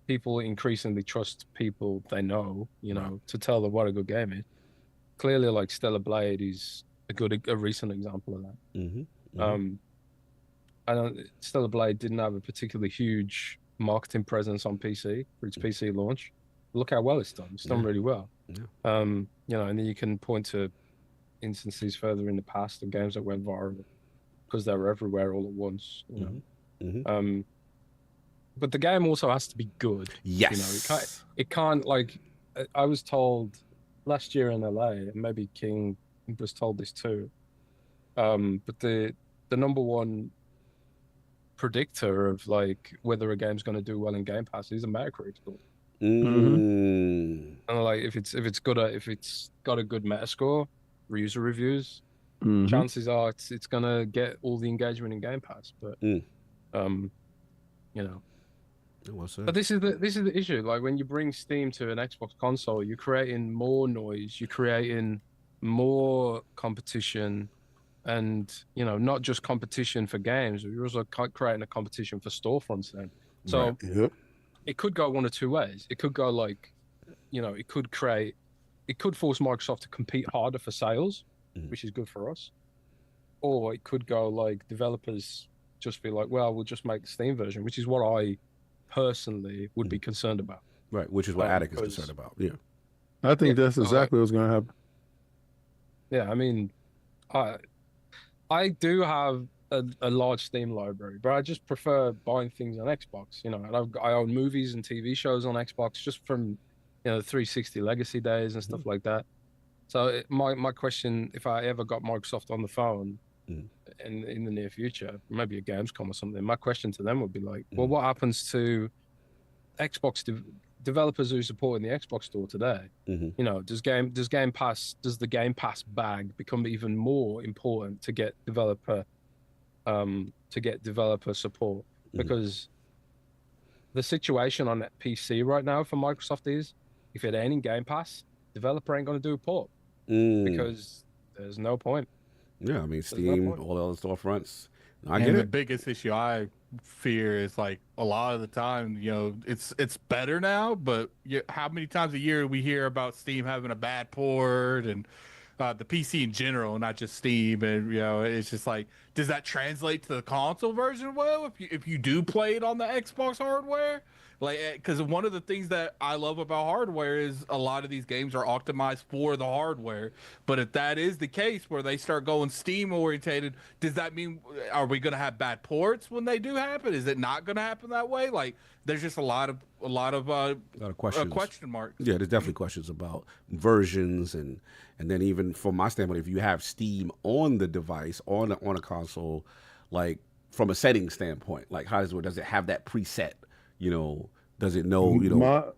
People increasingly trust people they know, you know, to tell them what a good game is. Clearly, like Stellar Blade is a recent example of that. Stellar Blade didn't have a particularly huge marketing presence on PC for its PC launch. Look how well it's done. It's done really well. You know, and then you can point to instances further in the past of games that went viral because they were everywhere all at once. You know, but the game also has to be good. Yes, you know, it can't like I was told last year in LA, and maybe King was told this too. But the number one predictor of like whether a game's going to do well in Game Pass is a Metacritic score. And like if it's got a good Metascore, user reviews, chances are it's gonna get all the engagement in Game Pass. But you know, but this is the issue. Like when you bring Steam to an Xbox console, you're creating more noise, you're creating more competition. And, you know, not just competition for games, you're also creating a competition for storefronts then. So it could go one of two ways. It could go like, you know, it could force Microsoft to compete harder for sales, which is good for us. Or it could go like developers just be like, well, we'll just make the Steam version, which is what I personally would be concerned about. Right, which is what Addict is concerned about. Yeah. I think that's exactly what's going to happen. Yeah, I mean, I do have a large Steam library, but I just prefer buying things on Xbox, you know, and I own movies and TV shows on Xbox just from, you know, 360 legacy days and stuff like that. So my question, if I ever got Microsoft on the phone in the near future, maybe a Gamescom or something, my question to them would be like, well, what happens to Xbox developers who support in the Xbox store today? You know, does the Game Pass bag become even more important to get developer support? Because the situation on that PC right now for Microsoft is if it ain't in Game Pass, developer ain't going to do a port because there's no point. Yeah, I mean Steam, all the other storefronts. I get and it. The biggest issue I fear is like a lot of the time, you know, it's better now, but how many times a year we hear about Steam having a bad port and the PC in general, not just Steam, and you know, it's just like, does that translate to the console version well if you do play it on the Xbox hardware? Like, because one of the things that I love about hardware is a lot of these games are optimized for the hardware. But if that is the case, where they start going Steam orientated, does that mean are we going to have bad ports when they do happen? Is it not going to happen that way? Like, there's just a lot of questions. Question marks. Yeah, there's definitely questions about versions and then even from my standpoint, if you have Steam on the device on a console, like from a setting standpoint, like how does it have that preset? You know, does it know, you know,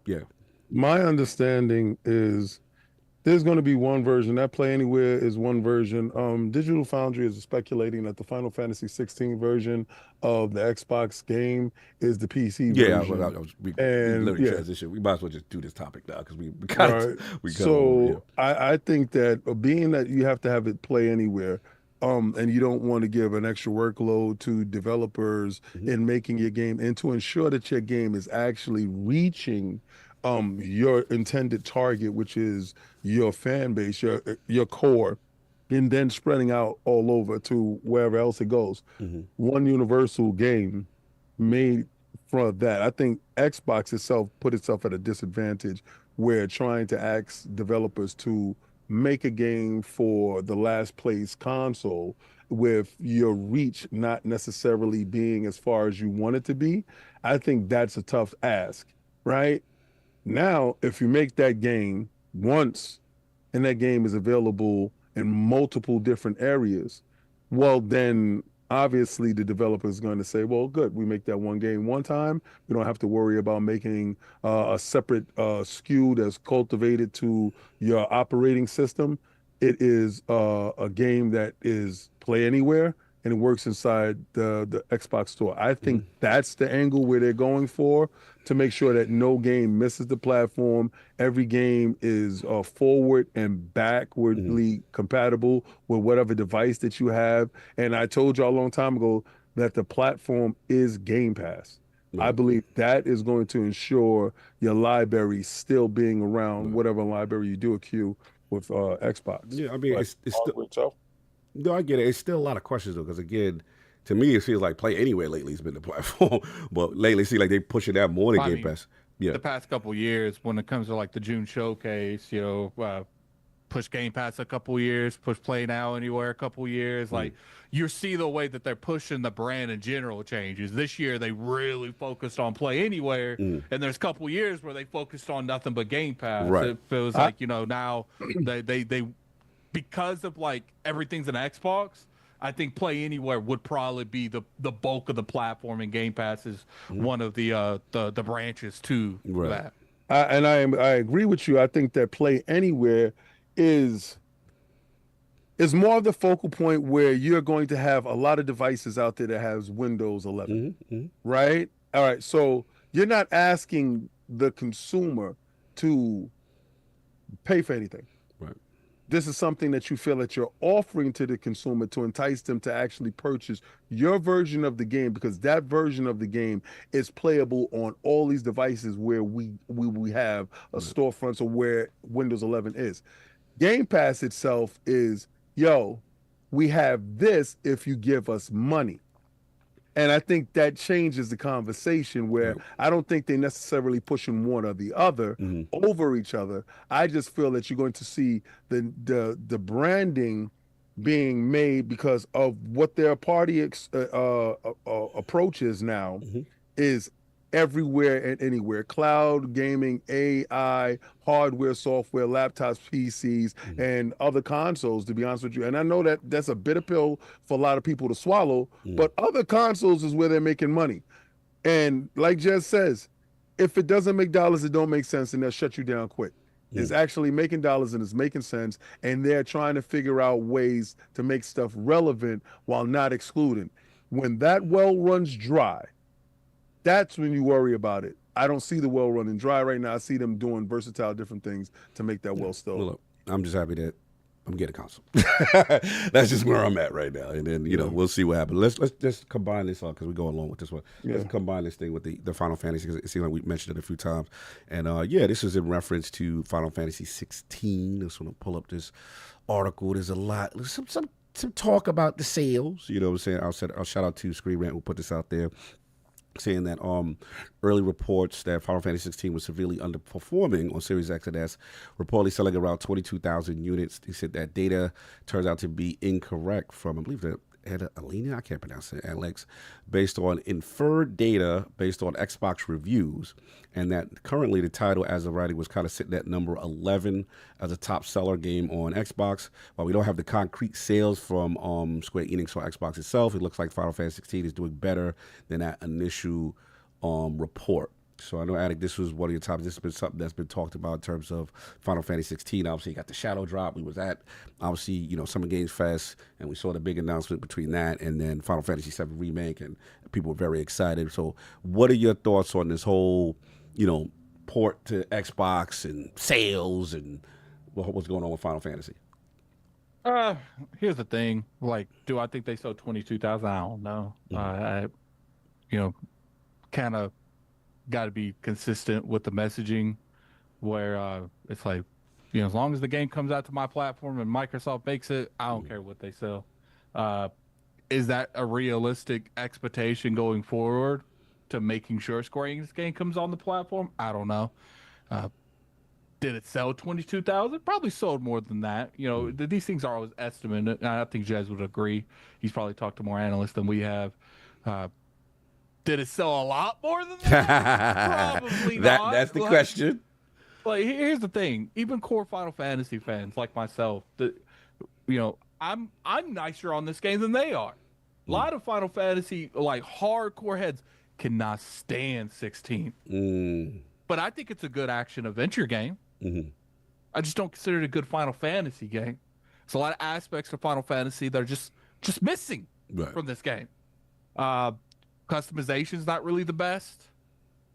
my understanding is there's going to be one version. That Play Anywhere is one version. Digital Foundry is speculating that the Final Fantasy 16 version of the Xbox game is the PC version. Transition. We might as well just do this topic now because we got it. I think that being that you have to have it play anywhere, and you don't want to give an extra workload to developers in making your game, and to ensure that your game is actually reaching your intended target, which is your fan base, your core, and then spreading out all over to wherever else it goes. One universal game made for that. I think Xbox itself put itself at a disadvantage where trying to ask developers to make a game for the last place console with your reach not necessarily being as far as you want it to be. I think that's a tough ask, right? Now, if you make that game once and that game is available in multiple different areas, well, then obviously the developer is going to say, well, good, we make that one game one time. We don't have to worry about making a separate SKU that's cultivated to your operating system. It is a game that is play anywhere, and it works inside the Xbox store. I think that's the angle where they're going for, to make sure that no game misses the platform. Every game is forward and backwardly compatible with whatever device that you have. And I told you a long time ago that the platform is Game Pass. I believe that is going to ensure your library still being around, whatever library you do accrue with Xbox. Yeah, I mean, it's still. No, I get it. It's still a lot of questions though, because again, to me, it feels like Play Anywhere lately has been the platform, but lately, it seems like they pushing that more than Game Pass. Yeah, the past couple of years, when it comes to like the June showcase, push Game Pass a couple years, push Play Now Anywhere a couple years. Like, you see the way that they're pushing the brand in general changes. This year, they really focused on Play Anywhere, and there's a couple years where they focused on nothing but Game Pass. Right. It feels like, now they because of like everything's an Xbox, I think Play Anywhere would probably be the bulk of the platform, and Game Pass is one of the branches to that. And I agree with you. I think that Play Anywhere is more of the focal point where you're going to have a lot of devices out there that has Windows 11, right? All right, so you're not asking the consumer to pay for anything. Right. This is something that you feel that you're offering to the consumer to entice them to actually purchase your version of the game, because that version of the game is playable on all these devices where we have a storefront, or where Windows 11 is. Game Pass itself is, we have this if you give us money. And I think that changes the conversation, where I don't think they're necessarily pushing one or the other over each other. I just feel that you're going to see the branding being made because of what their party approach is now, is everywhere and anywhere. Cloud gaming, AI, hardware, software, laptops, PCs, and other consoles, to be honest with you. And I know that that's a bitter pill for a lot of people to swallow, but other consoles is where they're making money. And like Jez says, if it doesn't make dollars, it don't make sense, and they'll shut you down quick. It's actually making dollars and it's making sense, and they're trying to figure out ways to make stuff relevant while not excluding. When that well runs dry, that's when you worry about it. I don't see the well running dry right now. I see them doing versatile different things to make that well still. Well, look, I'm just happy that I'm getting a console. That's just where I'm at right now. And then, we'll see what happens. Let's just combine this up, because we're going along with this one. Let's combine this thing with the Final Fantasy, because it seems like we mentioned it a few times. And this is in reference to Final Fantasy 16. I just want to pull up this article. There's a lot, some talk about the sales. You know what I'm saying? I'll shout out to Screen Rant who put this out there, saying that early reports that Final Fantasy 16 was severely underperforming on Series X and S, reportedly selling around 22,000 units. He said that data turns out to be incorrect from, I believe, Alina, I can't pronounce it, Alex, based on inferred data based on Xbox reviews, and that currently the title, as of writing, was kind of sitting at number 11 as a top seller game on Xbox. While we don't have the concrete sales from Square Enix or Xbox itself, it looks like Final Fantasy 16 is doing better than that initial report. So I know, Addict, this was one of your topics. This has been something that's been talked about in terms of Final Fantasy 16. Obviously, you got the Shadow drop. We was at, obviously, Summer Games Fest, and we saw the big announcement between that and then Final Fantasy 7 Remake, and people were very excited. So what are your thoughts on this whole, port to Xbox and sales and what's going on with Final Fantasy? Here's the thing. Like, do I think they sold 22,000? I don't know. I kind of got to be consistent with the messaging, where it's like, as long as the game comes out to my platform and Microsoft makes it, I don't care what they sell. Is that a realistic expectation going forward to making sure Square Enix game comes on the platform? I don't know. Did it sell 22,000? Probably sold more than that. These things are always estimated, and I think Jez would agree. He's probably talked to more analysts than we have. Did it sell a lot more than that? Probably not. That's the question. Like, here's the thing. Even core Final Fantasy fans like myself, I'm nicer on this game than they are. A lot of Final Fantasy, like hardcore heads, cannot stand 16. But I think it's a good action adventure game. I just don't consider it a good Final Fantasy game. There's a lot of aspects of Final Fantasy that are just missing. from this game. Customization's not really the best.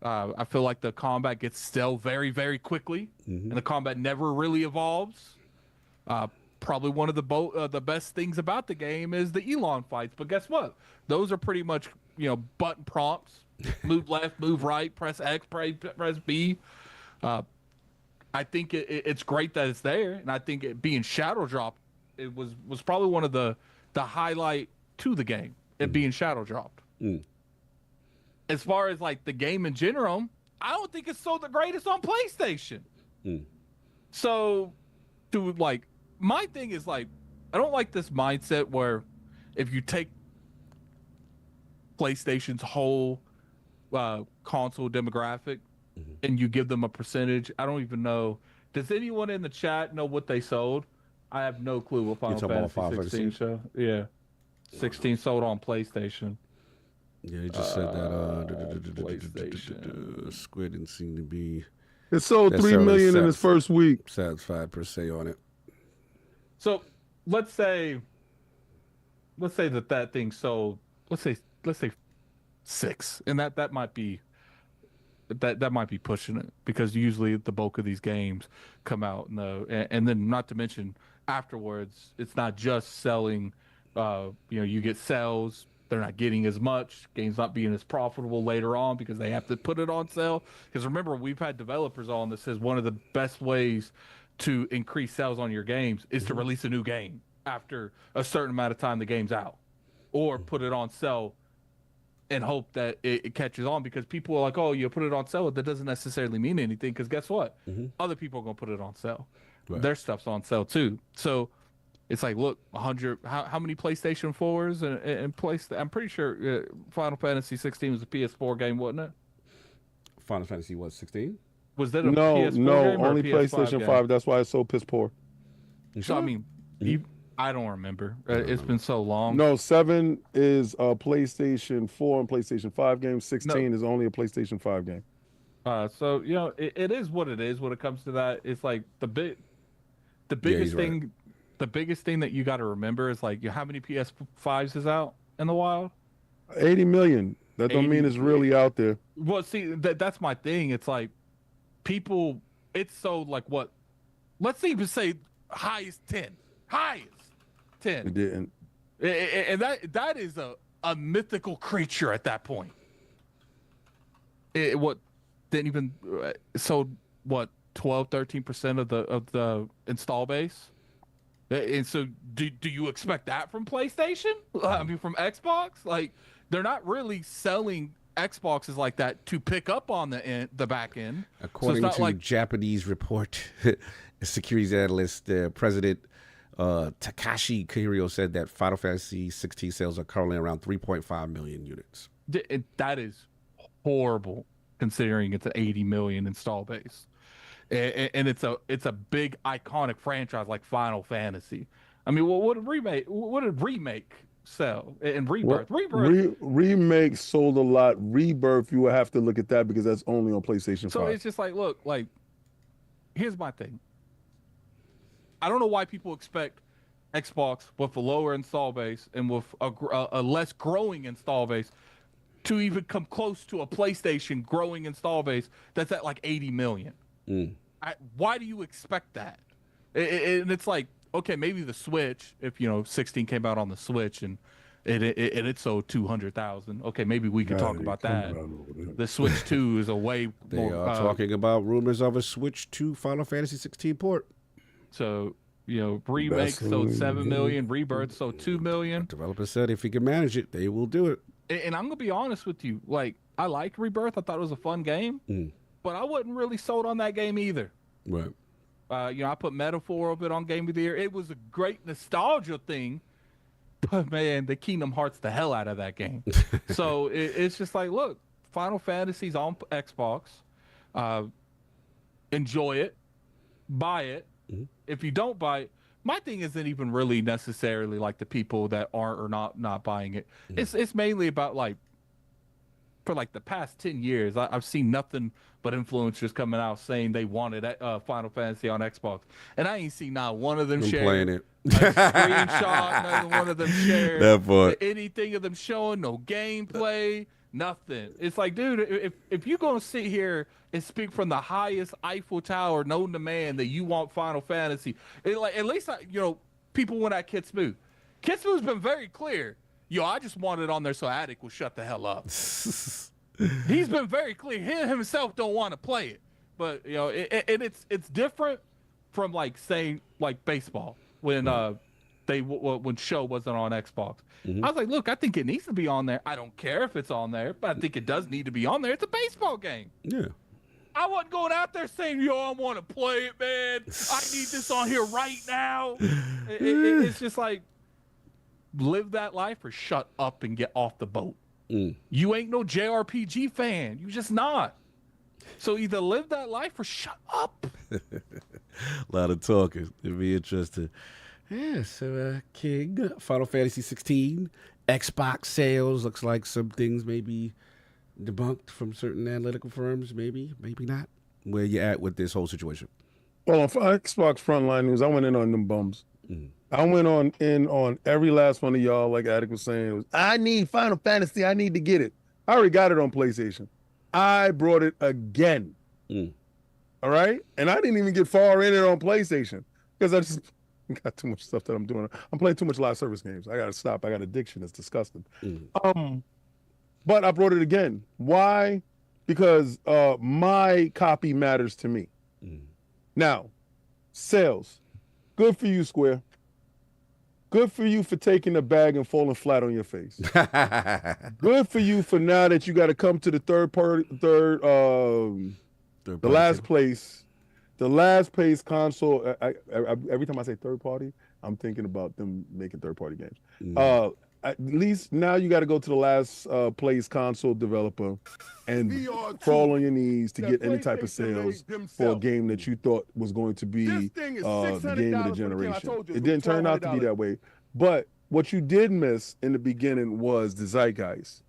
I feel like the combat gets stale very, very quickly, and the combat never really evolves. Probably one of the best things about the game is the Elon fights, but guess what? Those are pretty much button prompts: move left, move right, press X, press B. I think it's great that it's there, and I think it being shadow dropped, it was probably one of the highlight to the game. It being shadow dropped. As far as like the game in general, I don't think it's so the greatest on PlayStation. So, dude, like my thing is like, I don't like this mindset where if you take PlayStation's whole console demographic and you give them a percentage. I don't even know. Does anyone in the chat know what they sold? I have no clue what Final Fantasy 16 show. Yeah, 16 sold on PlayStation. Yeah, he just said that Squid didn't seem to be. It sold 3 million in its first week. Satisfied per se on it. So let's say that thing sold. Let's say 6, and that might be pushing it, because usually the bulk of these games come out and then not to mention afterwards, it's not just selling. You get sales. They're not getting as much. Games not being as profitable later on because they have to put it on sale. Because remember, we've had developers on that says one of the best ways to increase sales on your games is to release a new game after a certain amount of time the game's out, or put it on sale and hope that it catches on, because people are like, oh, you put it on sale. That doesn't necessarily mean anything, because guess what? Other people are going to put it on sale. Right. Their stuff's on sale too. So it's like, look, 100. How many PlayStation 4s and I'm pretty sure Final Fantasy 16 was a PS4 game, wasn't it? Final Fantasy was 16. Was that a PS4 game or only PlayStation 5? That's why it's so piss poor. So I mean, I don't remember. It's been so long. No, 7 is a PlayStation 4 and PlayStation 5 game. 16 is only a PlayStation 5 game. So it is what it is when it comes to that. It's like the biggest thing. Right. The biggest thing that you got to remember is like, how many PS5s is out in the wild? 80 million. That don't mean it's really out there. Well, see, that's my thing. It's like people. It's so like what? Let's even say highest 10. Highest 10. It didn't. And that is a mythical creature at that point. What didn't even sold what 12-13% of the install base. And so, do you expect that from PlayStation? I mean, from Xbox? Like, they're not really selling Xboxes like that to pick up on the back end. According to Japanese report, securities analyst, President Takashi Kiryu said that Final Fantasy 16 sales are currently around 3.5 million units. That is horrible, considering it's an 80 million install base. And it's a big iconic franchise like Final Fantasy. I mean, what did remake sell? And Rebirth? Remake sold a lot. Rebirth, you will have to look at that because that's only on PlayStation 5. So it's just like, look, like, here's my thing. I don't know why people expect Xbox with a lower install base and with a less growing install base to even come close to a PlayStation growing install base that's at like 80 million. Why do you expect that? And it's like, okay, maybe the Switch, if 16 came out on the Switch and it sold 200,000. Okay, maybe we could talk about that. The Switch 2 is a way more. They are talking about rumors of a Switch 2 Final Fantasy 16 port. So, Remake sold 7 million, Rebirth sold 2 million. Developer said if he can manage it, they will do it. And I'm gonna be honest with you, like, I liked Rebirth. I thought it was a fun game. But I wasn't really sold on that game either. Right. I put Metaphor of it on Game of the Year. It was a great nostalgia thing, but man, the Kingdom Hearts the hell out of that game. So it's just like, look, Final Fantasy's on Xbox. Enjoy it, buy it. If you don't buy it, my thing isn't even really necessarily like the people that aren't or not buying it. It's mainly about like for like the past 10 years, I've seen nothing but influencers coming out saying they wanted Final Fantasy on Xbox, and I ain't seen not one of them share playing it. a screenshot. Neither one of them shared That part. anything of them showing no gameplay, nothing. It's like, dude, if you're gonna sit here and speak from the highest Eiffel Tower known to man that you want Final Fantasy, at least people went at Kid Smooth. Kid Smooth's been very clear. Yo, I just want it on there so Addict will shut the hell up. He's been very clear. He himself don't want to play it, but it's different from like saying like baseball when when Show wasn't on Xbox. I was like, look, I think it needs to be on there. I don't care if it's on there, but I think it does need to be on there. It's a baseball game. Yeah. I wasn't going out there saying, yo, I want to play it, man. I need this on here right now. It's just like, live that life or shut up and get off the boat. You ain't no JRPG fan. You just not. So either live that life or shut up. A lot of talking. It'd be interesting. Yeah, so King, Final Fantasy 16, Xbox sales. Looks like some things may be debunked from certain analytical firms. Maybe not. Where you at with this whole situation? Well, on Xbox Frontline News, I went in on them bums. I went in on every last one of y'all, like Addict was saying. I need Final Fantasy. I need to get it. I already got it on PlayStation. I brought it again. All right? And I didn't even get far in it on PlayStation because I just got too much stuff that I'm doing. I'm playing too much live service games. I got to stop. I got addiction. It's disgusting. But I brought it again. Why? Because my copy matters to me. Now, sales. Good for you, Square. Good for you for taking the bag and falling flat on your face. Good for you for now that you got to come to the the last place console. Every time I say third party, I'm thinking about them making third party games. At least now you got to go to the last place console developer and crawl on your knees to get any type of sales for a game that you thought was going to be the game of the generation. It didn't turn out to be that way. But what you did miss in the beginning was the zeitgeist.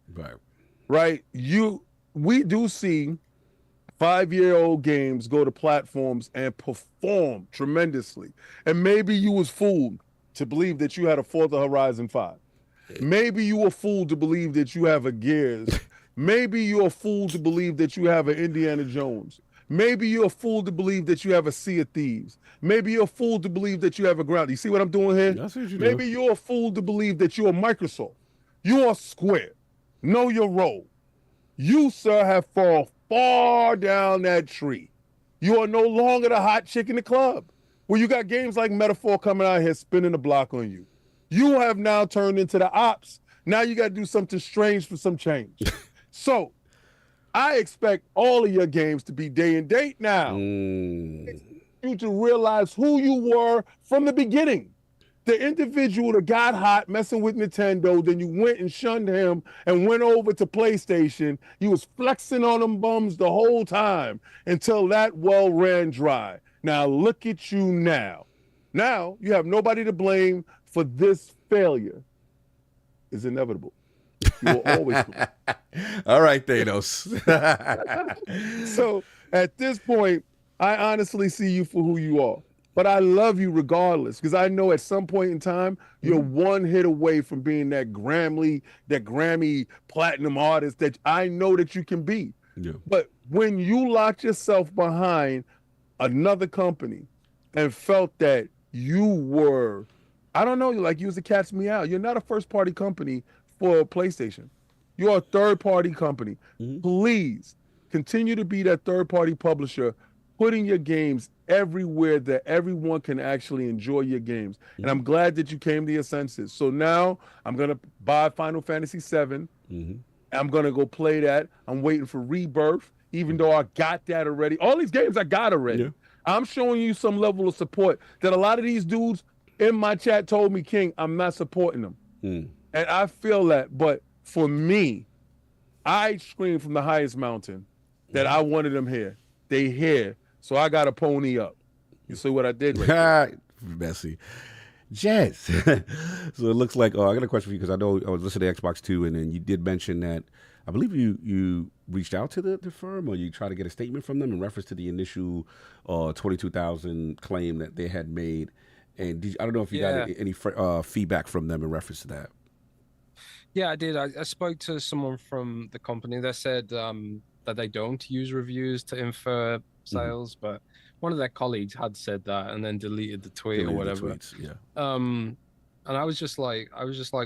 Right? We do see 5-year-old games go to platforms and perform tremendously. And maybe you was fooled to believe that you had a Forza Horizon 5. Maybe you were fooled to believe that you have a Gears. Maybe you're a fool to believe that you have an Indiana Jones. Maybe you're a fool to believe that you have a Sea of Thieves. Maybe you're a fool to believe that you have a Ground. You see what I'm doing here? That's what you do. Maybe you're a fool to believe that you're Microsoft. You are Square. Know your role. You, sir, have fallen far down that tree. You are no longer the hot chick in the club. Well, you got games like Metaphor coming out here spinning the block on you. You have now turned into the ops. Now you got to do something strange for some change. So I expect all of your games to be day and date now. You to realize who you were from the beginning. The individual that got hot messing with Nintendo, then you went and shunned him and went over to PlayStation. You was flexing on them bums the whole time until that well ran dry. Now look at you now. Now you have nobody to blame for this failure. It's inevitable. You will always play. All right, Thanos. So at this point, I honestly see you for who you are. But I love you regardless, because I know at some point in time, you're one hit away from being that Grammy platinum artist that I know that you can be. Yeah. But when you locked yourself behind another company and felt that you were, I don't know, like you was the cat's meow. You're not a first-party company for PlayStation. You're a third-party company. Please continue to be that third-party publisher, putting your games everywhere that everyone can actually enjoy your games. And I'm glad that you came to your senses. So now I'm going to buy Final Fantasy VII. I'm going to go play that. I'm waiting for Rebirth, even though I got that already. All these games I got already. Yeah. I'm showing you some level of support that a lot of these dudes in my chat told me, King, I'm not supporting them. And I feel that. But for me, I screamed from the highest mountain that I wanted them here. They here. So I got to pony up. You see what I did? Right Messy. Jazz. So it looks like, I got a question for you because I know I was listening to Xbox 2, and then you did mention that I believe you reached out to the firm, or you tried to get a statement from them in reference to the initial 22,000 claim that they had made. And I don't know if you got any feedback from them in reference to that. Yeah, I did. I spoke to someone from the company. They said that they don't use reviews to infer sales, but one of their colleagues had said that and then deleted the tweet or whatever. Tweets, yeah. And I was just like,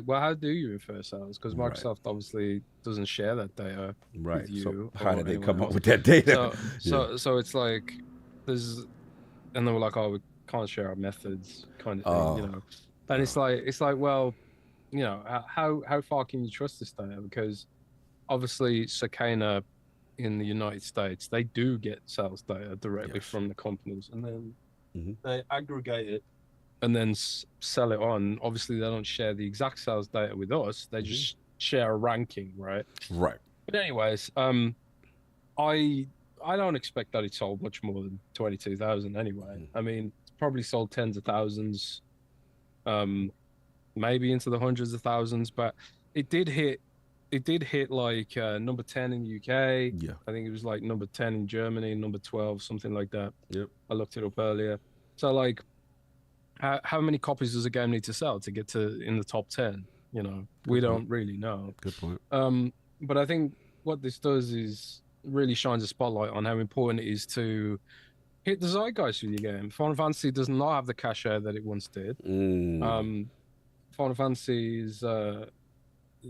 well, how do you infer sales? Because Microsoft obviously doesn't share that data with you. So how did they come up with that data? So it's like and they were like, oh, we can't share our methods, kind of thing, you know. And it's like, well, you know, how far can you trust this data? Because obviously, Sakana in the United States, they do get sales data directly from the companies, and then they aggregate it and then sell it on. Obviously, they don't share the exact sales data with us. They just share a ranking, right? Right. But anyways, I don't expect that it sold much more than 22,000 anyway. I mean, it's probably sold tens of thousands, maybe into the hundreds of thousands, but it did hit like number 10 in the UK. Yeah. I think it was like number 10 in Germany, number 12, something like that. Yep. I looked it up earlier. So like, how many copies does a game need to sell to get to in the top 10? You know, we don't really know. Good point. But I think what this does is really shines a spotlight on how important it is to hit the zeitgeist with your game. Final Fantasy does not have the cachet that it once did. Final Fantasy is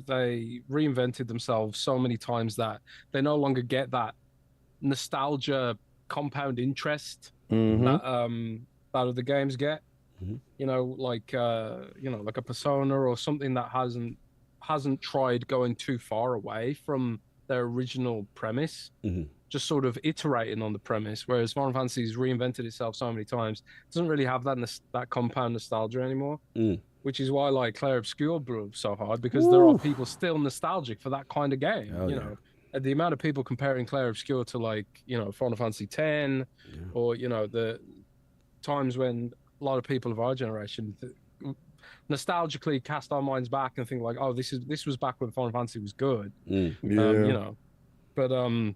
they reinvented themselves so many times that they no longer get that nostalgia compound interest that other games get. You know, like like a Persona or something that hasn't tried going too far away from their original premise, just sort of iterating on the premise. Whereas Final Fantasy's reinvented itself so many times, it doesn't really have that compound nostalgia anymore. Which is why like Clair Obscur blew up so hard, because there are people still nostalgic for that kind of game. You know, the amount of people comparing Clair Obscur to like Final Fantasy X, or the times when a lot of people of our generation nostalgically cast our minds back and think like, oh, this was back when Final Fantasy was good. But Final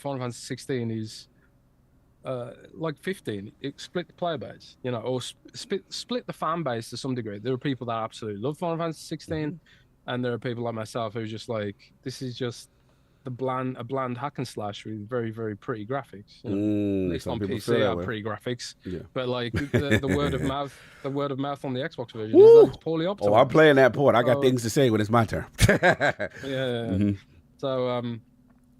Fantasy 16 is like 15. It split the player base, or split the fan base to some degree. There are people that absolutely love Final Fantasy 16, and there are people like myself who are just like, this is just a bland hack and slash with very, very pretty graphics. At least on PC, I have pretty graphics. But like the word of mouth, on the Xbox version is that it's poorly optimized. Oh, I'm playing that port. I got things to say when it's my turn. So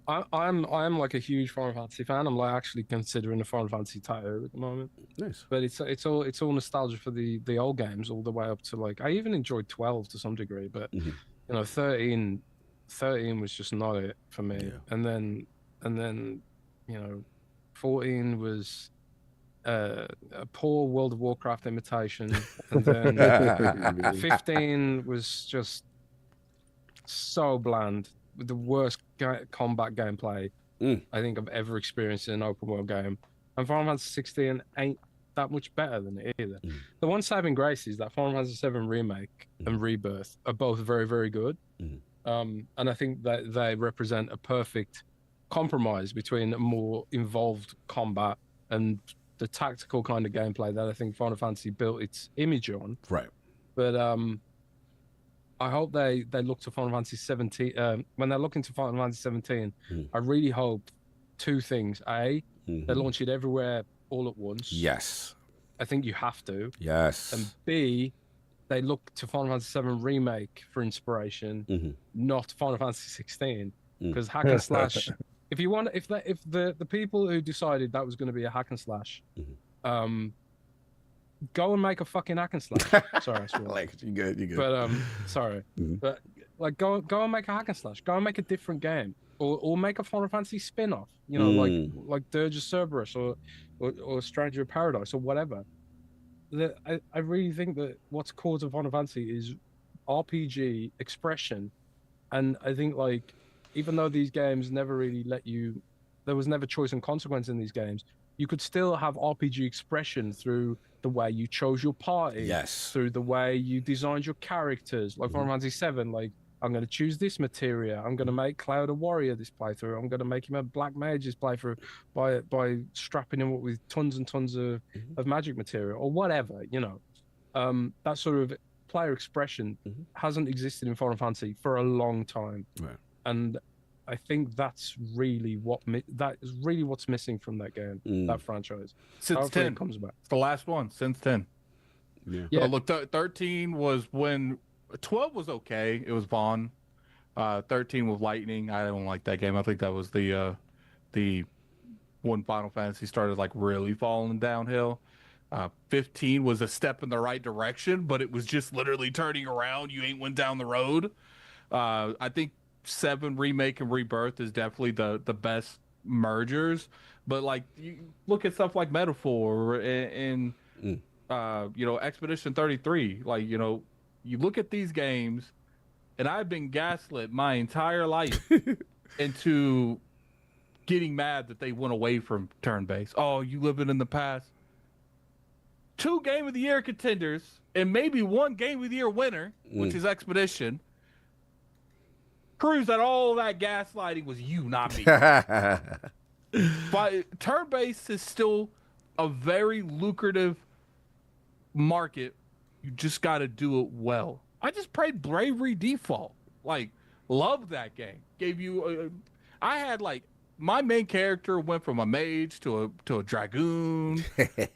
I'm like a huge Final Fantasy fan. I'm like actually considering a Final Fantasy title at the moment. Nice. But it's all nostalgia for the old games all the way up to like, I even enjoyed 12 to some degree, but 13 was just not it for me. And then 14 was a poor World of Warcraft imitation, and then 15 was just so bland, with the worst combat gameplay I think I've ever experienced in an open world game. And Final Fantasy 16 ain't that much better than it either. The one saving grace is that Final Fantasy 7 Remake and Rebirth are both very, very good. And I think that they represent a perfect compromise between a more involved combat and the tactical kind of gameplay that I think Final Fantasy built its image on. Right. But I hope they look to Final Fantasy 17. When they're looking to Final Fantasy 17, I really hope two things. A, they launch it everywhere all at once. Yes. I think you have to. Yes. And B, they look to Final Fantasy 7 Remake for inspiration, not Final Fantasy 16, because hack and slash. If the people who decided that was going to be a hack and slash, go and make a fucking hack and slash. Sorry, I swore. Like you good. But sorry, but like go and make a hack and slash. Go and make a different game, or make a Final Fantasy spin-off. Like Dirge of Cerberus or Stranger of Paradise or whatever. I really think that what's core to Final Fantasy is RPG expression, and I think like even though these games never really there was never choice and consequence in these games, you could still have RPG expression through the way you chose your party, yes, through the way you designed your characters. Like Final Fantasy VII, like I'm going to choose this materia. I'm going to make Cloud a warrior this playthrough. I'm going to make him a black mage this playthrough by strapping him up with tons and tons of magic material or whatever, you know. That sort of player expression hasn't existed in Final Fantasy for a long time. Right. And I think that's really what's missing from that game, that franchise. Since 10 comes back. It's the last one since 10. Yeah. Look, 13 was when 12 was okay. It was Vaughn. 13 was Lightning. I don't like that game. I think that was the when Final Fantasy started like really falling downhill. 15 was a step in the right direction, but it was just literally turning around. You ain't went down the road. I think 7 Remake and Rebirth is definitely the best mergers, but like you look at stuff like Metaphor and you know, Expedition 33, like, you know, you look at these games and I've been gaslit my entire life into getting mad that they went away from turn-based. Oh, you living in the past. 2 Game of the Year contenders and maybe 1 Game of the Year winner, which is Expedition, proves that all that gaslighting was you, not me. But turn-based is still a very lucrative market. You just got to do it well. I just played Bravery Default. Like, loved that game. Gave you I had like my main character went from a mage to a dragoon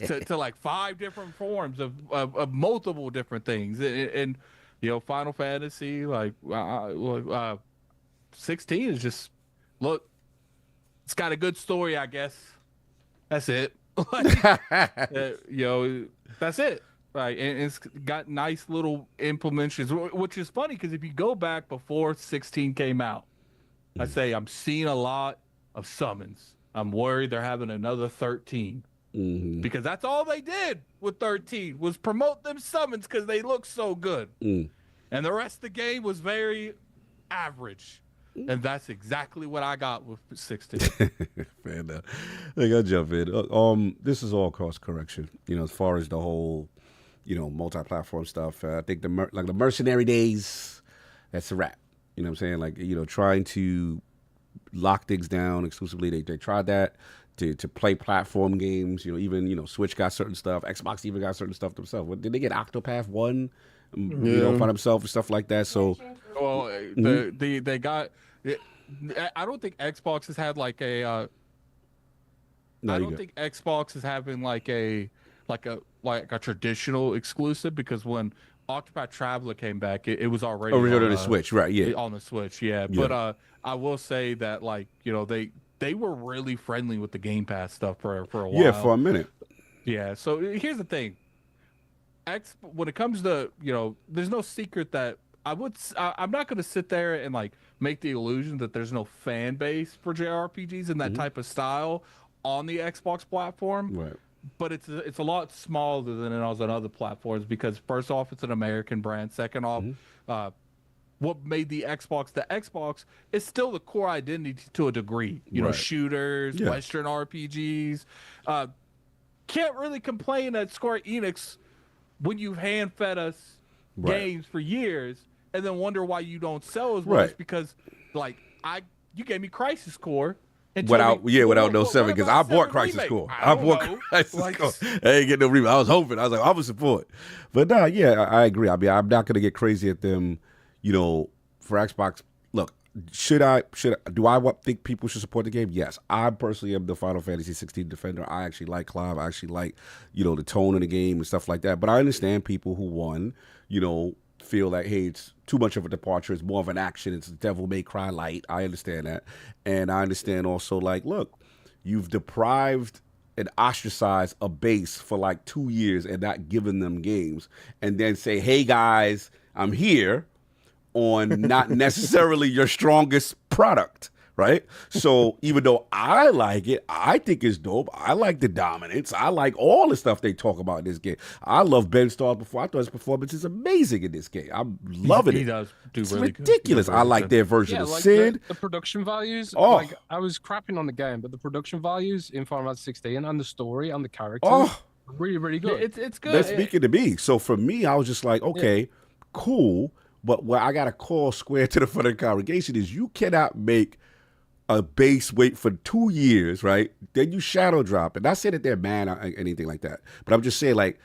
to like 5 different forms of multiple different things. And you know, Final Fantasy, like 16 is just, look, it's got a good story, I guess. That's it. Like, you know, that's it. Right, and it's got nice little implementations, which is funny because if you go back before 16 came out, I say I'm seeing a lot of summons. I'm worried they're having another 13 because that's all they did with 13 was promote them summons because they look so good, and the rest of the game was very average. And that's exactly what I got with 16. Fair enough. Like, I'll jump in. This is all course correction. You know, as far as the whole, you know, multi-platform stuff. I think the mercenary days, that's a wrap. You know what I'm saying? Like, you know, trying to lock things down exclusively. They tried that to play platform games. You know, even, you know, Switch got certain stuff. Xbox even got certain stuff themselves. Did they get Octopath 1? You know, for themselves and stuff like that. So, well, they got. I don't think Xbox has had like a. I don't think Xbox is having like a traditional exclusive, because when Octopath Traveler came back, it was already on the Switch, right? Yeah, on the Switch, yeah. But I will say that, like, you know, they were really friendly with the Game Pass stuff for a while. Yeah, for a minute. Yeah. So here's the thing. When it comes to, you know, there's no secret that I'm not going to sit there and like make the illusion that there's no fan base for JRPGs in that type of style on the Xbox platform. Right. But it's a lot smaller than it is on other platforms, because first off, it's an American brand. Second off, what made the Xbox is still the core identity to a degree. You know, shooters, Western RPGs. Can't really complain at Square Enix when you've hand-fed us games for years and then wonder why you don't sell as much, because, like, you gave me Crisis Core. Without no 7, because I bought Crisis Core. I bought Crisis Core. I ain't get no remake. I was hoping. I was like, I would support. But nah, yeah, I agree. I mean, I'm not gonna get crazy at them, you know, for Xbox. Look, do I think people should support the game? Yes. I personally am the Final Fantasy 16 defender. I actually like Clive. I actually like, you know, the tone of the game and stuff like that. But I understand people who you know, feel like, hey, it's too much of a departure. It's more of an action. It's Devil May Cry light. I understand that. And I understand also, like, look, you've deprived and ostracized a base for like 2 years and not given them games, and then say, hey guys, I'm here on not necessarily your strongest product. Right? So even though I like it, I think it's dope. I like the dominance. I like all the stuff they talk about in this game. I love Ben Starr's before. I thought his performance is amazing in this game. I'm loving it. He does do it's really ridiculous. Good. I like their version of like Sid. The production values. Oh. Like, I was crapping on the game, but the production values in Final Fantasy 16 and the story and the characters really, really good. It's good. That's speaking to me. So for me, I was just like, okay, cool. But what I got to call square to the front of the congregation is you cannot make a base wait for 2 years, right? Then you shadow drop it. Not saying that they're mad or anything like that, but I'm just saying, like,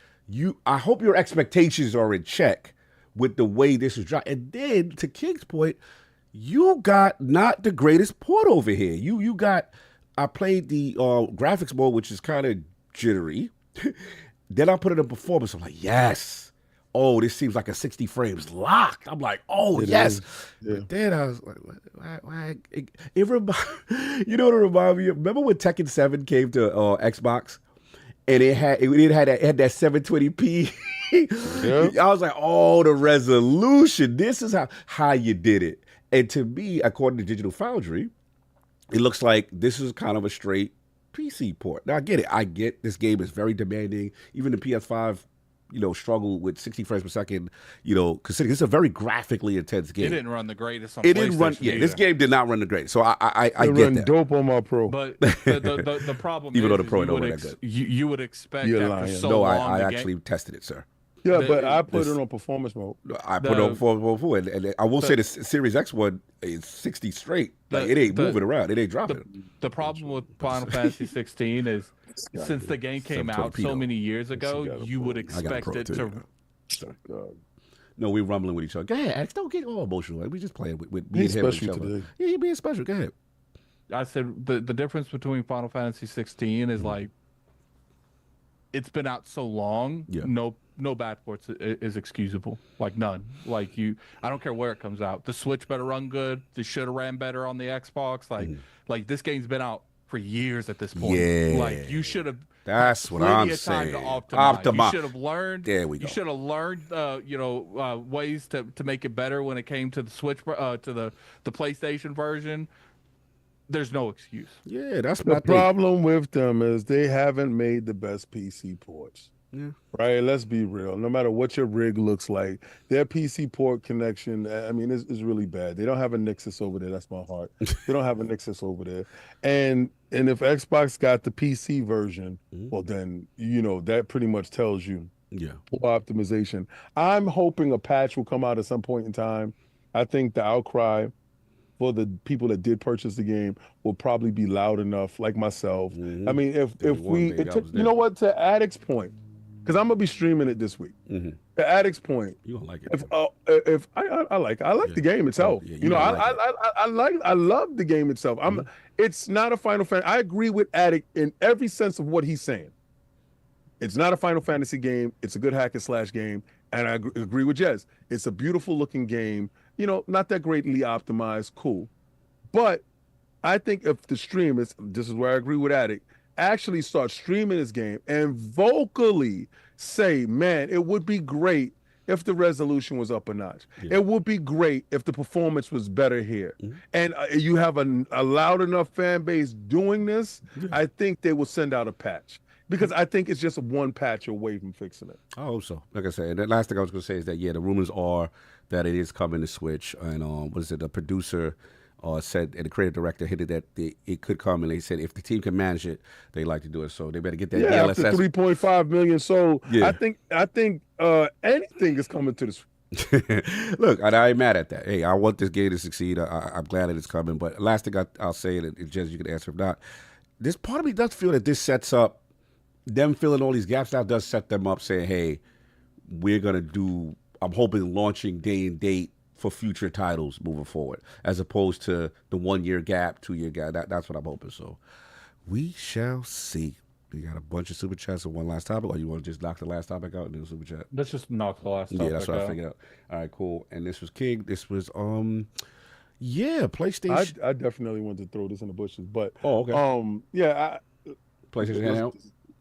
I hope your expectations are in check with the way this is dropped. And then, to King's point, you got not the greatest port over here. You got, I played the graphics mode, which is kind of jittery. Then I put it in performance. I'm like, yes. Oh, this seems like a 60 frames locked. I'm like, oh, yes. Yeah. But then I was like, why? You know what it reminded me of? Remember when Tekken 7 came to Xbox? And it had that 720p. Yep. I was like, oh, the resolution. This is how you did it. And to me, according to Digital Foundry, it looks like this is kind of a straight PC port. Now, I get it. I get this game is very demanding. Even the PS5, struggle with 60 frames per second, considering it's a very graphically intense game. It didn't run the greatest on PlayStation. It didn't run, yeah, this game did not run the greatest. So I get that. Dope on my Pro. But the problem Even is, though the Pro don't run that good. You would expect after so no, long. I actually tested it, sir. Yeah, but I put it on performance mode. I put it on performance mode, and I will say the Series X one is 60 straight. Like, it ain't moving around. It ain't dropping. The problem with Final Fantasy 16 is since the game came out so many years ago, you would expect it to. No, we're rumbling with each other. Go ahead, Alex. Don't get all emotional. We just playing with being special today. Yeah, you're being special. Go ahead. I said the difference between Final Fantasy 16 is like it's been out so long. Yeah. No bad ports is excusable. Like none. Like I don't care where it comes out. The Switch better run good. This should have ran better on the Xbox. Like this game's been out for years at this point. Yeah. Like you should have. That's what I'm saying. Optimize. You should have learned. There we go. You should have learned, ways to make it better when it came to the Switch, to the PlayStation version. There's no excuse. Yeah, that's the problem with them is they haven't made the best PC ports. Yeah. Right. Let's be real. No matter what your rig looks like, their PC port connection, I mean, is really bad. They don't have a Nexus over there. That's my heart. They don't have a Nexus over there. And if Xbox got the PC version, well, then, that pretty much tells you poor optimization. I'm hoping a patch will come out at some point in time. I think the outcry for the people that did purchase the game will probably be loud enough, like myself. I mean, to Addict's point, because I'm gonna be streaming it this week. To Addict's point, you don't like it. If I like the game itself. I love the game itself. It's not a Final Fantasy. I agree with Addict in every sense of what he's saying. It's not a Final Fantasy game. It's a good hack and slash game, and I agree with Jez. It's a beautiful looking game. Not that greatly optimized. Cool, but I think if the stream this is where I agree with Addict. Actually start streaming this game and vocally say, man, it would be great if the resolution was up a notch. It would be great if the performance was better here. And you have a loud enough fan base doing this, I think they will send out a patch. Because I think it's just one patch away from fixing it. I hope so. Like I said, the last thing I was going to say is that, the rumors are that it is coming to Switch. And the producer said, and the creative director hinted that it could come, and they said if the team can manage it, they like to do it. So they better get that DLSS. After 3.5 million sold, I think anything is coming to the Switch. Look, I ain't mad at that. Hey, I want this game to succeed. I'm glad that it's coming. But last thing I'll say, and Jez, you can answer if not, this part of me does feel that this sets up, them filling all these gaps out does set them up saying, hey, we're going to do, I'm hoping launching day and date for future titles moving forward, as opposed to the 1 year gap, 2 year gap. That's what I'm hoping. So we shall see. We got a bunch of super chats and one last topic, or you want to just knock the last topic out and do a super chat? Let's just knock the last topic out. Yeah, that's what I figured out. All right, cool. And this was King. This was PlayStation. I definitely want to throw this in the bushes, but okay. PlayStation Handheld.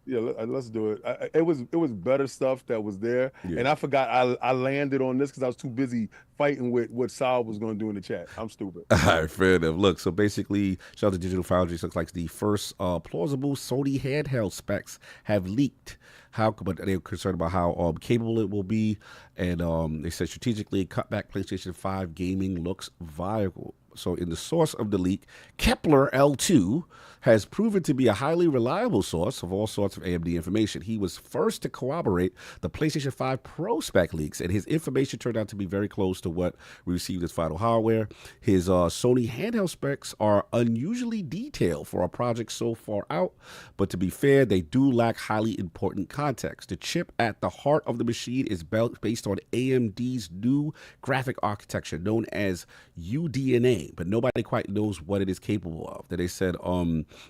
Yeah, let's do it. It was better stuff that was there, and I forgot I landed on this because I was too busy fighting with what Sal was going to do in the chat. I'm stupid. All right, fair enough. Look, so basically, shout out to Digital Foundry. Looks like the first plausible Sony handheld specs have leaked. But they're concerned about how capable it will be, and they said strategically cut back PlayStation 5 gaming looks viable. So in the source of the leak, Kepler L2 has proven to be a highly reliable source of all sorts of AMD information. He was first to corroborate the PlayStation 5 Pro spec leaks, and his information turned out to be very close to what we received as final hardware. His Sony handheld specs are unusually detailed for a project so far out, but to be fair, they do lack highly important context. The chip at the heart of the machine is based on AMD's new graphic architecture known as UDNA, but nobody quite knows what it is capable of. That they said,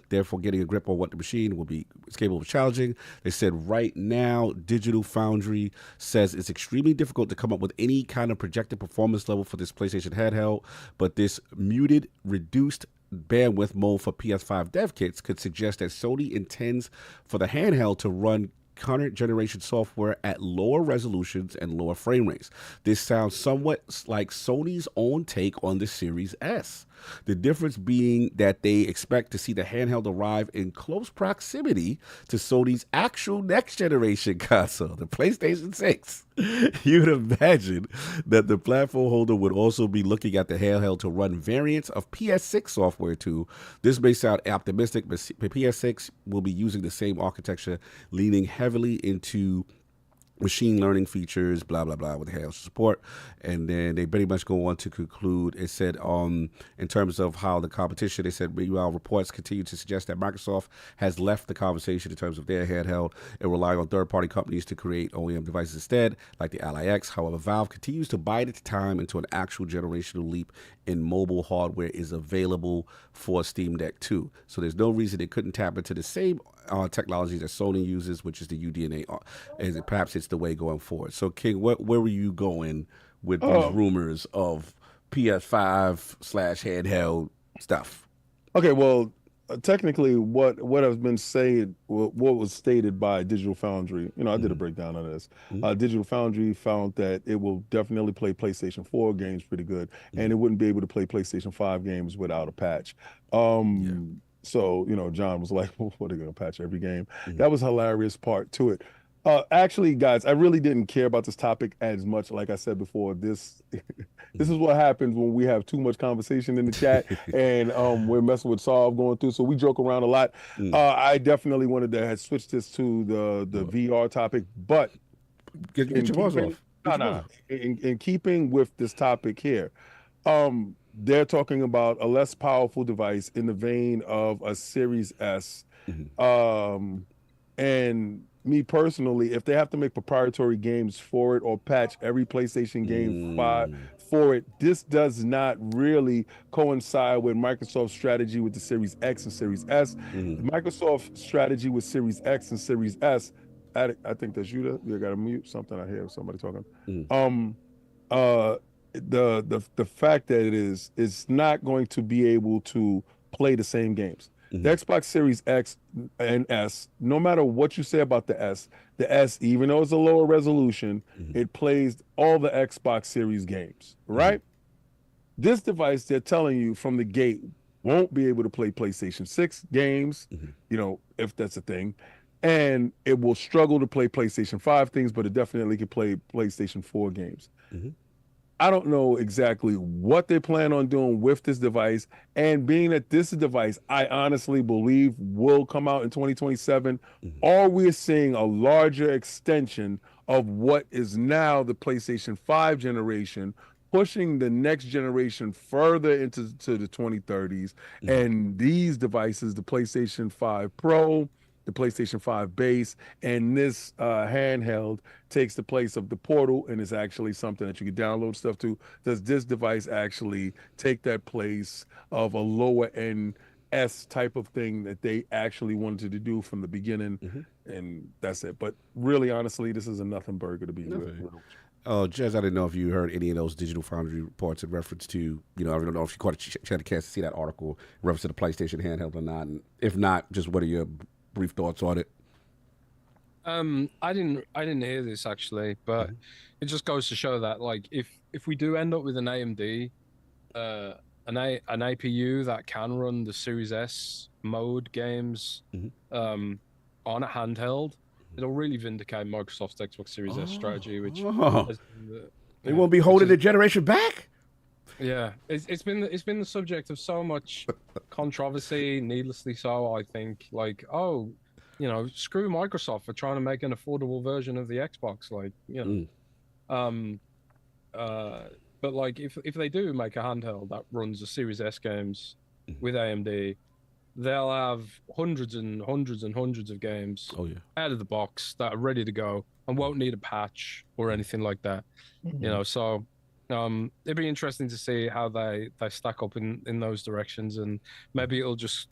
therefore, getting a grip on what the machine is capable of challenging. They said right now, Digital Foundry says it's extremely difficult to come up with any kind of projected performance level for this PlayStation handheld, but this muted, reduced bandwidth mode for PS5 dev kits could suggest that Sony intends for the handheld to run current generation software at lower resolutions and lower frame rates. This sounds somewhat like Sony's own take on the Series S. The difference being that they expect to see the handheld arrive in close proximity to Sony's actual next generation console, the PlayStation 6. You'd imagine that the platform holder would also be looking at the handheld to run variants of PS6 software too. This may sound optimistic, but PS6 will be using the same architecture, leaning heavily into machine learning features, blah, blah, blah, with handheld support. And then they pretty much go on to conclude. It said, in terms of how the competition, they said, meanwhile, reports continue to suggest that Microsoft has left the conversation in terms of their handheld and relying on third-party companies to create OEM devices instead, like the Ally X. However, Valve continues to bide its time until an actual generational leap in mobile hardware is available for Steam Deck 2. So there's no reason it couldn't tap into the same technology that Sony uses, which is the UDNA, and perhaps it's the way going forward. So, King, where were you going with these rumors of PS5/handheld stuff? Okay, well, technically, what has been said, what was stated by Digital Foundry, I did a breakdown on this. Digital Foundry found that it will definitely play PlayStation 4 games pretty good, and it wouldn't be able to play PlayStation 5 games without a patch. So, John was like, well, what are they going to patch every game? That was a hilarious part to it. Actually, guys, I really didn't care about this topic as much. Like I said before, this is what happens when we have too much conversation in the chat and we're messing with Solve going through. So we joke around a lot. I definitely wanted to switch this to the VR topic, but get your balls off. In keeping with this topic here, they're talking about a less powerful device in the vein of a Series S. And me personally, if they have to make proprietary games for it or patch every PlayStation game 5 for it, this does not really coincide with Microsoft's strategy with the Series X and Series S. Microsoft's strategy with Series X and Series S, Addict, I think that's you got to mute something. I hear somebody talking. The fact that it's not going to be able to play the same games. The Xbox Series X and S, no matter what you say about the S, even though it's a lower resolution, it plays all the Xbox Series games, right? This device, they're telling you from the gate, won't be able to play PlayStation 6 games, if that's a thing. And it will struggle to play PlayStation 5 things, but it definitely can play PlayStation 4 games. I don't know exactly what they plan on doing with this device. And being that this device, I honestly believe will come out in 2027, or we're seeing a larger extension of what is now the PlayStation 5 generation, pushing the next generation further into the 2030s. And these devices, the PlayStation 5 Pro, the PlayStation 5 base, and this handheld takes the place of the Portal and is actually something that you can download stuff to. Does this device actually take that place of a lower end S type of thing that they actually wanted to do from the beginning? And that's it. But really, honestly, this is a nothing burger to be real. Oh, Jez, I didn't know if you heard any of those Digital Foundry reports in reference to, I don't know if you had a chance to see that article in reference to the PlayStation handheld or not. And if not, just what are your brief thoughts on it? I didn't hear this actually, but it just goes to show that like if we do end up with an AMD, an APU that can run the Series S mode games on a handheld, it'll really vindicate Microsoft's Xbox Series S strategy, which they won't be holding the generation back. Yeah, it's been the subject of so much controversy, needlessly so. I think, like, oh, screw Microsoft for trying to make an affordable version of the Xbox. Like, but like if they do make a handheld that runs the Series S games with AMD, they'll have hundreds and hundreds and hundreds of games out of the box that are ready to go and won't need a patch or anything like that. So it'd be interesting to see how they stack up in those directions, and maybe it'll just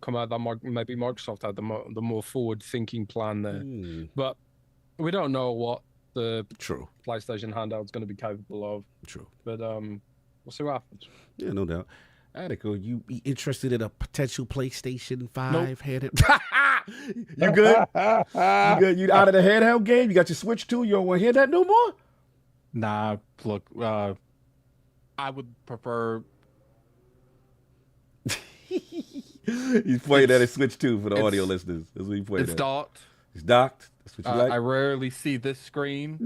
come out that maybe Microsoft had the more forward thinking plan there. But we don't know what the PlayStation handheld's going to be capable of. But we'll see what happens. Yeah, no doubt. Addict, you be interested in a potential PlayStation 5 handheld? You good? You good? You out of the handheld game? You got your Switch too? You don't want to hear that no more? Nah, look, I would prefer. He's playing that at Switch 2 for the audio listeners. That's what he played. It's docked. It's docked. That's what you like. I rarely see this screen.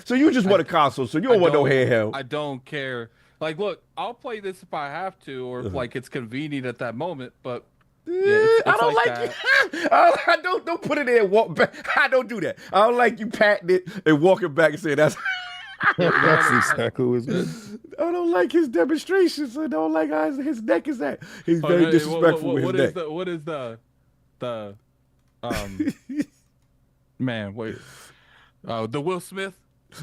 So you just want a console, so you don't want no handheld. I don't care. Like, look, I'll play this if I have to, or if like it's convenient at that moment. But it's I don't like it. I don't put it there and walk back. I don't do that. I don't like you patting it and walking back and saying that's. That's exactly what it's I don't like his demonstrations. I don't like how his neck is at. He's very disrespectful with his neck. What is the man? Wait, the Will Smith.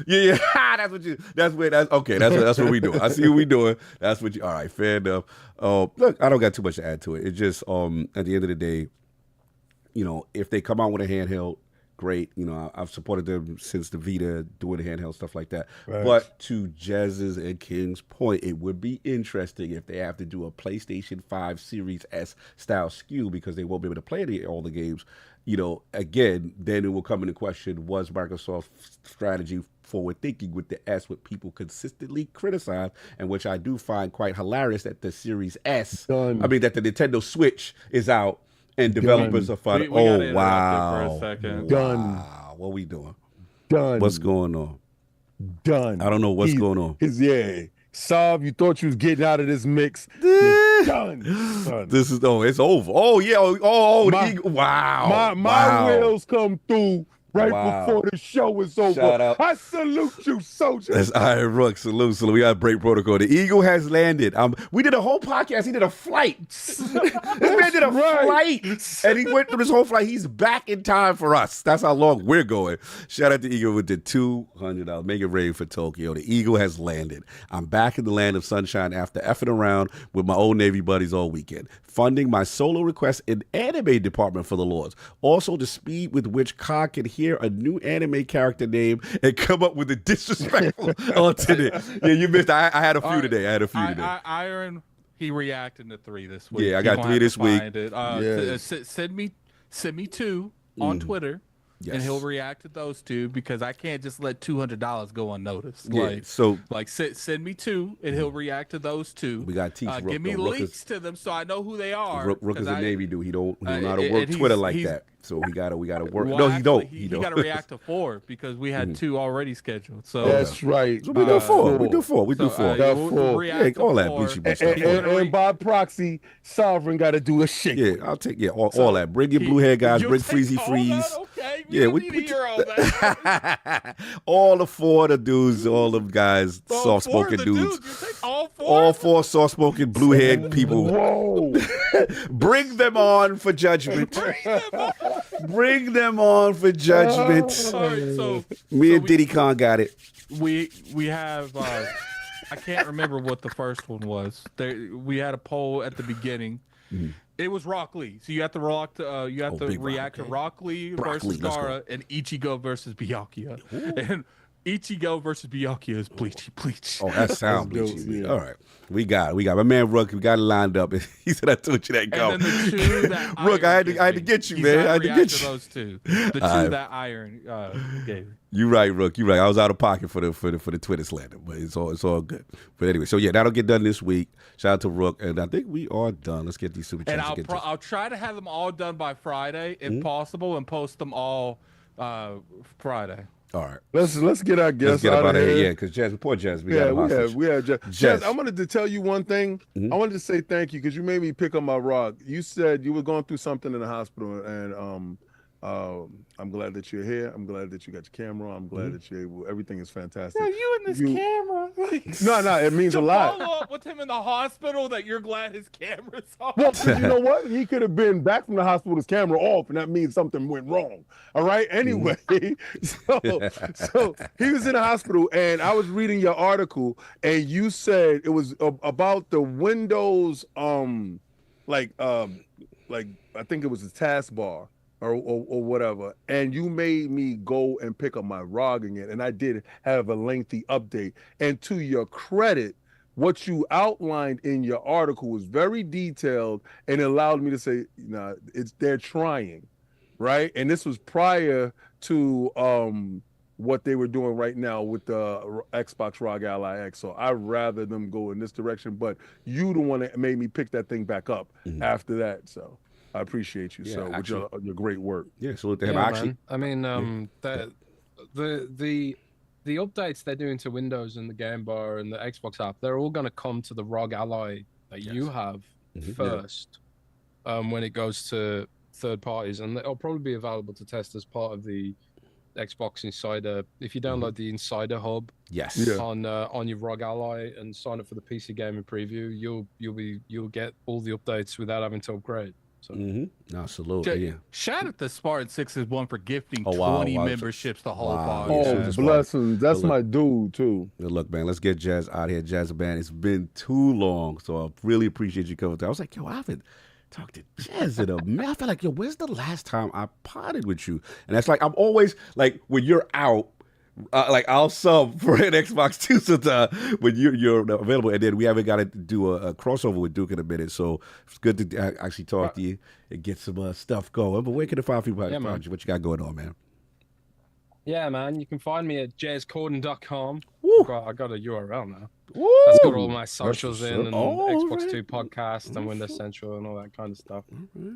Yeah, that's what we doing. I see what we doing. That's what you. All right, fair enough. Look, I don't got too much to add to it. It's just at the end of the day, if they come out with a handheld, great. I've supported them since the Vita, doing the handheld stuff like that. Right. But to Jez's and King's point, it would be interesting if they have to do a PlayStation 5 Series S style SKU because they won't be able to play all the games. Again, then it will come into question, was Microsoft's strategy forward thinking with the S, what people consistently criticize, and which I do find quite hilarious that the Series S, that the Nintendo Switch is out and developers are finding, wow. For a second. Wow. What we doing? Done. What's going on? Done. I don't know what's going on. Saab, you thought you was getting out of this mix. Done. This is it's over. Oh yeah. The Eagle. Wow. My wheels come through right before the show is over. Shout out. I salute you, soldier. That's Iron Rook. Salute. We got break protocol. The Eagle has landed. We did a whole podcast. He did a flight. This man did a flight. And he went through this whole flight. He's back in time for us. That's how long we're going. Shout out to Eagle with the $200. Make it rain for Tokyo. The Eagle has landed. I'm back in the land of sunshine after effing around with my old Navy buddies all weekend. Funding my solo request in anime department for the Lords. Also, the speed with which Khan can hear a new anime character name and come up with a disrespectful alternate. Yeah, you missed. I had a few today. Iron, he reacted to 3 this week. Yeah, I got 3 this week. Send me 2 on Twitter. Yes. And he'll react to those 2 because I can't just let $200 go unnoticed. Send me 2 and he'll react to those 2. We got to teach Rook. Give me links to them so I know who they are. Rook is a Navy dude. He don't know how to work Twitter like that. So we gotta work. Well, no, actually, he don't. He got to react to 4 because we had 2 already scheduled. So that's right. So we do 4. We do 4. We'll all that bleachy and by proxy, Sovereign got to do a shit. Yeah, I'll take all that. Bring your blue hair guys. Bring Freezy Freeze. Okay. We hear all that. All the 4 of the dudes, all them guys, soft spoken dudes. All 4 soft spoken blue haired people. Whoa! Bring them on for judgment. Bring them on for judgment. All right, so and Diddy Kong got it. We have I can't remember what the first one was. We had a poll at the beginning. It was Rock Lee. So you have to react to Rock Lee versus Gara and Ichigo versus Byakuya. And Ichigo versus Byakuya is bleach. Oh, that sounds bleachy. Yeah. All right. We got my man Rook. We got it lined up. He said I told you that go. And then the 2 that Rook, I had to get you, man. I had to get you. Those 2. The 2 that Iron gave. You right, Rook. You right. I was out of pocket for the Twitter slander, but it's all good. But anyway, so yeah, that'll get done this week. Shout out to Rook, and I think we are done. Let's get these super chats. And I'll try to have them all done by Friday, if possible, and post them all Friday. All right. Let's get our guests out of here. here. Yeah, because Jazz, poor Jazz. We have Jazz. Jazz, I wanted to tell you one thing. I wanted to say thank you because you made me pick up my rock. You said you were going through something in the hospital, and I'm glad that you're here. I'm glad that you got your camera. I'm glad that you're able. Everything is fantastic. Yeah, you and this camera. No, it means a lot. Follow up with him in the hospital that you're glad his camera's off. Well, you know what? He could have been back from the hospital with his camera off, and that means something went wrong. All right. Anyway, so he was in the hospital, and I was reading your article, and you said it was about the Windows, like I think it was the taskbar. Or whatever, and you made me go and pick up my ROG again, and I did have a lengthy update. And to your credit, what you outlined in your article was very detailed, and it allowed me to say, they're trying, right? And this was prior to what they were doing right now with the Xbox ROG Ally X. So I'd rather them go in this direction, but you the one that made me pick that thing back up after that. So I appreciate you, with your great work. Yeah, salute to him. Man. I mean, the updates they're doing to Windows and the Game Bar and the Xbox app, they're all going to come to the ROG Ally that you have first when it goes to third parties, and it'll probably be available to test as part of the Xbox Insider. If you download the Insider Hub, on your ROG Ally and sign up for the PC Gaming Preview, you'll get all the updates without having to upgrade. So. No, salute. Yeah. Shout out to Spartan 6-1 for gifting 20 memberships to whole pod. Oh, blessings. That's my dude too. Good luck, man. Let's get Jazz out here. Jazz band. It's been too long, so I really appreciate you coming through. I was like, yo, I haven't talked to Jazz in a minute. I feel like, yo, where's the last time I potted with you? And that's like, I'm always like, when you're out, like I'll sub for an Xbox 2 sometime when you're available, and then we haven't got to do a crossover with Duke in a minute, so it's good to actually talk to you and get some stuff going. But where can the find people? What you got going on, man? Yeah, man, you can find me at jazzcorden.com. I got a URL now. Woo! That's got all my socials in, and Xbox 2 podcast and Windows Central and all that kind of stuff.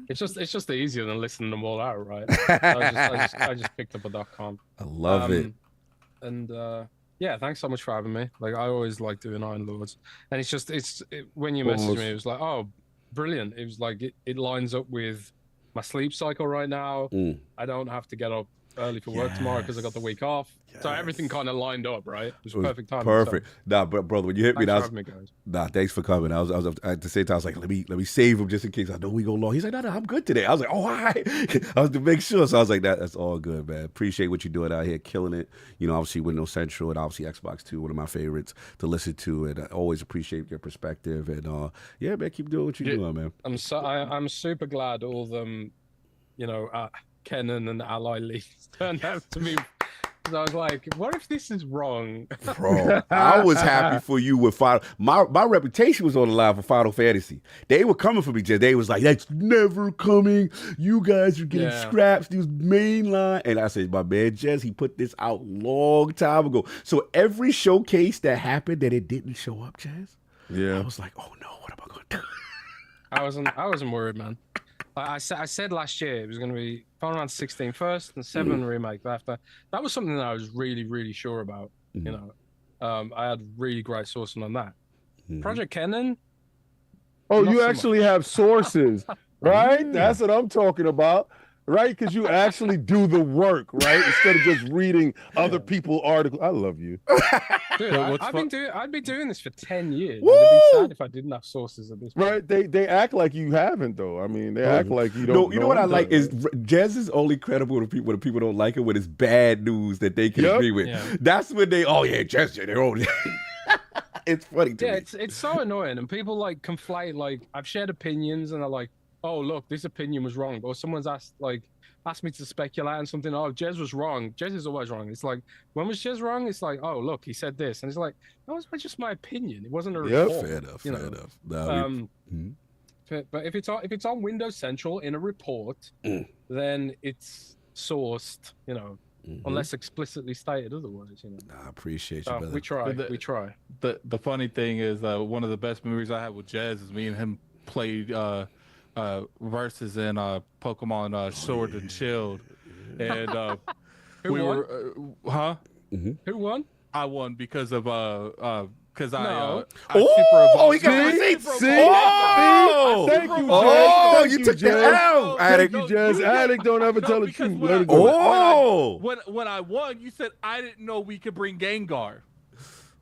It's just easier than listing them all out, right? I just picked up a .com. I love it. And thanks so much for having me. Like, I always like doing Iron Lords, and when you messaged me, it was like, oh, brilliant. It was like it lines up with my sleep cycle right now. I don't have to get up early for work tomorrow because I got the week off. So everything kind of lined up, right? It was perfect timing. Perfect. Nah, brother, when you hit me, thanks for coming. I was at the same time. I was like, let me save him just in case I know we go long. He's like, no, I'm good today. I was like, oh, all right. I was to make sure. So I was like, that's all good, man. Appreciate what you're doing out here, killing it. Obviously Windows Central and obviously Xbox 2, one of my favorites to listen to, and I always appreciate your perspective. And man, keep doing what you're doing, man. I'm super glad all of them, Kenan and Ally Leagues turned out to be. I was like, what if this is wrong? Bro, I was happy for you with Final. My reputation was on the line for Final Fantasy. They were coming for me, Jez. They was like, that's never coming. You guys are getting scraps, these mainline. And I said, my man Jez, he put this out long time ago. So every showcase that happened that it didn't show up, Jez, I was like, oh no, what am I gonna do? I wasn't worried, man. I said last year it was going to be Final Fantasy 16 first and 7 remake after. That was something that I was really, really sure about. I had really great sourcing on that. Project Kenan. Oh, you actually have sources, right? That's what I'm talking about. Right, because you actually do the work, right? Instead of just reading other people's articles. I love you. Dude, I've been doing this for 10 years. It'd be sad if I didn't have sources at this point. Right, they act like you haven't, though. I mean, they act like you don't. You know what I like is Jez is only credible to people when people don't like it when it's bad news that they can agree with. Yeah. That's when Jez, they're only. It's funny to me. It's so annoying, and people like conflate. Like, I've shared opinions, and they're like, oh, look, this opinion was wrong. Or someone's asked me to speculate on something. Oh, Jez was wrong. Jez is always wrong. It's like, when was Jez wrong? It's like, oh, look, he said this. And it's like, no, it's just my opinion. It wasn't a report. Yeah, fair enough. No, but if it's on Windows Central in a report, then it's sourced, unless explicitly stated otherwise. I appreciate you, brother. We try. The funny thing is, one of the best memories I had with Jez is me and him played versus in Pokemon Sword and Shield, and Who won? Who won? I won because of because I he got receipts. Thank you, Jazz. You took the L. Addict, you Jazz. Addict, don't ever tell the truth. Let it go. When I won, you said I didn't know we could bring Gangar.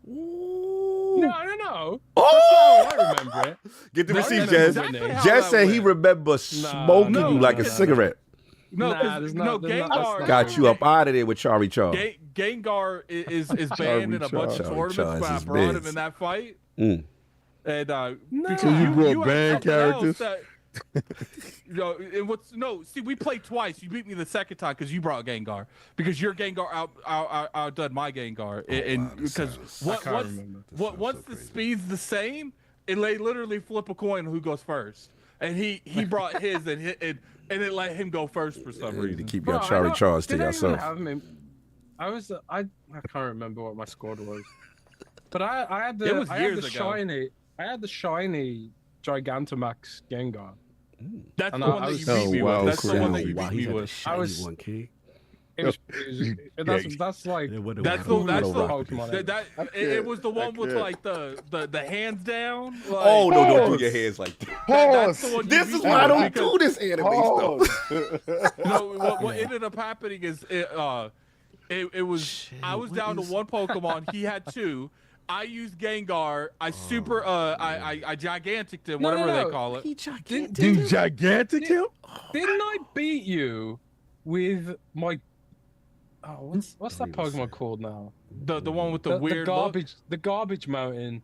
No. Oh, I remember it. Get the receipt, Jazz. Jazz said he remembers smoking you like a cigarette. Gangar got you up out of there with Chari Char. Gengar is banned in a bunch of tournaments, but I brought him in that fight. And because you brought banned characters. See, we played twice. You beat me the second time because you brought Gangar. Because your Gangar outdone my Gengar. And because once the speed's the same, they literally flip a coin who goes first. And he brought his and it let him go first for some reason. To keep your Chari Chars to yourself. I can't remember what my squad was. But I had the shiny Gigantamax Gengar. That's the one that you beat me with. That's the one that you beat me with. It was the one with like the hands down. Like, don't do your hands like that. This is why I don't do this anime stuff. No, what ended up happening is it was I was down to one Pokemon. He had two. I used Gangar. I gigantic him, whatever they call it. You gigantic him? Didn't I beat you with my? Oh, what's that Pokemon called now? The one with the weird the garbage mountain.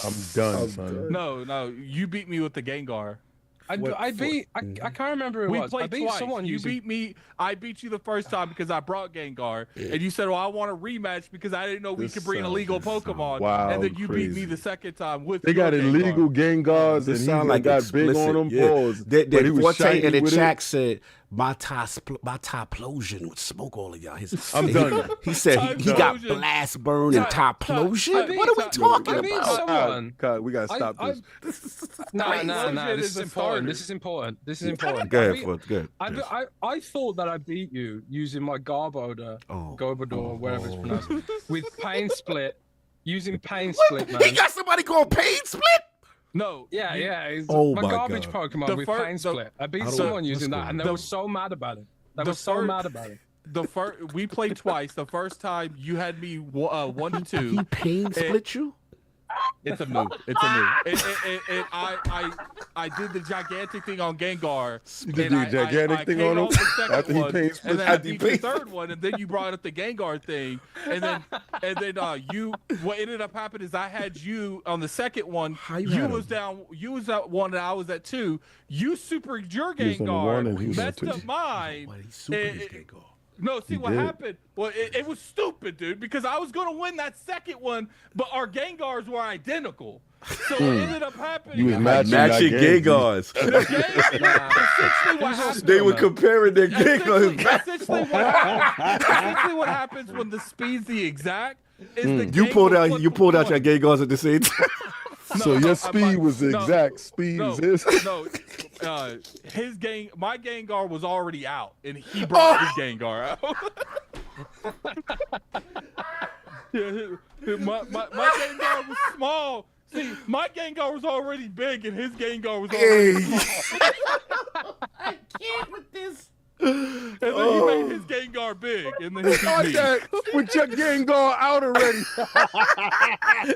I'm done, son. No, you beat me with the Gangar. I can't remember who it was. We played twice. You beat me. I beat you the first time because I brought Gangar, and you said, "Well, I want a rematch because I didn't know we could bring illegal Pokemon." Wow, and then you beat me the second time with. They got illegal Gengars, and he like got explicit, big on them balls. But he was shiny in the chat said, "My Typlosion would smoke all of y'all." I'm done. He said he got blast burn and Typlosion. What are we talking about? God, we gotta stop this. No. This is important. This is important. Good. I thought that I beat you using my Garbodor, whatever it's pronounced, with Pain Split. Using Pain Split, man. He got somebody called Pain Split? No. Yeah. My garbage Pokemon with Pain Split. I beat someone using that, and they were so mad about it. We played twice. The first time you had me 1-2. He Pain Split you? It's a move. And I did the gigantic thing on Gengar. You did the gigantic thing on him after he paid split. And then I beat the third one, and then you brought up the Gengar thing, and then you. What ended up happening is I had you on the second one. You was down. You was at 1, and I was at 2. You supered your Gengar, messed up mine. He supered his Gengar. No, see what happened? Well, it was stupid, dude, because I was going to win that second one, but our Gengars were identical. So it ended up happening. You was matching Gengars. They were comparing their Gengars. Essentially what happens when the speed's the exact is the You pulled out your Gengars at the same time. So your speed was the exact speed as his? No, my Gengar was already out, and he brought his Gengar out. my Gengar was small. See, my Gengar was already big, and his Gengar was already small. I can't with this. And then he made his Gengar big, and then he beat me. With your Gengar out already.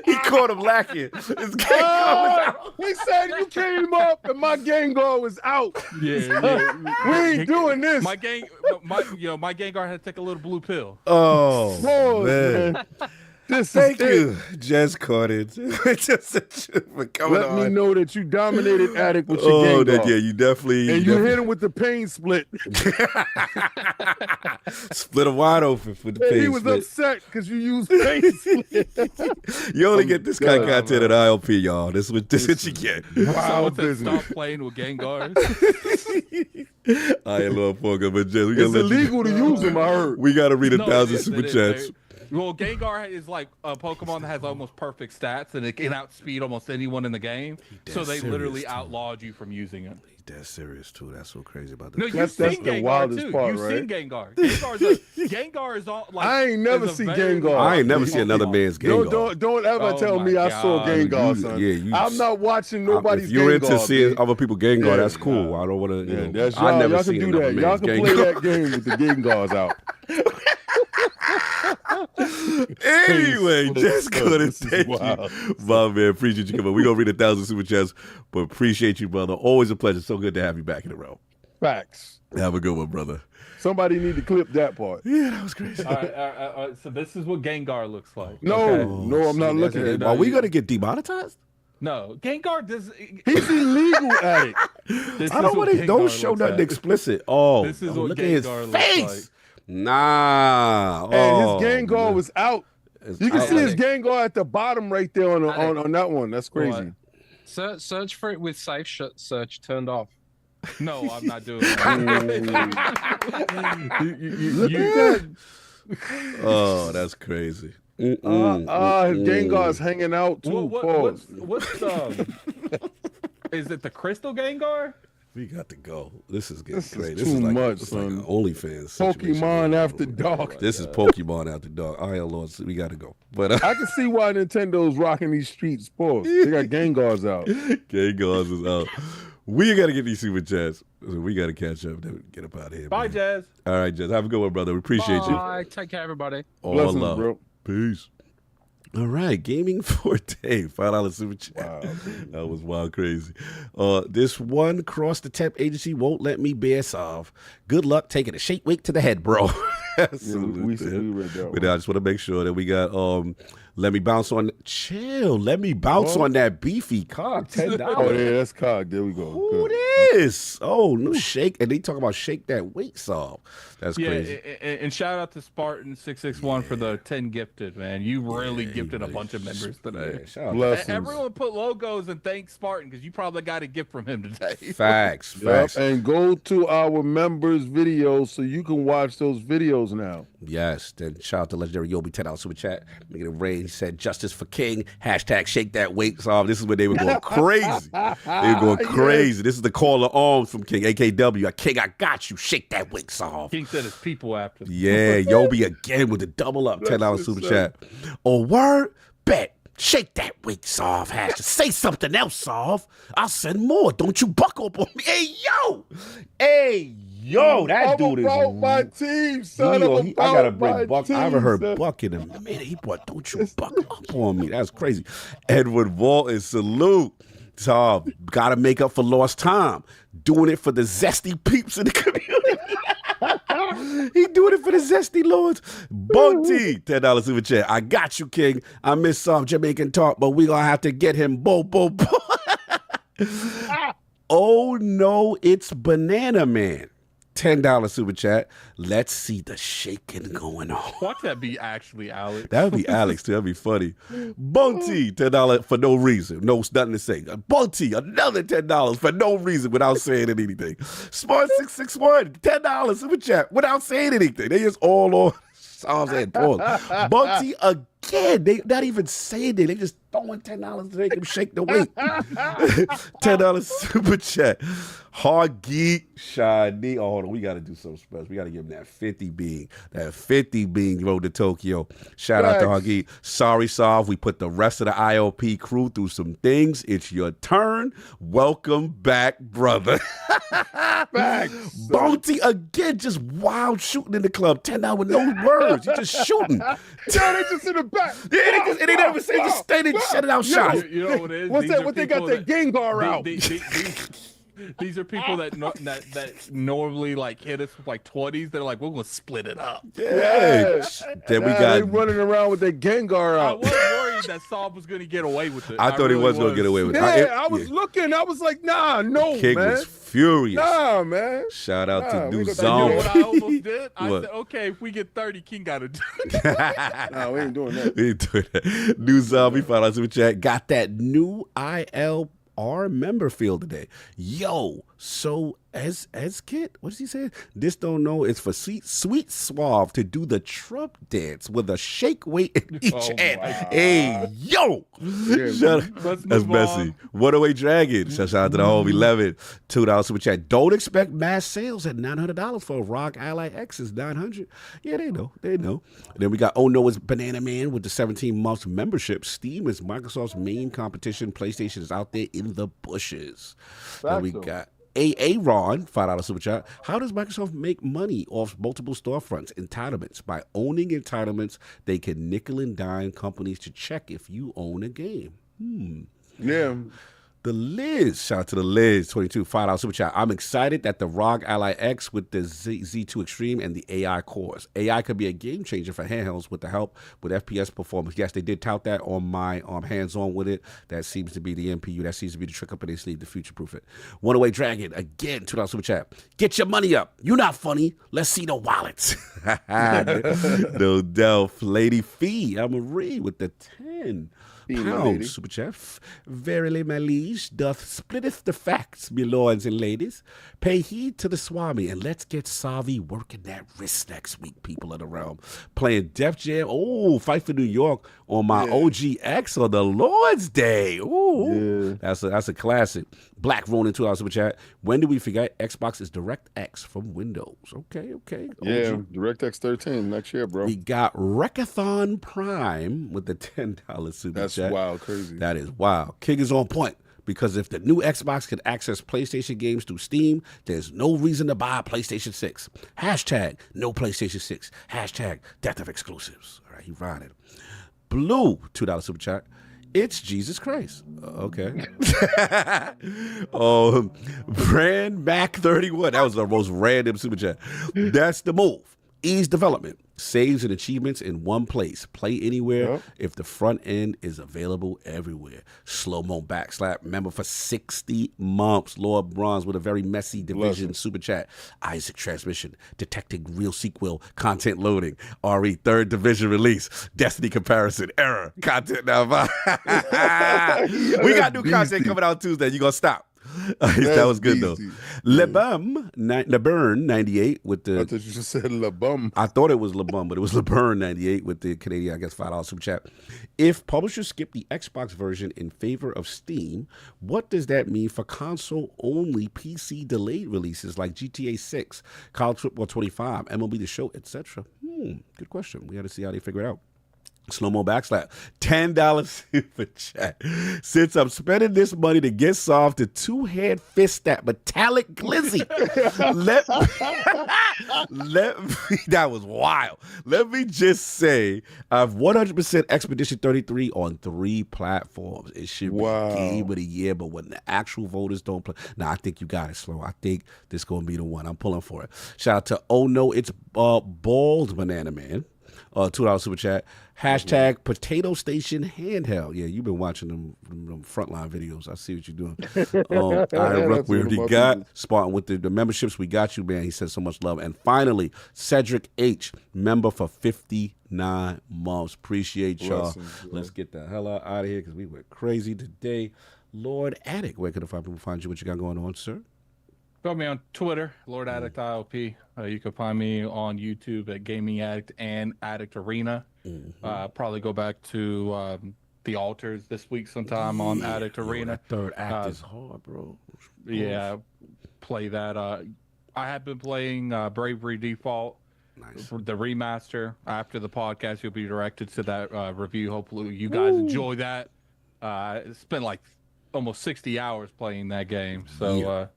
He caught him lacking. His Gengar was out. He said you came up and my Gengar was out. Yeah. We ain't doing this. My Gengar had to take a little blue pill. Oh man. Thank you, Jazz Corden, for coming on. Let me know that you dominated Addict with your Gengar. You definitely. And you hit him with the Pain Split. Split him wide open for the Pain Split. He was upset because you used Pain Split. You only get this kind of content at ILP, y'all. This is what you get. Wow, stop playing with Gengars. I love Poker, but Jazz, it's illegal to use them, I heard. We got to read 1,000 super chats. Well, Gangar is like a Pokemon that has almost perfect stats, and it can outspeed almost anyone in the game. So they literally outlawed you from using it. He's dead serious too. That's so crazy about that. No, you've seen Gangar too. You've seen Gangar. Gengar is all like. I ain't never seen Gangar. I ain't never seen another man's Gangar. Don't ever tell me I saw Gangar, son. I'm not watching nobody's Gangar. If you're into seeing other people Gangar, that's cool. I don't want to. Yeah, that's y'all. Y'all can do that. Y'all can play that game with the Gangars out. Anyway, just gonna thank you, my man. Appreciate you coming. We're gonna read 1,000 super chats, but appreciate you, brother. Always a pleasure. So good to have you back in the room. Facts. Have a good one, brother. Somebody need to clip that part. Yeah, that was crazy. All right, so this is what Gangar looks like. No, I'm not looking at it. Are we gonna get demonetized? No, Gangar does. He's illegal at it. I don't want to. Don't show nothing explicit. Oh, this is what look Gangar at his face. Looks like. Nah. And his Gangar was out. You can see his Gangar at the bottom right there on that one. That's crazy. Search for it with safe search turned off. No, I'm not doing that. Look at that. Oh, that's crazy. His Gengar's hanging out too. What's is it the Crystal Gengar? We got to go. This is getting crazy. This is too much, son. Like OnlyFans. Pokemon After Dark. This is Pokemon After Dark. All right, Lord, we got to go. But I can see why Nintendo's rocking these streets. Pause. They got Gengars out. Gengars is out. We got to get these super chats. We got to catch up. Then get up out of here. Bye, man. Jazz. All right, Jazz. Have a good one, brother. We appreciate you. Bye. Take care, everybody. All Blessings, love. bro. Peace. All right, Gaming Forte, $5 super chat. Wow, that was wild crazy. This one cross the temp agency won't let me bear solve. Good luck taking a shake wake to the head, bro. Absolutely. We read that but I just want to make sure that we got let me bounce on Let me bounce on that beefy cock. $10. Oh yeah, that's cock. There we go. Who this? Oh, no shake. And they talk about shake that weight solve. That's crazy. And shout out to Spartan661 for the 10 gifted, man. You really gifted a bunch of members today. Everyone put logos and thank Spartan because you probably got a gift from him today. Facts. Yep. And go to our members' videos so you can watch those videos now. Yes. Then shout out to Legendary Yobi, $10 super chat. Making it rain. He said, "Justice for King." Hashtag shake that weight solve. This is when they were going crazy. They were going crazy. This is the call of arms from King. AKW. King, I got you. Shake that weight solve. King said it's people after. Yeah. Yobi again with the double up. $10 super chat. Oh, word? Bet. Shake that weight solve. Hashtag. Say something else, solve. I'll send more. Don't you buck up on me. Hey, yo. Hey, yo, that dude is about my team, son. I gotta bring Buck. I haven't heard Buck in a minute. He brought "Don't You Buck Up on Me." That's crazy. Edward Walton, salute. Tom, gotta make up for lost time. Doing it for the zesty peeps in the community. He doing it for the zesty lords. Bunty, $10 super chat. I got you, King. I miss some Jamaican talk, but we gonna have to get him. Bo. Oh no, it's Banana Man. $10 super chat. Let's see the shaking going on. Watch that be actually Alex. That would be Alex too. That'd be funny. Bunty, $10 for no reason. No, nothing to say. Bunty, another $10 for no reason without saying anything. Smart661, $10 super chat without saying anything. They just all on. I'm saying pause. Bunty again. They not even saying it. They just throwing $10 to make him shake the weight. $10 super chat. Hard Geek Shadi. Oh, hold on. We got to do something special. We got to give him that 50 being. That 50 being road to Tokyo. Shout out to Hard Geek. Sorry, Solve. We put the rest of the ILP crew through some things. It's your turn. Welcome back, brother. Bounty again. Just wild shooting in the club. $10 with no words. You just shooting. No, they just in the back. Yeah, they never say just stay and shut it out shots. You know what it is? What's that? What they got their Gengar out? These are people that normally like hit us with like 20s. They're like, we're gonna split it up. Yeah. Then we got they running around with their Gengar out. I was worried that Saab was gonna get away with it. I thought he was gonna get away with it. I was looking. I was like, nah, no, King man. was furious. Nah, man. Shout out to New You know Zombie. what I almost did? I said, okay, if we get 30, King gotta do it. No, we ain't doing that. We ain't doing that. New Zombie, $5 super chat. Got that new ILP member field today. Yo, so as kid. What does he say? This don't know. It's for sweet suave to do the Trump dance with a shake weight in each hand. Hey, yo. That's messy. One-Away Dragon. Shout out to the home 11. $2 super chat. Don't expect mass sales at $900 for a ROG Ally X is $900. Yeah, they know. And then we got Oh No It's Banana Man with the 17 months membership. Steam is Microsoft's main competition. PlayStation is out there in the bushes. Then we got Ron, $5 super chat. How does Microsoft make money off multiple storefronts? Entitlements. By owning entitlements, they can nickel and dime companies to check if you own a game. Yeah. The Liz, shout out to the Liz, 22, $5 super chat. I'm excited that the ROG Ally X with the Z2 Extreme and the AI cores. AI could be a game changer for handhelds with the help with FPS performance. Yes, they did tout that on my hands-on with it. That seems to be the MPU. That seems to be the trick up in their sleeve to future-proof it. One-Away Dragon, again, $2 super chat. Get your money up. You're not funny. Let's see the wallets. No Delph, Lady Fee, Marie with the 10. Pound super chat. Verily, my liege, doth splitteth the facts, me lords and ladies. Pay heed to the Swami, and let's get Savi working that wrist next week, people of the realm. Playing Def Jam. Oh, Fight for New York on my OGX on the Lord's Day. Ooh, that's a classic. Black Ronin, $2 super chat. When do we forget Xbox is DirectX from Windows? Okay. Yeah, DirectX 13 next year, bro. We got Recathon Prime with the $10 super chat. That's wild, crazy. That is wild. King is on point. Because if the new Xbox can access PlayStation games through Steam, there's no reason to buy a PlayStation 6. Hashtag no PlayStation 6. Hashtag death of exclusives. All right, he riding. Blue, $2 super chat. It's Jesus Christ. Okay. Brand Mac 31. That was the most random super chat. That's the move. Ease development. Saves and achievements in one place. Play anywhere if the front end is available everywhere. Slow-mo backslap. Member for 60 months. Lord Bronze with a very messy division super chat. Isaac Transmission. Detecting real sequel. Content loading. RE 3rd division release. Destiny comparison. Error. Content now. We got new content coming out Tuesday. You gonna stop? That was good though. LeBum, LeBurn 98 with the. I thought you just said LeBum. I thought it was LeBum, but it was LeBurn 98 with the Canadian, I guess, $5 super chat. If publishers skip the Xbox version in favor of Steam, what does that mean for console-only PC delayed releases like GTA 6, College Football 25, MLB The Show, etc.? Good question. We got to see how they figure it out. Slow-mo backslap. $10 super chat. Since I'm spending this money to get soft, the two-hand fist that metallic glizzy. That was wild. Let me just say, I've 100% Expedition 33 on 3 platforms. It should be game of the year, but when the actual voters don't play, I think you got it, Slow. I think this is going to be the one. I'm pulling for it. Shout out to Oh No It's Bald Banana Man. $2 super chat. Hashtag Potato Station Handheld. Yeah, you've been watching them frontline videos. I see what you're doing. Rook, we already got Spartan with the memberships. We got you, man. He said so much love. And finally, Cedric H, member for 59 months. Appreciate y'all. Let's get the hell out of here because we went crazy today. Lord Addict, where can the people find you? What you got going on, sir? Follow me on Twitter, Lord Addict ILP. You can find me on YouTube at Gaming Addict and Addict Arena. Probably go back to the altars this week sometime on Addict Arena. That third act is hard, bro. Yeah, play that. I have been playing Bravery Default, the remaster. After the podcast, you'll be directed to that review. Hopefully, you guys enjoy that. Spent like almost 60 hours playing that game, so.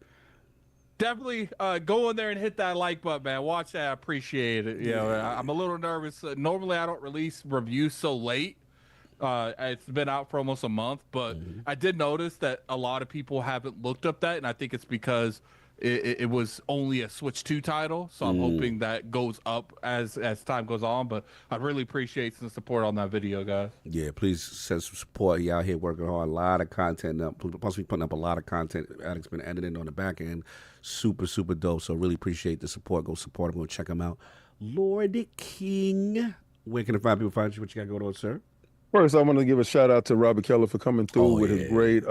Definitely go in there and hit that like button, man. Watch that. I appreciate it. You know, I'm a little nervous. Normally, I don't release reviews so late. It's been out for almost a month, but I did notice that a lot of people haven't looked up that, and I think it's because it was only a Switch 2 title. So I'm hoping that goes up as time goes on. But I really appreciate some support on that video, guys. Yeah, please send some support. He out here working hard. A lot of content up. Plus, we putting up a lot of content. Addict's been editing on the back end. Super, super dope. So really appreciate the support. Go support him. Go check him out. Lord King, where can the people find you? What you got going on, sir? First, I want to give a shout out to Robert Keller for coming through with his great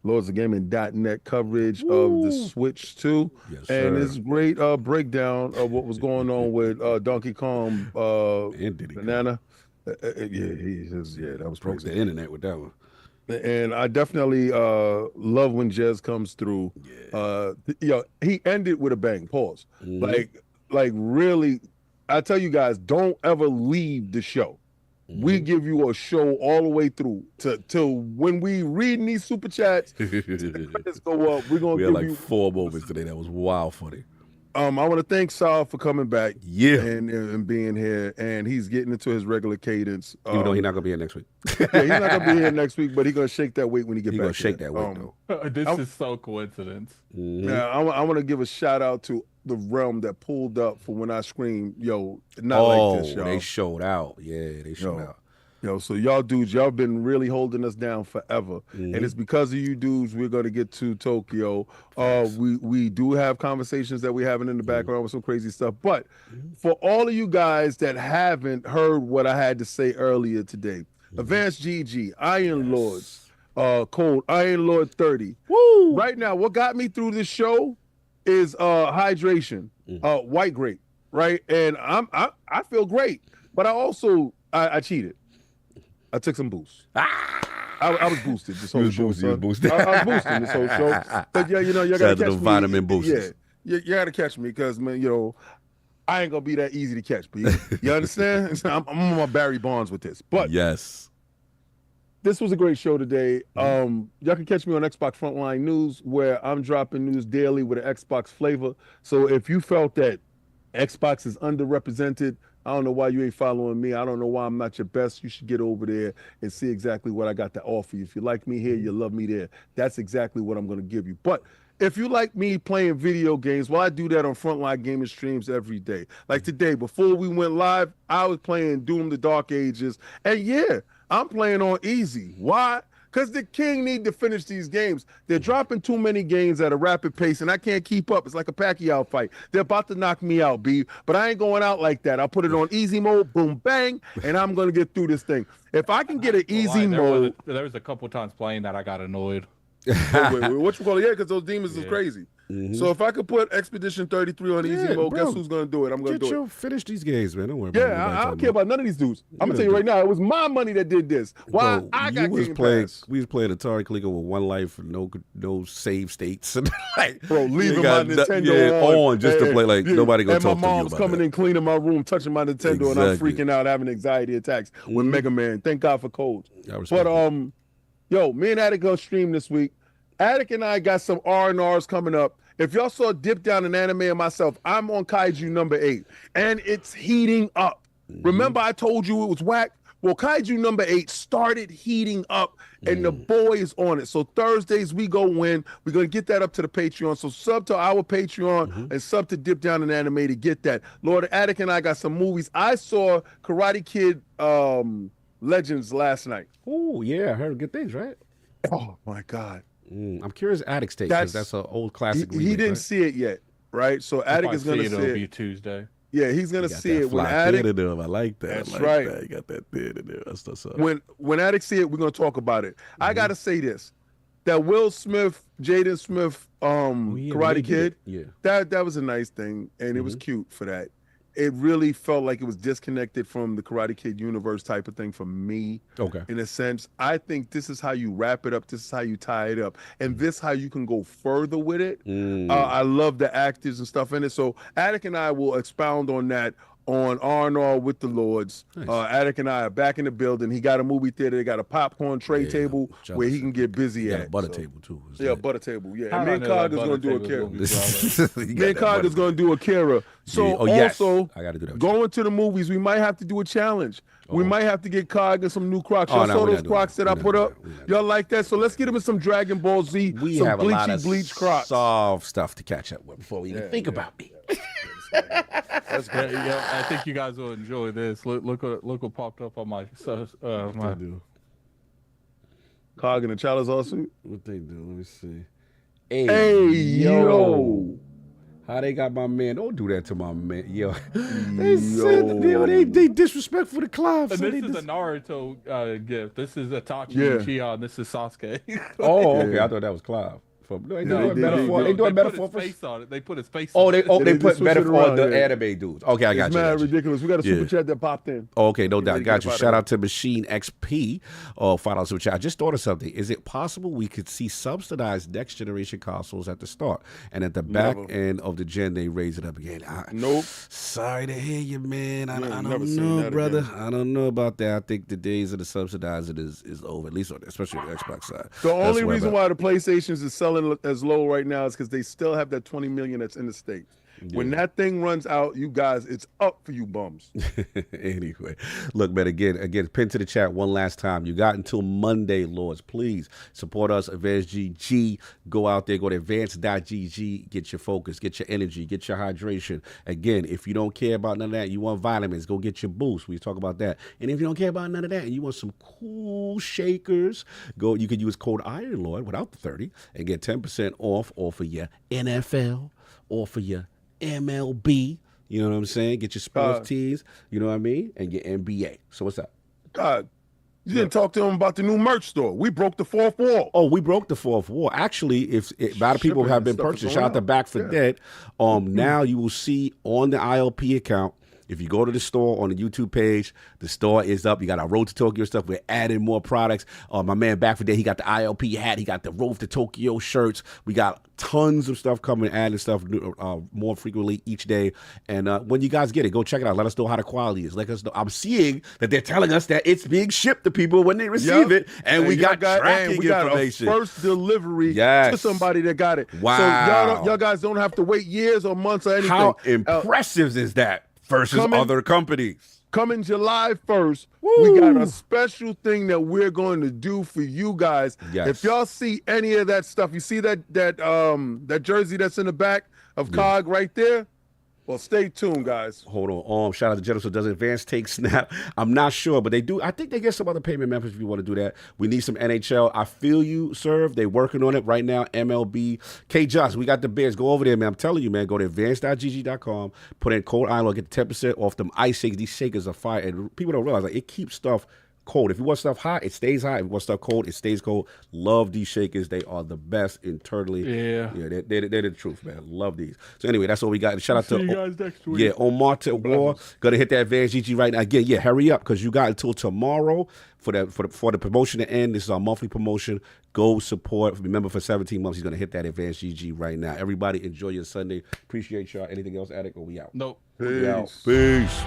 LordsOfGaming.net coverage of the Switch 2. Yes, and sir. this great breakdown of what was going on with Donkey Kong And Diddy Kong. Banana. That was Broke crazy. the internet with that one. And I definitely love when Jez comes through. Yeah. He ended with a bang. Pause. Mhm. Like really, I tell you guys, don't ever leave the show. We give you a show all the way through till when we reading these super chats. The credits go up. We're gonna We give had like you 4 moments today. That was wild funny. I want to thank Sal for coming back. Yeah. And being here, and he's getting into his regular cadence. Even though he's not gonna be here next week. Yeah, he's not gonna be here next week, but he's gonna shake that weight when he get back. He's gonna shake that weight though. This is so coincidence. Yeah, I want to give a shout out to the realm that pulled up for when I screamed, "Yo, not like this, y'all." They showed out. Yeah, they showed out. So y'all dudes, y'all been really holding us down forever, and it's because of you dudes we're gonna get to Tokyo. We do have conversations that we're having in the background with some crazy stuff, but for all of you guys that haven't heard what I had to say earlier today, Advanced GG, Iron Lords, Cold, Iron Lord 30. Woo! Right now, what got me through this show is hydration, white grape, right? And I feel great, but I also I cheated. I took some boosts. I was boosted this whole show. You was boosted. I was boosting this whole show. But yeah, you gotta catch me. Vitamin boosters. Yeah, you gotta catch me because man, I ain't gonna be that easy to catch. But you understand? I'm on my Barry Bonds with this. But yes, this was a great show today. Y'all can catch me on Xbox Frontline News, where I'm dropping news daily with an Xbox flavor. So if you felt that Xbox is underrepresented, I don't know why you ain't following me. I don't know why I'm not your best. You should get over there and see exactly what I got to offer you. If you like me here, you love me there. That's exactly what I'm going to give you. But if you like me playing video games, well, I do that on Frontline Gaming streams every day. Like today, before we went live, I was playing Doom the Dark Ages. And yeah, I'm playing on easy. Why? Because the king need to finish these games. They're dropping too many games at a rapid pace, and I can't keep up. It's like a Pacquiao fight. They're about to knock me out, B. But I ain't going out like that. I'll put it on easy mode, boom, bang, and I'm going to get through this thing. If I can get an easy mode. There was a couple times playing that I got annoyed. Wait, what you call it? Yeah, because those demons is crazy. So if I could put Expedition 33 on easy mode, guess who's going to do it? I'm going to do it. Finish these games, man. Don't worry about it. Yeah, I don't care about none of these dudes. I'm going to tell you right now, it was my money that did this. Why? Bro, I got Game Pass. We was playing Atari Clicker with one life and no save states. Like, bro, leaving my Nintendo on just to play like nobody gonna talk to you about my mom's coming in, cleaning my room, touching my Nintendo, and I'm freaking out, having anxiety attacks with Mega Man. Thank God for codes. But yo, me and Addict gonna stream this week. Addict and I got some R&Rs coming up. If y'all saw Dip Down in Anime and myself, I'm on Kaiju number 8, and it's heating up. Remember I told you it was whack? Well, Kaiju number 8 started heating up, and the boy is on it. So Thursdays we go win. We're going to get that up to the Patreon. So sub to our Patreon and sub to Dip Down in Anime to get that. Lord Addict and I got some movies. I saw Karate Kid Legends last night. Oh, yeah. I heard good things, right? Oh, my God. I'm curious Addict's take, because that's an old classic. He didn't see it yet, right? So Addict is going to see it. It'll be Tuesday. Yeah, he's going to see it. When Addict, I like that. That's right. You got that theater there. That's what's up. When Addict see it, we're going to talk about it. I got to say this. That Will Smith, Jaden Smith, Karate Kid, that was a nice thing, and it was cute for that. It really felt like it was disconnected from the Karate Kid universe type of thing for me. Okay. In a sense, I think this is how you wrap it up. This is how you tie it up. And this how you can go further with it. I love the actors and stuff in it. So Addict and I will expound on that on R&R with the Lords. Nice. Addict and I are back in the building. He got a movie theater. They got a popcorn tray table where he can get busy at. A butter table too. Butter table. Yeah. Me and Cog is going to do a Kara. Me and Cog is going to do a Kara. So also, I got to do that. Going to the movies, we might have to do a challenge. We might have to get Cog and some new Crocs. Y'all saw those Crocs that I put up? Y'all like that? So let's get him in some Dragon Ball Z, some have bleachy bleach Crocs. Soft stuff to catch up with before we even think about me. That's great. Yeah, I think you guys will enjoy this. Look what popped up on my Cog and the Charizard suit. What they do? Let me see. Hey yo. How they got my man? Don't do that to my man. Yo. They disrespectful to Clive. And So this is a Naruto gift. This is Itachi and Shion. This is Sasuke. Okay. I thought that was Clive. They doing metaphor for his face on it. They put his face. They put metaphor on the anime dudes. Okay, I got it's you. It's mad ridiculous. We got a super chat that popped in. Okay, no doubt. Got you. Shout out to Machine XP. $5 super chat. I just thought of something. Is it possible we could see subsidized next generation consoles at the start, and at the back end of the gen they raise it up again? Nope. Sorry to hear you, man. I don't know, brother. Again. I don't know about that. I think the days of the subsidizing is over, at least especially on the Xbox side. The only reason why the PlayStations is selling as low right now is because they still have that 20 million that's in the States. Yeah. When that thing runs out, you guys, it's up for you bums. Anyway, look, man, again, pin to the chat one last time. You got until Monday, Lords. Please support us, Advanced GG. Go out there, go to advanced.gg, get your focus, get your energy, get your hydration. Again, if you don't care about none of that, you want vitamins, go get your boost. We talk about that. And if you don't care about none of that and you want some cool shakers, you can use code Iron Lord without the 30 and get 10% off for your NFL, or for your MLB, you know what I'm saying? Get your sports teams, you know what I mean? And your NBA. So what's up? God, you didn't talk to him about the new merch store. We broke the fourth wall. Oh, we broke the fourth wall. Actually, if a lot of people have been purchased, shout out to Back for Dead. Now you will see on the ILP account, if you go to the store on the YouTube page, the store is up. You got our Road to Tokyo stuff. We're adding more products. My man Back for Day, he got the ILP hat. He got the Road to Tokyo shirts. We got tons of stuff coming, adding stuff more frequently each day. And when you guys get it, go check it out. Let us know how the quality is. Let us know. I'm seeing that they're telling us that it's being shipped to people when they receive it. And we got tracking information. A first delivery to somebody that got it. Wow. So y'all guys don't have to wait years or months or anything. How impressive is that? Versus other companies. Coming July 1st, we got a special thing that we're going to do for you guys. Yes. If y'all see any of that stuff, you see that jersey that's in the back of COG right there? Well, stay tuned, guys. Hold on. Shout out to General. So does Advance take Snap? I'm not sure, but they do. I think they get some other payment methods if you want to do that. We need some NHL. I feel you, Serve. They're working on it right now. MLB. K. Josh, we got the Bears. Go over there, man. I'm telling you, man. Go to advance.gg.com. Put in code ILO. Get 10% off them ice shakers. These shakers are fire. And people don't realize, like, it keeps stuff cold. If you want stuff hot, it stays hot. If you want stuff cold, it stays cold. Love these shakers. They are the best internally. Yeah, they're the truth, man. Love these. So anyway, that's what we got. Shout out to you guys next week. Yeah, Omar to War. Gonna hit that Advanced GG right now. Again, hurry up because you got until tomorrow for the promotion to end. This is our monthly promotion. Go support. Remember, for 17 months, he's gonna hit that Advanced GG right now. Everybody enjoy your Sunday. Appreciate y'all. Anything else, Addict, or we out? Nope. Peace. Peace.